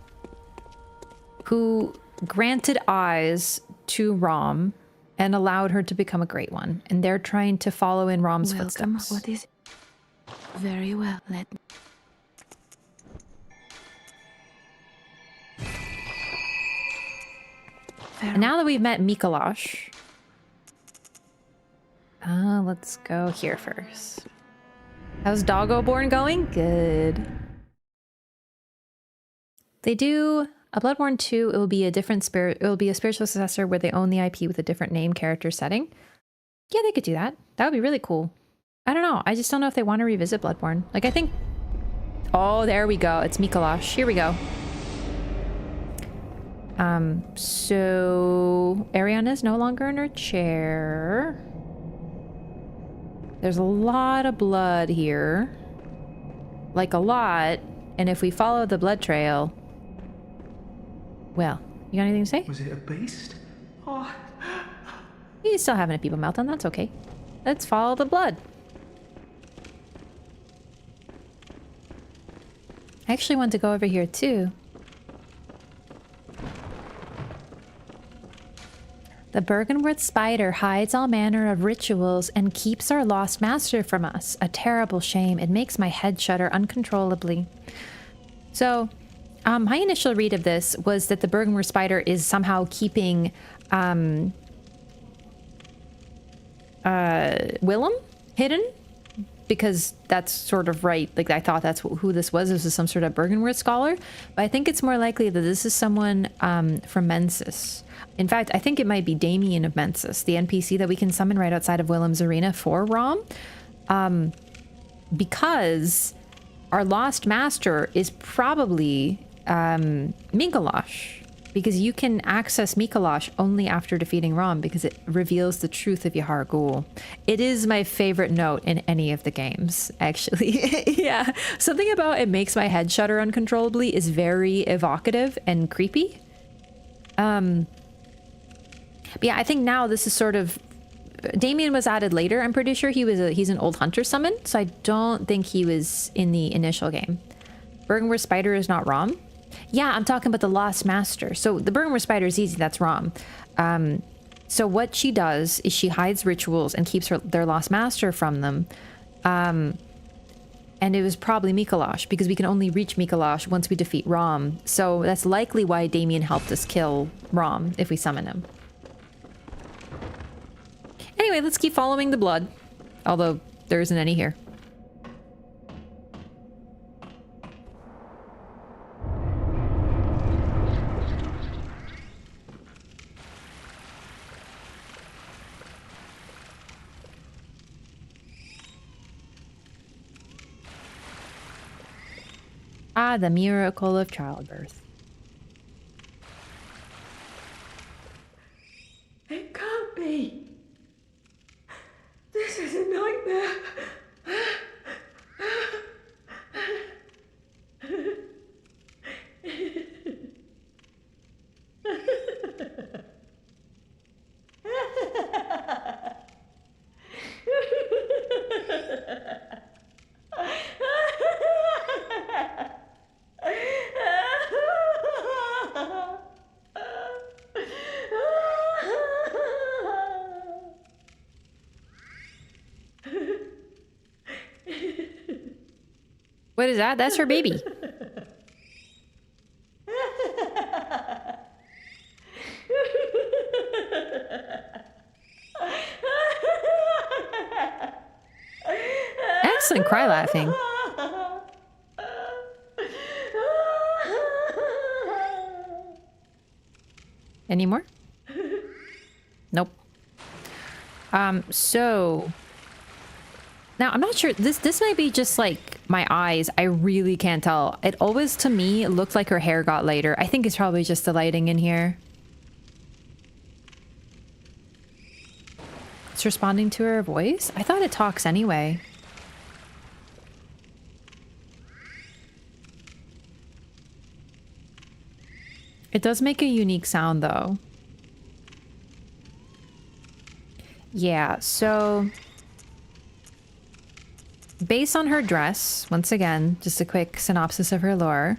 who granted eyes to Rom and allowed her to become a great one. And they're trying to follow in Rom's
Welcome.
footsteps.
What is it? Very well. Let me.
And now that we've met Mikolash, let's go here first. How's Doggoborn going? Good. They do a Bloodborne 2. It will be a different spirit. It will be a spiritual successor where they own the IP with a different name, character, setting. Yeah, they could do that. That would be really cool. I don't know. I just don't know if they want to revisit Bloodborne. Like, I think. Oh, there we go. It's Mikolash. Here we go. So Ariana is no longer in her chair. There's a lot of blood here. Like a lot. And if we follow the blood trail... Well, you got anything to say?
Was it a beast? Oh.
He's still having a people meltdown. That's okay. Let's follow the blood. I actually want to go over here too. The Bergenworth spider hides all manner of rituals and keeps our lost master from us. A terrible shame. It makes my head shudder uncontrollably. So, my initial read of this was that the Bergenworth spider is somehow keeping Willem hidden, because that's sort of right. Like, I thought that's who this was. This is some sort of Bergenworth scholar, but I think it's more likely that this is someone from Mensis. In fact, I think it might be Damien of Mensis, the NPC that we can summon right outside of Willem's arena for Rom, because our lost master is probably Mikolash. Because you can access Mikolash only after defeating Rom, because it reveals the truth of Yahar Ghul. It is my favorite note in any of the games, actually. Yeah, something about it makes my head shudder uncontrollably is very evocative and creepy. But yeah, I think now this is sort of... Damien was added later. I'm pretty sure he's an old hunter summon, so I don't think he was in the initial game. Bergenworth spider is not Rom. Yeah, I'm talking about the Lost Master. So the Bergenworth spider is easy, that's Rom. So what she does is she hides rituals and keeps their Lost Master from them. And it was probably Mikolash, because we can only reach Mikolash once we defeat Rom. So that's likely why Damien helped us kill Rom if we summon him. Anyway, let's keep following the blood. Although there isn't any here. Ah, the miracle of childbirth.
It can't be. This is a nightmare.
What is that? That's her baby. Excellent cry laughing. Any more? Nope. So now I'm not sure. This might be just like my eyes. I really can't tell. It always, to me, looked like her hair got lighter. I think it's probably just the lighting in here. It's responding to her voice. I thought it talks anyway. It does make a unique sound, though. Yeah, so based on her dress, once again, just a quick synopsis of her lore,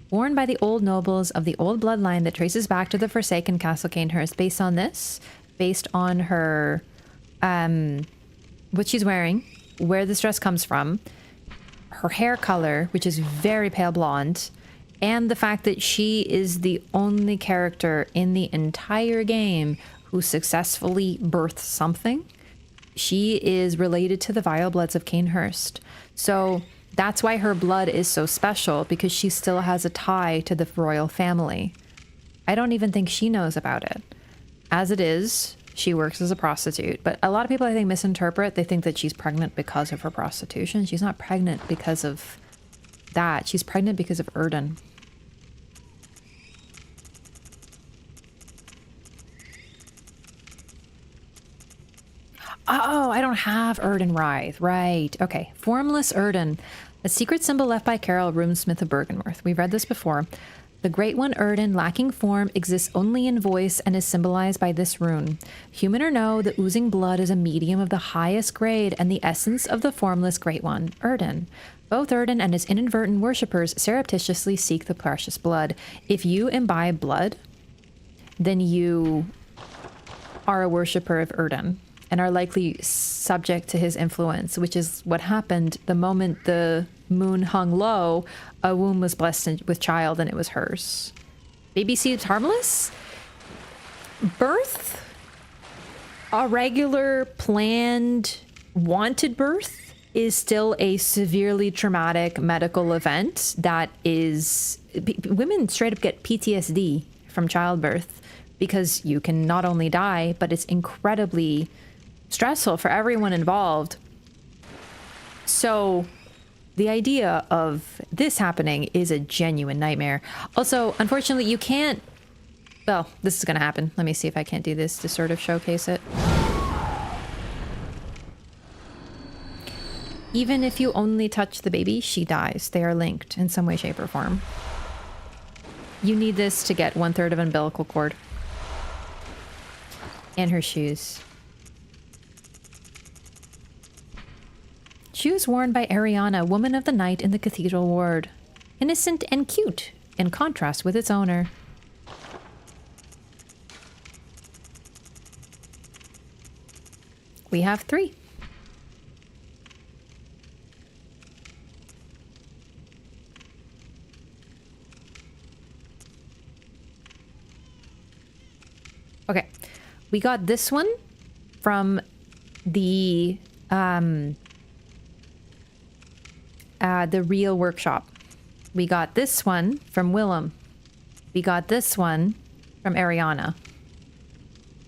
worn by the old nobles of the old bloodline that traces back to the Forsaken Castle Canehurst. Based on this, based on her, what she's wearing, where this dress comes from, her hair color, which is very pale blonde, and the fact that she is the only character in the entire game who successfully birthed something. She is related to the Vile Bloods of Canehurst. So that's why her blood is so special, because she still has a tie to the royal family. I don't even think she knows about it. As it is, she works as a prostitute. But a lot of people, I think, misinterpret. They think that she's pregnant because of her prostitution. She's not pregnant because of that. She's pregnant because of Erden. Oh, I don't have Erden Writhe. Right. Okay. Formless Erden. A secret symbol left by Carol, runesmith of Bergenworth. We've read this before. The Great One Erden, lacking form, exists only in voice and is symbolized by this rune. Human or no, the oozing blood is a medium of the highest grade and the essence of the formless Great One, Erden. Both Erden and his inadvertent worshippers surreptitiously seek the precious blood. If you imbibe blood, then you are a worshipper of Erden and are likely subject to his influence, which is what happened the moment the moon hung low. A womb was blessed with child, and it was hers. Baby seems harmless. Birth, a regular, planned, wanted birth, is still a severely traumatic medical event that is... Women straight up get PTSD from childbirth because you can not only die, but it's incredibly stressful for everyone involved. So the idea of this happening is a genuine nightmare. Also, unfortunately, you can't... Well, this is going to happen. Let me see if I can't do this to sort of showcase it. Even if you only touch the baby, she dies. They are linked in some way, shape, or form. You need this to get 1/3 of umbilical cord. And her shoes. Shoes worn by Ariana, woman of the night in the cathedral ward. Innocent and cute, in contrast with its owner. We have 3. Okay, we got this one from the real workshop. We got this one from Willem. We got this one from Ariana.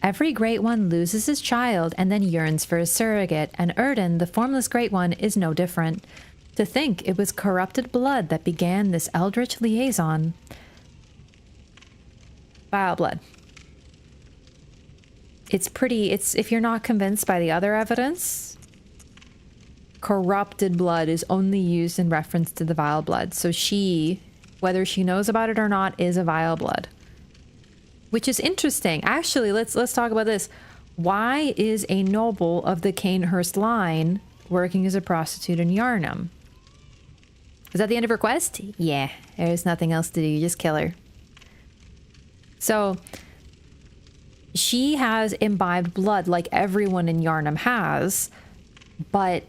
Every Great One loses his child and then yearns for a surrogate, and Erden, the formless Great One, is no different. To think it was corrupted blood that began this eldritch liaison. Vile blood. It's if you're not convinced by the other evidence, corrupted blood is only used in reference to the vile blood. So she, whether she knows about it or not, is a vile blood. Which is interesting. Actually, let's talk about this. Why is a noble of the Canehurst line working as a prostitute in Yarnum? Is that the end of her quest? Yeah, there's nothing else to do. You just kill her. So she has imbibed blood like everyone in Yarnum has, but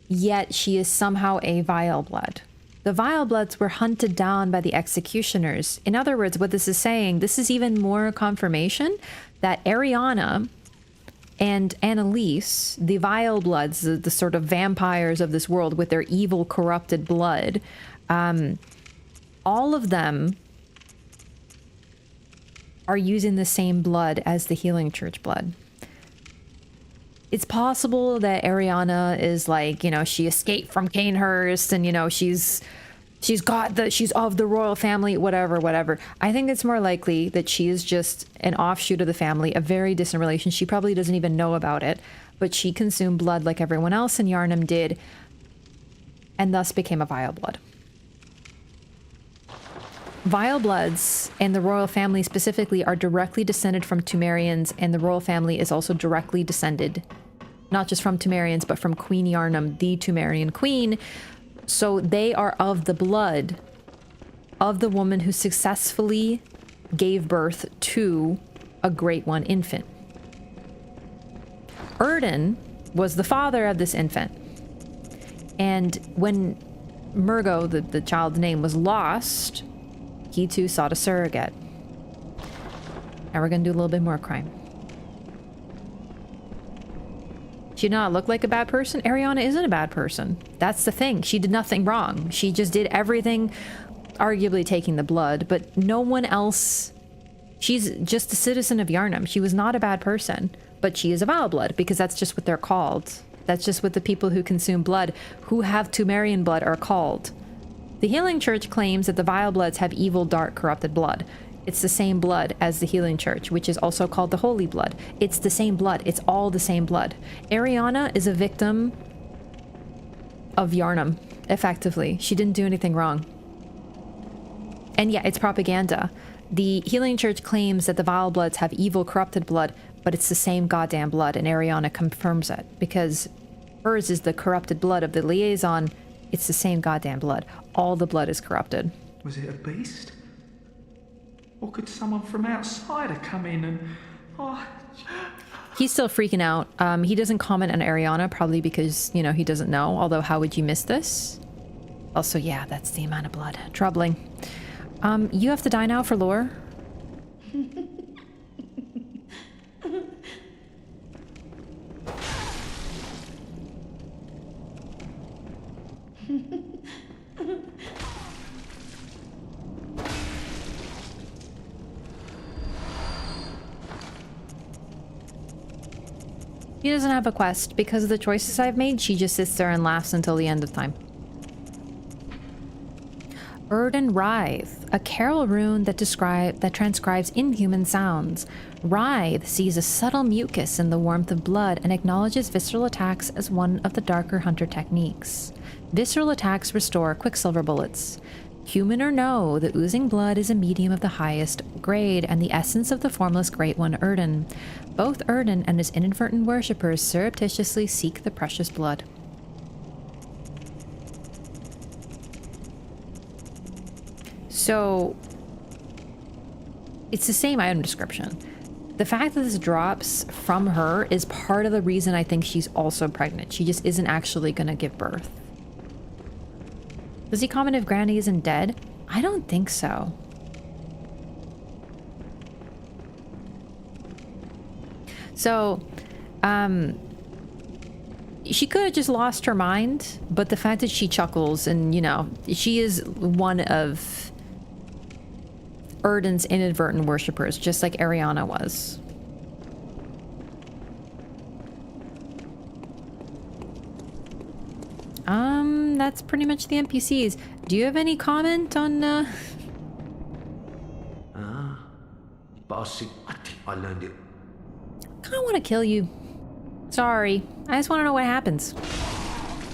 yet she is somehow a vile blood. The vile bloods were hunted down by the executioners. In other words, what this is saying, this is even more confirmation that Ariana and Annalise, the vile bloods, the sort of vampires of this world with their evil, corrupted blood, all of them are using the same blood as the Healing Church blood. It's possible that Ariana is like, you know, she escaped from Canehurst and, you know, she's of the royal family, whatever. I think it's more likely that she is just an offshoot of the family, a very distant relation. She probably doesn't even know about it, but she consumed blood like everyone else in Yharnam did, and thus became a vile blood. Vile bloods and the royal family specifically are directly descended from Temerians, and the royal family is also directly descended, not just from Temerians, but from Queen Yharnam, the Temerian queen. So they are of the blood of the woman who successfully gave birth to a Great One infant. Erden was the father of this infant. And when Murgo, the child's name, was lost, he too sought a surrogate. Now we're gonna do a little bit more crime. She did not look like a bad person. Ariana isn't a bad person. That's the thing. She did nothing wrong. She just did everything, arguably taking the blood, but no one else. She's just a citizen of Yharnam. She was not a bad person, but she is a vile blood because that's just what they're called. That's just what the people who consume blood, who have Temerian blood, are called. The Healing Church claims that the vile bloods have evil, dark, corrupted blood. It's the same blood as the Healing Church, which is also called the Holy Blood. It's the same blood. It's all the same blood. Ariana is a victim of Yharnam, effectively. She didn't do anything wrong. And yeah, it's propaganda. The Healing Church claims that the vile bloods have evil, corrupted blood, but it's the same goddamn blood, and Ariana confirms it, because hers is the corrupted blood of the liaison. It's the same goddamn blood. All the blood is corrupted.
Was it a beast? Or could someone from outside have come in and... Oh.
He's still freaking out. He doesn't comment on Ariana, probably because, you know, he doesn't know. Although, how would you miss this? Also, yeah, that's the amount of blood. Troubling. You have to die now for lore. She doesn't have a quest. Because of the choices I've made, she just sits there and laughs until the end of time. Erden Writhe, a carol rune that transcribes inhuman sounds. Writhe sees a subtle mucus in the warmth of blood and acknowledges visceral attacks as one of the darker hunter techniques. Visceral attacks restore quicksilver bullets. Human or no, the oozing blood is a medium of the highest grade and the essence of the formless Great One Erden. Both Erden and his inadvertent worshippers surreptitiously seek the precious blood. So, it's the same item description. The fact that this drops from her is part of the reason I think she's also pregnant. She just isn't actually going to give birth. Does he comment if Granny isn't dead? I don't think so. So, she could have just lost her mind, but the fact that she chuckles and, you know, she is one of Erden's inadvertent worshippers, just like Ariana was. That's pretty much the NPCs. Do you have any comment on,
Bossy, I learned it.
I don't want to kill you. Sorry. I just want to know what happens.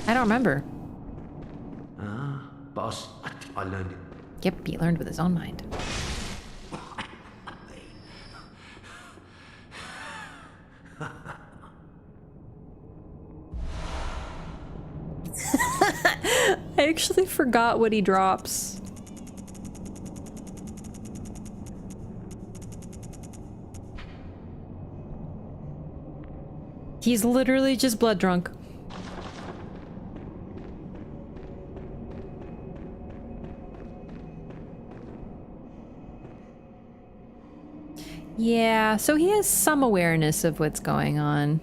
I don't remember.
Boss, I learned it.
Yep, he learned with his own mind. I actually forgot what he drops. He's literally just blood drunk. Yeah, so he has some awareness of what's going on.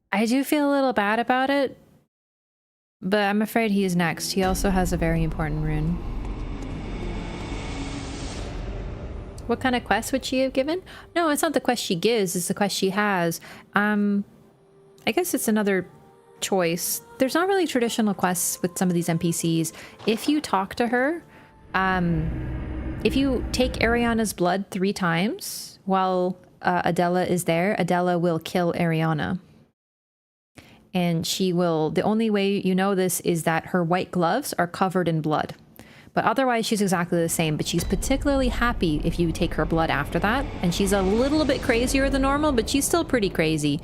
I do feel a little bad about it, but I'm afraid he is next. He also has a very important rune. What kind of quest would she have given? No, it's not the quest she gives, it's the quest she has. I guess it's another choice. There's not really traditional quests with some of these NPCs. If you talk to her, if you take Ariana's blood 3 times while Adela is there, Adela will kill Ariana. And she will, the only way you know this is that her white gloves are covered in blood. But otherwise, she's exactly the same. But she's particularly happy if you take her blood after that. And she's a little bit crazier than normal, but she's still pretty crazy,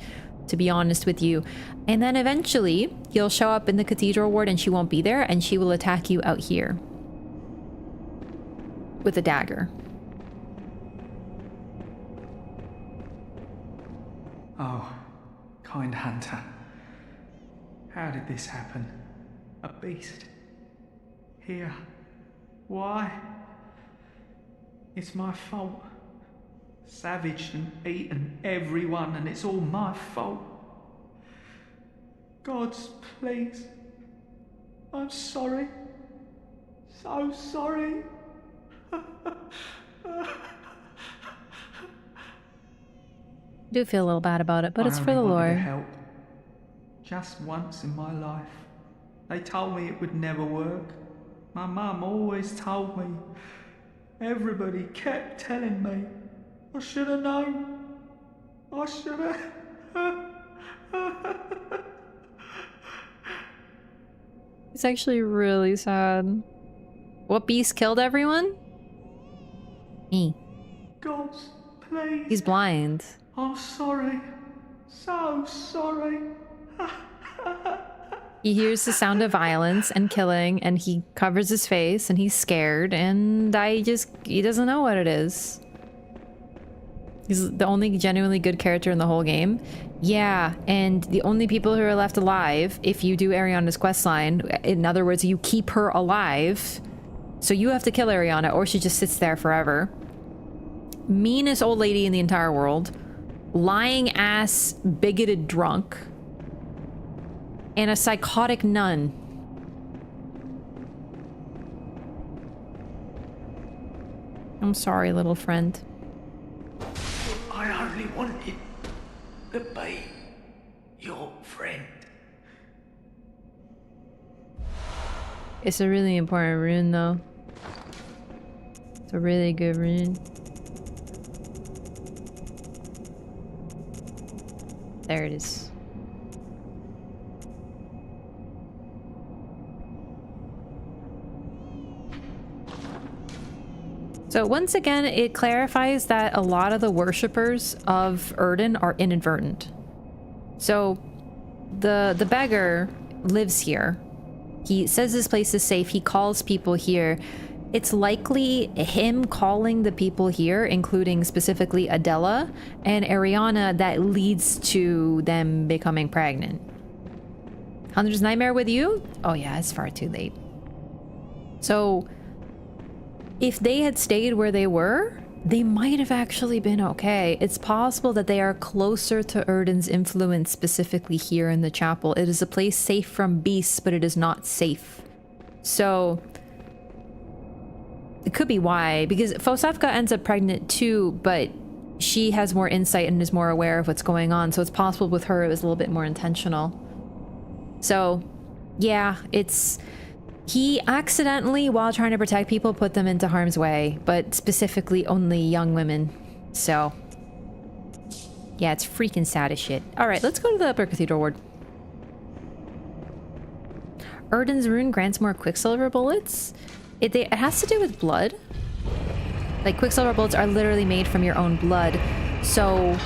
to be honest with you. And then eventually, you'll show up in the cathedral ward and she won't be there. And she will attack you out here with a dagger.
Oh, kind hunter. How did this happen? A beast? Here? Why? It's my fault. Savaged and eaten everyone, and it's all my fault. Gods, please. I'm sorry. So sorry.
I do feel a little bad about it, but it's for the
I only wanted to
lore.
help. Just once in my life. They told me it would never work. My mum always told me. Everybody kept telling me. I should have known. I should have.
It's actually really sad. What beast killed everyone? Me.
Gods, please.
He's blind.
I'm sorry. So sorry.
He hears the sound of violence and killing, and he covers his face, and he's scared, and he doesn't know what it is. He's the only genuinely good character in the whole game. Yeah, and the only people who are left alive, if you do Ariana's questline, in other words, you keep her alive, so you have to kill Ariana, or she just sits there forever. Meanest old lady in the entire world. Lying ass, bigoted drunk. And a psychotic nun. I'm sorry, little friend.
I only wanted to be your friend.
It's a really important rune, though. It's a really good rune. There it is. So once again, it clarifies that a lot of the worshippers of Erden are inadvertent. So the beggar lives here. He says this place is safe. He calls people here. It's likely him calling the people here, including specifically Adela and Ariana, that leads to them becoming pregnant. Hunter's Nightmare with you? Oh yeah, it's far too late. So if they had stayed where they were, they might have actually been okay. It's possible that they are closer to Erden's influence, specifically here in the chapel. It is a place safe from beasts, but it is not safe. So it could be why, because Fosafka ends up pregnant too, but she has more insight and is more aware of what's going on. So it's possible with her it was a little bit more intentional. So yeah, he accidentally, while trying to protect people, put them into harm's way, but specifically only young women. So yeah, it's freaking sad as shit. All right, let's go to the Upper Cathedral Ward. Erden's rune grants more Quicksilver bullets. It has to do with blood. Like, Quicksilver bullets are literally made from your own blood. So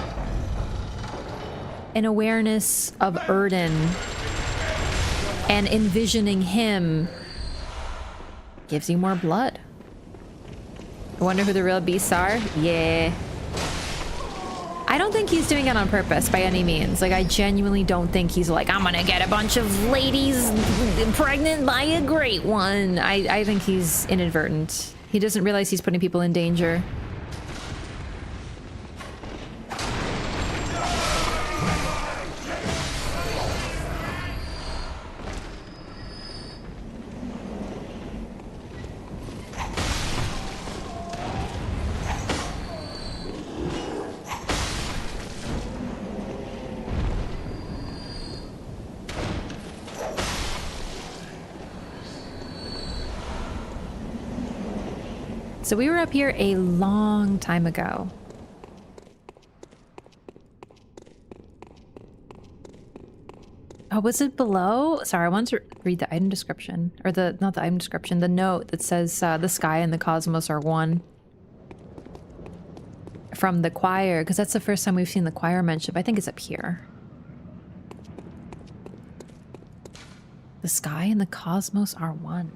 an awareness of Erden and envisioning him gives you more blood. I wonder who the real beasts are? Yeah. I I don't think he's doing it on purpose by any means. Like, I genuinely don't think he's like, I'm gonna get a bunch of ladies pregnant by a great one. I think he's inadvertent. He doesn't realize he's putting people in danger. So we were up here a long time ago. Oh, was it below? Sorry, I want to read the item description. Or not the item description, the note that says the sky and the cosmos are one. From the choir, because that's the first time we've seen the choir mentioned, but I think it's up here. The sky and the cosmos are one.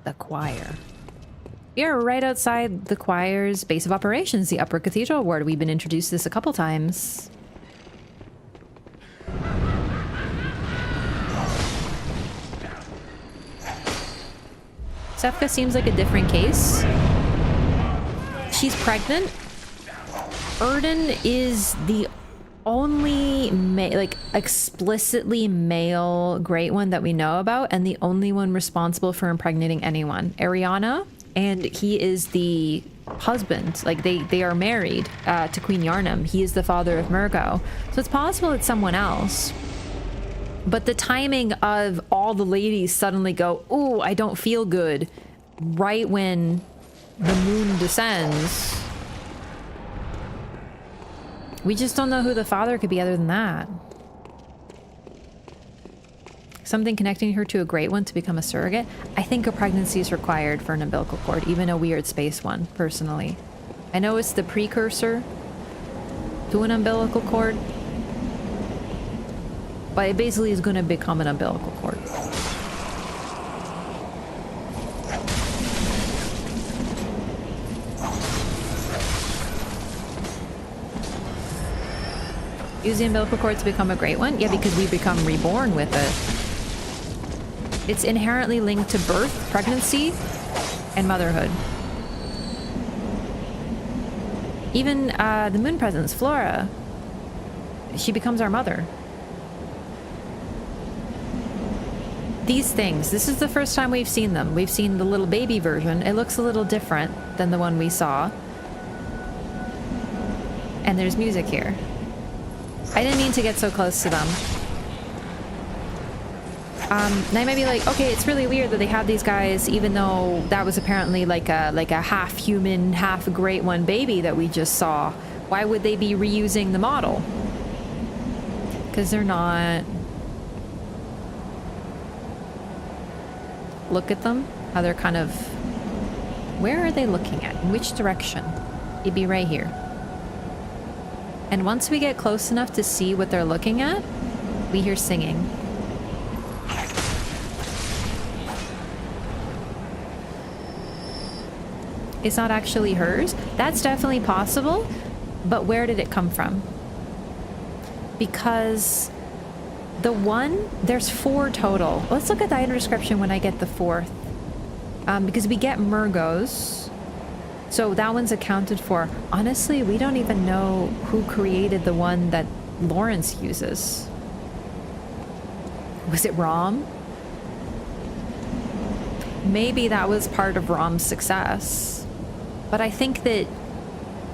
The choir. We are right outside the choir's base of operations, the Upper Cathedral Ward. We've been introduced to this a couple times. Sefka seems like a different case. She's pregnant. Erden is the only explicitly male Great One that we know about, and the only one responsible for impregnating anyone. Ariana, and he is the husband. Like, they are married to Queen Yarnam. He is the father of Murgo. So it's possible it's someone else. But the timing of all the ladies suddenly go, ooh, I don't feel good, right when the moon descends. We just don't know who the father could be other than that. Something connecting her to a Great One to become a surrogate. I think a pregnancy is required for an umbilical cord, even a weird space one, personally. I know it's the precursor to an umbilical cord, but it basically is going to become an umbilical cord. Use the umbilical cord to become a Great One? Yeah, because we become reborn with it. It's inherently linked to birth, pregnancy, and motherhood. Even the moon presence, Flora, she becomes our mother. These things, this is the first time we've seen them. We've seen the little baby version. It looks a little different than the one we saw. And there's music here. I didn't mean to get so close to them. And I might be like, okay, it's really weird that they have these guys, even though that was apparently like a half human, half Great One baby that we just saw. Why would they be reusing the model? Because they're not. Look at them, how they're kind of. Where are they looking at? In which direction? It'd be right here. And once we get close enough to see what they're looking at, we hear singing. It's not actually hers. That's definitely possible, but where did it come from? Because the one, there's 4 total. Let's look at the item description when I get the 4th. Because we get Murgo's. So that one's accounted for. Honestly, we don't even know who created the one that Lawrence uses. Was it Rom? Maybe that was part of Rom's success. But I think that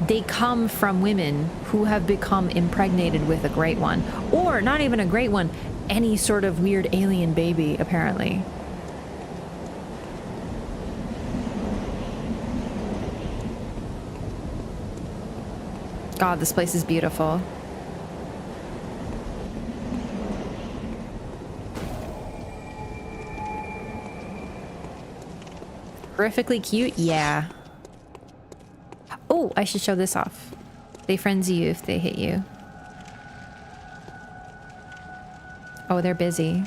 they come from women who have become impregnated with a Great One. Or not even a Great One, any sort of weird alien baby, apparently. God, this place is beautiful. Horrifically cute? Yeah. Oh, I should show this off. They frenzy you if they hit you. Oh, they're busy.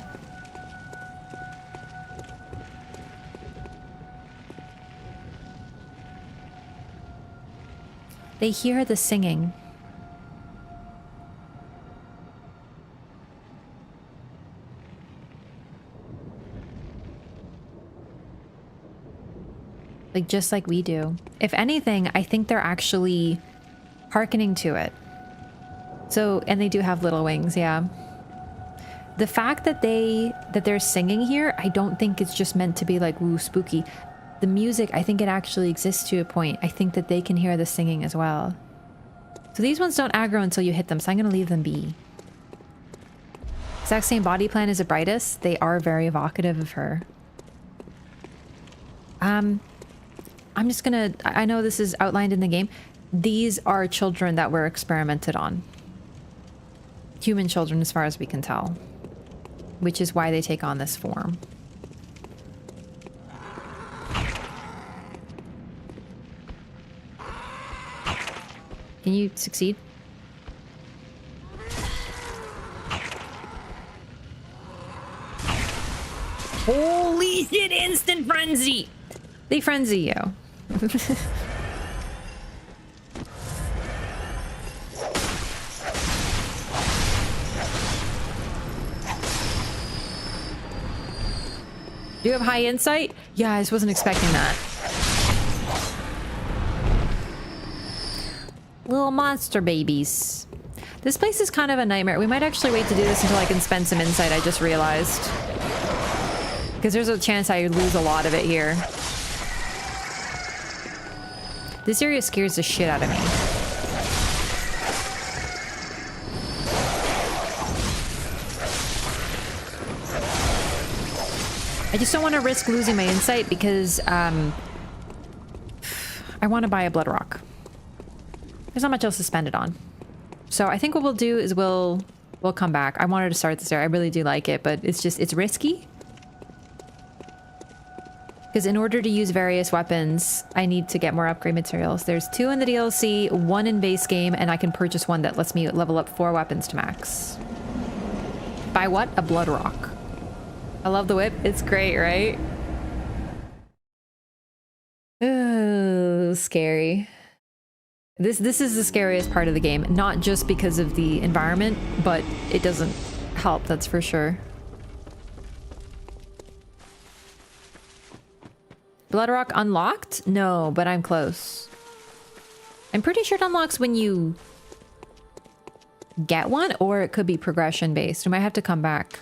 They hear the singing. Like, just like we do. If anything, I think they're actually hearkening to it. So, and they do have little wings, yeah. The fact that they're singing here, I don't think it's just meant to be like, woo, spooky. The music, I think it actually exists to a point. I think that they can hear the singing as well. So these ones don't aggro until you hit them, so I'm gonna leave them be. Exact same body plan as the brightest. They are very evocative of her. I'm just gonna... I know this is outlined in the game. These are children that were experimented on. Human children, as far as we can tell. Which is why they take on this form. Can you succeed? Holy shit, instant frenzy! They frenzy you. Do you have high insight? Yeah, I just wasn't expecting that. Little monster babies. This place is kind of a nightmare. We might actually wait to do this until I can spend some insight, I just realized. Because there's a chance I lose a lot of it here. This area scares the shit out of me. I just don't want to risk losing my insight because I want to buy a blood rock. There's not much else to spend it on. So I think what we'll do is we'll come back. I wanted to start this area. I really do like it, but it's risky. Because in order to use various weapons, I need to get more upgrade materials. There's 2 in the DLC, 1 in base game, and I can purchase one that lets me level up 4 weapons to max. Buy what? A blood rock. I love the whip. It's great, right? Oh, scary. This is the scariest part of the game. Not just because of the environment, but it doesn't help, that's for sure. Blood rock unlocked? No, but I'm close. I'm pretty sure it unlocks when you get one, or it could be progression based. We might have to come back.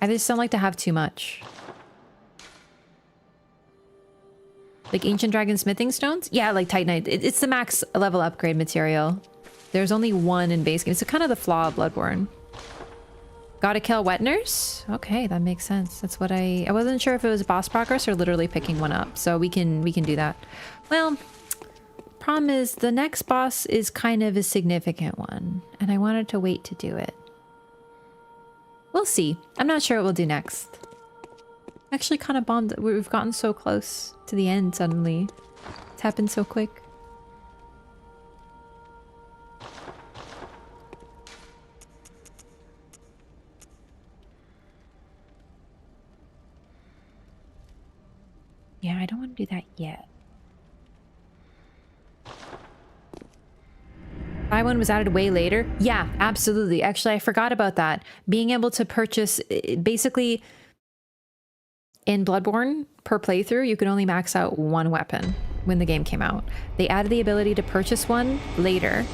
I just don't like to have too much. Like ancient dragon smithing stones? Yeah, like titanite. It's the max level upgrade material. There's only 1 in base game. It's kind of the flaw of Bloodborne. Gotta kill wet nurse? Okay, that makes sense. That's what I wasn't sure if it was boss progress or literally picking one up. So we can do that. Well, problem is the next boss is kind of a significant one, and I wanted to wait to do it. We'll see. I'm not sure what we'll do next. Actually kind of bummed that we've gotten so close to the end suddenly. It's happened so quick. Yeah, I don't want to do that yet. Buy one was added way later. Yeah, absolutely. Actually, I forgot about that. Being able to purchase, basically, in Bloodborne, per playthrough, you could only max out 1 weapon when the game came out. They added the ability to purchase one later,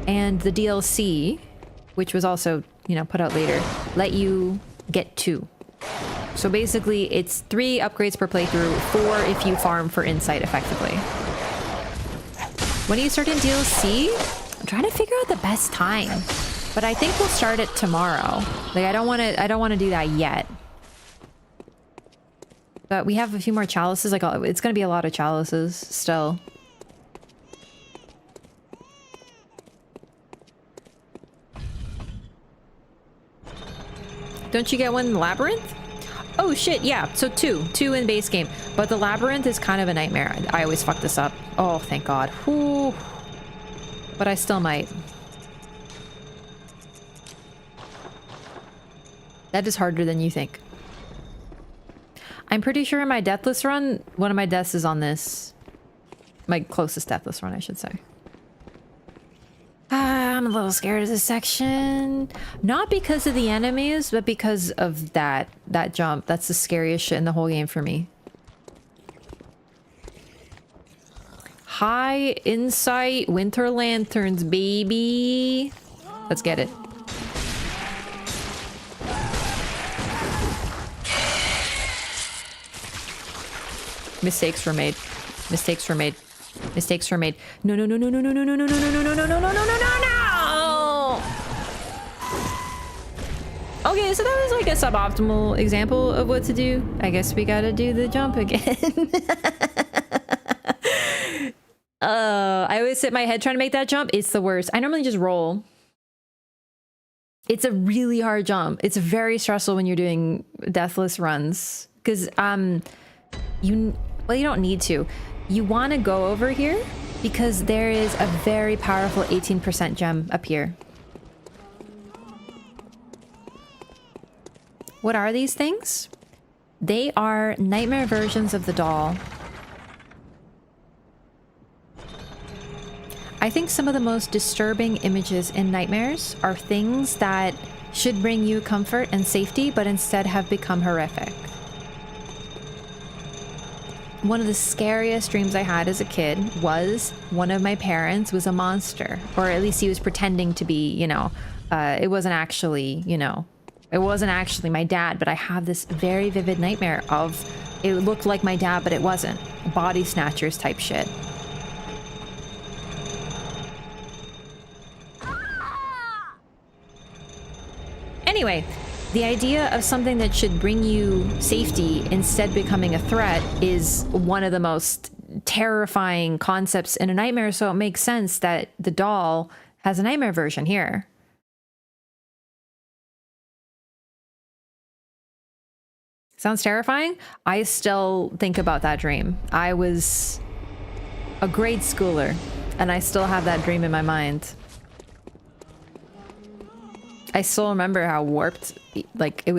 and the DLC, which was also, you know, put out later, let you get 2. So basically, it's 3 upgrades per playthrough, 4 if you farm for insight effectively. When do you start in DLC? I'm trying to figure out the best time, but I think we'll start it tomorrow. Like I don't want to do that yet. But we have a few more chalices. Like it's going to be a lot of chalices still. Don't you get one in the labyrinth? Oh shit, yeah. So 2 in base game, but the labyrinth is kind of a nightmare. I always fuck this up. Oh, thank God. Whew. But I still might. That is harder than you think. I'm pretty sure in my deathless run, one of my deaths is on this. My closest deathless run, I should say. I'm a little scared of this section. Not because of the enemies, but because of that jump. That's the scariest shit in the whole game for me. High insight, winter lanterns, baby. Let's get it. Mistakes were made. Mistakes were made. Mistakes were made. No, no, no, no, no, no, no, no, no, no, no, no, no, no, no, no, no, no, no. Okay, so that was like a suboptimal example of what to do. I guess we gotta do the jump again. I always hit my head trying to make that jump. It's the worst. I normally just roll. It's a really hard jump. It's very stressful when you're doing deathless runs. Because, you don't need to. You want to go over here because there is a very powerful 18% gem up here. What are these things? They are nightmare versions of the doll. I think some of the most disturbing images in nightmares are things that should bring you comfort and safety, but instead have become horrific. One of the scariest dreams I had as a kid was one of my parents was a monster, or at least he was pretending to be, you know, it wasn't actually, you know, it wasn't actually my dad, but I have this very vivid nightmare of it looked like my dad, but it wasn't. Body snatchers type shit. Anyway, the idea of something that should bring you safety instead becoming a threat is one of the most terrifying concepts in a nightmare, so it makes sense that the doll has a nightmare version here. Sounds terrifying? I still think about that dream. I was a grade schooler, and I still have that dream in my mind. I still remember how warped, like, it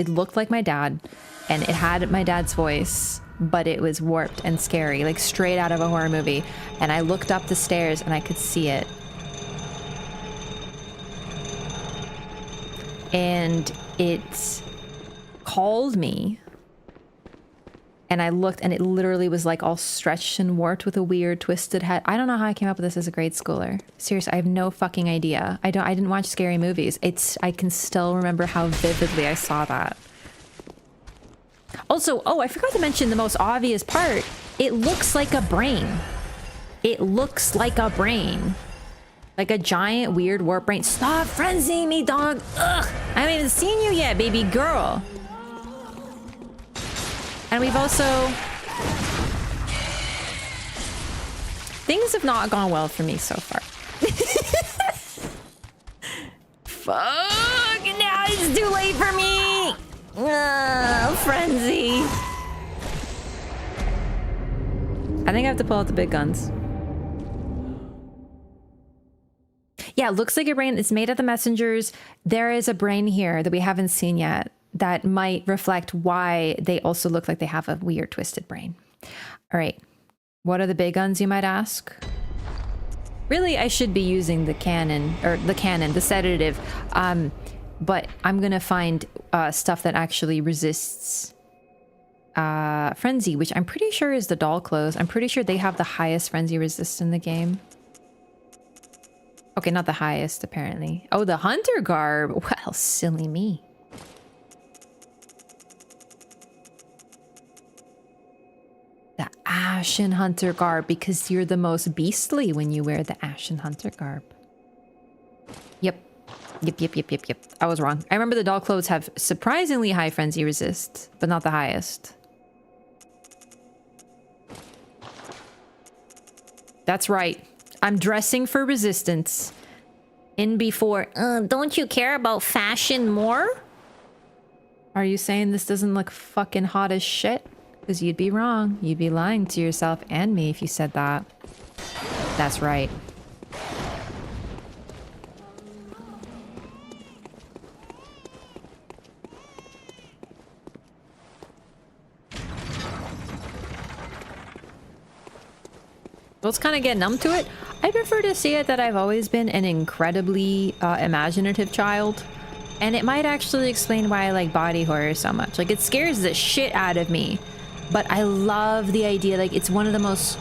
looked like my dad, and it had my dad's voice, but it was warped and scary, like straight out of a horror movie. And I looked up the stairs and I could see it. And it called me. And I looked and it literally was like all stretched and warped with a weird twisted head. I don't know how I came up with this as a grade schooler. Seriously, I have no fucking idea. I didn't watch scary movies. I can still remember how vividly I saw that. Also, oh, I forgot to mention the most obvious part. It looks like a brain. It looks like a brain. Like a giant weird warp brain. Stop frenzying me, dog. Ugh. I haven't even seen you yet, baby girl. And we've also... Things have not gone well for me so far. Fuck! Now it's too late for me! Frenzy! I think I have to pull out the big guns. Yeah, it looks like a brain. It's made of the messengers. There is a brain here that we haven't seen yet that might reflect why they also look like they have a weird twisted brain. All right. What are the big guns, you might ask? Really, I should be using the the sedative. But I'm gonna find stuff that actually resists frenzy, which I'm pretty sure is the doll clothes. I'm pretty sure they have the highest frenzy resist in the game. Okay, not the highest, apparently. Oh, the hunter garb. Well, silly me. The Ashen Hunter garb, because you're the most beastly when you wear the Ashen Hunter garb. Yep. Yep. I was wrong. I remember the doll clothes have surprisingly high frenzy resist, but not the highest. That's right. I'm dressing for resistance. In before. Don't you care about fashion more? Are you saying this doesn't look fucking hot as shit? Because you'd be wrong. You'd be lying to yourself and me if you said that. That's right. Let's kind of get numb to it. I prefer to see it that I've always been an incredibly imaginative child. And it might actually explain why I like body horror so much. Like, it scares the shit out of me. But I love the idea, like, it's one of the most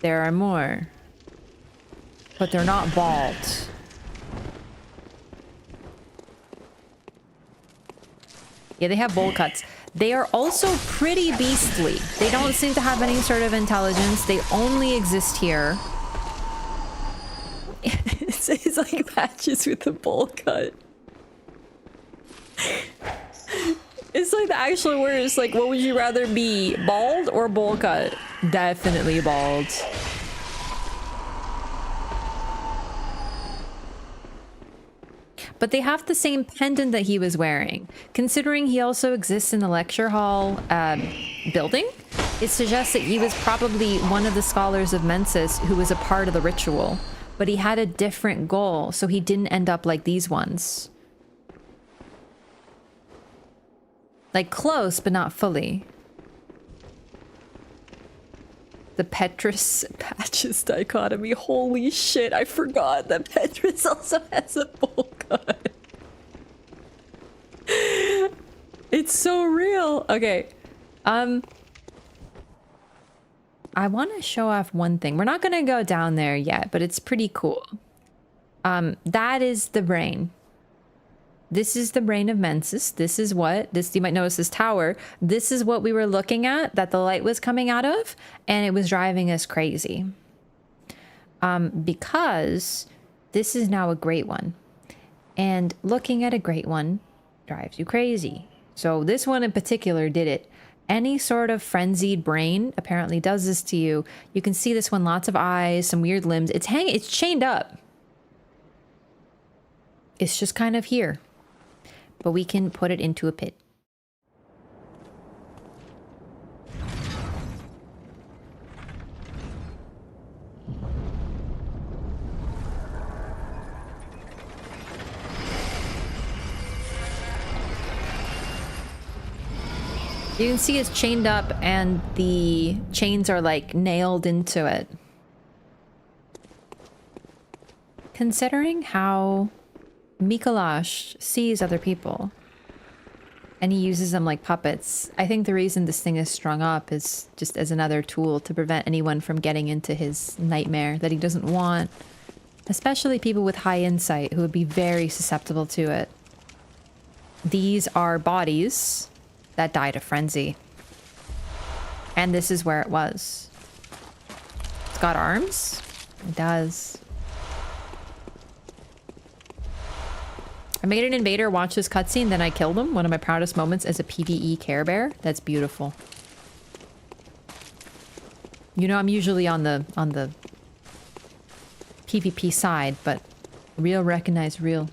There are more. But they're not bald. Yeah, they have bowl cuts. They are also pretty beastly. They don't seem to have any sort of intelligence. They only exist here. It's like patches with a bowl cut. It's like the actual words. Like, what would you rather be? Bald or bowl cut? Definitely bald. But they have the same pendant that he was wearing. Considering he also exists in the lecture hall building, it suggests that he was probably one of the scholars of Mensis who was a part of the ritual. But he had a different goal, so he didn't end up like these ones. Like close, but not fully. The Petrus patches dichotomy. Holy shit, I forgot that Petrus also has a bowl cut. It's so real. Okay. I want to show off one thing. We're not going to go down there yet, but it's pretty cool. That is the brain. This is the brain of Mensis. This is what, you might notice this tower. This is what we were looking at, that the light was coming out of, and it was driving us crazy. Because this is now a great one. And looking at a great one drives you crazy. So this one in particular did it. Any sort of frenzied brain apparently does this to you. You can see this one, lots of eyes, some weird limbs. It's chained up. It's just kind of here. But we can put it into a pit. You can see it's chained up and the chains are like nailed into it. Considering how Mikolash sees other people and he uses them like puppets, I think the reason this thing is strung up is just as another tool to prevent anyone from getting into his nightmare that he doesn't want, especially people with high insight who would be very susceptible to it. These are bodies that died of frenzy. And this is where it was. It's got arms? It does. I made an invader watch this cutscene, then I killed him. One of my proudest moments as a PvE Care Bear. That's beautiful. You know, I'm usually on the PvP side, but real recognize real.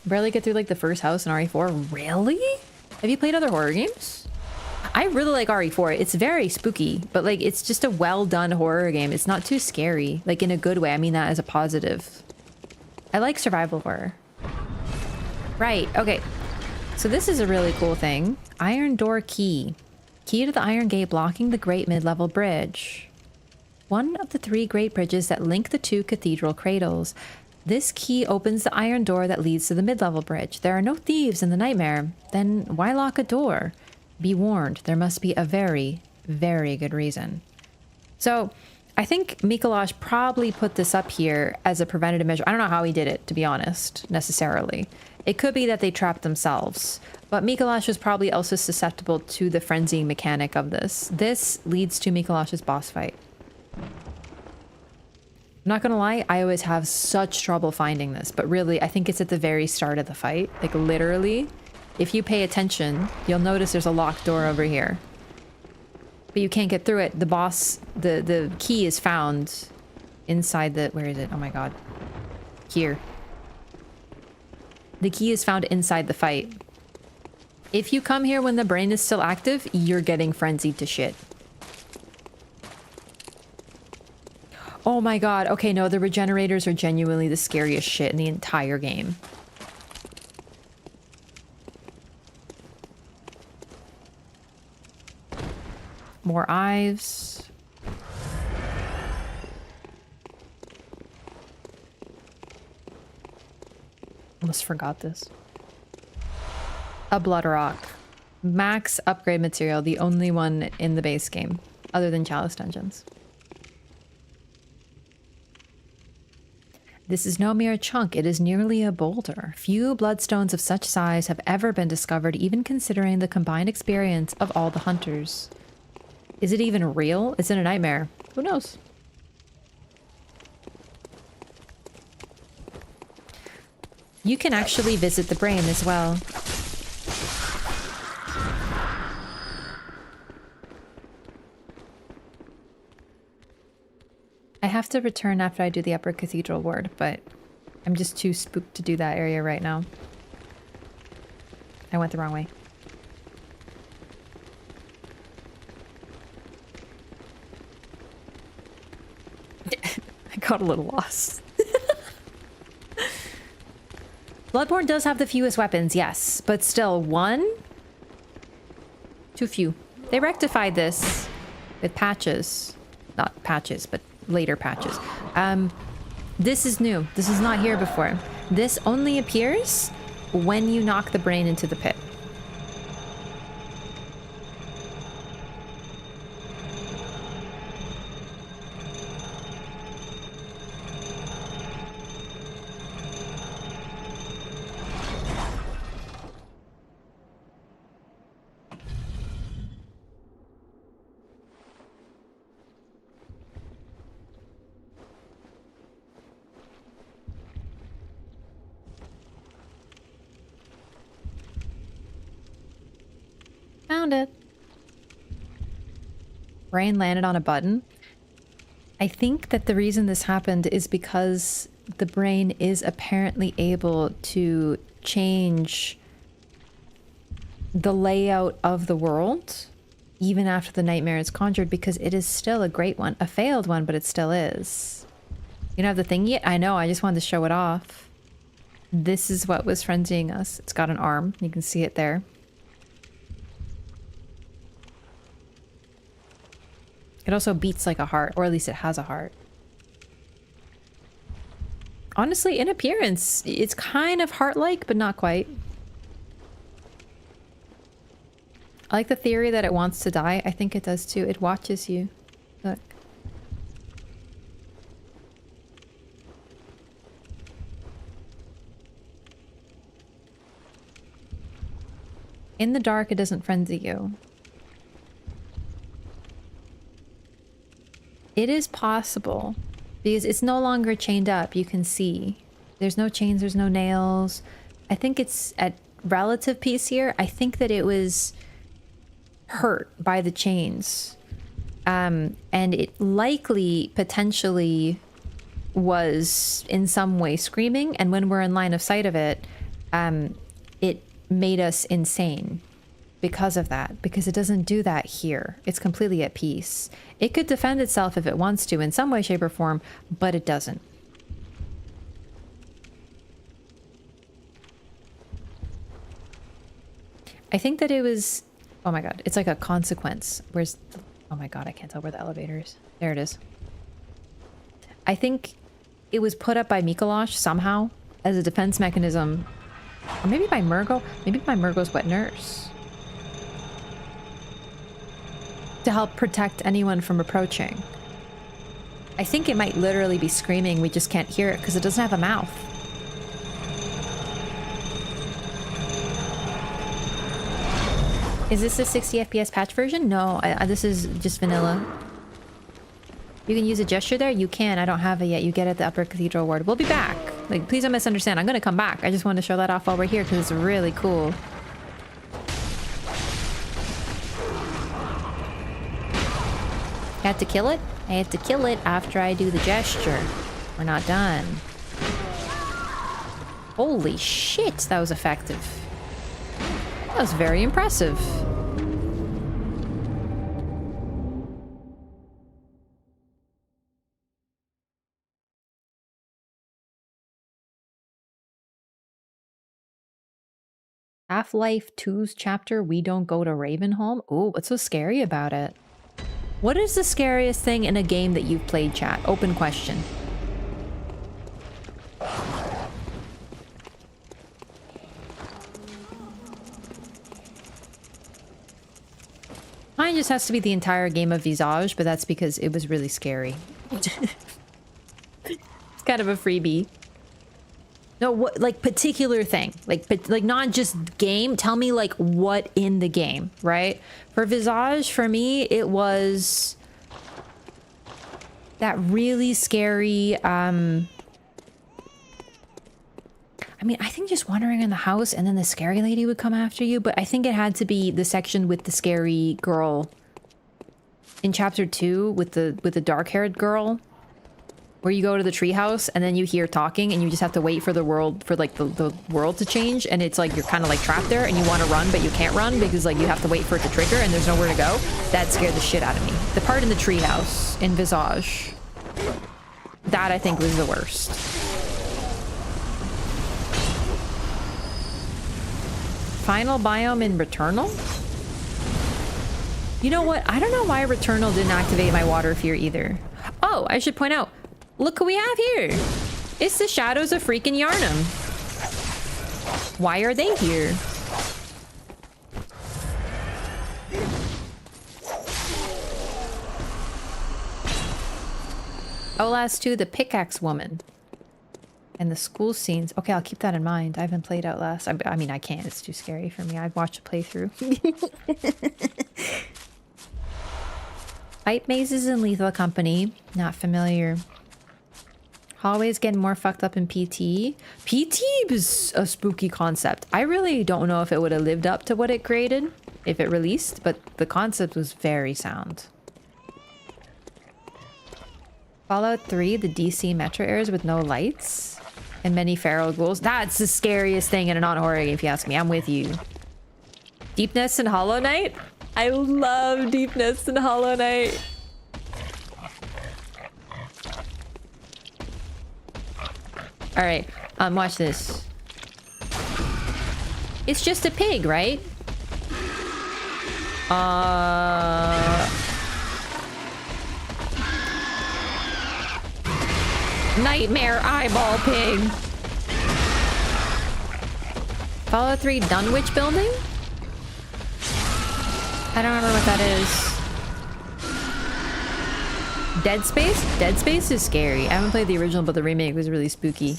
Barely get through like the first house in RE4. Really? Have you played other horror games? I really like RE4. It's very spooky, but like it's just a well done horror game. It's not too scary, like in a good way. I mean that as a positive. I like survival horror. Right, okay. So this is a really cool thing. Iron door key. Key to the iron gate blocking the great mid-level bridge. One of the 3 great bridges that link the 2 cathedral cradles. This key opens the iron door that leads to the mid-level bridge. There are no thieves in the nightmare. Then why lock a door? Be warned, there must be a very, very good reason. So I think Mikolash probably put this up here as a preventative measure. I don't know how he did it, to be honest, necessarily. It could be that they trapped themselves, but Mikolash was probably also susceptible to the frenzying mechanic of this. This leads to Mikolash's boss fight. I'm not gonna lie, I always have such trouble finding this, but really, I think it's at the very start of the fight. Like, literally, if you pay attention, you'll notice there's a locked door over here. But you can't get through it. The boss, the key is found inside the... Where is it? Oh my god. Here. The key is found inside the fight. If you come here when the brain is still active, you're getting frenzied to shit. Oh my god. Okay, no, the regenerators are genuinely the scariest shit in the entire game. More eyes. Almost forgot this. A blood rock. Max upgrade material, the only one in the base game. other than Chalice Dungeons. This is no mere chunk, it is nearly a boulder. Few bloodstones of such size have ever been discovered, even considering the combined experience of all the hunters. Is it even real? It's in a nightmare. Who knows? You can actually visit the brain as well. I have to return after I do the Upper Cathedral ward, but I'm just too spooked to do that area right now. I went the wrong way. I got a little lost. Bloodborne does have the fewest weapons, yes, but still, one? Too few. They rectified this with patches. Not patches, but later patches. This is new. This is not here before. This only appears when you knock the brain into the pit. Found it. Brain landed on a button. I think that the reason this happened is because the brain is apparently able to change the layout of the world even after the nightmare is conjured, because it is still a great one. A failed one, but it still is. You don't have the thing yet? I know, I just wanted to show it off. This is what was frenzying us. It's got an arm. You can see it there. It also beats like a heart, or at least it has a heart. Honestly, in appearance, it's kind of heart-like, but not quite. I like the theory that it wants to die. I think it does too. It watches you. Look. In the dark, it doesn't frenzy you. It is possible, because it's no longer chained up, you can see. There's no chains, there's no nails. I think it's at relative peace here. I think that it was hurt by the chains. And it likely, potentially, was in some way screaming, and when we're in line of sight of it, it made us insane. Because of that, because it doesn't do that here. It's completely at peace. It could defend itself if it wants to in some way, shape, or form, but it doesn't. I think that it was... Oh my god, it's like a consequence. Where's... Oh my god, I can't tell where the elevator is. There it is. I think it was put up by Mikolash somehow as a defense mechanism. Or maybe by Murgo. Maybe by Murgo's wet nurse. To help protect anyone from approaching. I think it might literally be screaming, we just can't hear it because it doesn't have a mouth. Is this a 60 FPS patch version? No, this is just vanilla. You can use a gesture there? You can, I don't have it yet. You get it at the Upper Cathedral Ward. We'll be back. Like, please don't misunderstand. I'm gonna come back. I just wanted to show that off while we're here because it's really cool. I have to kill it? I have to kill it after I do the gesture. We're not done. Holy shit, that was effective. That was very impressive. Half-Life 2's chapter, We Don't Go to Ravenholm? Ooh, what's so scary about it? What is the scariest thing in a game that you've played, chat? Open question. just has to be the entire game of Visage, but that's because it was really scary. It's kind of a freebie. No, what, like, particular thing. Like not just game. Tell me, like, what in the game, right? For Visage, for me, it was that really scary, I mean, I think just wandering in the house and then the scary lady would come after you, but I think it had to be the section with the scary girl in chapter 2 with the dark-haired girl, where you go to the treehouse and then you hear talking and you just have to wait for the world, for like the world to change, and it's like you're kind of like trapped there and you want to run but you can't run because like you have to wait for it to trigger and there's nowhere to go. That scared the shit out of me. The part in the treehouse in Visage, that I think was the worst. Final biome in Returnal? You know what? I don't know why Returnal didn't activate my water fear either. Oh, I should point out, look who we have here. It's the Shadows of freaking Yarnum. Why are they here? Outlast 2, the Pickaxe Woman. And the school scenes. Okay, I'll keep that in mind. I haven't played Outlast. I mean, I can't. It's too scary for me. I've watched a playthrough. Pipe mazes in Lethal Company. Not familiar. Hallways getting more fucked up in PT. PT is a spooky concept. I really don't know if it would have lived up to what it created if it released, but the concept was very sound. Fallout 3, the DC metro areas with no lights and many feral ghouls. That's the scariest thing in a non-horror game, if you ask me. I'm with you. Deepness and Hollow Knight? I love Deepness and Hollow Knight. Alright, watch this. It's just a pig, right? Nightmare eyeball pig. Fallout 3 Dunwich building? I don't remember what that is. Dead Space? Dead Space is scary. I haven't played the original, but the remake was really spooky.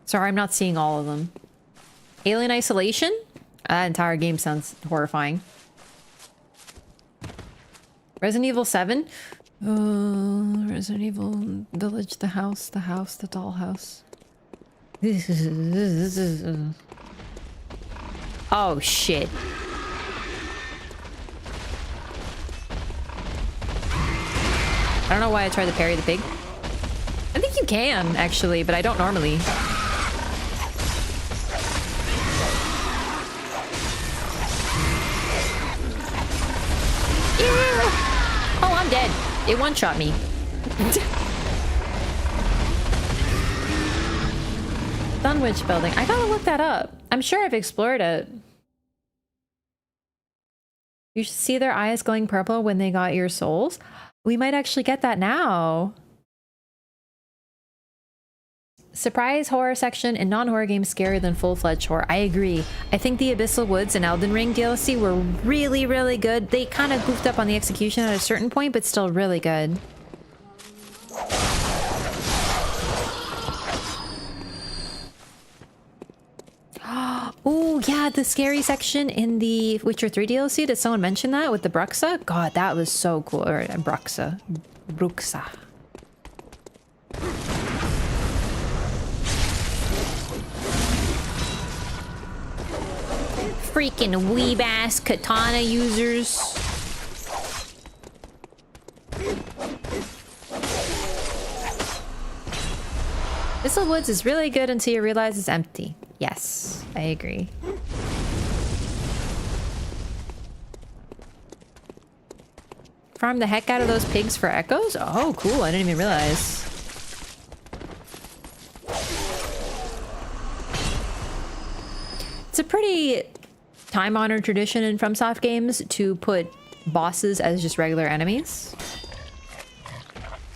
Sorry, I'm not seeing all of them. Alien Isolation? That entire game sounds horrifying. Resident Evil 7? Resident Evil Village, the house, the dollhouse. Oh, shit. I don't know why I tried to parry the pig. I think you can, actually, but I don't normally. Yeah! Oh, I'm dead. It one-shot me. Dunwich building. I gotta look that up. I'm sure I've explored it. You should see their eyes going purple when they got your souls. We might actually get that now. Surprise horror section in non-horror games scarier than full-fledged horror. I agree. I think the Abyssal Woods and Elden Ring DLC were really, really good. They kind of goofed up on the execution at a certain point, but still really good. Oh, yeah, the scary section in the Witcher 3 DLC. Did someone mention that with the Bruxa? God, that was so cool. Or Bruxa. Freaking weeb-ass katana users. Abyssal Woods is really good until you realize it's empty. Yes, I agree. Farm the heck out of those pigs for echoes? Oh, cool. I didn't even realize. It's a pretty time-honored tradition in FromSoft games to put bosses as just regular enemies.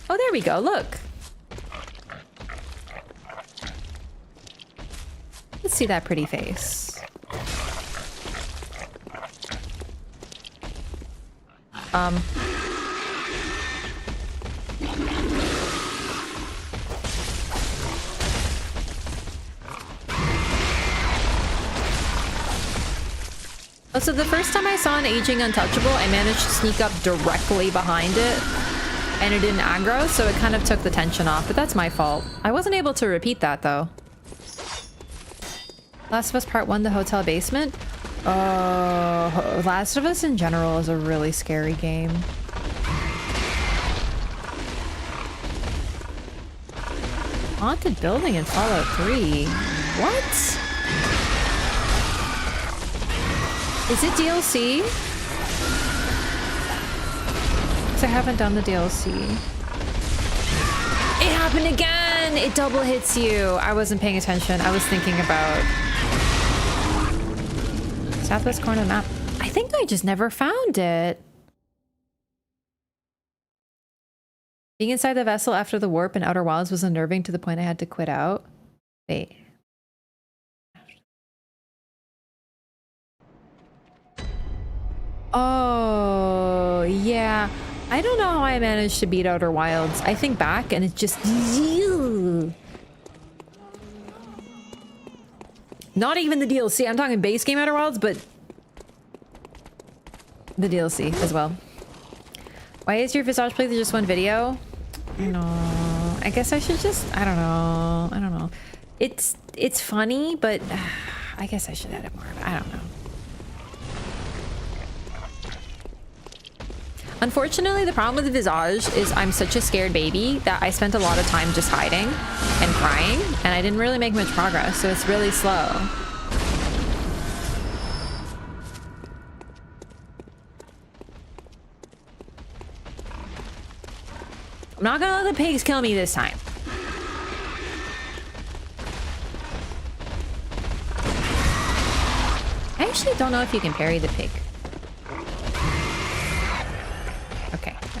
Oh, there we go. Look. Let's see that pretty face. Oh, so the first time I saw an aging untouchable, I managed to sneak up directly behind it, and it didn't aggro, so it kind of took the tension off, but that's my fault. I wasn't able to repeat that, though. Last of Us Part 1, the hotel basement? Oh, Last of Us in general is a really scary game. Haunted building in Fallout 3. What? Is it DLC? Because I haven't done the DLC. It happened again! It double hits you. I wasn't paying attention. I was thinking about southwest corner of the map. I think I just never found it. Being inside the vessel after the warp and Outer Wilds was unnerving to the point I had to quit out. Wait. Oh, yeah. I don't know how I managed to beat Outer Wilds. I think back and it's just... Not even the DLC. I'm talking base game Outer Wilds, but... the DLC as well. Why is your Visage playthrough just one video? No. I guess I should just... I don't know. It's funny, but... I guess I should edit more. I don't know. Unfortunately, the problem with the Visage is I'm such a scared baby that I spent a lot of time just hiding and crying, and I didn't really make much progress, so it's really slow. I'm not gonna let the pigs kill me this time. I actually don't know if you can parry the pig.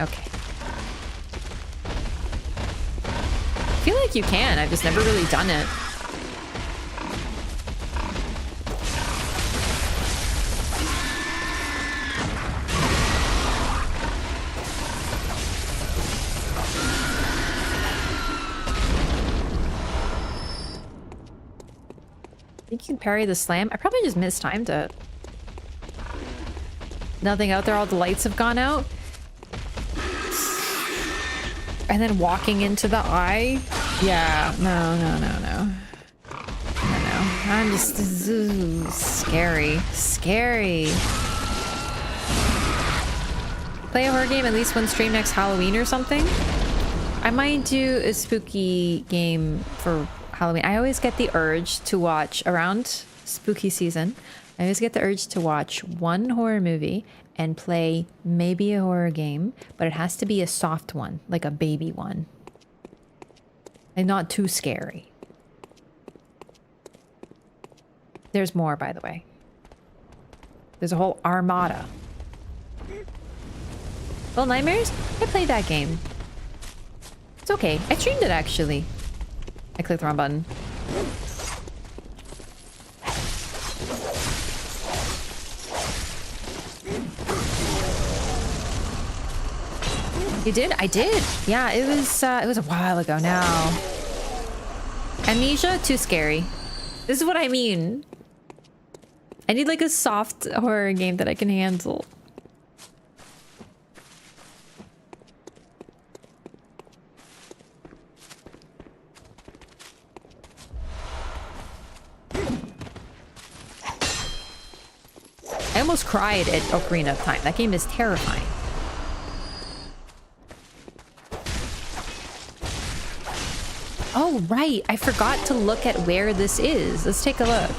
Okay. I feel like you can. I've just never really done it. I think you can parry the slam. I probably just mistimed it. Nothing out there. All the lights have gone out. And then walking into the eye? Yeah, no. I'm just... scary. Play a horror game at least one stream next Halloween or something? I might do a spooky game for Halloween. I always get the urge to watch, around spooky season, I always get the urge to watch one horror movie and play maybe a horror game, but it has to be a soft one, like a baby one. And not too scary. There's more, by the way. There's a whole armada. Well, Nightmares? I played that game. It's okay. I streamed it, actually. I clicked the wrong button. You did? I did. Yeah, it was a while ago now. Amnesia? Too scary. This is what I mean. I need like a soft horror game that I can handle. I almost cried at Ocarina of Time. That game is terrifying. Oh, right. I forgot to look at where this is. Let's take a look.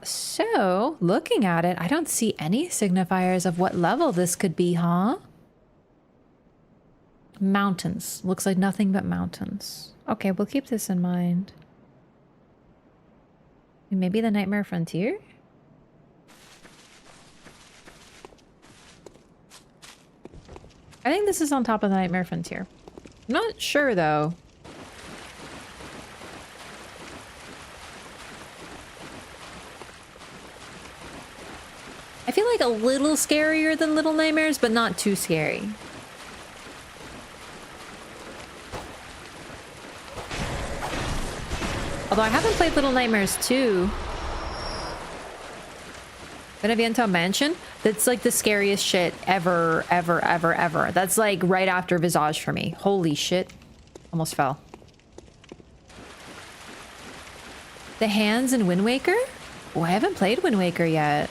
So, looking at it, I don't see any signifiers of what level this could be, huh? Mountains. Looks like nothing but mountains. Okay, we'll keep this in mind. Maybe the Nightmare Frontier? I think this is on top of the Nightmare Frontier. I'm not sure, though. I feel like a a little scarier than Little Nightmares, but not too scary. Although I haven't played Little Nightmares 2. Benevento Mansion? That's like the scariest shit ever, ever, ever, ever. That's like right after Visage for me. Holy shit. Almost fell. The Hands in Wind Waker? Oh, I haven't played Wind Waker yet.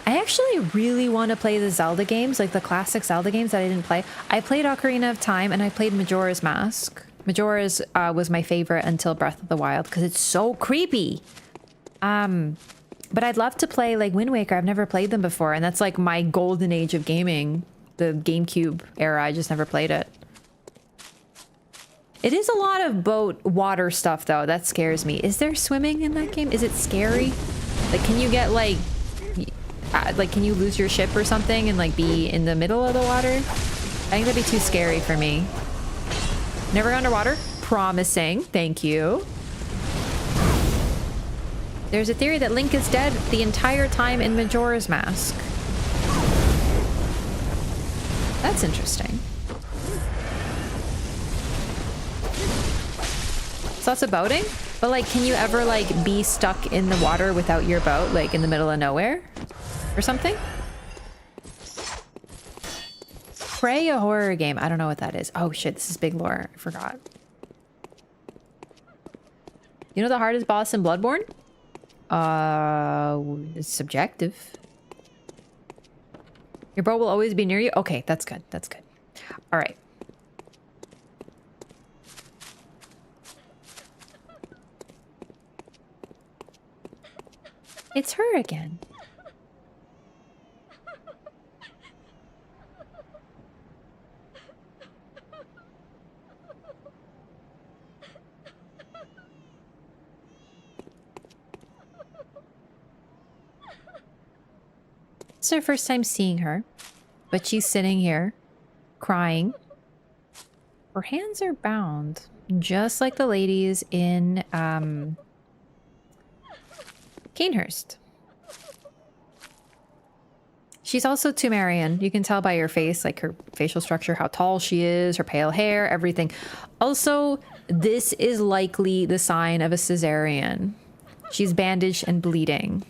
I actually really want to play the Zelda games, like the classic Zelda games that I didn't play. I played Ocarina of Time and I played Majora's Mask. Majora's was my favorite until Breath of the Wild because it's so creepy. But I'd love to play like Wind Waker. I've never played them before, and that's like my golden age of gaming. The GameCube era, I just never played it. It is a lot of boat water stuff though. That scares me. Is there swimming in that game? Is it scary? Like, can you get like can you lose your ship or something and like be in the middle of the water? I think that'd be too scary for me. Never gone underwater? Promising. Thank you. There's a theory that Link is dead the entire time in Majora's Mask. That's interesting. So lots of boating? But like, can you ever like be stuck in the water without your boat, like in the middle of nowhere? Or something? Prey, a horror game. I don't know what that is. Oh shit, this is big lore. I forgot. You know the hardest boss in Bloodborne? It's subjective. Your boat will always be near you? Okay, that's good. That's good. All right. It's her again. It's our first time seeing her, but she's sitting here crying. Her hands are bound, just like the ladies in Canehurst. She's also Tumerian. You can tell by her face, like her facial structure, how tall she is, her pale hair, everything. Also, this is likely the sign of a cesarean. She's bandaged and bleeding.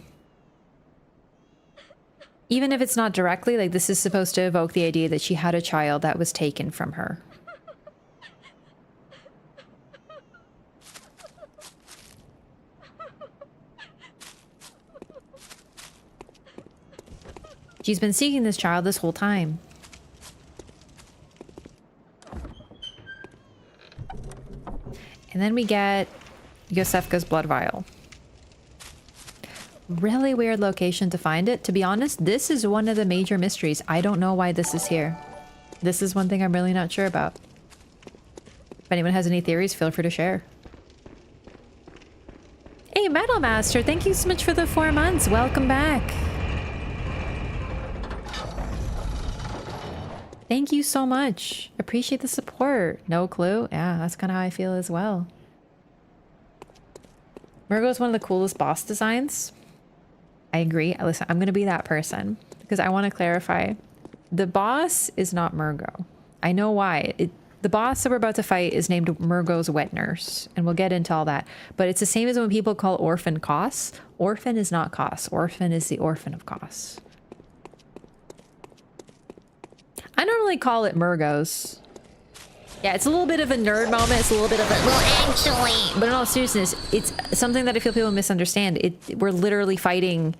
Even if it's not directly, like this is supposed to evoke the idea that she had a child that was taken from her. She's been seeking this child this whole time. And then we get Yosefka's blood vial. Really weird location to find it. To be honest, this is one of the major mysteries. I don't know why this is here. This is one thing I'm really not sure about. If anyone has any theories, feel free to share. Hey, Metal Master, thank you so much for the 4 months. Welcome back. Thank you so much. Appreciate the support. No clue. Yeah, that's kind of how I feel as well. Murgo is one of the coolest boss designs. I agree. Listen, I'm going to be that person because I want to clarify. The boss is not Murgo. I know why. The boss that we're about to fight is named Murgo's wet nurse, and we'll get into all that. But it's the same as when people call Orphan Koss. Orphan is not Koss. Orphan is the orphan of Koss. I normally call it Murgo's. Yeah, it's a little bit of a nerd moment. It's a little bit of a, well, actually. But in all seriousness, it's something that I feel people misunderstand. We're literally fighting,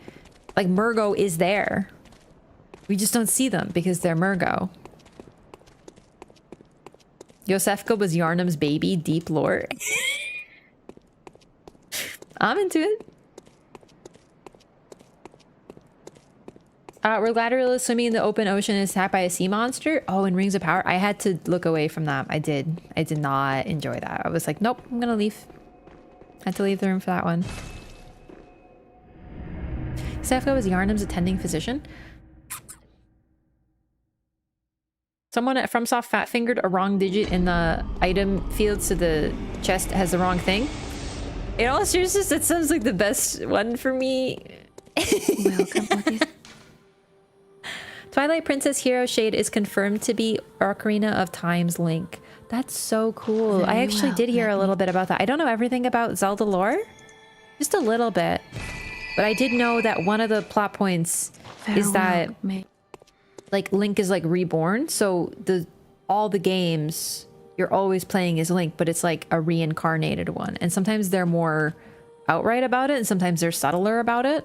like Murgo is there. We just don't see them because they're Murgo. Yosefka was Yarnum's baby. Deep lore. I'm into it. Regladriel is swimming in the open ocean and is attacked by a sea monster. Oh, in Rings of Power. I had to look away from that. I did not enjoy that. I was like, nope, I'm gonna leave. Had to leave the room for that one. Yosefka was Yarnum's attending physician. Someone at FromSoft fat-fingered a wrong digit in the item field so the chest has the wrong thing. In all seriousness, that sounds like the best one for me.
Welcome. What is
Twilight Princess Hero Shade is confirmed to be Ocarina of Time's Link. That's so cool. I
Very
actually
well,
did hear
let
a little bit about that. I don't know everything about Zelda lore. Just a little bit. But I did know that one of the plot points is that like Link is like reborn. So all the games you're always playing as Link, but it's like a reincarnated one. And sometimes they're more outright about it and sometimes they're subtler about it.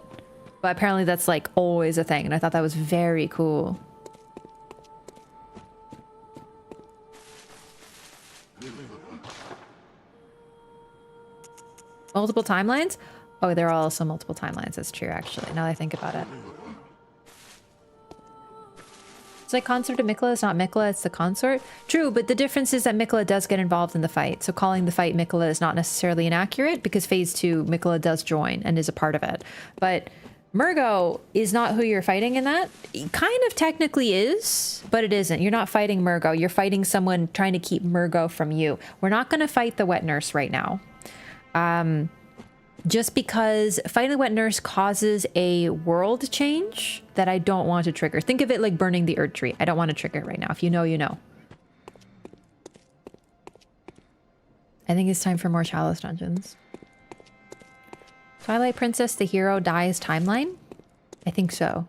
But apparently that's like always a thing, and I thought that was very cool. Multiple timelines? Oh, there are also multiple timelines. That's true, actually, now that I think about it. It's like Consort of Mikola. It's not Mikola, it's the consort. True, but the difference is that Mikola does get involved in the fight. So calling the fight Mikola is not necessarily inaccurate because phase 2, Mikola does join and is a part of it. But Murgo is not who you're fighting in that. He kind of technically is, but it isn't. You're not fighting Murgo. You're fighting someone trying to keep Murgo from you. We're not going to fight the wet nurse right now. Just because fighting the wet nurse causes a world change that I don't want to trigger. Think of it like burning the Erd Tree. I don't want to trigger it right now. If you know, you know. I think it's time for more Chalice dungeons. Twilight Princess, the hero dies timeline? I think so.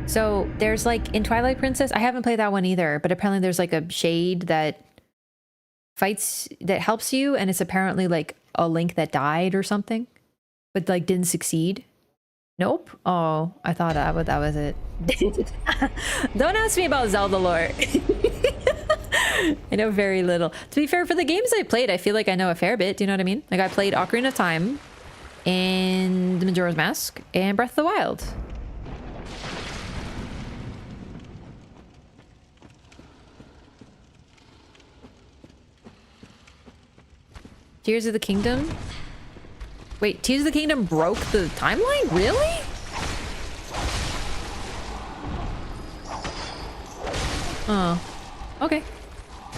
So there's like in Twilight Princess, I haven't played that one either, but apparently there's like a shade that fights, that helps you, and it's apparently like a Link that died or something, but like didn't succeed. Nope. Oh, I thought that was it. Don't ask me about Zelda lore. I know very little. To be fair, for the games I played, I feel like I know a fair bit. Do you know what I mean? Like I played Ocarina of Time and Majora's Mask and Breath of the Wild. Tears of the Kingdom? Wait, Tears of the Kingdom broke the timeline? Really? Oh, okay.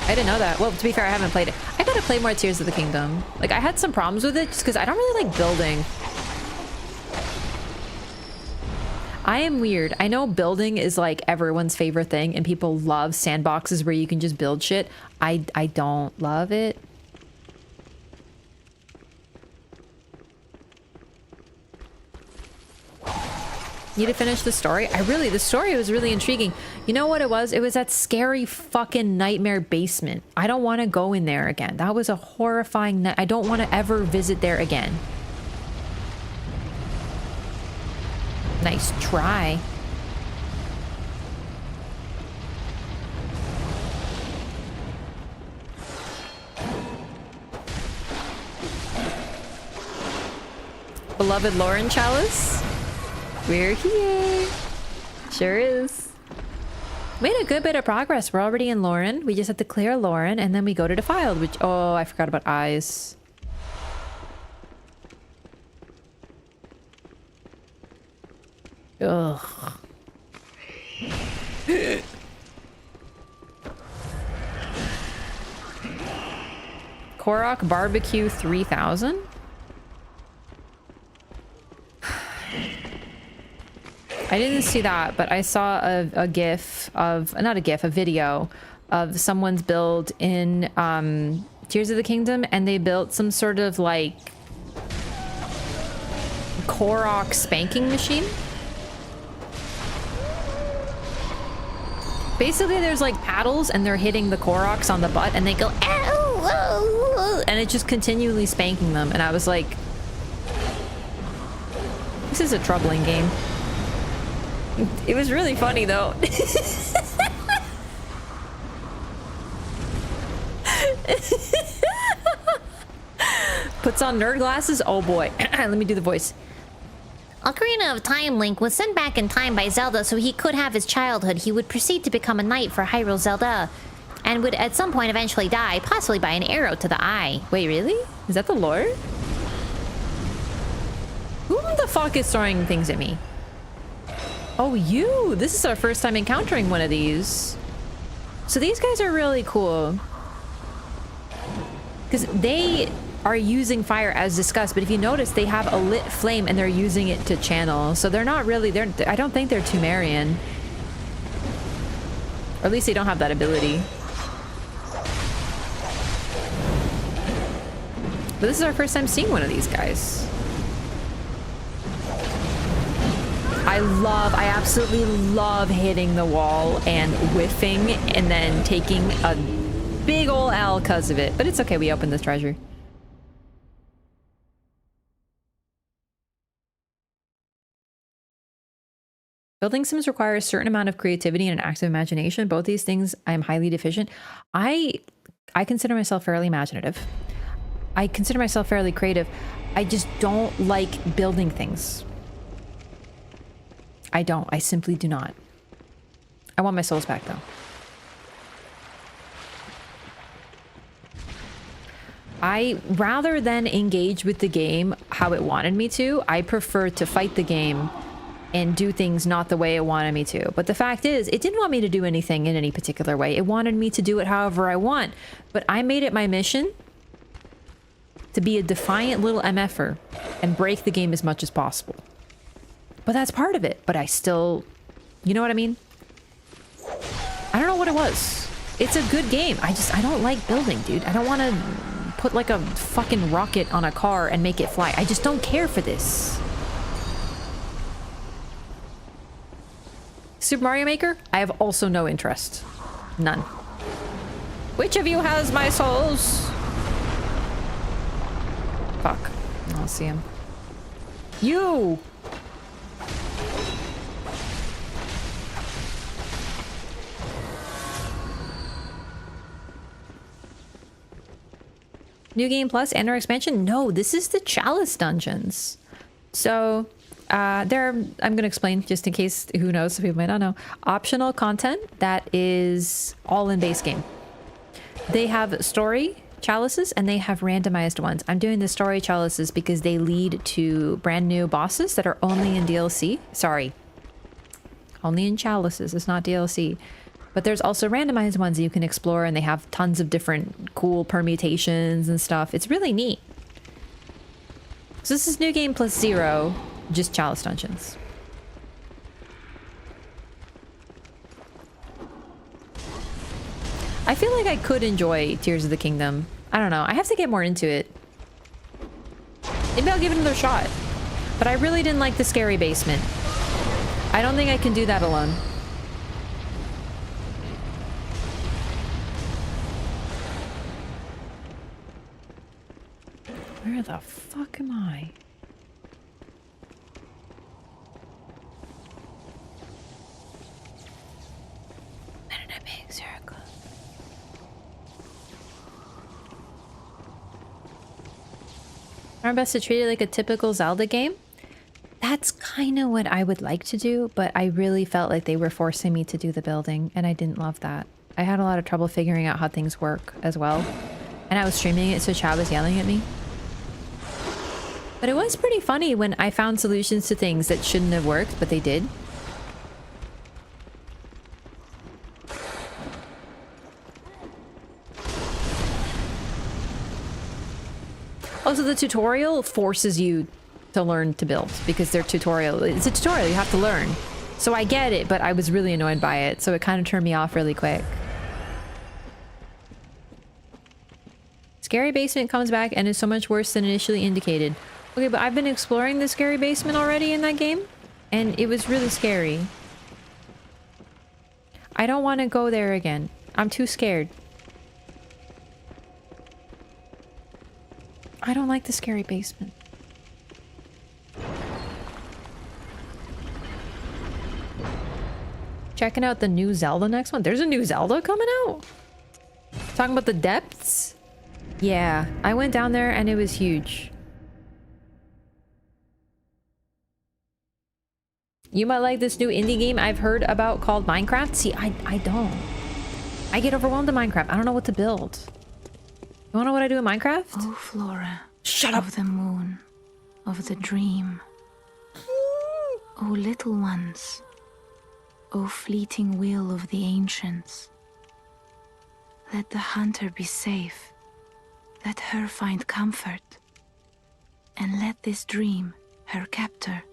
I didn't know that. Well, to be fair, I haven't played it. I gotta play more Tears of the Kingdom. Like, I had some problems with it just because I don't really like building. I am weird. I know building is like everyone's favorite thing and people love sandboxes where you can just build shit. I don't love it. Need to finish the story. The story was really intriguing. You know what it was? It was that scary fucking nightmare basement. I don't want to go in there again. That was a horrifying night. I don't want to ever visit there again. Nice try. Beloved Lauren Chalice? We're here. Sure is. Made a good bit of progress. We're already in Lauren. We just have to clear Lauren and then we go to Defiled, which... Oh, I forgot about eyes. Ugh. Korok Barbecue 3000? I didn't see that, but I saw a gif of, not a gif, a video of someone's build in Tears of the Kingdom, and they built some sort of like Korok spanking machine. Basically, there's like paddles and they're hitting the Koroks on the butt and they go, ow, ow, ow, and it's just continually spanking them. And I was like, this is a troubling game. It was really funny though. Puts on nerd glasses. Oh boy. Let me do the voice.
Ocarina of Time Link was sent back in time by Zelda so he could have his childhood. He would proceed to become a knight for Hyrule Zelda and would at some point eventually die, possibly by an arrow to the eye.
Wait, really? Is that the lore? Who the fuck is throwing things at me? Oh, you! This is our first time encountering one of these. So these guys are really cool. Because they are using fire as discussed, but if you notice, they have a lit flame and they're using it to channel. So they're not really, I don't think they're Temerian. Or at least they don't have that ability. But this is our first time seeing one of these guys. I absolutely love hitting the wall and whiffing and then taking a big ol' L because of it. But it's okay, we opened this treasure. Building sims require a certain amount of creativity and an active imagination. Both these things I am highly deficient. I consider myself fairly imaginative. I consider myself fairly creative. I just don't like building things. I don't. I simply do not. I want my souls back though. Rather than engage with the game how it wanted me to, I prefer to fight the game and do things not the way it wanted me to. But the fact is, it didn't want me to do anything in any particular way. It wanted me to do it however I want. But I made it my mission to be a defiant little MFer and break the game as much as possible. But that's part of it. But I still... You know what I mean? I don't know what it was. It's a good game. I don't like building, dude. I don't want to put like a fucking rocket on a car and make it fly. I just don't care for this. Super Mario Maker? I have also no interest. None. Which of you has my souls? Fuck. I'll see him. You! New Game Plus and our expansion? No, this is the Chalice dungeons. So, I'm going to explain just in case, who knows, some people might not know. Optional content that is all in base game. They have story chalices and they have randomized ones. I'm doing the story chalices because they lead to brand new bosses that are only in DLC. Sorry. Only in chalices, it's not DLC. But there's also randomized ones that you can explore and they have tons of different cool permutations and stuff. It's really neat. So this is New Game Plus 0, just Chalice Dungeons. I feel like I could enjoy Tears of the Kingdom. I don't know. I have to get more into it. Maybe I'll give it another shot. But I really didn't like the scary basement. I don't think I can do that alone. Where the fuck am I? I'm in a big circle. Our best to treat it like a typical Zelda game? That's kind of what I would like to do, but I really felt like they were forcing me to do the building, and I didn't love that. I had a lot of trouble figuring out how things work as well. And I was streaming it, so Chad was yelling at me. But it was pretty funny when I found solutions to things that shouldn't have worked, but they did. Also, the tutorial forces you to learn to build because they're tutorial. It's a tutorial, you have to learn. So I get it, but I was really annoyed by it, so it kind of turned me off really quick. Scary basement comes back and is so much worse than initially indicated. Okay, but I've been exploring the scary basement already in that game, and it was really scary. I don't want to go there again. I'm too scared. I don't like the scary basement. Checking out the new Zelda next one. There's a new Zelda coming out? Talking about the depths? Yeah, I went down there and it was huge. You might like this new indie game I've heard about called Minecraft. See, I don't. I get overwhelmed in Minecraft. I don't know what to build. You wanna know what I do in Minecraft?
Oh, Flora.
Shut up.
Of the moon. Of the dream. Oh, little ones. Oh, fleeting will of the ancients. Let the hunter be safe. Let her find comfort, and let this dream, her captor,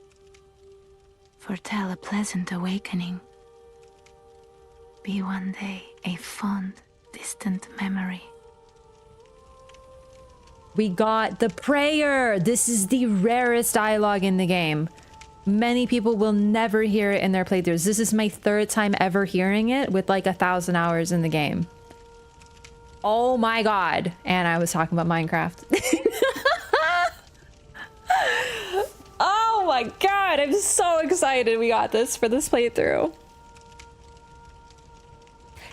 foretell a pleasant awakening. Be one day a fond, distant memory.
We got the prayer! This is the rarest dialogue in the game. Many people will never hear it in their playthroughs. This is my 3rd time ever hearing it with like 1,000 hours in the game. Oh my god. And I was talking about Minecraft. Oh my god, I'm so excited we got this for this playthrough.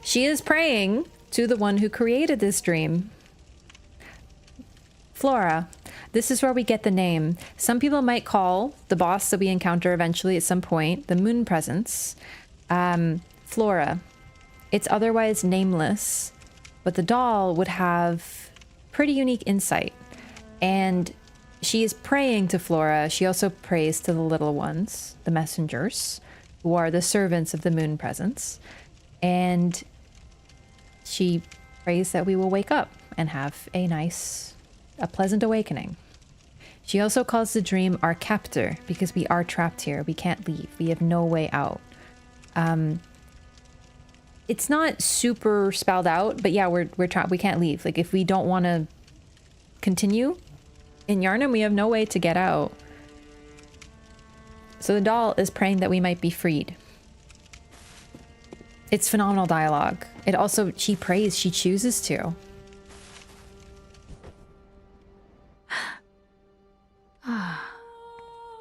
She is praying to the one who created this dream. Flora. This is where we get the name. Some people might call the boss that we encounter eventually at some point the moon presence Flora. It's otherwise nameless, but the doll would have pretty unique insight. And she is praying to Flora. She also prays to the little ones, the messengers, who are the servants of the moon presence. And she prays that we will wake up and have a pleasant awakening. She also calls the dream our captor because we are trapped here. We can't leave. We have no way out. It's not super spelled out, but yeah, we're trapped. We can't leave. Like if we don't want to continue in Yharnam, we have no way to get out. So the doll is praying that we might be freed. It's phenomenal dialogue. It also, she prays, she chooses to.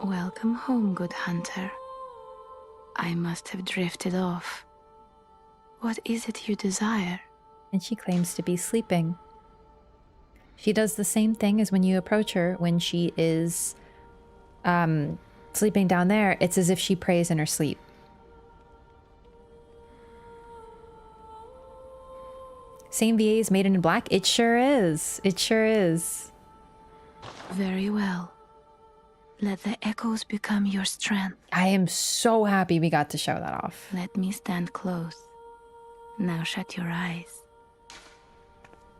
Welcome home, good hunter. I must have drifted off. What is it you desire?
And she claims to be sleeping. She does the same thing as when you approach her when she is sleeping down there. It's as if she prays in her sleep. Same VA as Maiden in Black? It sure is. It sure is.
Very well. Let the echoes become your strength.
I am so happy we got to show that off.
Let me stand close. Now shut your eyes.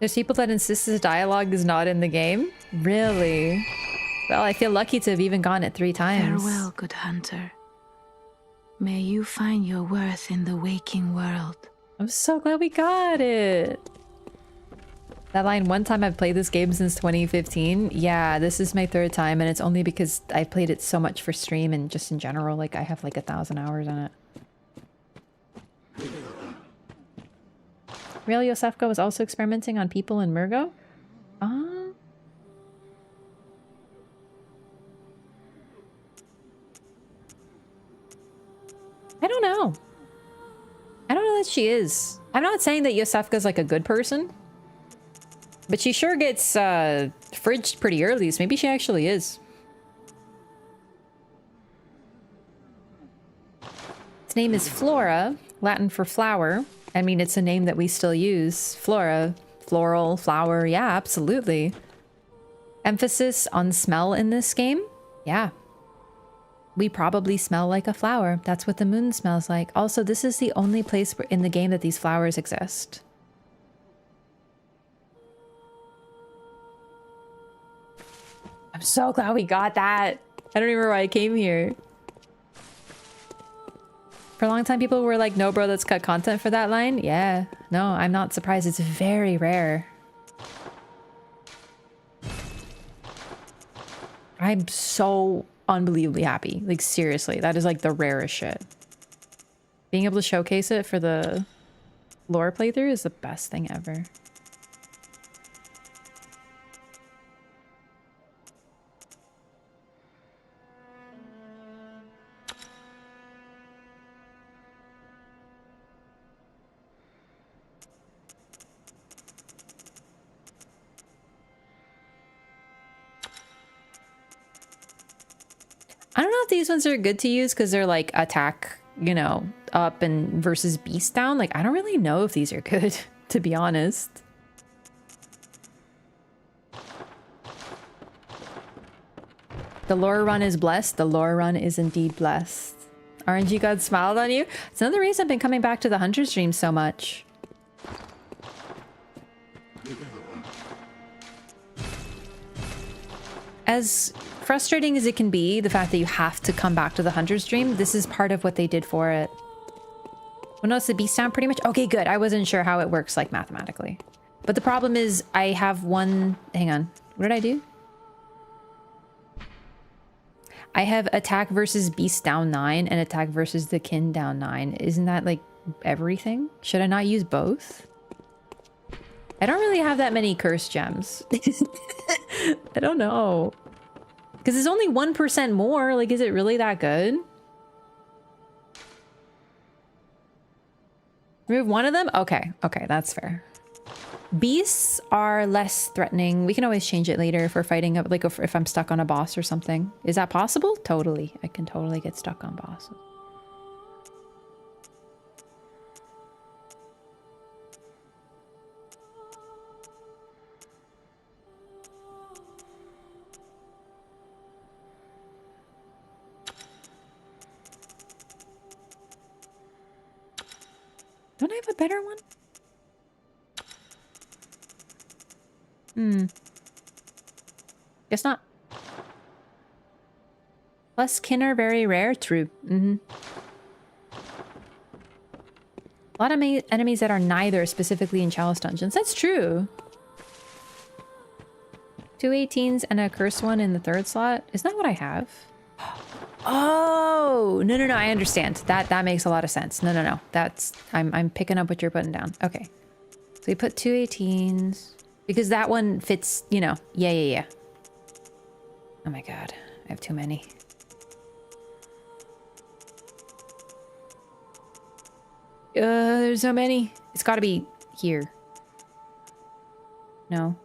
There's people that insist this dialogue is not in the game? Really? Well, I feel lucky to have even gotten it 3 times.
Farewell, good hunter. May you find your worth in the waking world.
I'm so glad we got it. That line, one time I've played this game since 2015. Yeah, this is my 3rd time, and it's only because I played it so much for stream and just in general. Like, I have like 1,000 hours on it. Real Yosefko was also experimenting on people in Murgo? I don't know. I don't know that she is. I'm not saying that Yosefka's like a good person. But she sure gets fridged pretty early, so maybe she actually is. Its name is Flora, Latin for flower. I mean, it's a name that we still use. Flora, floral, flower, yeah, absolutely. Emphasis on smell in this game? Yeah. We probably smell like a flower. That's what the moon smells like. Also, this is the only place in the game that these flowers exist. I'm so glad we got that. I don't even remember why I came here. For a long time, people were like, no, bro, let's cut content for that line. Yeah, no, I'm not surprised. It's very rare. I'm so unbelievably happy. Like, seriously, that is like the rarest shit. Being able to showcase it for the lore playthrough is the best thing ever. I don't know if these ones are good to use because they're like attack, you know, up and versus beast down. Like, I don't really know if these are good, to be honest. The lore run is blessed. The lore run is indeed blessed. RNG God smiled on you. It's another reason I've been coming back to the Hunter stream so much. as frustrating as it can be, the fact that you have to come back to the Hunter's Dream, this is part of what they did for it. Well, no, it's the beast down pretty much. Okay, good. I wasn't sure how it works, like, mathematically. But the problem is I have one... Hang on. What did I do? I have attack versus beast down 9 and attack versus the kin down 9. Isn't that, like, everything? Should I not use both? I don't really have that many curse gems. I don't know. Because it's only 1% more. Like, is it really that good? Remove one of them? Okay. Okay, that's fair. Beasts are less threatening. We can always change it later if we're fighting up, like if I'm stuck on a boss or something. Is that possible? Totally. I can totally get stuck on bosses. Don't I have a better one? Guess not. Plus kin are very rare. True. A lot of enemies that are neither, specifically in Chalice Dungeons. That's true. 2 18s and a curse one in the 3rd slot. Isn't that what I have? Oh, no, I understand. That makes a lot of sense. No. That's I'm picking up what you're putting down. Okay. So we put 2 18s because that one fits, you know. Yeah. Oh my god. I have too many. There's so many. It's got to be here. No.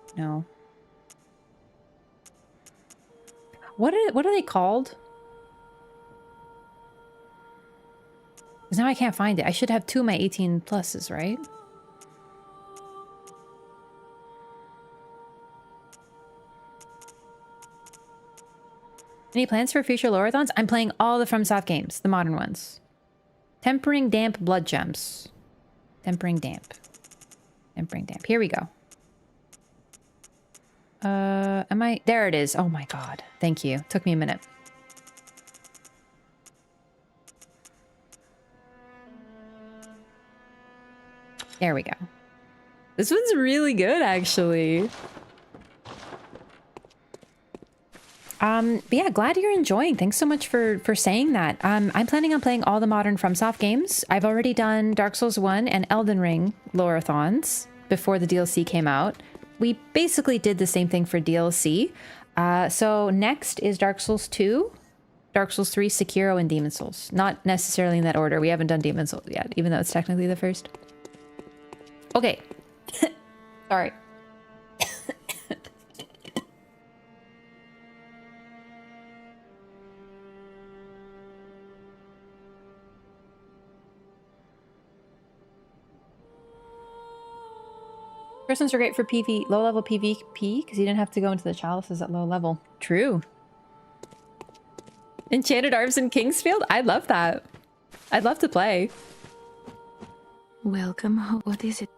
What are they called? Because now I can't find it. I should have 2 of my 18 pluses, right? Any plans for future Lorathons? I'm playing all the FromSoft games, the modern ones. Tempering Damp Blood Gems. Tempering Damp. Here we go. Am I... There it is. Oh my god. Thank you. Took me a minute. There we go. This one's really good, actually. But yeah, glad you're enjoying. Thanks so much for saying that. I'm planning on playing all the modern FromSoft games. I've already done Dark Souls 1 and Elden Ring Lorathons before the DLC came out. We basically did the same thing for DLC. So next is Dark Souls 2, Dark Souls 3, Sekiro, and Demon Souls. Not necessarily in that order. We haven't done Demon Souls yet, even though it's technically the first. Okay. Sorry. Persons are great for low-level PvP because you didn't have to go into the chalices at low level. True. Enchanted Arms in Kingsfield? I love that. I'd love to play.
Welcome home. What is it?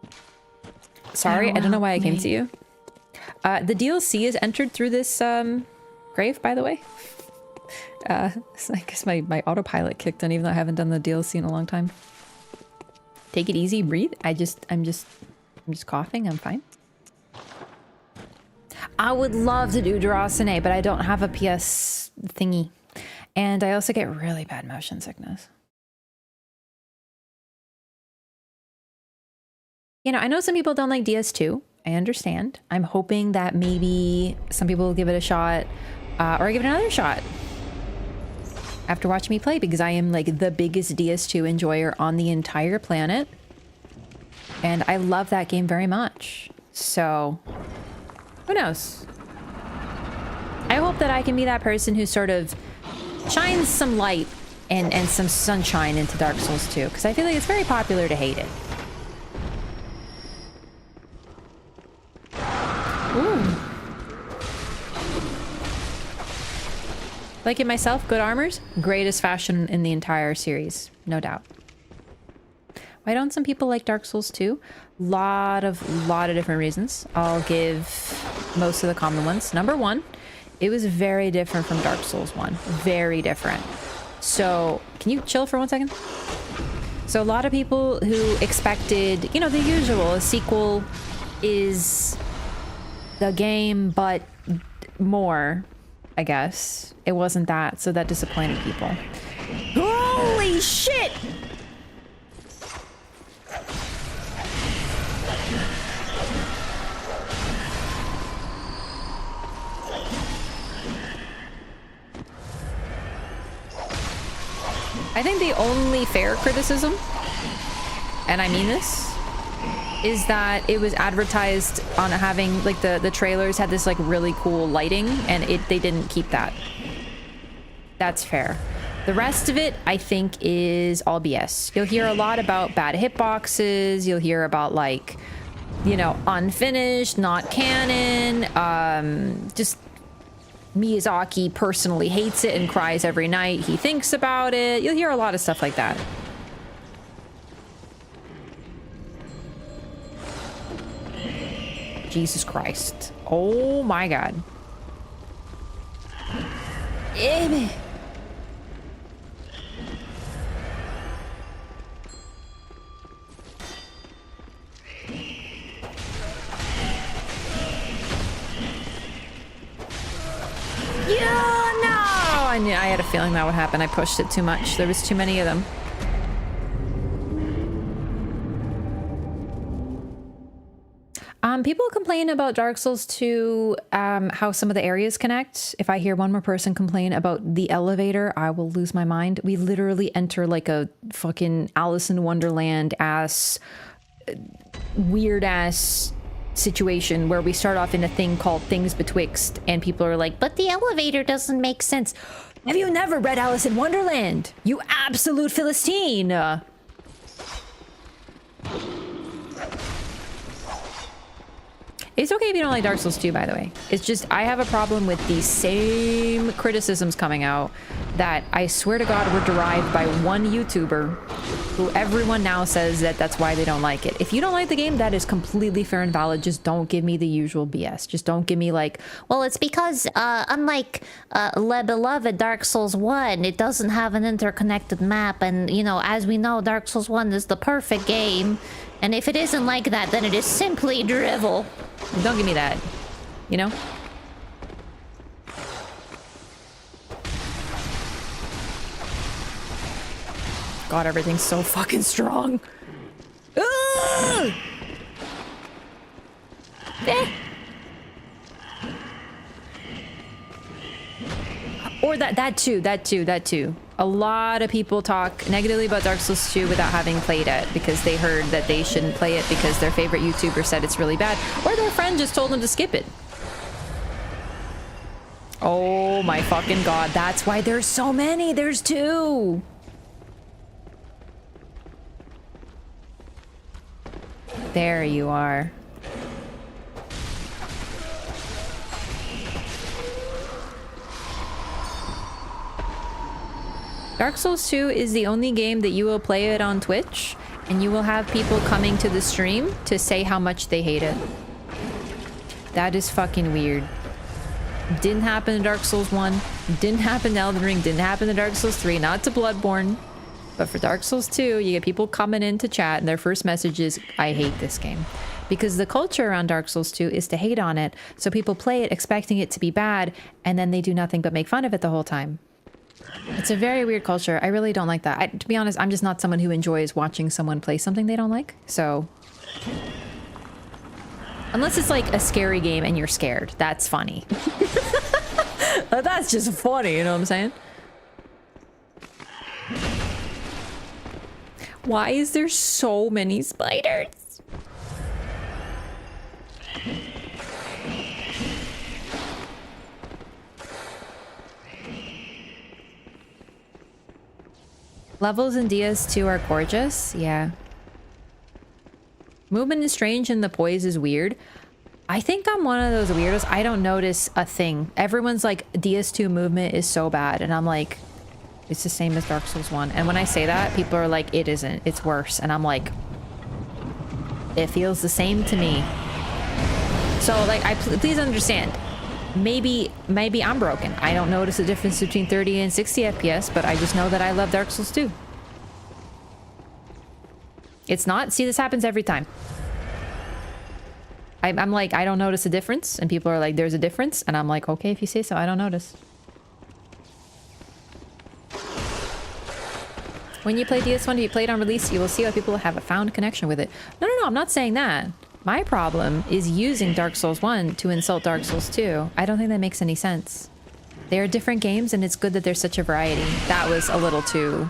Sorry, I don't know why I came to you. The DLC is entered through this grave, by the way. I guess my autopilot kicked in even though I haven't done the DLC in a long time. Take it easy, breathe. I'm just coughing. I'm fine. I would love to do Durasane, but I don't have a PS thingy. And I also get really bad motion sickness. You know, I know some people don't like DS2. I understand. I'm hoping that maybe some people will give it a shot or give it another shot after watching me play, because I am like the biggest DS2 enjoyer on the entire planet. And I love that game very much. So, who knows? I hope that I can be that person who sort of shines some light and some sunshine into Dark Souls 2, because I feel like it's very popular to hate it. Ooh. Like it myself, good armors, greatest fashion in the entire series, no doubt. Why don't some people like Dark Souls 2? Lot of different reasons. I'll give most of the common ones. Number one It was very different from Dark Souls 1. Very different. So, can you chill for 1 second? So a lot of people who expected, you know, the usual, a sequel is the game, but more, I guess. It wasn't that, so that disappointed people. Holy shit! I think the only fair criticism, and I mean this, is that it was advertised on having, like, the trailers had this, like, really cool lighting, and they didn't keep that. That's fair. The rest of it, I think, is all BS. You'll hear a lot about bad hitboxes, you'll hear about, like, you know, unfinished, not canon, just Miyazaki personally hates it and cries every night he thinks about it. You'll hear a lot of stuff like that. Jesus Christ. Oh my god. Yeah, no! I had a feeling that would happen. I pushed it too much. There was too many of them. People complain about Dark Souls 2, how some of the areas connect. If I hear one more person complain about the elevator, I will lose my mind. We literally enter like a fucking Alice in Wonderland ass, weird ass situation where we start off in a thing called Things Betwixt, and people are like, but the elevator doesn't make sense. Have you never read Alice in Wonderland? You absolute Philistine! It's okay if you don't like Dark Souls 2, by the way. It's just, I have a problem with these same criticisms coming out that I swear to God were derived by one YouTuber who everyone now says that that's why they don't like it. If you don't like the game, that is completely fair and valid. Just don't give me the usual BS. Just don't give me like,
well, it's because unlike Le Beloved Dark Souls 1, it doesn't have an interconnected map. And, you know, as we know, Dark Souls 1 is the perfect game. And if it isn't like that, then it is simply drivel.
Don't give me that, you know? God, everything's so fucking strong. Or that too. A lot of people talk negatively about Dark Souls 2 without having played it because they heard that they shouldn't play it because their favorite YouTuber said it's really bad, or their friend just told them to skip it. Oh my fucking God, that's why there's so many. There's 2. There you are. Dark Souls 2 is the only game that you will play it on Twitch, and you will have people coming to the stream to say how much they hate it. That is fucking weird. Didn't happen in Dark Souls 1, didn't happen in Elden Ring, didn't happen in Dark Souls 3, not to Bloodborne. But for Dark Souls 2, you get people coming in to chat, and their first message is, I hate this game. Because the culture around Dark Souls 2 is to hate on it, so people play it expecting it to be bad, and then they do nothing but make fun of it the whole time. It's a very weird culture. I really don't like that. To be honest, I'm just not someone who enjoys watching someone play something they don't like. So, unless it's like a scary game and you're scared, that's funny. That's just funny, you know what I'm saying? Why is there so many spiders? Levels in DS2 are gorgeous. Yeah. Movement is strange and the poise is weird. I think I'm one of those weirdos. I don't notice a thing. Everyone's like, DS2 movement is so bad. And I'm like, it's the same as Dark Souls 1. And when I say that, people are like, it isn't. It's worse. And I'm like, it feels the same to me. So like, please understand. maybe I'm broken. I don't notice a difference between 30 and 60 FPS, but I just know that I love Dark Souls 2. It's not. See, this happens every time. I'm like, I don't notice a difference, and people are like, there's a difference, and I'm like, okay, if you say so, I don't notice. When you play DS1, if you play it on release, you will see how people have a found connection with it. No, I'm not saying that. My problem is using Dark Souls 1 to insult Dark Souls 2. I don't think that makes any sense. They are different games, and it's good that there's such a variety. That was a little too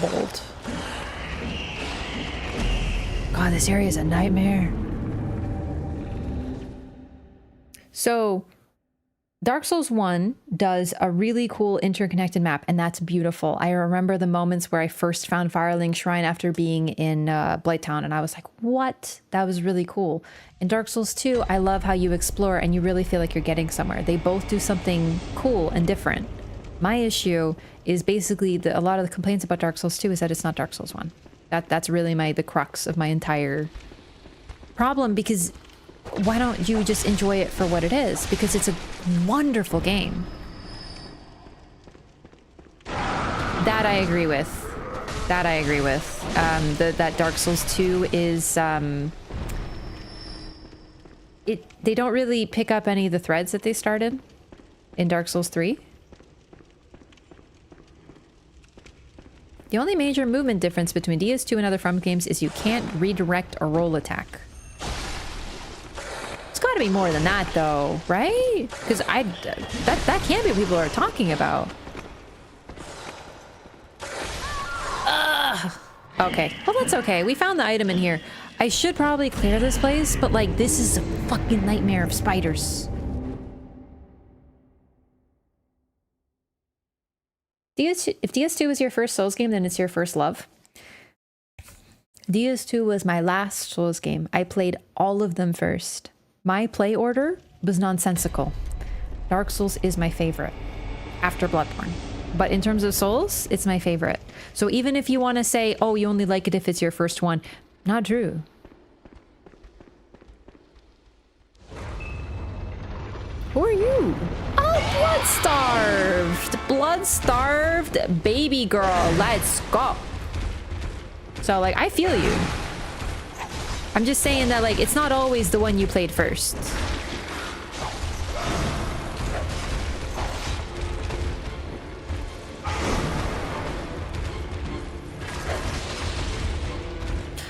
bold. God, this area is a nightmare. So, Dark Souls 1 does a really cool interconnected map, and that's beautiful. I remember the moments where I first found Firelink Shrine after being in Blighttown, and I was like, what? That was really cool. In Dark Souls 2, I love how you explore and you really feel like you're getting somewhere. They both do something cool and different. My issue is basically a lot of the complaints about Dark Souls 2 is that it's not Dark Souls 1. That's really the crux of my entire problem, because why don't you just enjoy it for what it is? Because it's a wonderful game. That I agree with. That Dark Souls 2 is they don't really pick up any of the threads that they started in Dark Souls 3. The only major movement difference between DS2 and other From games is you can't redirect a roll attack. It's got to be more than that, though, right? Because that can't be what people are talking about. Ugh. Okay, well, that's okay. We found the item in here. I should probably clear this place, but like, this is a fucking nightmare of spiders. If DS2 was your first Souls game, then it's your first love. DS2 was my last Souls game. I played all of them first. My play order was nonsensical. Dark Souls is my favorite after Bloodborne. But in terms of Souls, it's my favorite. So even if you want to say, oh, you only like it if it's your first one, not true. Who are you? Oh, blood-starved baby girl. Let's go. So, like, I feel you. I'm just saying that, like, it's not always the one you played first.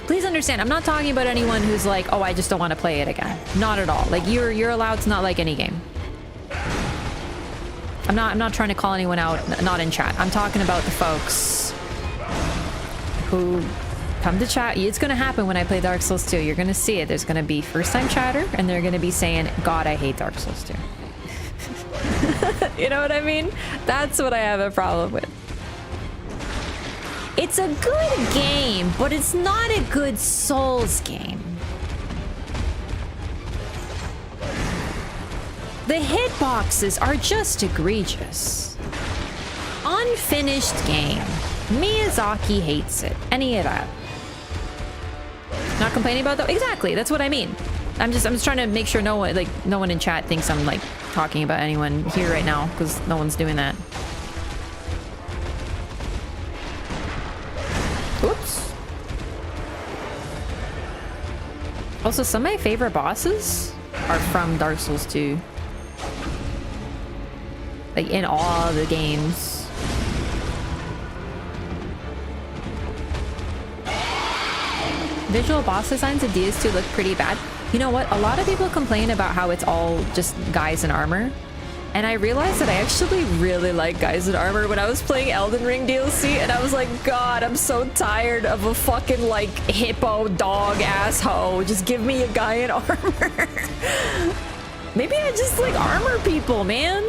Please understand, I'm not talking about anyone who's like, oh, I just don't want to play it again. Not at all. Like, you're allowed to not like any game. I'm not trying to call anyone out, not in chat. I'm talking about the folks who come to chat. It's gonna happen when I play Dark Souls 2. You're gonna see it. There's gonna be first-time chatter, and they're gonna be saying, God, I hate Dark Souls 2. You know what I mean? That's what I have a problem with. It's a good game, but it's not a good Souls game. The hitboxes are just egregious. Unfinished game. Miyazaki hates it. Any of that. Not complaining about that? Exactly, that's what I mean. I'm just trying to make sure no one in chat thinks I'm like talking about anyone here right now, because no one's doing that. Oops. Also, some of my favorite bosses are from Dark Souls 2. Like, in all the games. Visual boss designs of DS2 look pretty bad. You know what? A lot of people complain about how it's all just guys in armor. And I realized that I actually really like guys in armor when I was playing Elden Ring DLC, and I was like, God, I'm so tired of a fucking, like, hippo dog asshole. Just give me a guy in armor. Maybe I just like armor people, man.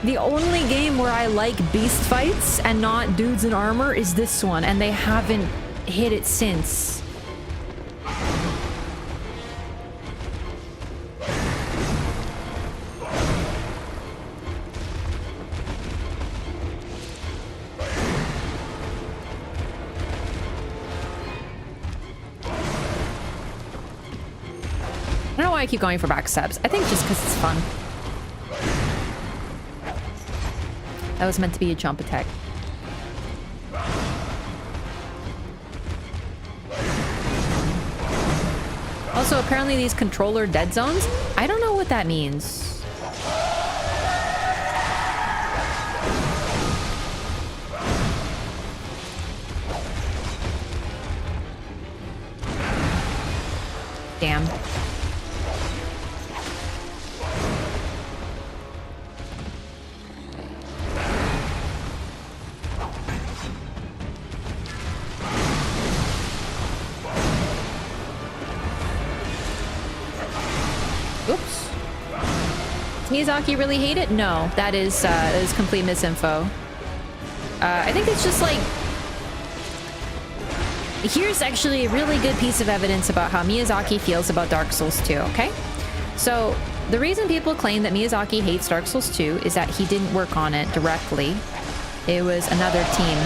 The only game where I like beast fights and not dudes in armor is this one, and they haven't hit it since. why I keep going for backstabs. I think just because it's fun. That was meant to be a jump attack. Also, apparently these controller dead zones, I don't know what that means. Damn. Oops. Does Miyazaki really hate it? No, that is complete misinfo. I think it's just like... Here's actually a really good piece of evidence about how Miyazaki feels about Dark Souls 2, okay? So, the reason people claim that Miyazaki hates Dark Souls 2 is that he didn't work on it directly. It was another team.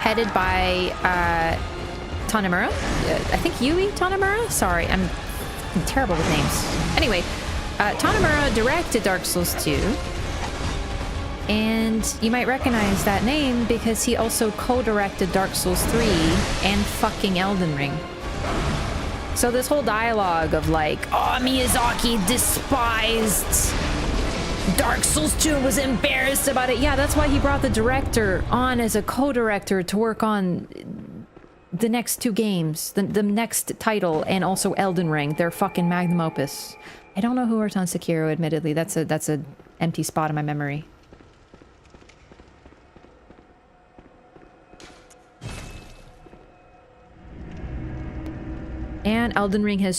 Headed by, Tanemura? I think Yui Tanemura? Sorry, I'm terrible with names. Anyway, Tanemura directed Dark Souls 2. And you might recognize that name because he also co-directed Dark Souls 3 and fucking Elden Ring. So this whole dialogue of like, oh, Miyazaki despised Dark Souls 2 and was embarrassed about it. Yeah, that's why he brought the director on as a co-director to work on the next two games, the next title, and also Elden Ring, their fucking magnum opus. I don't know who worked on Sekiro, admittedly. That's a empty spot in my memory. And Elden Ring has